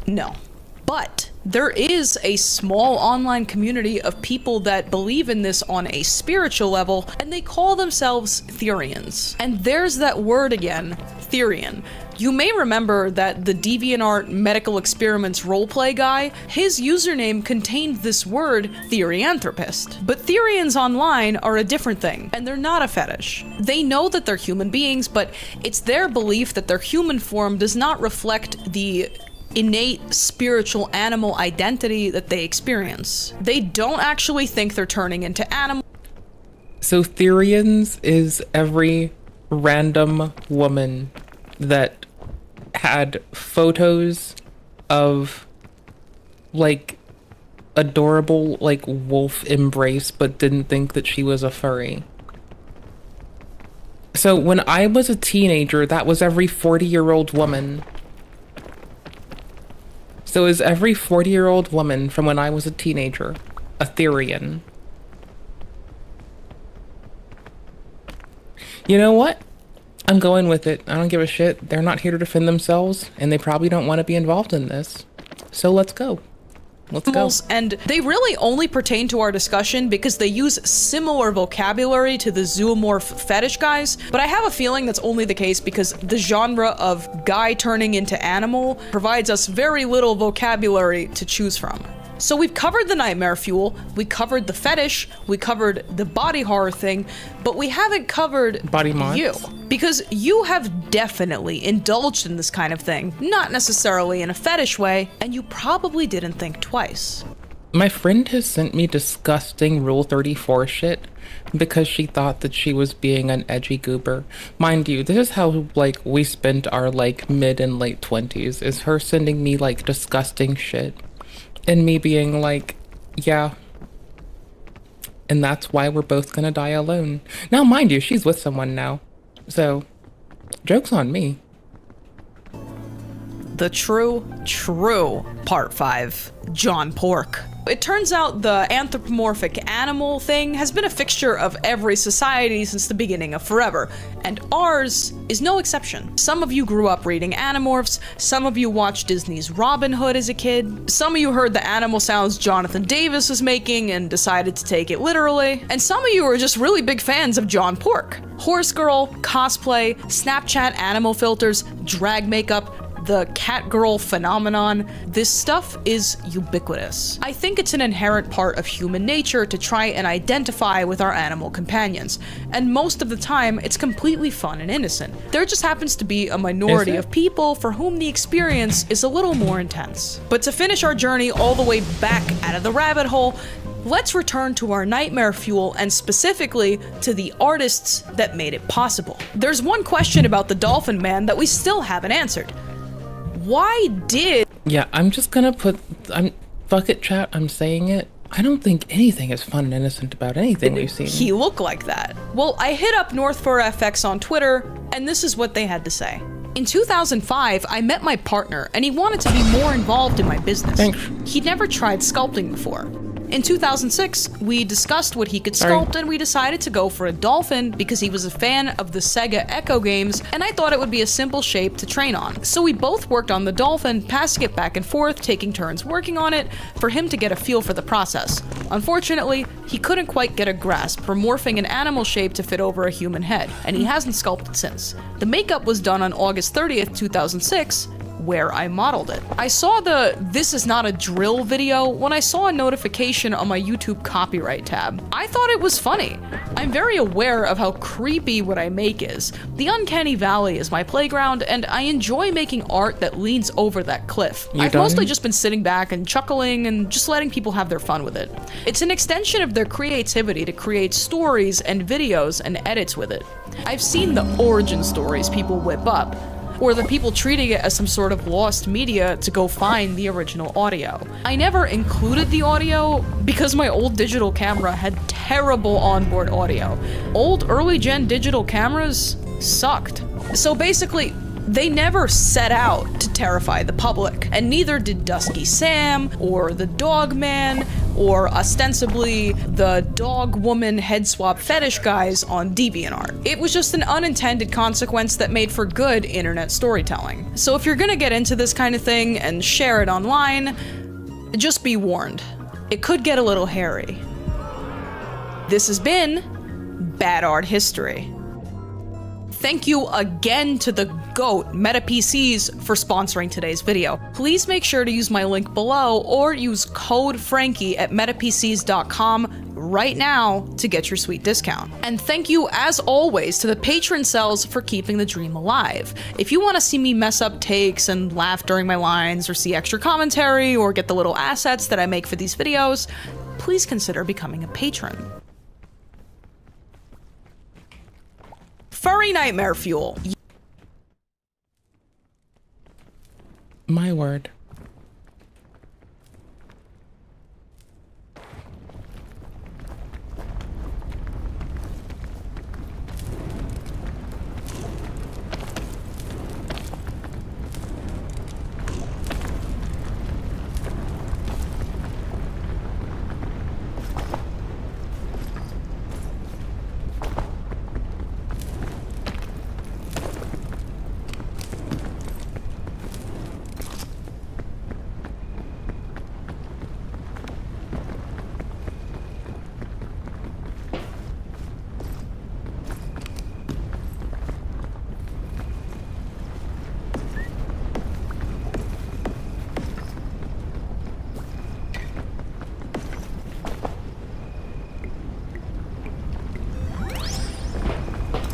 No. But there is a small online community of people that believe in this on a spiritual level, and they call themselves Therians. And there's that word again, Therian. You may remember that the DeviantArt medical experiments roleplay guy, his username contained this word, Therianthropist. But Therians online are a different thing, and they're not a fetish. They know that they're human beings, but it's their belief that their human form does not reflect the innate spiritual animal identity that they experience. They don't actually think they're turning into animals. So Therians is every random woman that had photos of like adorable like wolf embrace but didn't think that she was a furry. So when I was a teenager, that was every 40-year-old woman. So is every 40-year-old woman from when I was a teenager a Therian? You know what? I'm going with it. I don't give a shit. They're not here to defend themselves, and they probably don't want to be involved in this. So let's go. Let's go. And they really only pertain to our discussion because they use similar vocabulary to the zoomorph fetish guys, but I have a feeling that's only the case because the genre of guy turning into animal provides us very little vocabulary to choose from. So we've covered the nightmare fuel, we covered the fetish, we covered the body horror thing, but we haven't covered body mods. You. Because you have definitely indulged in this kind of thing, not necessarily in a fetish way, and you probably didn't think twice. My friend has sent me disgusting Rule 34 shit because she thought that she was being an edgy goober. Mind you, this is how like we spent our like mid and late 20s, is her sending me like disgusting shit. And me being like, yeah. And that's why we're both gonna die alone. Now, mind you, she's with someone now. So, joke's on me. The true part 5, John Pork. It turns out the anthropomorphic animal thing has been a fixture of every society since the beginning of forever, and ours is no exception. Some of you grew up reading Animorphs, some of you watched Disney's Robin Hood as a kid, some of you heard the animal sounds Jonathan Davis was making and decided to take it literally, and some of you are just really big fans of John Pork. Horse girl, cosplay, Snapchat animal filters, drag makeup, the cat girl phenomenon, this stuff is ubiquitous. I think it's an inherent part of human nature to try and identify with our animal companions, and most of the time it's completely fun and innocent. There just happens to be a minority of people for whom the experience is a little more intense. But to finish our journey all the way back out of the rabbit hole, let's return to our nightmare fuel and specifically to the artists that made it possible. There's one question about the Dolphin Man that we still haven't answered. Why did... Yeah, I'm just gonna fuck it, chat, I'm saying it. I don't think anything is fun and innocent about anything we've seen. He look like that? Well, I hit up North4FX on Twitter, and this is what they had to say. In 2005, I met my partner, and he wanted to be more involved in my business. Thanks. He'd never tried sculpting before. In 2006, we discussed what he could sculpt, and we decided to go for a dolphin because he was a fan of the Sega Echo games, and I thought it would be a simple shape to train on. So we both worked on the dolphin, passing it back and forth, taking turns working on it, for him to get a feel for the process. Unfortunately, he couldn't quite get a grasp for morphing an animal shape to fit over a human head, and he hasn't sculpted since. The makeup was done on August 30th, 2006, where I modeled it. I saw the "This is not a drill" video when I saw a notification on my YouTube copyright tab. I thought it was funny. I'm very aware of how creepy what I make is. The uncanny valley is my playground, and I enjoy making art that leans over that cliff. I've mostly just been sitting back and chuckling and just letting people have their fun with it. It's an extension of their creativity to create stories and videos and edits with it. I've seen the origin stories people whip up, or the people treating it as some sort of lost media to go find the original audio. I never included the audio because my old digital camera had terrible onboard audio. Old early gen digital cameras sucked. So basically, they never set out to terrify the public, and neither did Dusky Sam, or the Dog Man, or ostensibly the dog woman head swap fetish guys on DeviantArt. It was just an unintended consequence that made for good internet storytelling. So if you're gonna get into this kind of thing and share it online, Just be warned, it could get a little hairy. This has been Bad Art History. Thank you again to the GOAT, MetaPCs, for sponsoring today's video. Please make sure to use my link below or use code Frankie at metapcs.com right now to get your sweet discount. And thank you, as always, to the patron cells for keeping the dream alive. If you want to see me mess up takes and laugh during my lines or see extra commentary or get the little assets that I make for these videos, please consider becoming a patron. Furry nightmare fuel. My word.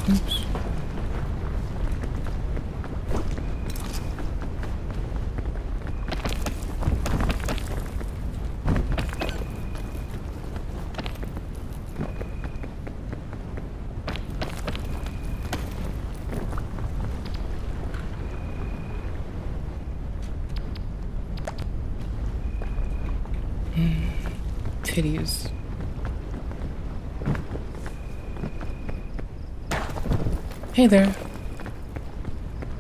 Oops. Titties. Hey there.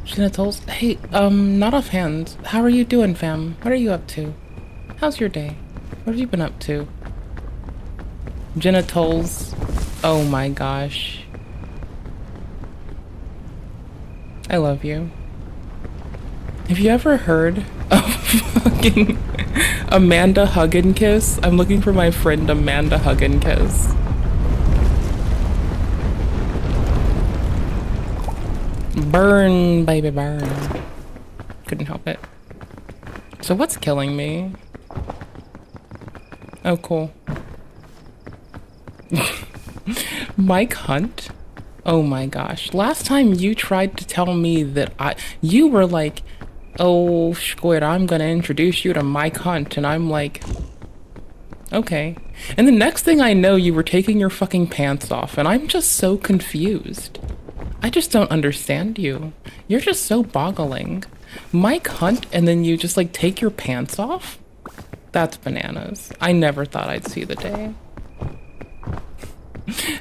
Genitals. Hey, not offhand. How are you doing, fam? What are you up to? How's your day? What have you been up to? Genitals. Oh my gosh. I love you. Have you ever heard of fucking Amanda Hug and Kiss? I'm looking for my friend Amanda Hug and Kiss. Burn, baby, burn. Couldn't help it. So what's killing me? Oh, cool. Mike Hunt? Oh my gosh. Last time you tried to tell me that you were like, oh, Squid, I'm gonna introduce you to Mike Hunt. And I'm like, okay. And the next thing I know, you were taking your fucking pants off. And I'm just so confused. I just don't understand you. You're just so boggling. Mike Hunt, and then you just like take your pants off? That's bananas. I never thought I'd see the day.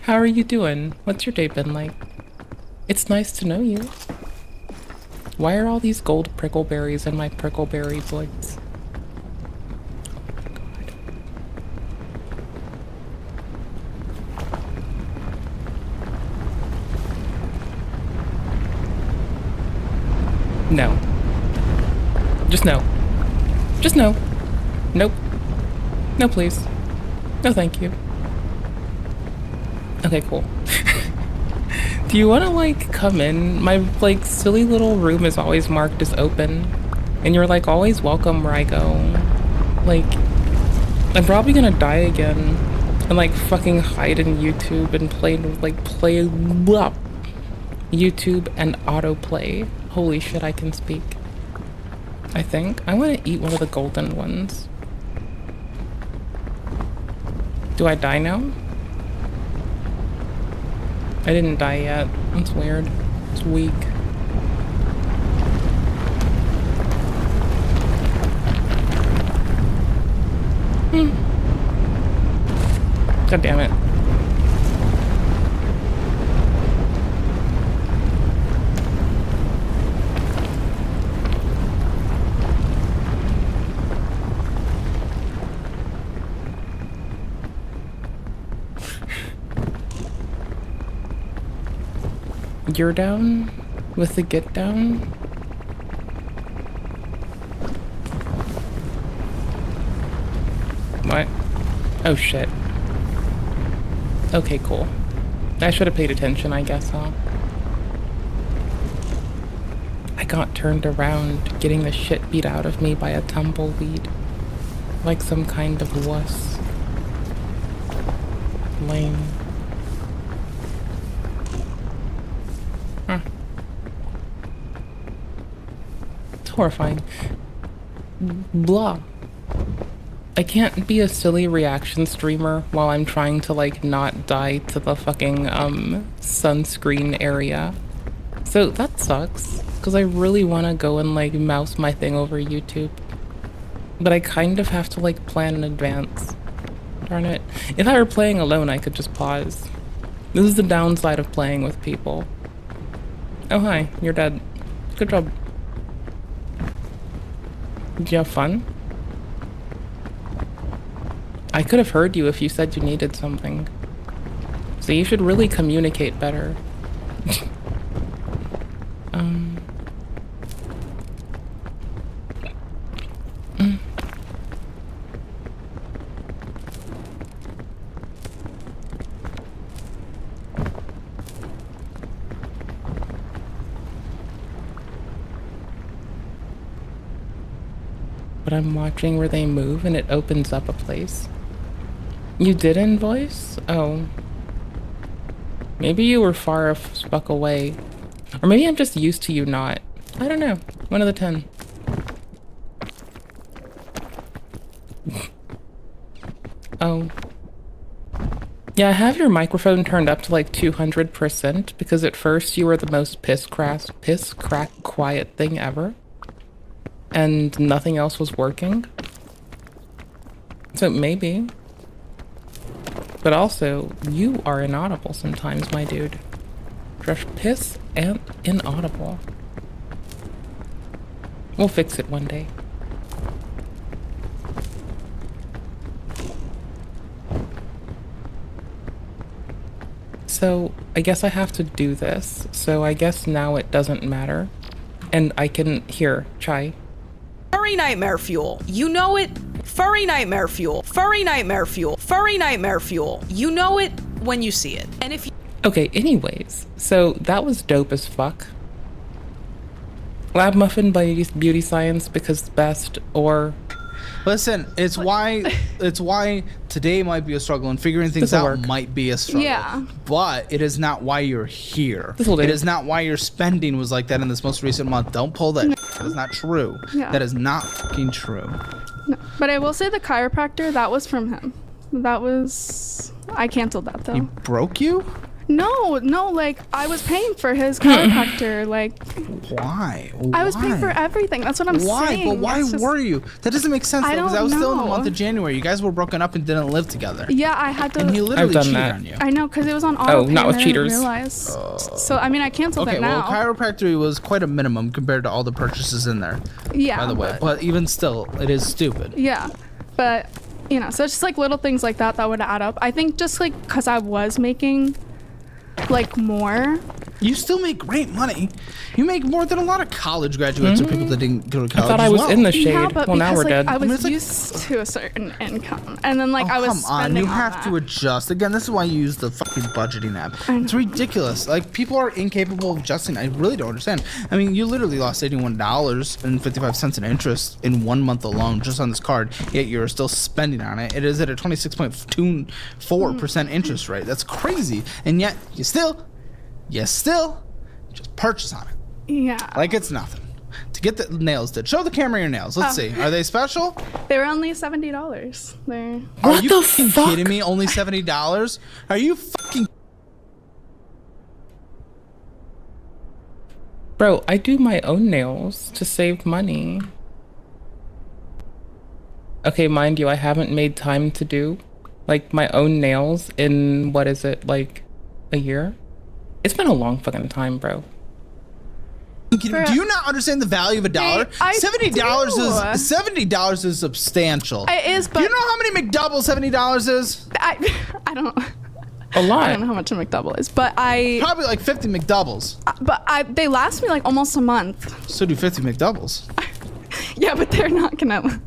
How are you doing? What's your day been like? It's nice to know you. Why are all these gold prickleberries in my prickleberry voice? No. Just no. Just no. Nope. No, please. No, thank you. Okay, cool. Do you want to, like, come in? My, like, silly little room is always marked as open. And you're, like, always welcome where I go. Like, I'm probably gonna die again. And, like, fucking hide in YouTube and play blah. YouTube and autoplay. Holy shit, I can speak. I think. I want to eat one of the golden ones. Do I die now? I didn't die yet. That's weird. It's weak. God damn it. You're down with the get down? What? Oh shit. Okay, cool. I should have paid attention, I guess, huh? I got turned around, getting the shit beat out of me by a tumbleweed. Like some kind of wuss. Lame. Huh. It's horrifying. Blah. I can't be a silly reaction streamer while I'm trying to, like, not die to the fucking, sunscreen area. So that sucks, because I really want to go and, like, mouse my thing over YouTube. But I kind of have to, like, plan in advance. Darn it. If I were playing alone, I could just pause. This is the downside of playing with people. Oh, hi. You're dead. Good job. Did you have fun? I could have heard you if you said you needed something. So you should really communicate better. But I'm watching where they move and it opens up a place. You did invoice? Oh. Maybe you were far as fuck away. Or maybe I'm just used to you not. I don't know. 1 of the 10. Oh. Yeah, I have your microphone turned up to like 200% because at first you were the most piss crack quiet thing ever. And nothing else was working. So maybe. But also, you are inaudible sometimes, my dude. Fresh piss and inaudible. We'll fix it one day. So, I guess I have to do this. So I guess now it doesn't matter. And I can, here, try. Furry nightmare fuel. You know it. Furry nightmare fuel. Furry nightmare fuel. Furry nightmare fuel. You know it when you see it. And if you... Okay, anyways. So that was dope as fuck. Lab Muffin by Beauty Science because it's best, or... Listen, it's why today might be a struggle and figuring things out might be a struggle. Yeah. But it is not why you're here. This'll do. It is not why your spending was like that in this most recent month. Don't pull that. That is not true. Yeah. That is not fucking true. No. But I will say the chiropractor, that was from him. That was... I canceled that, though. He broke you? No, like, I was paying for his chiropractor, like... Why? I was paying for everything, that's what I'm saying. But why were you? That doesn't make sense, though, because I was still in the month of know. January. You guys were broken up and didn't live together. Yeah, I had to... And he literally cheated on you. I know, because it was on auto Oh, not with cheaters. Realize. So, I mean, I canceled it now. Okay, well, chiropractic was quite a minimum compared to all the purchases in there. Yeah, by the way. But even still, it is stupid. Yeah, but, you know, so it's just, like, little things like that that would add up. I think just, like, because I was making... like more. You still make great money. You make more than a lot of college graduates or people that didn't go to college. I thought I was in the shade. Yeah, but well, now because, we're like, dead. I was used to a certain income, and then like I was come on, spending you on have that. to adjust. Again, this is why you use the fucking budgeting app. It's ridiculous. Like, people are incapable of adjusting. I really don't understand. I mean, you literally lost $81.55 in interest in 1 month alone just on this card, yet you're still spending on it. It is at a 26.24% interest rate. That's crazy. And yet you still just purchase on it. Yeah. Like it's nothing. To get the nails did. Show the camera your nails. Let's see. Are they special? They were only $70. They're... Are you fucking kidding me? Only $70? Are you fucking... Bro, I do my own nails to save money. Okay, mind you, I haven't made time to do like my own nails in, what is it, like a year? It's been a long fucking time, bro. Do you not understand the value of a dollar? $70 is substantial. It is, but you know how many McDoubles $70 is? I don't. A lot. I don't know how much a McDouble is, but I probably like 50 McDoubles. But they last me like almost a month. So do 50 McDoubles. Yeah, but they're not gonna.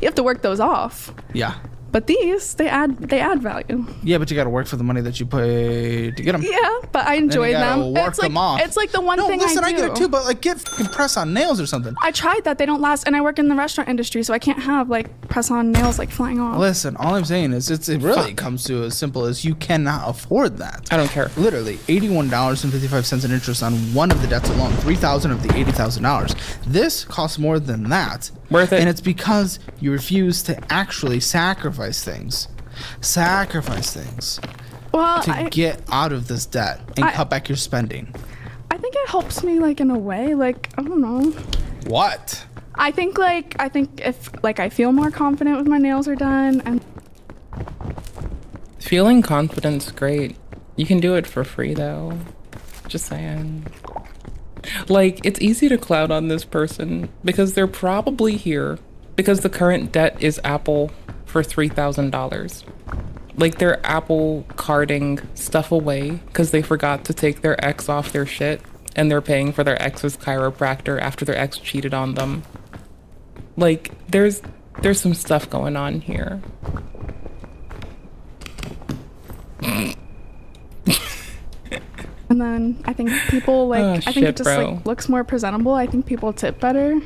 You have to work those off. Yeah. But these, they add value. Yeah, but you got to work for the money that you pay to get them. Yeah, but I enjoy them. Work them off. It's like the one thing listen, I do. I get it too, but like get fucking press-on nails or something. I tried that. They don't last, and I work in the restaurant industry, so I can't have like press-on nails like flying off. Listen, all I'm saying is it really comes to as simple as you cannot afford that. I don't care. Literally, $81.55 in interest on one of the debts alone, $3,000 of the $80,000. This costs more than that. Worth it. And it's because you refuse to actually sacrifice things. Well, to get out of this debt and cut back your spending. I think it helps me like in a way. Like, I don't know. What? I think if like I feel more confident with my nails are done and Feeling confident's great. You can do it for free though. Just saying. Like, it's easy to cloud on this person because they're probably here because the current debt is Apple for $3,000. Like, they're Apple carding stuff away because they forgot to take their ex off their shit and they're paying for their ex's chiropractor after their ex cheated on them. Like, there's some stuff going on here. And then I think people like Oh, I think shit, it just bro. like looks more presentable. I think people tip better.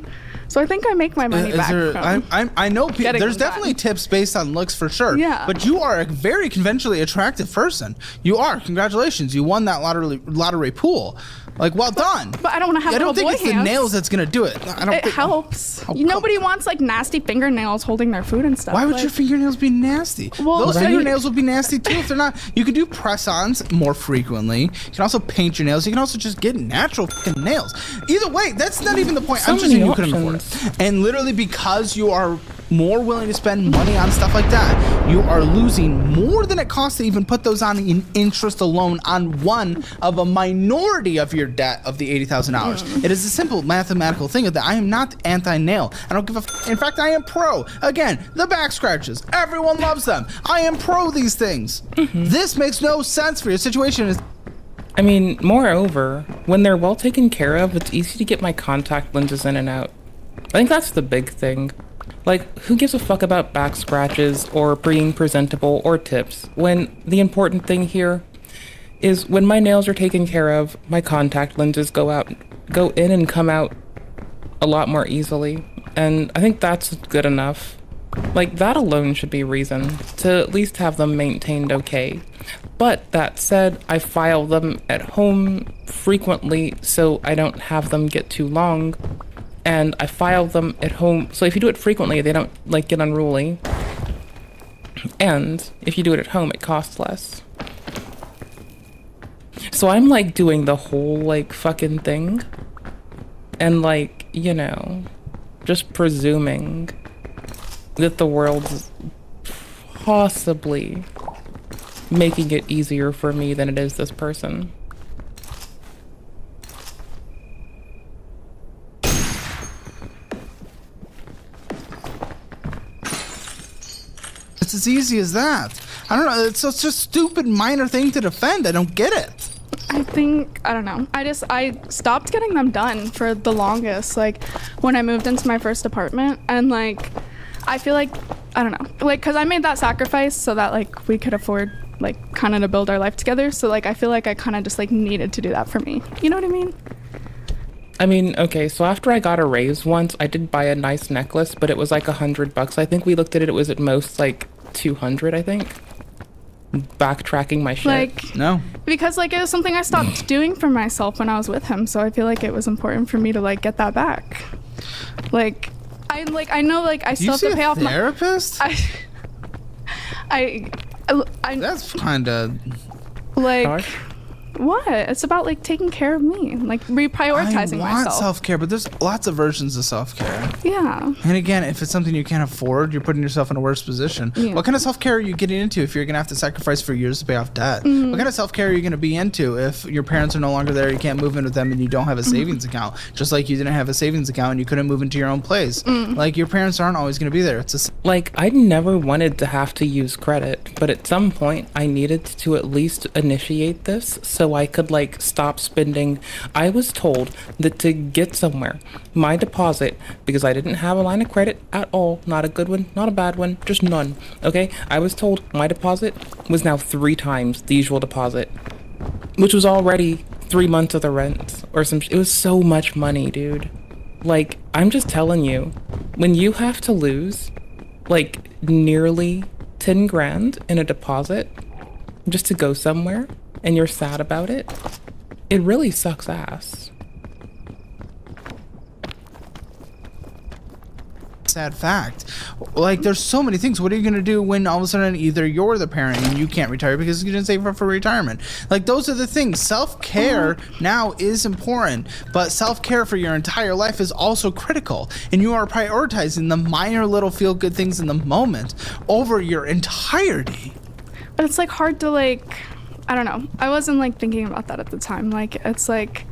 So I think I make my money back from I know getting there's them definitely tips based on looks for sure. Yeah. But you are a very conventionally attractive person. You are. Congratulations. You won that lottery pool. Like, well done. But I don't want to have I don't little think boy it's hands. the nails that's gonna do it. I don't It think helps. Oh, Nobody wants like nasty fingernails holding their food and stuff. Why would like, your fingernails be nasty? Well, those right. fingernails will be nasty too if they're not. You can do press-ons more frequently. You can also paint your nails. You can also just get natural fucking nails. Either way, that's not even the point. So I'm just many saying you couldn't afford it. And literally because you are more willing to spend money on stuff like that, you are losing more than it costs to even put those on in interest alone on one of a minority of your debt of the $80,000. It is a simple mathematical thing that I am not anti-nail. I don't give a in fact, I am pro. Again, the back scratches. Everyone loves them. I am pro these things. This makes no sense for your situation. I mean, moreover, when they're well taken care of, it's easy to get my contact lenses in and out. I think that's the big thing. Like, who gives a fuck about back scratches or being presentable or tips when the important thing here is when my nails are taken care of, my contact lenses go in and come out a lot more easily. And I think that's good enough. Like, that alone should be reason to at least have them maintained okay. But that said, I file them at home frequently so I don't have them get too long. And I file them at home, so if you do it frequently, they don't like get unruly. And if you do it at home, it costs less. So I'm like doing the whole like fucking thing. And like, you know, just presuming that the world's possibly making it easier for me than it is this person. It's as easy as that. I don't know. It's such a stupid minor thing to defend. I don't get it. I think, I don't know. I stopped getting them done for the longest, like when I moved into my first apartment. And like, I feel like, I don't know, like, cause I made that sacrifice so that like we could afford like kind of to build our life together. So like, I feel like I kind of just like needed to do that for me. You know what I mean? I mean, okay, so after I got a raise once, I did buy a nice necklace, but it was like $100. I think we looked at it, it was at most like 200, I think. Backtracking my shit. Like, no. Because like it was something I stopped doing for myself when I was with him, so I feel like it was important for me to like get that back. Like I know like I still have to pay off my therapist? I That's kind of like harsh. What? It's about like taking care of me, like reprioritizing I want myself. self-care, but there's lots of versions of self-care. Yeah. And again, if it's something you can't afford, you're putting yourself in a worse position. Yeah. What kind of self-care are you getting into if you're going to have to sacrifice for years to pay off debt? Mhm. What kind of self-care are you going to be into if your parents are no longer there, you can't move in with them, and you don't have a savings account? Just like you didn't have a savings account and you couldn't move into your own place. Like, your parents aren't always going to be there. It's a Like, I never wanted to have to use credit, but at some point I needed to at least initiate this so so I could like stop spending. I was told that to get somewhere, my deposit, because I didn't have a line of credit at all, not a good one, not a bad one, just none. Okay, I was told my deposit was now 3 times the usual deposit, which was already 3 months of the rent or some. It was so much money, dude. Like, I'm just telling you, when you have to lose like nearly 10 grand in a deposit just to go somewhere and you're sad about it, it really sucks ass. Sad fact. Like, there's so many things. What are you gonna do when all of a sudden either you're the parent and you can't retire because you didn't save up for retirement? Like, those are the things. Self-care now is important, but self-care for your entire life is also critical, and you are prioritizing the minor little feel-good things in the moment over your entirety. But it's like hard to like, I don't know. I wasn't like thinking about that at the time. Like, it's like,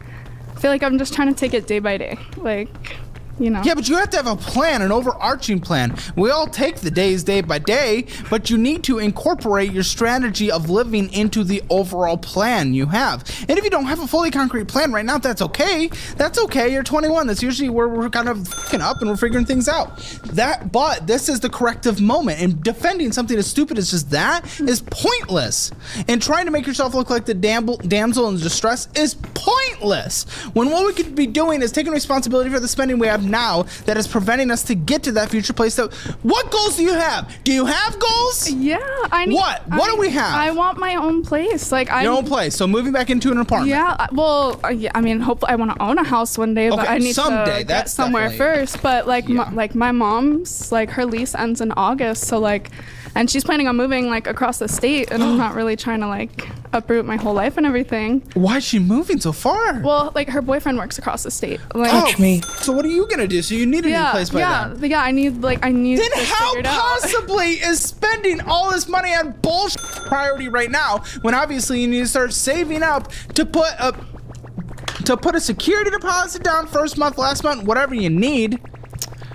I feel like I'm just trying to take it day by day. Like, you know. Yeah, but you have to have a plan, an overarching plan. We all take the days day by day, but you need to incorporate your strategy of living into the overall plan you have. And if you don't have a fully concrete plan right now, that's okay. That's okay. You're 21. That's usually where we're kind of fucking up and we're figuring things out. But this is the corrective moment, and defending something as stupid as just that is pointless. And trying to make yourself look like the damsel in distress is pointless. When what we could be doing is taking responsibility for the spending we have now that is preventing us to get to that future place. So what goals do you have? Do you have goals? Yeah, I need. What do we have? I want my own place. Like, your own place. So moving back into an apartment. Yeah. Well, yeah, I mean, hopefully, I want to own a house one day, but Okay, I need someday, to that's get somewhere definitely- first. But like, my mom's, like, her lease ends in August, so like, and she's planning on moving like across the state, and I'm not really trying to like uproot my whole life and everything. Why is she moving so far? Well, like, her boyfriend works across the state. Like, Touch me. So what are you gonna do? So you need a new place by then. Yeah, I need Then this how figured out. possibly is spending all this money on bullshit priority right now when obviously you need to start saving up to put a security deposit down first month, last month, whatever you need.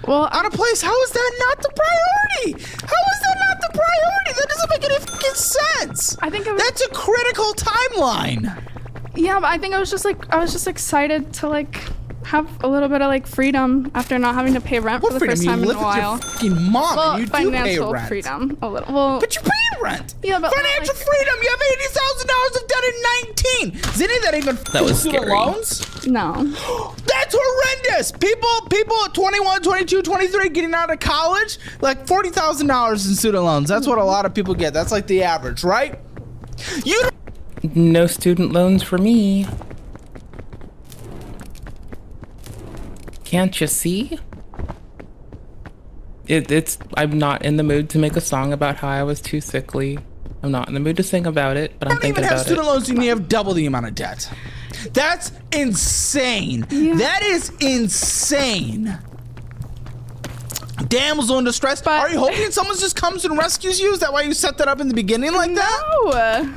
Well, on a place. How is that not the priority? How is that not the priority? That doesn't make any fucking sense. I think that's a critical timeline. Yeah, but I think I was just excited to like have a little bit of like freedom after not having to pay rent for the first time in a while. With your fucking mom, Well, and you do pay financial rent. freedom, a little. Well, but you pay rent. Yeah, but financial freedom. You have $80,000 of debt in 19. Is any of that even That was student scary. loans? No. That's horrendous. People at 21, 22, 23 getting out of college, like $40,000 in student loans. That's what a lot of people get. That's like the average, right? You don't No student loans for me. Can't you see? I'm not in the mood to make a song about how I was too sickly. I'm not in the mood to sing about it, but I'm don't even thinking have about student it. loans and you have double the amount of debt. That's insane. That is insane. Damsel in distress. Are you hoping someone just comes and rescues you? Is that why you set that up in the beginning like that? No.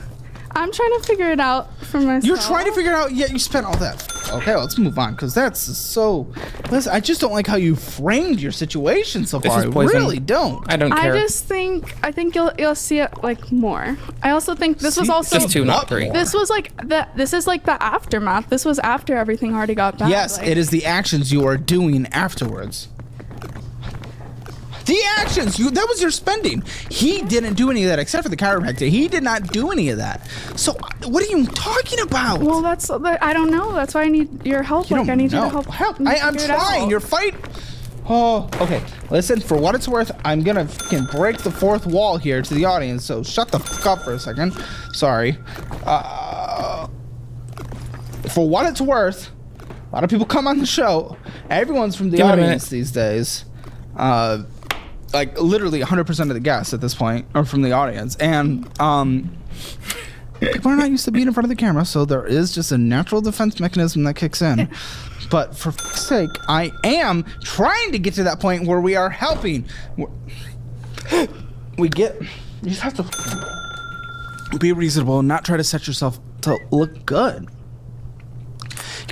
I'm trying to figure it out for myself. You're trying to figure it out, yet you spent all that. Okay, let's move on, because that's so... Listen, I just don't like how you framed your situation so far. I really don't. I don't care. I think you'll see it like more. I also think this was also Just 2, not 3. This was like this is like the aftermath. This was after everything already got bad. Yes, like, it is the actions you are doing afterwards. The actions, that was your spending. He didn't do any of that except for the chiropractor. He did not do any of that. So what are you talking about? Well, I don't know. That's why I need your help. You Like, don't I need you know. to help. I'm figure it trying. out. You're fighting. Oh, okay. Listen, for what it's worth, I'm gonna fucking break the fourth wall here to the audience. So shut the fuck up for a second. Sorry. For what it's worth, a lot of people come on the show. Everyone's from the Give it a audience minute. these days. Like literally 100% of the guests at this point are from the audience, and people are not used to being in front of the camera, so there is just a natural defense mechanism that kicks in. But for fuck's sake, I am trying to get to that point where we are helping. You just have to be reasonable and not try to set yourself to look good.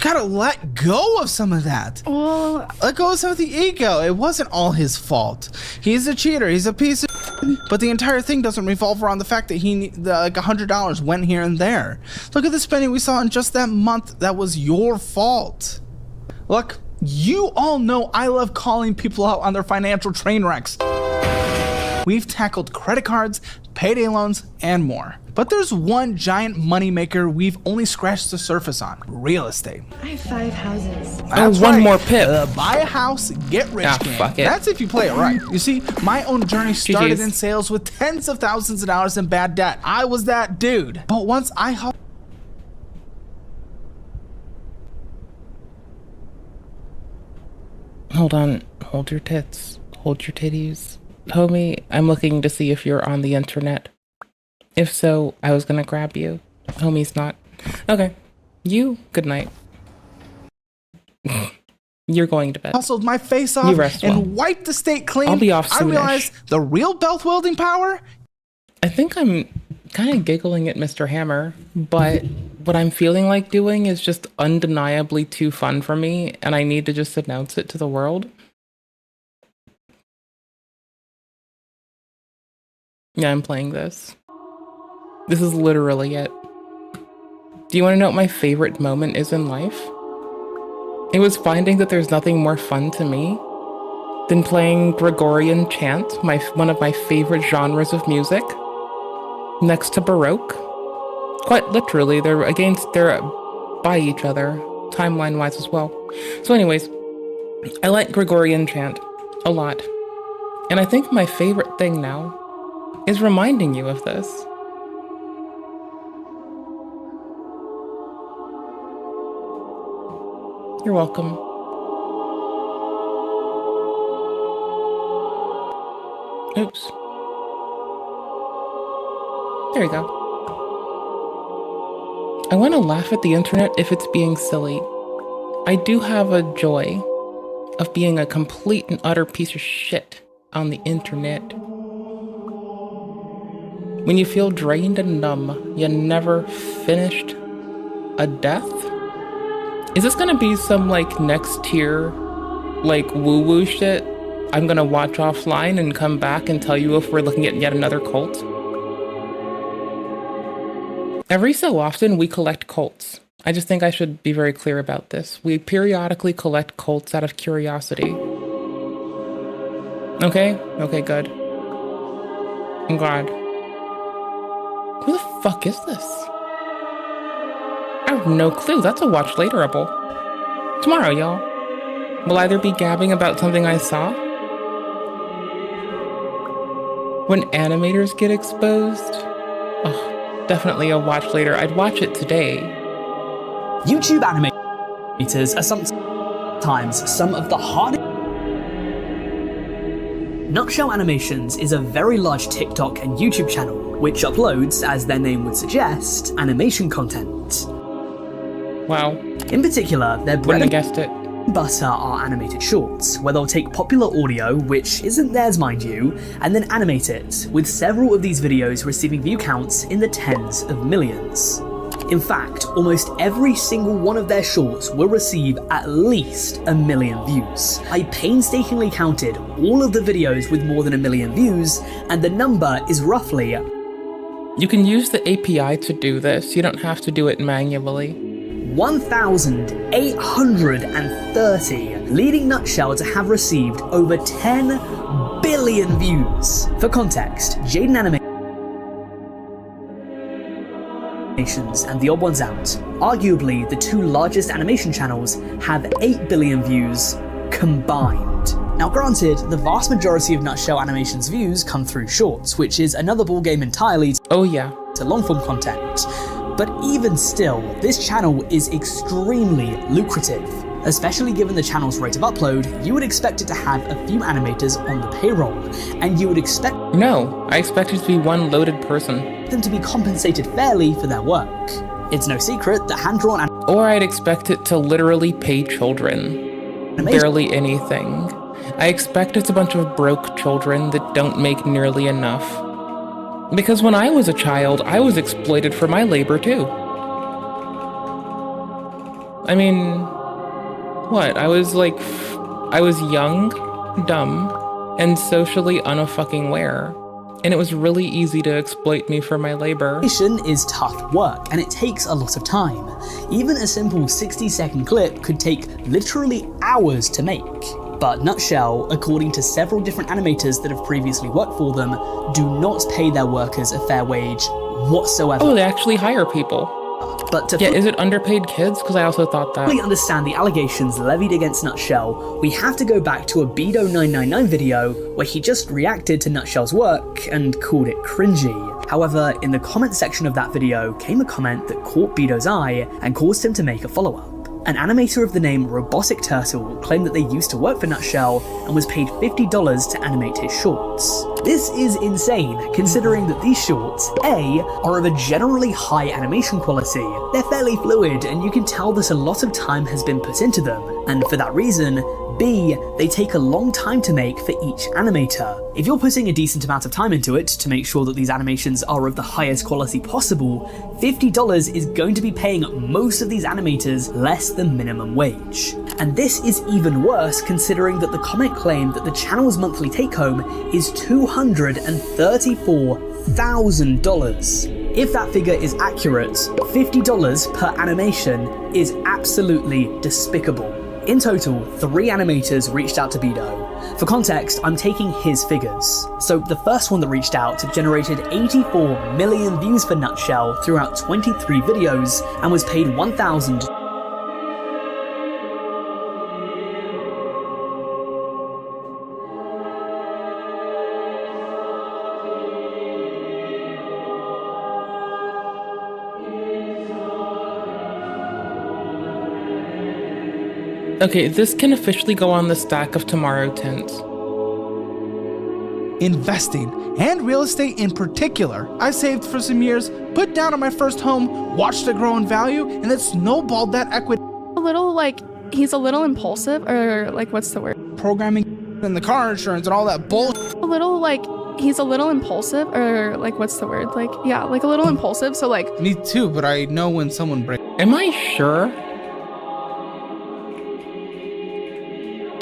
You gotta let go of some of that. Well, let go of some of the ego. It wasn't all his fault. He's a cheater. He's a piece of but the entire thing doesn't revolve around the fact that like $100 went here and there. Look at the spending we saw in just that month. That was your fault. Look, you all know I love calling people out on their financial train wrecks. We've tackled credit cards, payday loans, and more. But there's one giant moneymaker we've only scratched the surface on: real estate. I have 5 houses. That's one right. more pip. Buy a house, get rich game. Fuck it. That's if you play it right. You see, my own journey started GG's. in sales with tens of thousands of dollars in bad debt. I was that dude. But once I Hold on. Hold your tits. Hold your titties. Homie, I'm looking to see if you're on the internet. If so, I was gonna grab you. Homie's not. Okay. You, good night. You're going to bed. hustled my face off You rest well. and wiped the state clean, I'll be off I soonish. realized the real belt-wielding power. I think I'm kind of giggling at Mr. Hammer, but what I'm feeling like doing is just undeniably too fun for me, and I need to just announce it to the world. Yeah, I'm playing this. This is literally it. Do you want to know what my favorite moment is in life? It was finding that there's nothing more fun to me than playing Gregorian chant, one of my favorite genres of music, next to Baroque. Quite literally, they're by each other, timeline-wise as well. So anyways, I like Gregorian chant a lot. And I think my favorite thing now is reminding you of this. You're welcome. Oops. There you go. I want to laugh at the internet if it's being silly. I do have a joy of being a complete and utter piece of shit on the internet. When you feel drained and numb, you never finished a death? Is this gonna be some like next tier, like woo-woo shit I'm gonna watch offline and come back and tell you if we're looking at yet another cult? Every so often we collect cults. I just think I should be very clear about this. We periodically collect cults out of curiosity. Okay? Okay, good. I'm glad. Who the fuck is this? I have no clue. That's a watch laterable. Tomorrow, y'all. Will either be gabbing about something I saw? When animators get exposed? Oh, definitely a watch later. I'd watch it today. YouTube animators are sometimes some of the hardest. Nutshell Animations is a very large TikTok and YouTube channel which uploads, as their name would suggest, animation content. Wow. In particular, their bread Wouldn't have guessed it. and butter are animated shorts, where they'll take popular audio, which isn't theirs mind you, and then animate it, with several of these videos receiving view counts in the tens of millions. In fact, almost every single one of their shorts will receive at least 1 million views. I painstakingly counted all of the videos with more than 1 million views, and the number is roughly... You can use the API to do this. You don't have to do it manually. 1,830, leading Nutshell to have received over 10 billion views. For context, Jaden Animations and The Odd Ones Out, arguably the two largest animation channels, have 8 billion views combined. Now granted, the vast majority of Nutshell Animations views come through shorts, which is another ballgame entirely to long-form content. But even still, this channel is extremely lucrative. Especially given the channel's rate of upload, you would expect it to have a few animators on the payroll, and you would expect... No, I expect it to be one loaded person. ...them to be compensated fairly for their work. It's no secret that hand-drawn... Or I'd expect it to literally pay children. Barely anything. I expect it's a bunch of broke children that don't make nearly enough. Because when I was a child, I was exploited for my labor too. I mean, what? I was young, dumb, and socially unaware. And it was really easy to exploit me for my labor. Animation is tough work, and it takes a lot of time. Even a simple 60-second clip could take literally hours to make. But Nutshell, according to several different animators that have previously worked for them, do not pay their workers a fair wage whatsoever. Oh, they actually hire people. But to is it underpaid kids? Because I also thought that. fully understand the allegations levied against Nutshell, we have to go back to a Bedo999 video where he just reacted to Nutshell's work and called it cringy. However, in the comment section of that video came a comment that caught Bedo's eye and caused him to make a follow-up. An animator of the name Robotic Turtle claimed that they used to work for Nutshell and was paid $50 to animate his shorts. This is insane, considering that these shorts, A, are of a generally high animation quality, they're fairly fluid and you can tell that a lot of time has been put into them, and for that reason, B, they take a long time to make for each animator. If you're putting a decent amount of time into it to make sure that these animations are of the highest quality possible, $50 is going to be paying most of these animators less than minimum wage. And this is even worse considering that the comment claimed that the channel's monthly take-home is $234,000. If that figure is accurate, $50 per animation is absolutely despicable. In total, 3 animators reached out to Bedo. For context, I'm taking his figures. So the first one that reached out generated 84 million views for Nutshell throughout 23 videos and was paid $1,000. Okay, this can officially go on the stack of tomorrow tints. Investing, and real estate in particular. I saved for some years, put down on my first home, watched it grow in value, and it snowballed that equity. He's a little impulsive, or what's the word? Programming and the car insurance and all that bullshit. He's a little impulsive, or what's the word? A little impulsive, so Me too, but I know when someone breaks. Am I sure?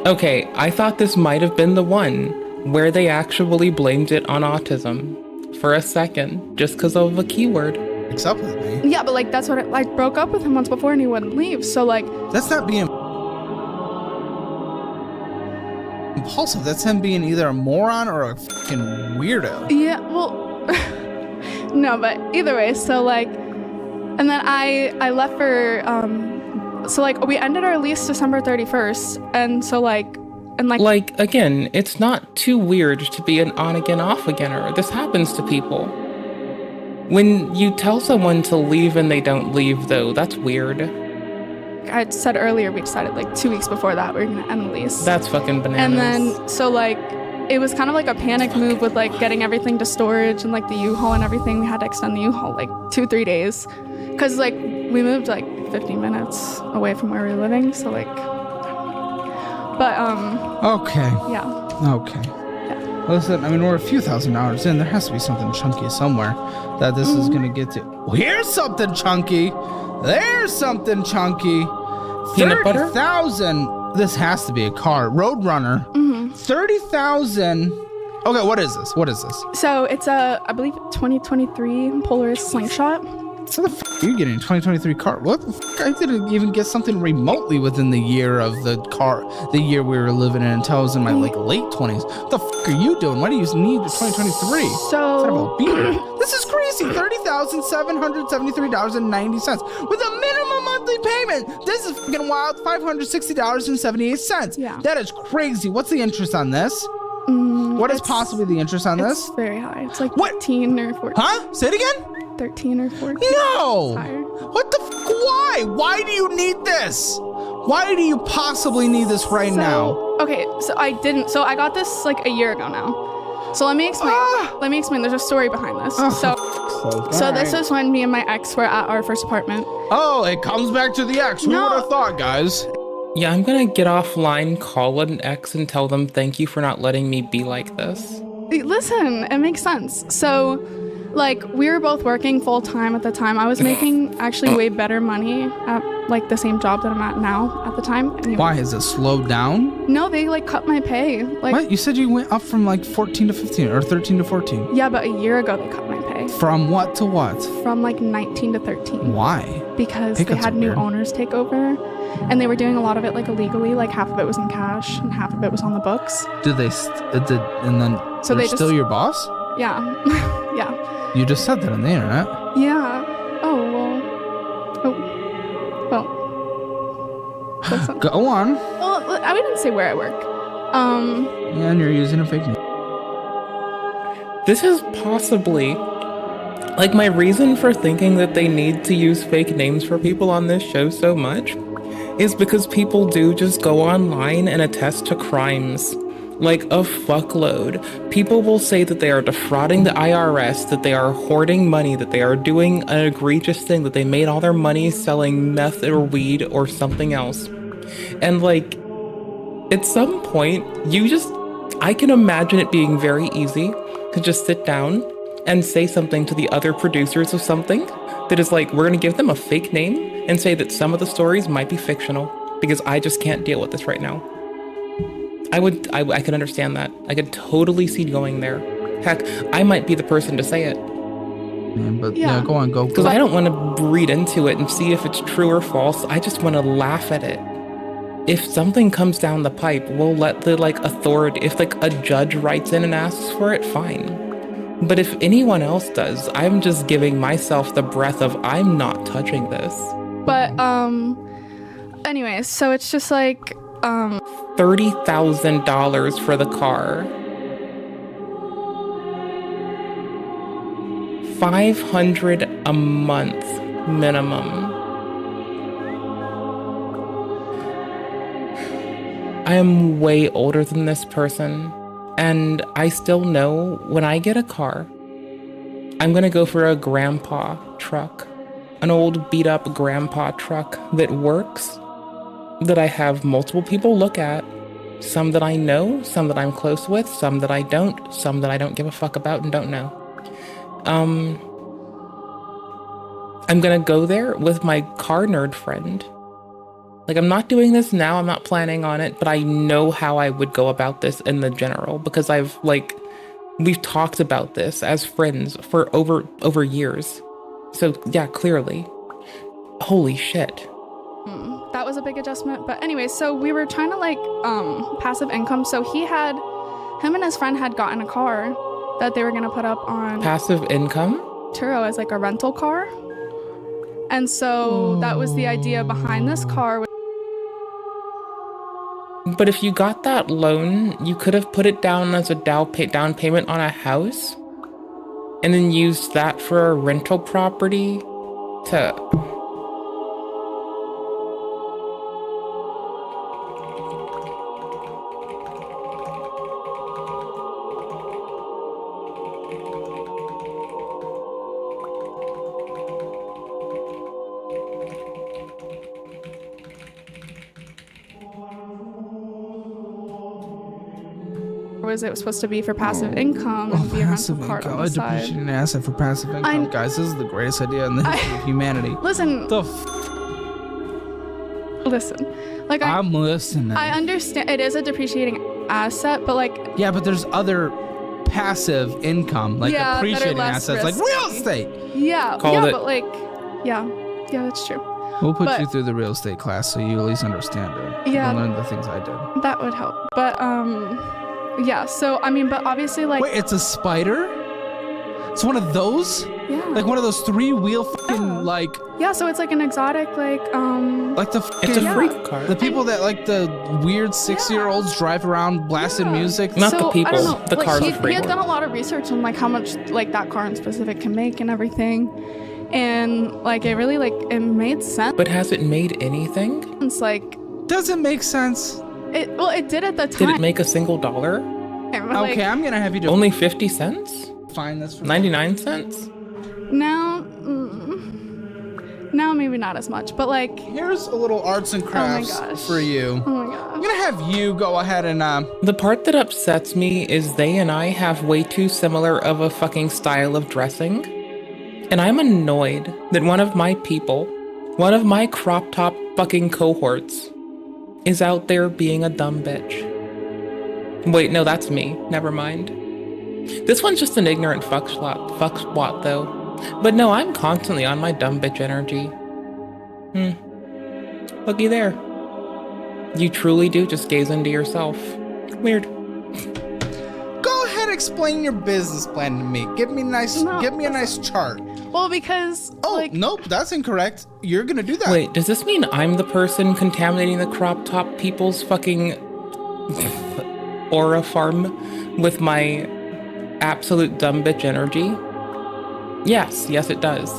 Okay, I thought this might have been the one where they actually blamed it on autism for a second, just because of a keyword. What's up with me? Yeah, but that's what I broke up with him once before and he wouldn't leave, so That's not being impulsive, that's him being either a moron or a fucking weirdo. Yeah, well, no, but either way, so and then I left for, we ended our lease December 31st, and so again, it's not too weird to be an on-again, off-againer. This happens to people. When you tell someone to leave and they don't leave, though, that's weird. I said earlier, we decided 2 weeks before that we were gonna end the lease. That's fucking bananas. And then, it was kind of a panic move with getting everything to storage and the U-Haul and everything. We had to extend the U-Haul 2-3 days. Because we moved 15 minutes away from where we were living, so Okay. Yeah. Okay. Yeah. Listen, I mean, we're a few $1,000s in. There has to be something chunky somewhere that this is gonna get to. Well, here's something chunky. There's something chunky. Peanut butter? 30,000. This has to be a car. Roadrunner. 30,000. Okay, what is this? So it's a, I believe, 2023 Polaris Slingshot. So the f*** are you getting a 2023 car? What the f***? I didn't even get something remotely within the year of the year we were living in until I was in my late 20s. What the f*** are you doing? Why do you need the 2023? So instead of a beater. This is crazy. $30,773.90 with a minimum monthly payment. This is fucking wild. $560.78. Yeah. That is crazy. What's the interest on this? What is possibly the interest on this? It's very high. It's 13 or 14. Huh? Say it again? 13 or 14. No! What the f***? Why? Why do you need this? Why do you possibly need this right now? Okay, so I got this a year ago now. So let me explain. There's a story behind this. So this is when me and my ex were at our first apartment. Oh, it comes back to the ex. Who would have thought, guys? Yeah, I'm gonna get offline, call an ex, and tell them thank you for not letting me be like this. Listen, it makes sense. So like we were both working full time at the time. I was making actually way better money at like the same job that I'm at now at the time. Anyway. Why has it slowed down? No, they like cut my pay. Like What? You said you went up from like 14 to 15 or 13 to 14. Yeah, but a year ago they cut my pay. From what to what? From like 19 to 13. Why? Because Pay they cuts had are new weird. owners take over, and they were doing a lot of it like illegally. Like half of it was in cash and half of it was on the books. Did they? And then So they're they still just- your boss? Yeah, yeah, You just said that on the internet. yeah. Oh well. Listen. Go on. Well, I didn't say where I work. Yeah, and you're using a fake name. This is possibly, like, my reason for thinking that they need to use fake names for people on this show so much is because people do just go online and attest to crimes. Like a fuckload. People will say that they are defrauding the IRS, that they are hoarding money, that they are doing an egregious thing, that they made all their money selling meth or weed or something else. And like, at some point, I can imagine it being very easy to just sit down and say something to the other producers of something that is like, we're gonna give them a fake name and say that some of the stories might be fictional because I just can't deal with this right now. I could understand that. I could totally see going there. Heck, I might be the person to say it. Man, but yeah, go on, go. Because I don't want to read into it and see if it's true or false. I just want to laugh at it. If something comes down the pipe, we'll let the authority, if a judge writes in and asks for it, fine. But if anyone else does, I'm just giving myself the breath of I'm not touching this. But anyways, so it's just like $30,000 for the car. $500 a month minimum. I am way older than this person, and I still know when I get a car, I'm gonna go for a grandpa truck, an old beat up grandpa truck that works, that I have multiple people look at, some that I know, some that I'm close with, some that I don't, some that I don't give a fuck about and don't know. I'm gonna go there with my car nerd friend. Like, I'm not doing this now, I'm not planning on it, but I know how I would go about this in the general because we've talked about this as friends for over years. So yeah, clearly. Holy shit. that was a big adjustment. But anyway, so we were trying to passive income. So him and his friend had gotten a car that they were gonna put up on passive income Turo as like a rental car. And so that was the idea behind this car. But if you got that loan, you could have put it down as a down payment on a house and then used that for a rental property to... Was it supposed to be for passive income and be a rental car on the side? Depreciating an asset for passive income. Guys, this is the greatest idea in the history of humanity. Listen. Listen. I'm listening. I understand it is a depreciating asset, but yeah, but there's other passive income, appreciating assets, like real estate. Yeah. Yeah, that's true. We'll put you through the real estate class so you at least understand it. Yeah. You learn the things I did. That would help. But yeah, so I mean, but obviously wait, it's a spider? It's one of those? Yeah. Like one of those 3-wheel fucking yeah, so it's like an exotic like the fucking, it's a freak car. The people that the weird 6-year-olds drive around blasting music. Not the people. I don't know, the cars are he had done a lot of research on how much that car in specific can make and everything. And it really it made sense. But has it made anything? It's does it make sense? It did at the time. Did it make a single dollar? Okay, I'm gonna have you do only 50 cents? Find this for 99 cents? Now maybe not as much, but here's a little arts and crafts for you. Oh my I'm gonna have you go ahead and The part that upsets me is they and I have way too similar of a fucking style of dressing. And I'm annoyed that one of my people, one of my crop top fucking cohorts, is out there being a dumb bitch. Wait, no, that's me. Never mind. This one's just an ignorant fuck swat though. But no, I'm constantly on my dumb bitch energy. Looky there. You truly do just gaze into yourself. Weird. go ahead, explain your business plan to me. Give me a nice chart. Well, because nope, that's incorrect. You're gonna do that. Wait, does this mean I'm the person contaminating the crop top people's fucking aura farm with my absolute dumb bitch energy? Yes, it does.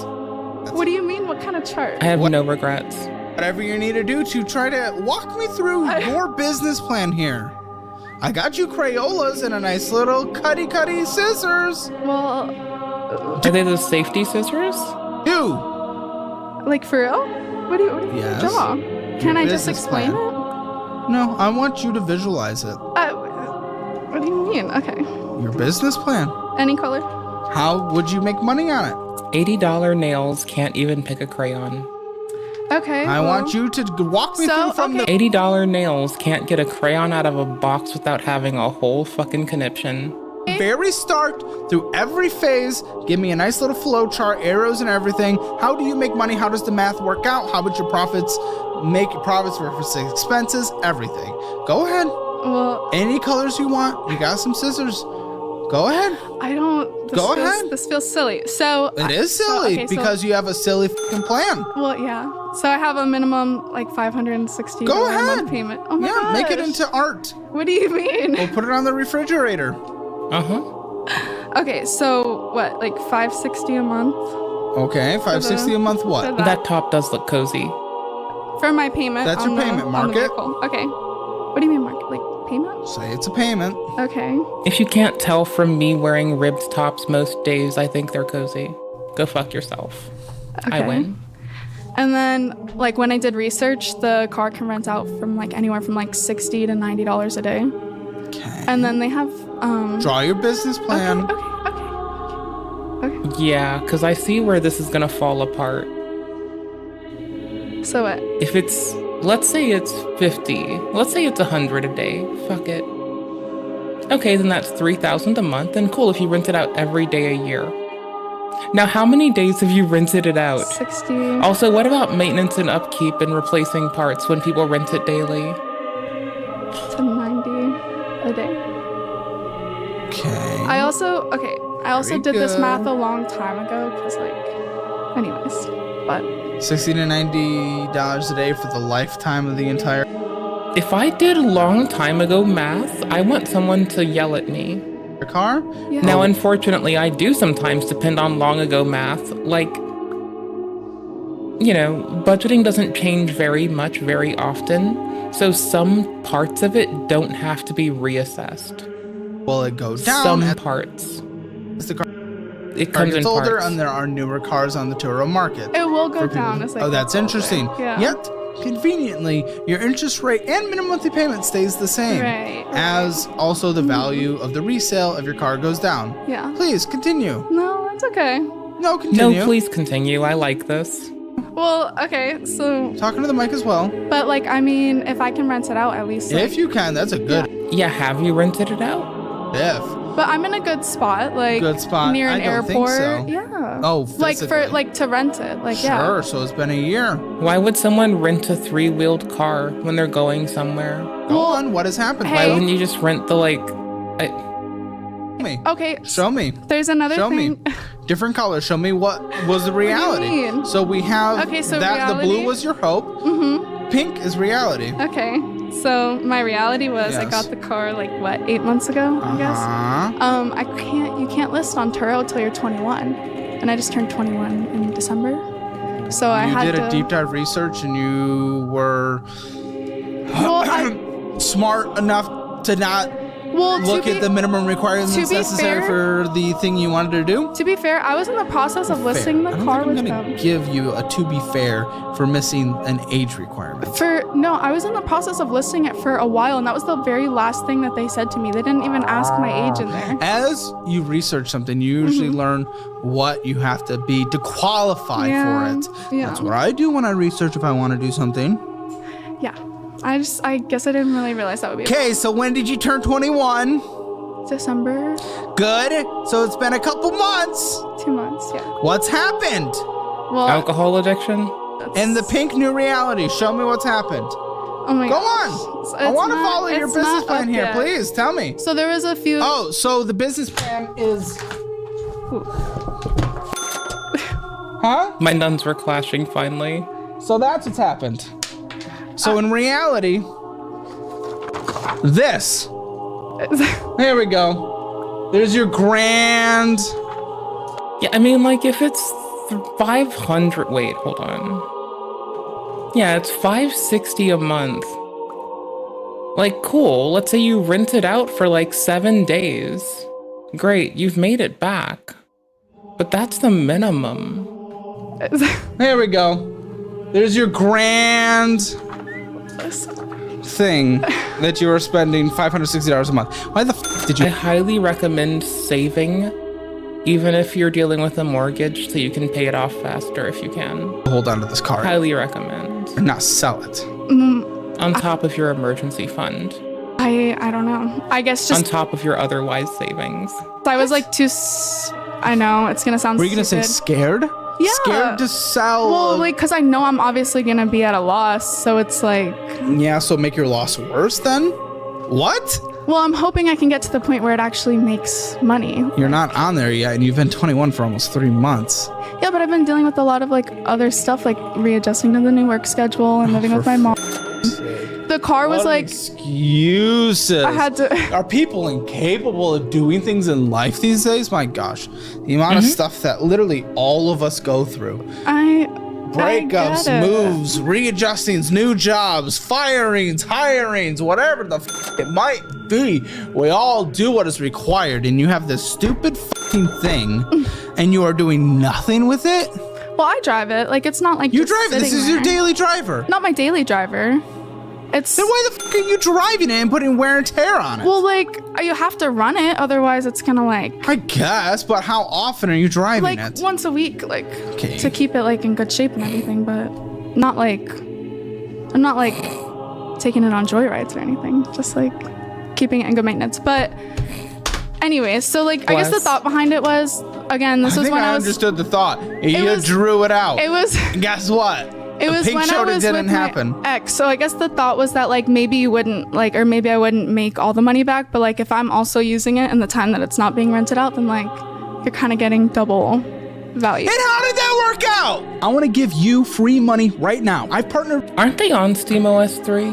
What do you mean? What kind of chart? I have no regrets. Whatever you need to do to try to walk me through your business plan here. I got you Crayolas and a nice little cutty scissors. Well, are they those safety scissors? You. Like for real? What do you Yes. draw? Can I just business explain plan. it? No, I want you to visualize it. What do you mean? Okay. Your business plan. Any color? How would you make money on it? $80 nails can't even pick a crayon. Okay. I want you to walk me through from the $80 nails can't get a crayon out of a box without having a whole fucking conniption. very start through every phase. Give me a nice little flow chart, arrows and everything. How do you make money? How does the math work out? How would your profits make profits versus expenses? Everything. Go ahead. Well, any colors you want. You got some scissors. Go ahead. I don't. Go ahead. This feels silly. So it is silly because you have a silly fucking plan. Well, yeah. So I have a minimum like $560 Go ahead. month payment. Oh my yeah, gosh. make it into art. What do you mean? We'll put it on the refrigerator. Okay, so what? Like $560 a month? Okay, $560 a month. What? That top does look cozy. For my payment. That's your payment. on Mark the it. vehicle. Okay. What do you mean mark? Like payment? Say it's a payment. Okay. If you can't tell from me wearing ribbed tops most days, I think they're cozy. Go fuck yourself. I Okay. win. And then, like, when I did research, the car can rent out from, like, anywhere from, like, $60 to $90 a day. Okay. And then they have, Draw your business plan. Yeah, because I see where this is going to fall apart. So what? If it's, let's say it's 50. Let's say it's 100 a day. Fuck it. Okay, then that's $3,000 a month. And cool if you rent it out every day a year. Now, how many days have you rented it out? 60. Also, what about maintenance and upkeep and replacing parts when people rent it daily? To 90 a day. Okay. I also Very did this good. math a long time ago, because, like, anyways, but. $60 to $90 a day for the lifetime of the entire. If I did a long time ago math, I want someone to yell at me. Car? Yeah. Now, unfortunately, I do sometimes depend on long ago math. Like, you know, budgeting doesn't change very much very often, so some parts of it don't have to be reassessed. Will it go down? Some parts. As the car It comes in gets older, parts. and there are newer cars on the Turo market. It will go For people- down as I Oh, get that's older. interesting. Yeah. Yet, conveniently, your interest rate and minimum monthly payment stays the same. Right. As also the value of the resale of your car goes down. Yeah. Please continue. No, it's okay. No, continue. No, please continue. I like this. Well, okay, so. Talking to the mic as well. But, like, I mean, if I can rent it out, at least. Like, If you can, that's a good. Yeah, have you rented it out? If. But I'm in a good spot, like. Good spot. Near an I don't think airport. so. Yeah. Oh, Like, for, physically. like, to rent it. Like, Sure, yeah. so it's been a year. Why would someone rent a 3-wheeled car when they're going somewhere? Go on, what has happened? Why wouldn't you just rent the, like... me. Okay. Show me. There's another Show thing. me. Different colors. Show me what was the reality. mean? So we have Okay, so that the blue reality- was your hope. Mm-hmm. Pink is reality. Okay. So my reality was I Yes. got the car like what 8 months ago, I guess. You can't list on Turo till you're 21, and I just turned 21 in December. So I You had did to. a deep dive research and you were Well, smart enough to not Well, look at the minimum requirements to be necessary fair- for the thing you wanted to do? To be fair, I was in the process of listing the I don't car think with I'm gonna them. give you a to be fair for missing an age requirement. No, I was in the process of listing it for a while, and that was the very last thing that they said to me. They didn't even ask my age in there. As you research something, you usually learn what you have to be to qualify for it. Yeah. That's what I do when I research if I want to do something. Yeah. I guess I didn't really realize that would be. Okay, so when did you turn 21? December. Good. So it's been a couple months. 2 months, yeah. What's happened? Well, Alcohol addiction? And the pink new reality. Show me what's happened. Oh my Go gosh. on. I want to follow your it's business not plan up here. yet. Please tell me. So there was a few. Oh, so the business plan is. Huh? My nuns were clashing finally. So that's what's happened. So in reality, this. There we go. There's your grand. Yeah, I mean, like, if it's 500. Wait, hold on. Yeah, it's 560 a month. Like, cool. Let's say you rent it out for like 7 days. Great, you've made it back. But that's the minimum. There we go. There's your grand thing that you were spending $560 a month. Why the f did you? I highly recommend saving, even if you're dealing with a mortgage, so you can pay it off faster if you can. Hold on to this car. Highly recommend. And not sell it. On top of your emergency fund. I don't know. I guess just on top of your otherwise savings. I was like I know it's gonna sound. Were you gonna say stupid. scared? Yeah. Scared to sell. Well, like, cause I know I'm obviously gonna be at a loss, so it's like. Yeah. So make your loss worse then. What? Well, I'm hoping I can get to the point where it actually makes money. You're not on there yet, and you've been 21 for almost 3 months. Yeah, but I've been dealing with a lot of like other stuff, like readjusting to the new work schedule and living with my mom. The car was like excuses. I had to. Are people incapable of doing things in life these days? My gosh, the amount of stuff that literally all of us go through. Breakups, moves, readjustings, new jobs, firings, hirings, whatever the it might be. We all do what is required, and you have this stupid fucking thing, and you are doing nothing with it. Well, I drive it. Like, it's not like you just drive it. This is your daily driver. Not my daily driver. It's then why the fuck are you driving it and putting wear and tear on it? Well, like, you have to run it, otherwise it's gonna like. I guess, but how often are you driving like, it? Once a week, like, to keep it like in good shape and everything, but not like. I'm not like taking it on joyrides or anything. Just like keeping it in good maintenance. But anyways, so like, I guess the thought behind it was, again, this was when I was. Understood the thought. You drew it out. It was. Guess what? It was when I was with my ex. So I guess the thought was that like maybe you wouldn't like, or maybe I wouldn't make all the money back. But like if I'm also using it in the time that it's not being rented out, then like you're kind of getting double value. And how did that work out? I want to give you free money right now. I've partnered. Aren't they on SteamOS 3?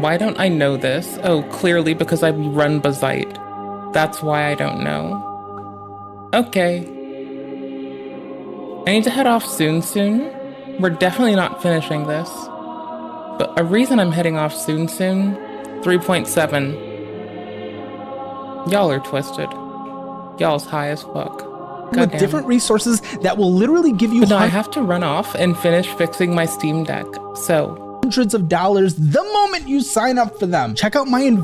Why don't I know this? Oh, clearly because I run IDUBBZZZtent. That's why I don't know. Okay. I need to head off soon. We're definitely not finishing this. But a reason I'm heading off soon, 3.7. Y'all are twisted. Y'all's high as fuck. With different resources that will literally give you. But no, I have to run off and finish fixing my Steam Deck. So hundreds of dollars the moment you sign up for them. Check out my.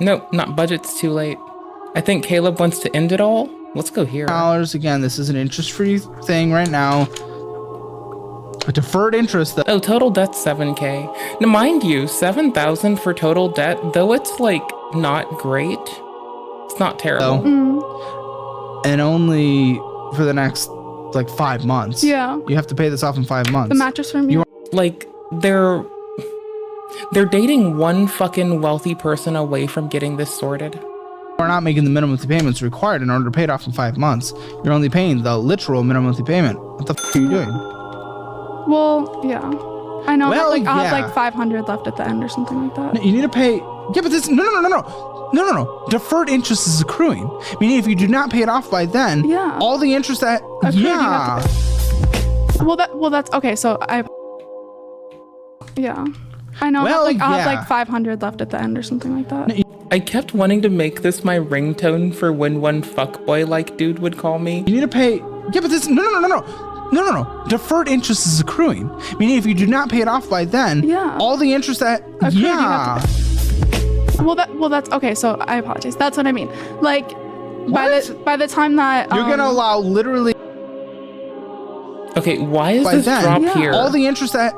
Nope, not budget's too late. I think Caleb wants to end it all. Let's go here. Again, this is an interest-free thing right now. A deferred interest. Oh, total debt's 7K. Now, mind you, 7,000 for total debt, though it's like not great. It's not terrible. And only for the next like 5 months. Yeah. You have to pay this off in 5 months. The mattress for me. Like they're dating one fucking wealthy person away from getting this sorted. We're not making the minimum monthly payments required in order to pay it off in 5 months. You're only paying the literal minimum monthly payment. What the f are you doing? Well, yeah. I know. Well, I'll have like 500 left at the end or something like that. No, you need to pay. Yeah, but this. No. Deferred interest is accruing. Meaning, if you do not pay it off by then, all the interest that. Accrued, well, that's okay. So yeah. I know. Well, I'll have yeah. like 500 left at the end or something like that. I kept wanting to make this my ringtone for when one fuckboy like dude would call me. You need to pay. Yeah, but this no. Deferred interest is accruing. Meaning, if you do not pay it off by then, all the interest that Well, that's okay. So I apologize. That's what I mean. Like, by the time that you're gonna allow literally. Okay, why is by this then, drop here? all the interest that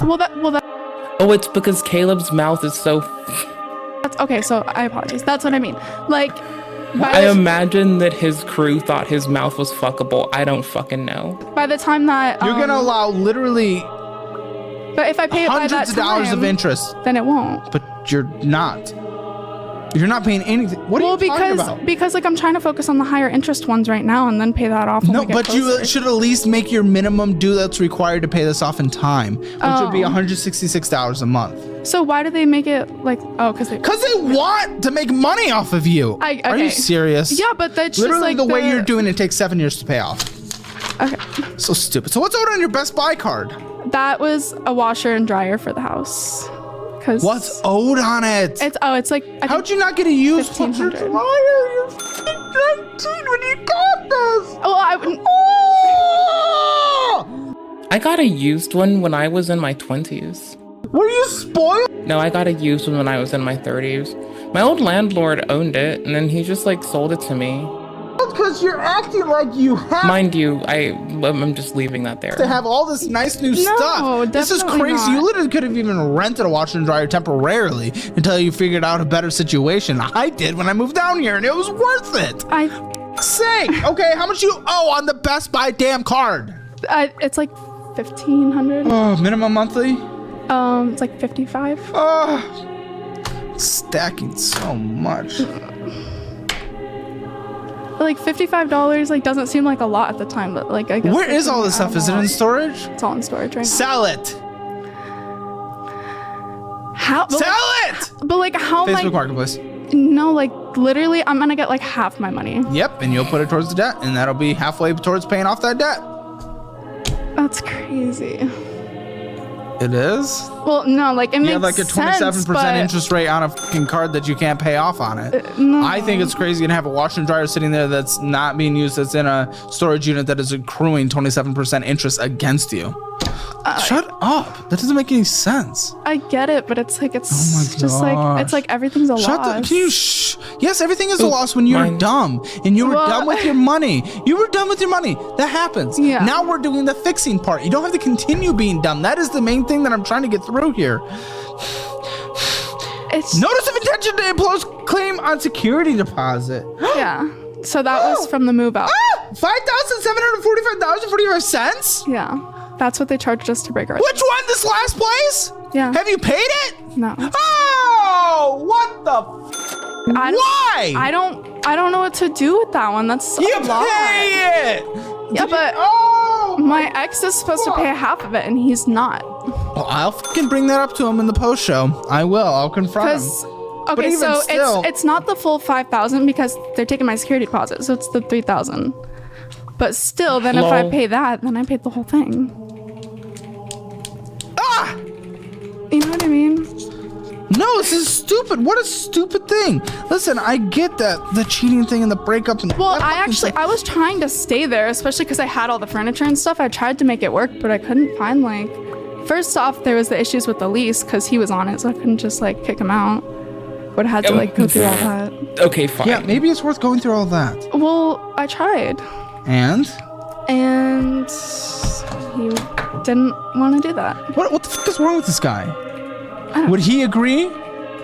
Well, that. Oh, it's because Caleb's mouth is so. That's okay. So I apologize. That's what I mean. Like, I imagine that his crew thought his mouth was fuckable. I don't fucking know. by the time that you're gonna allow literally but if I pay it by that hundreds of dollars of time, interest, then it won't. but you're not. You're not paying anything. What are you talking about? Because like I'm trying to focus on the higher interest ones right now and then pay that off. No, but you should at least make your minimum due that's required to pay this off in time, which would be $166 a month. So why do they make it like because they want to make money off of you? Are you serious? Yeah, but that's literally just like the way you're doing it takes 7 years to pay off. Okay. So stupid. So what's owed on your Best Buy card? That was a washer and dryer for the house. What's owed on it? It's like how'd you not get a used washer and dryer? You're 19 when you got this. I got a used one when I was in my 20s. Were you spoiled? No, I got a used one when I was in my 30s. My old landlord owned it, and then he just like sold it to me. Because you're acting like you have. Mind you, I'm just leaving that there. To have all this nice new stuff. This is definitely crazy. not. You literally could have even rented a washer and dryer temporarily until you figured out a better situation. I did when I moved down here, and it was worth it. Sake. Okay, how much you owe on the Best Buy damn card? It's like $1,500. Oh, minimum monthly? It's like 55. Oh, stacking so much. Like $55 like doesn't seem like a lot at the time, but like I guess. Where is all this stuff? Is it in storage? It's all in storage right now. Sell it. How? Sell it. But like how? Facebook Marketplace. No, like literally, I'm gonna get like half my money. Yep, and you'll put it towards the debt, and that'll be halfway towards paying off that debt. That's crazy. It is? Well, no, like it makes You have like a 27% interest rate on a fucking card that you can't pay off on it. No. I think it's crazy to have a washer and dryer sitting there that's not being used, that's in a storage unit that is accruing 27% interest against you. Shut up. That doesn't make any sense. I get it, but it's like Oh my just like it's like everything's a Shut loss. Can you yes, everything is a loss when you're dumb and you were done with your money. You were done with your money. That happens. Yeah. Now we're doing the fixing part. You don't have to continue being dumb. That is the main thing that I'm trying to get through here. It's notice of intention to impose claim on security deposit. Yeah. So that was from the move out. $5,745.45? Yeah. That's what they charged us to break our. Which one? This last place? Yeah. Have you paid it? No. Oh, what the? Why? I don't know what to do with that one. That's you a lot. pay it. Yeah, but my ex is supposed to pay half of it, and he's not. Well, I'll fucking bring that up to him in the post show. I will. I'll confront him. But Okay, even so still, it's not the full 5,000 because they're taking my security deposit, so it's the 3,000. But still, then if I Lol. pay that, then I paid the whole thing. Ah! You know what I mean? No, this is stupid. What a stupid thing. Listen, I get that the cheating thing and the breakup and Well, I was trying to stay there, especially because I had all the furniture and stuff. I tried to make it work, but I couldn't find like. First off, there was the issues with the lease because he was on it, so I couldn't just like kick him out. Would have had to like go through all that. Okay, fine. Yeah, maybe it's worth going through all that. Well, I tried. And he didn't want to do that. What the fuck is wrong with this guy? Would he agree?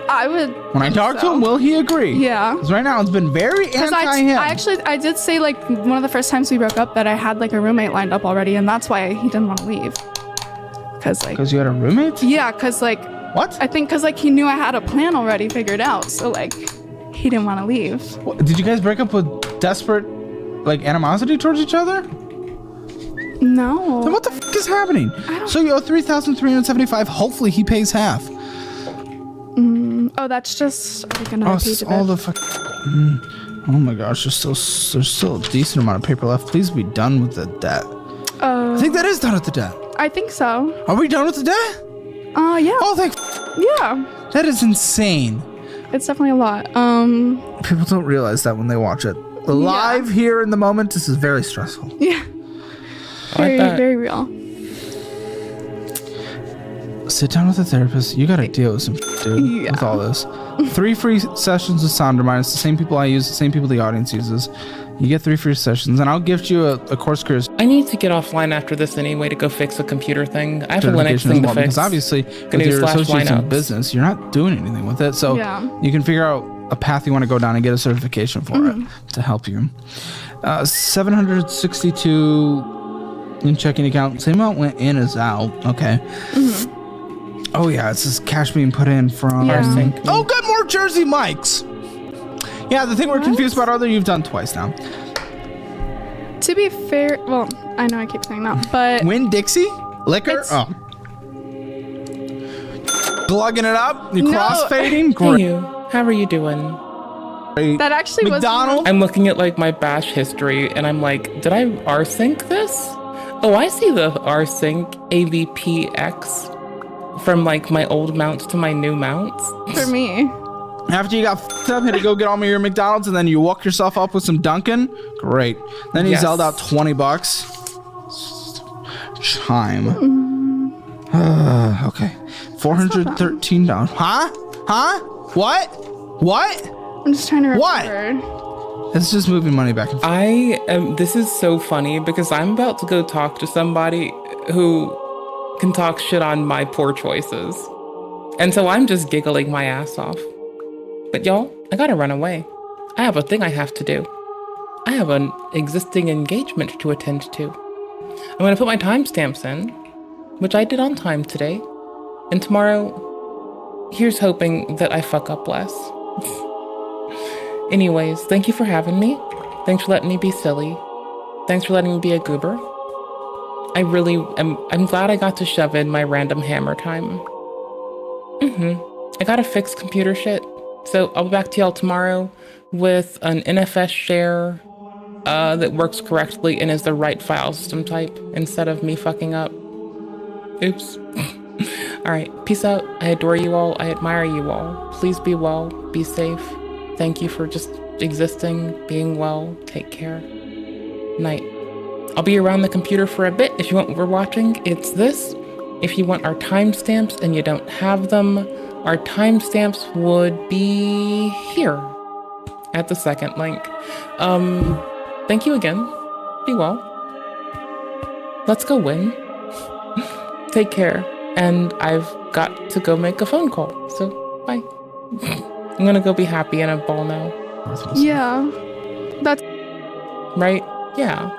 I would. When I talk to him, will he agree? Yeah. Because right now it's been very anti him. I did say like one of the first times we broke up that I had like a roommate lined up already, and that's why he didn't want to leave. Because you had a roommate? Yeah, because like. What? I think because like he knew I had a plan already figured out, so like he didn't want to leave. What, did you guys break up with desperate like animosity towards each other? No. Then what the fuck is happening? So you owe $3,375. Hopefully he pays half. Oh, that's just like another page It's of all it. the fuck. Oh my gosh, there's still a decent amount of paper left. Please be done with the debt. I think that is done with the debt. I think so. Are we done with the day? Yeah. Oh, thank. Yeah. That is insane. It's definitely a lot. People don't realize that when they watch it. Live here in the moment, this is very stressful. Yeah. Very, very real. Sit down with a therapist. You gotta deal with some shit, dude, with all this. 3 free sessions with Sondermind. It's the same people I use, the same people the audience uses. You get 3 free sessions, and I'll gift you a course careers. I need to get offline after this anyway to go fix a computer thing. I have a Linux thing to fix. Because obviously, with your associates in business, you're not doing anything with it. So you can figure out a path you want to go down and get a certification for it to help you. 762 in checking account. Same amount went in as out. Okay. Oh yeah, it's just cash being put in from. Oh, good, more Jersey Mike's. Yeah, the thing we're confused about, Arthur, you've done twice now. To be fair, well, I know I keep saying that, but Winn-Dixie liquor. Glugging it up. You crossfading. Hey, you. How are you doing? That actually McDonald's. I'm looking at like my bash history, and I'm like, did I rsync this? Oh, I see the rsync AVPX from like my old mounts to my new mounts. For me. After you got f***ed up, had to go get all of your McDonald's, and then you woke yourself up with some Dunkin'. Great. Then you zelled out $20. Chime. Okay. $413. Huh? What? I'm just trying to remember. What? It's just moving money back and forth. This is so funny because I'm about to go talk to somebody who can talk shit on my poor choices. And so I'm just giggling my ass off. But y'all, I gotta run away. I have a thing I have to do. I have an existing engagement to attend to. I'm gonna put my timestamps in, which I did on time today. And tomorrow, here's hoping that I fuck up less. Anyways, thank you for having me. Thanks for letting me be silly. Thanks for letting me be a goober. I really am. I'm glad I got to shove in my random hammer time. I gotta fix computer shit. So I'll be back to y'all tomorrow with an NFS share that works correctly and is the right file system type instead of me fucking up. Oops. All right, peace out. I adore you all. I admire you all. Please be well. Be safe. Thank you for just existing, being well. Take care. Night. I'll be around the computer for a bit. If you want what we're watching, it's this. If you want our timestamps and you don't have them, our timestamps would be here at the second link. Thank you again. Be well. Let's go win. Take care. And I've got to go make a phone call. So, bye. I'm gonna go be happy in a ball now. Yeah. That's right? Yeah.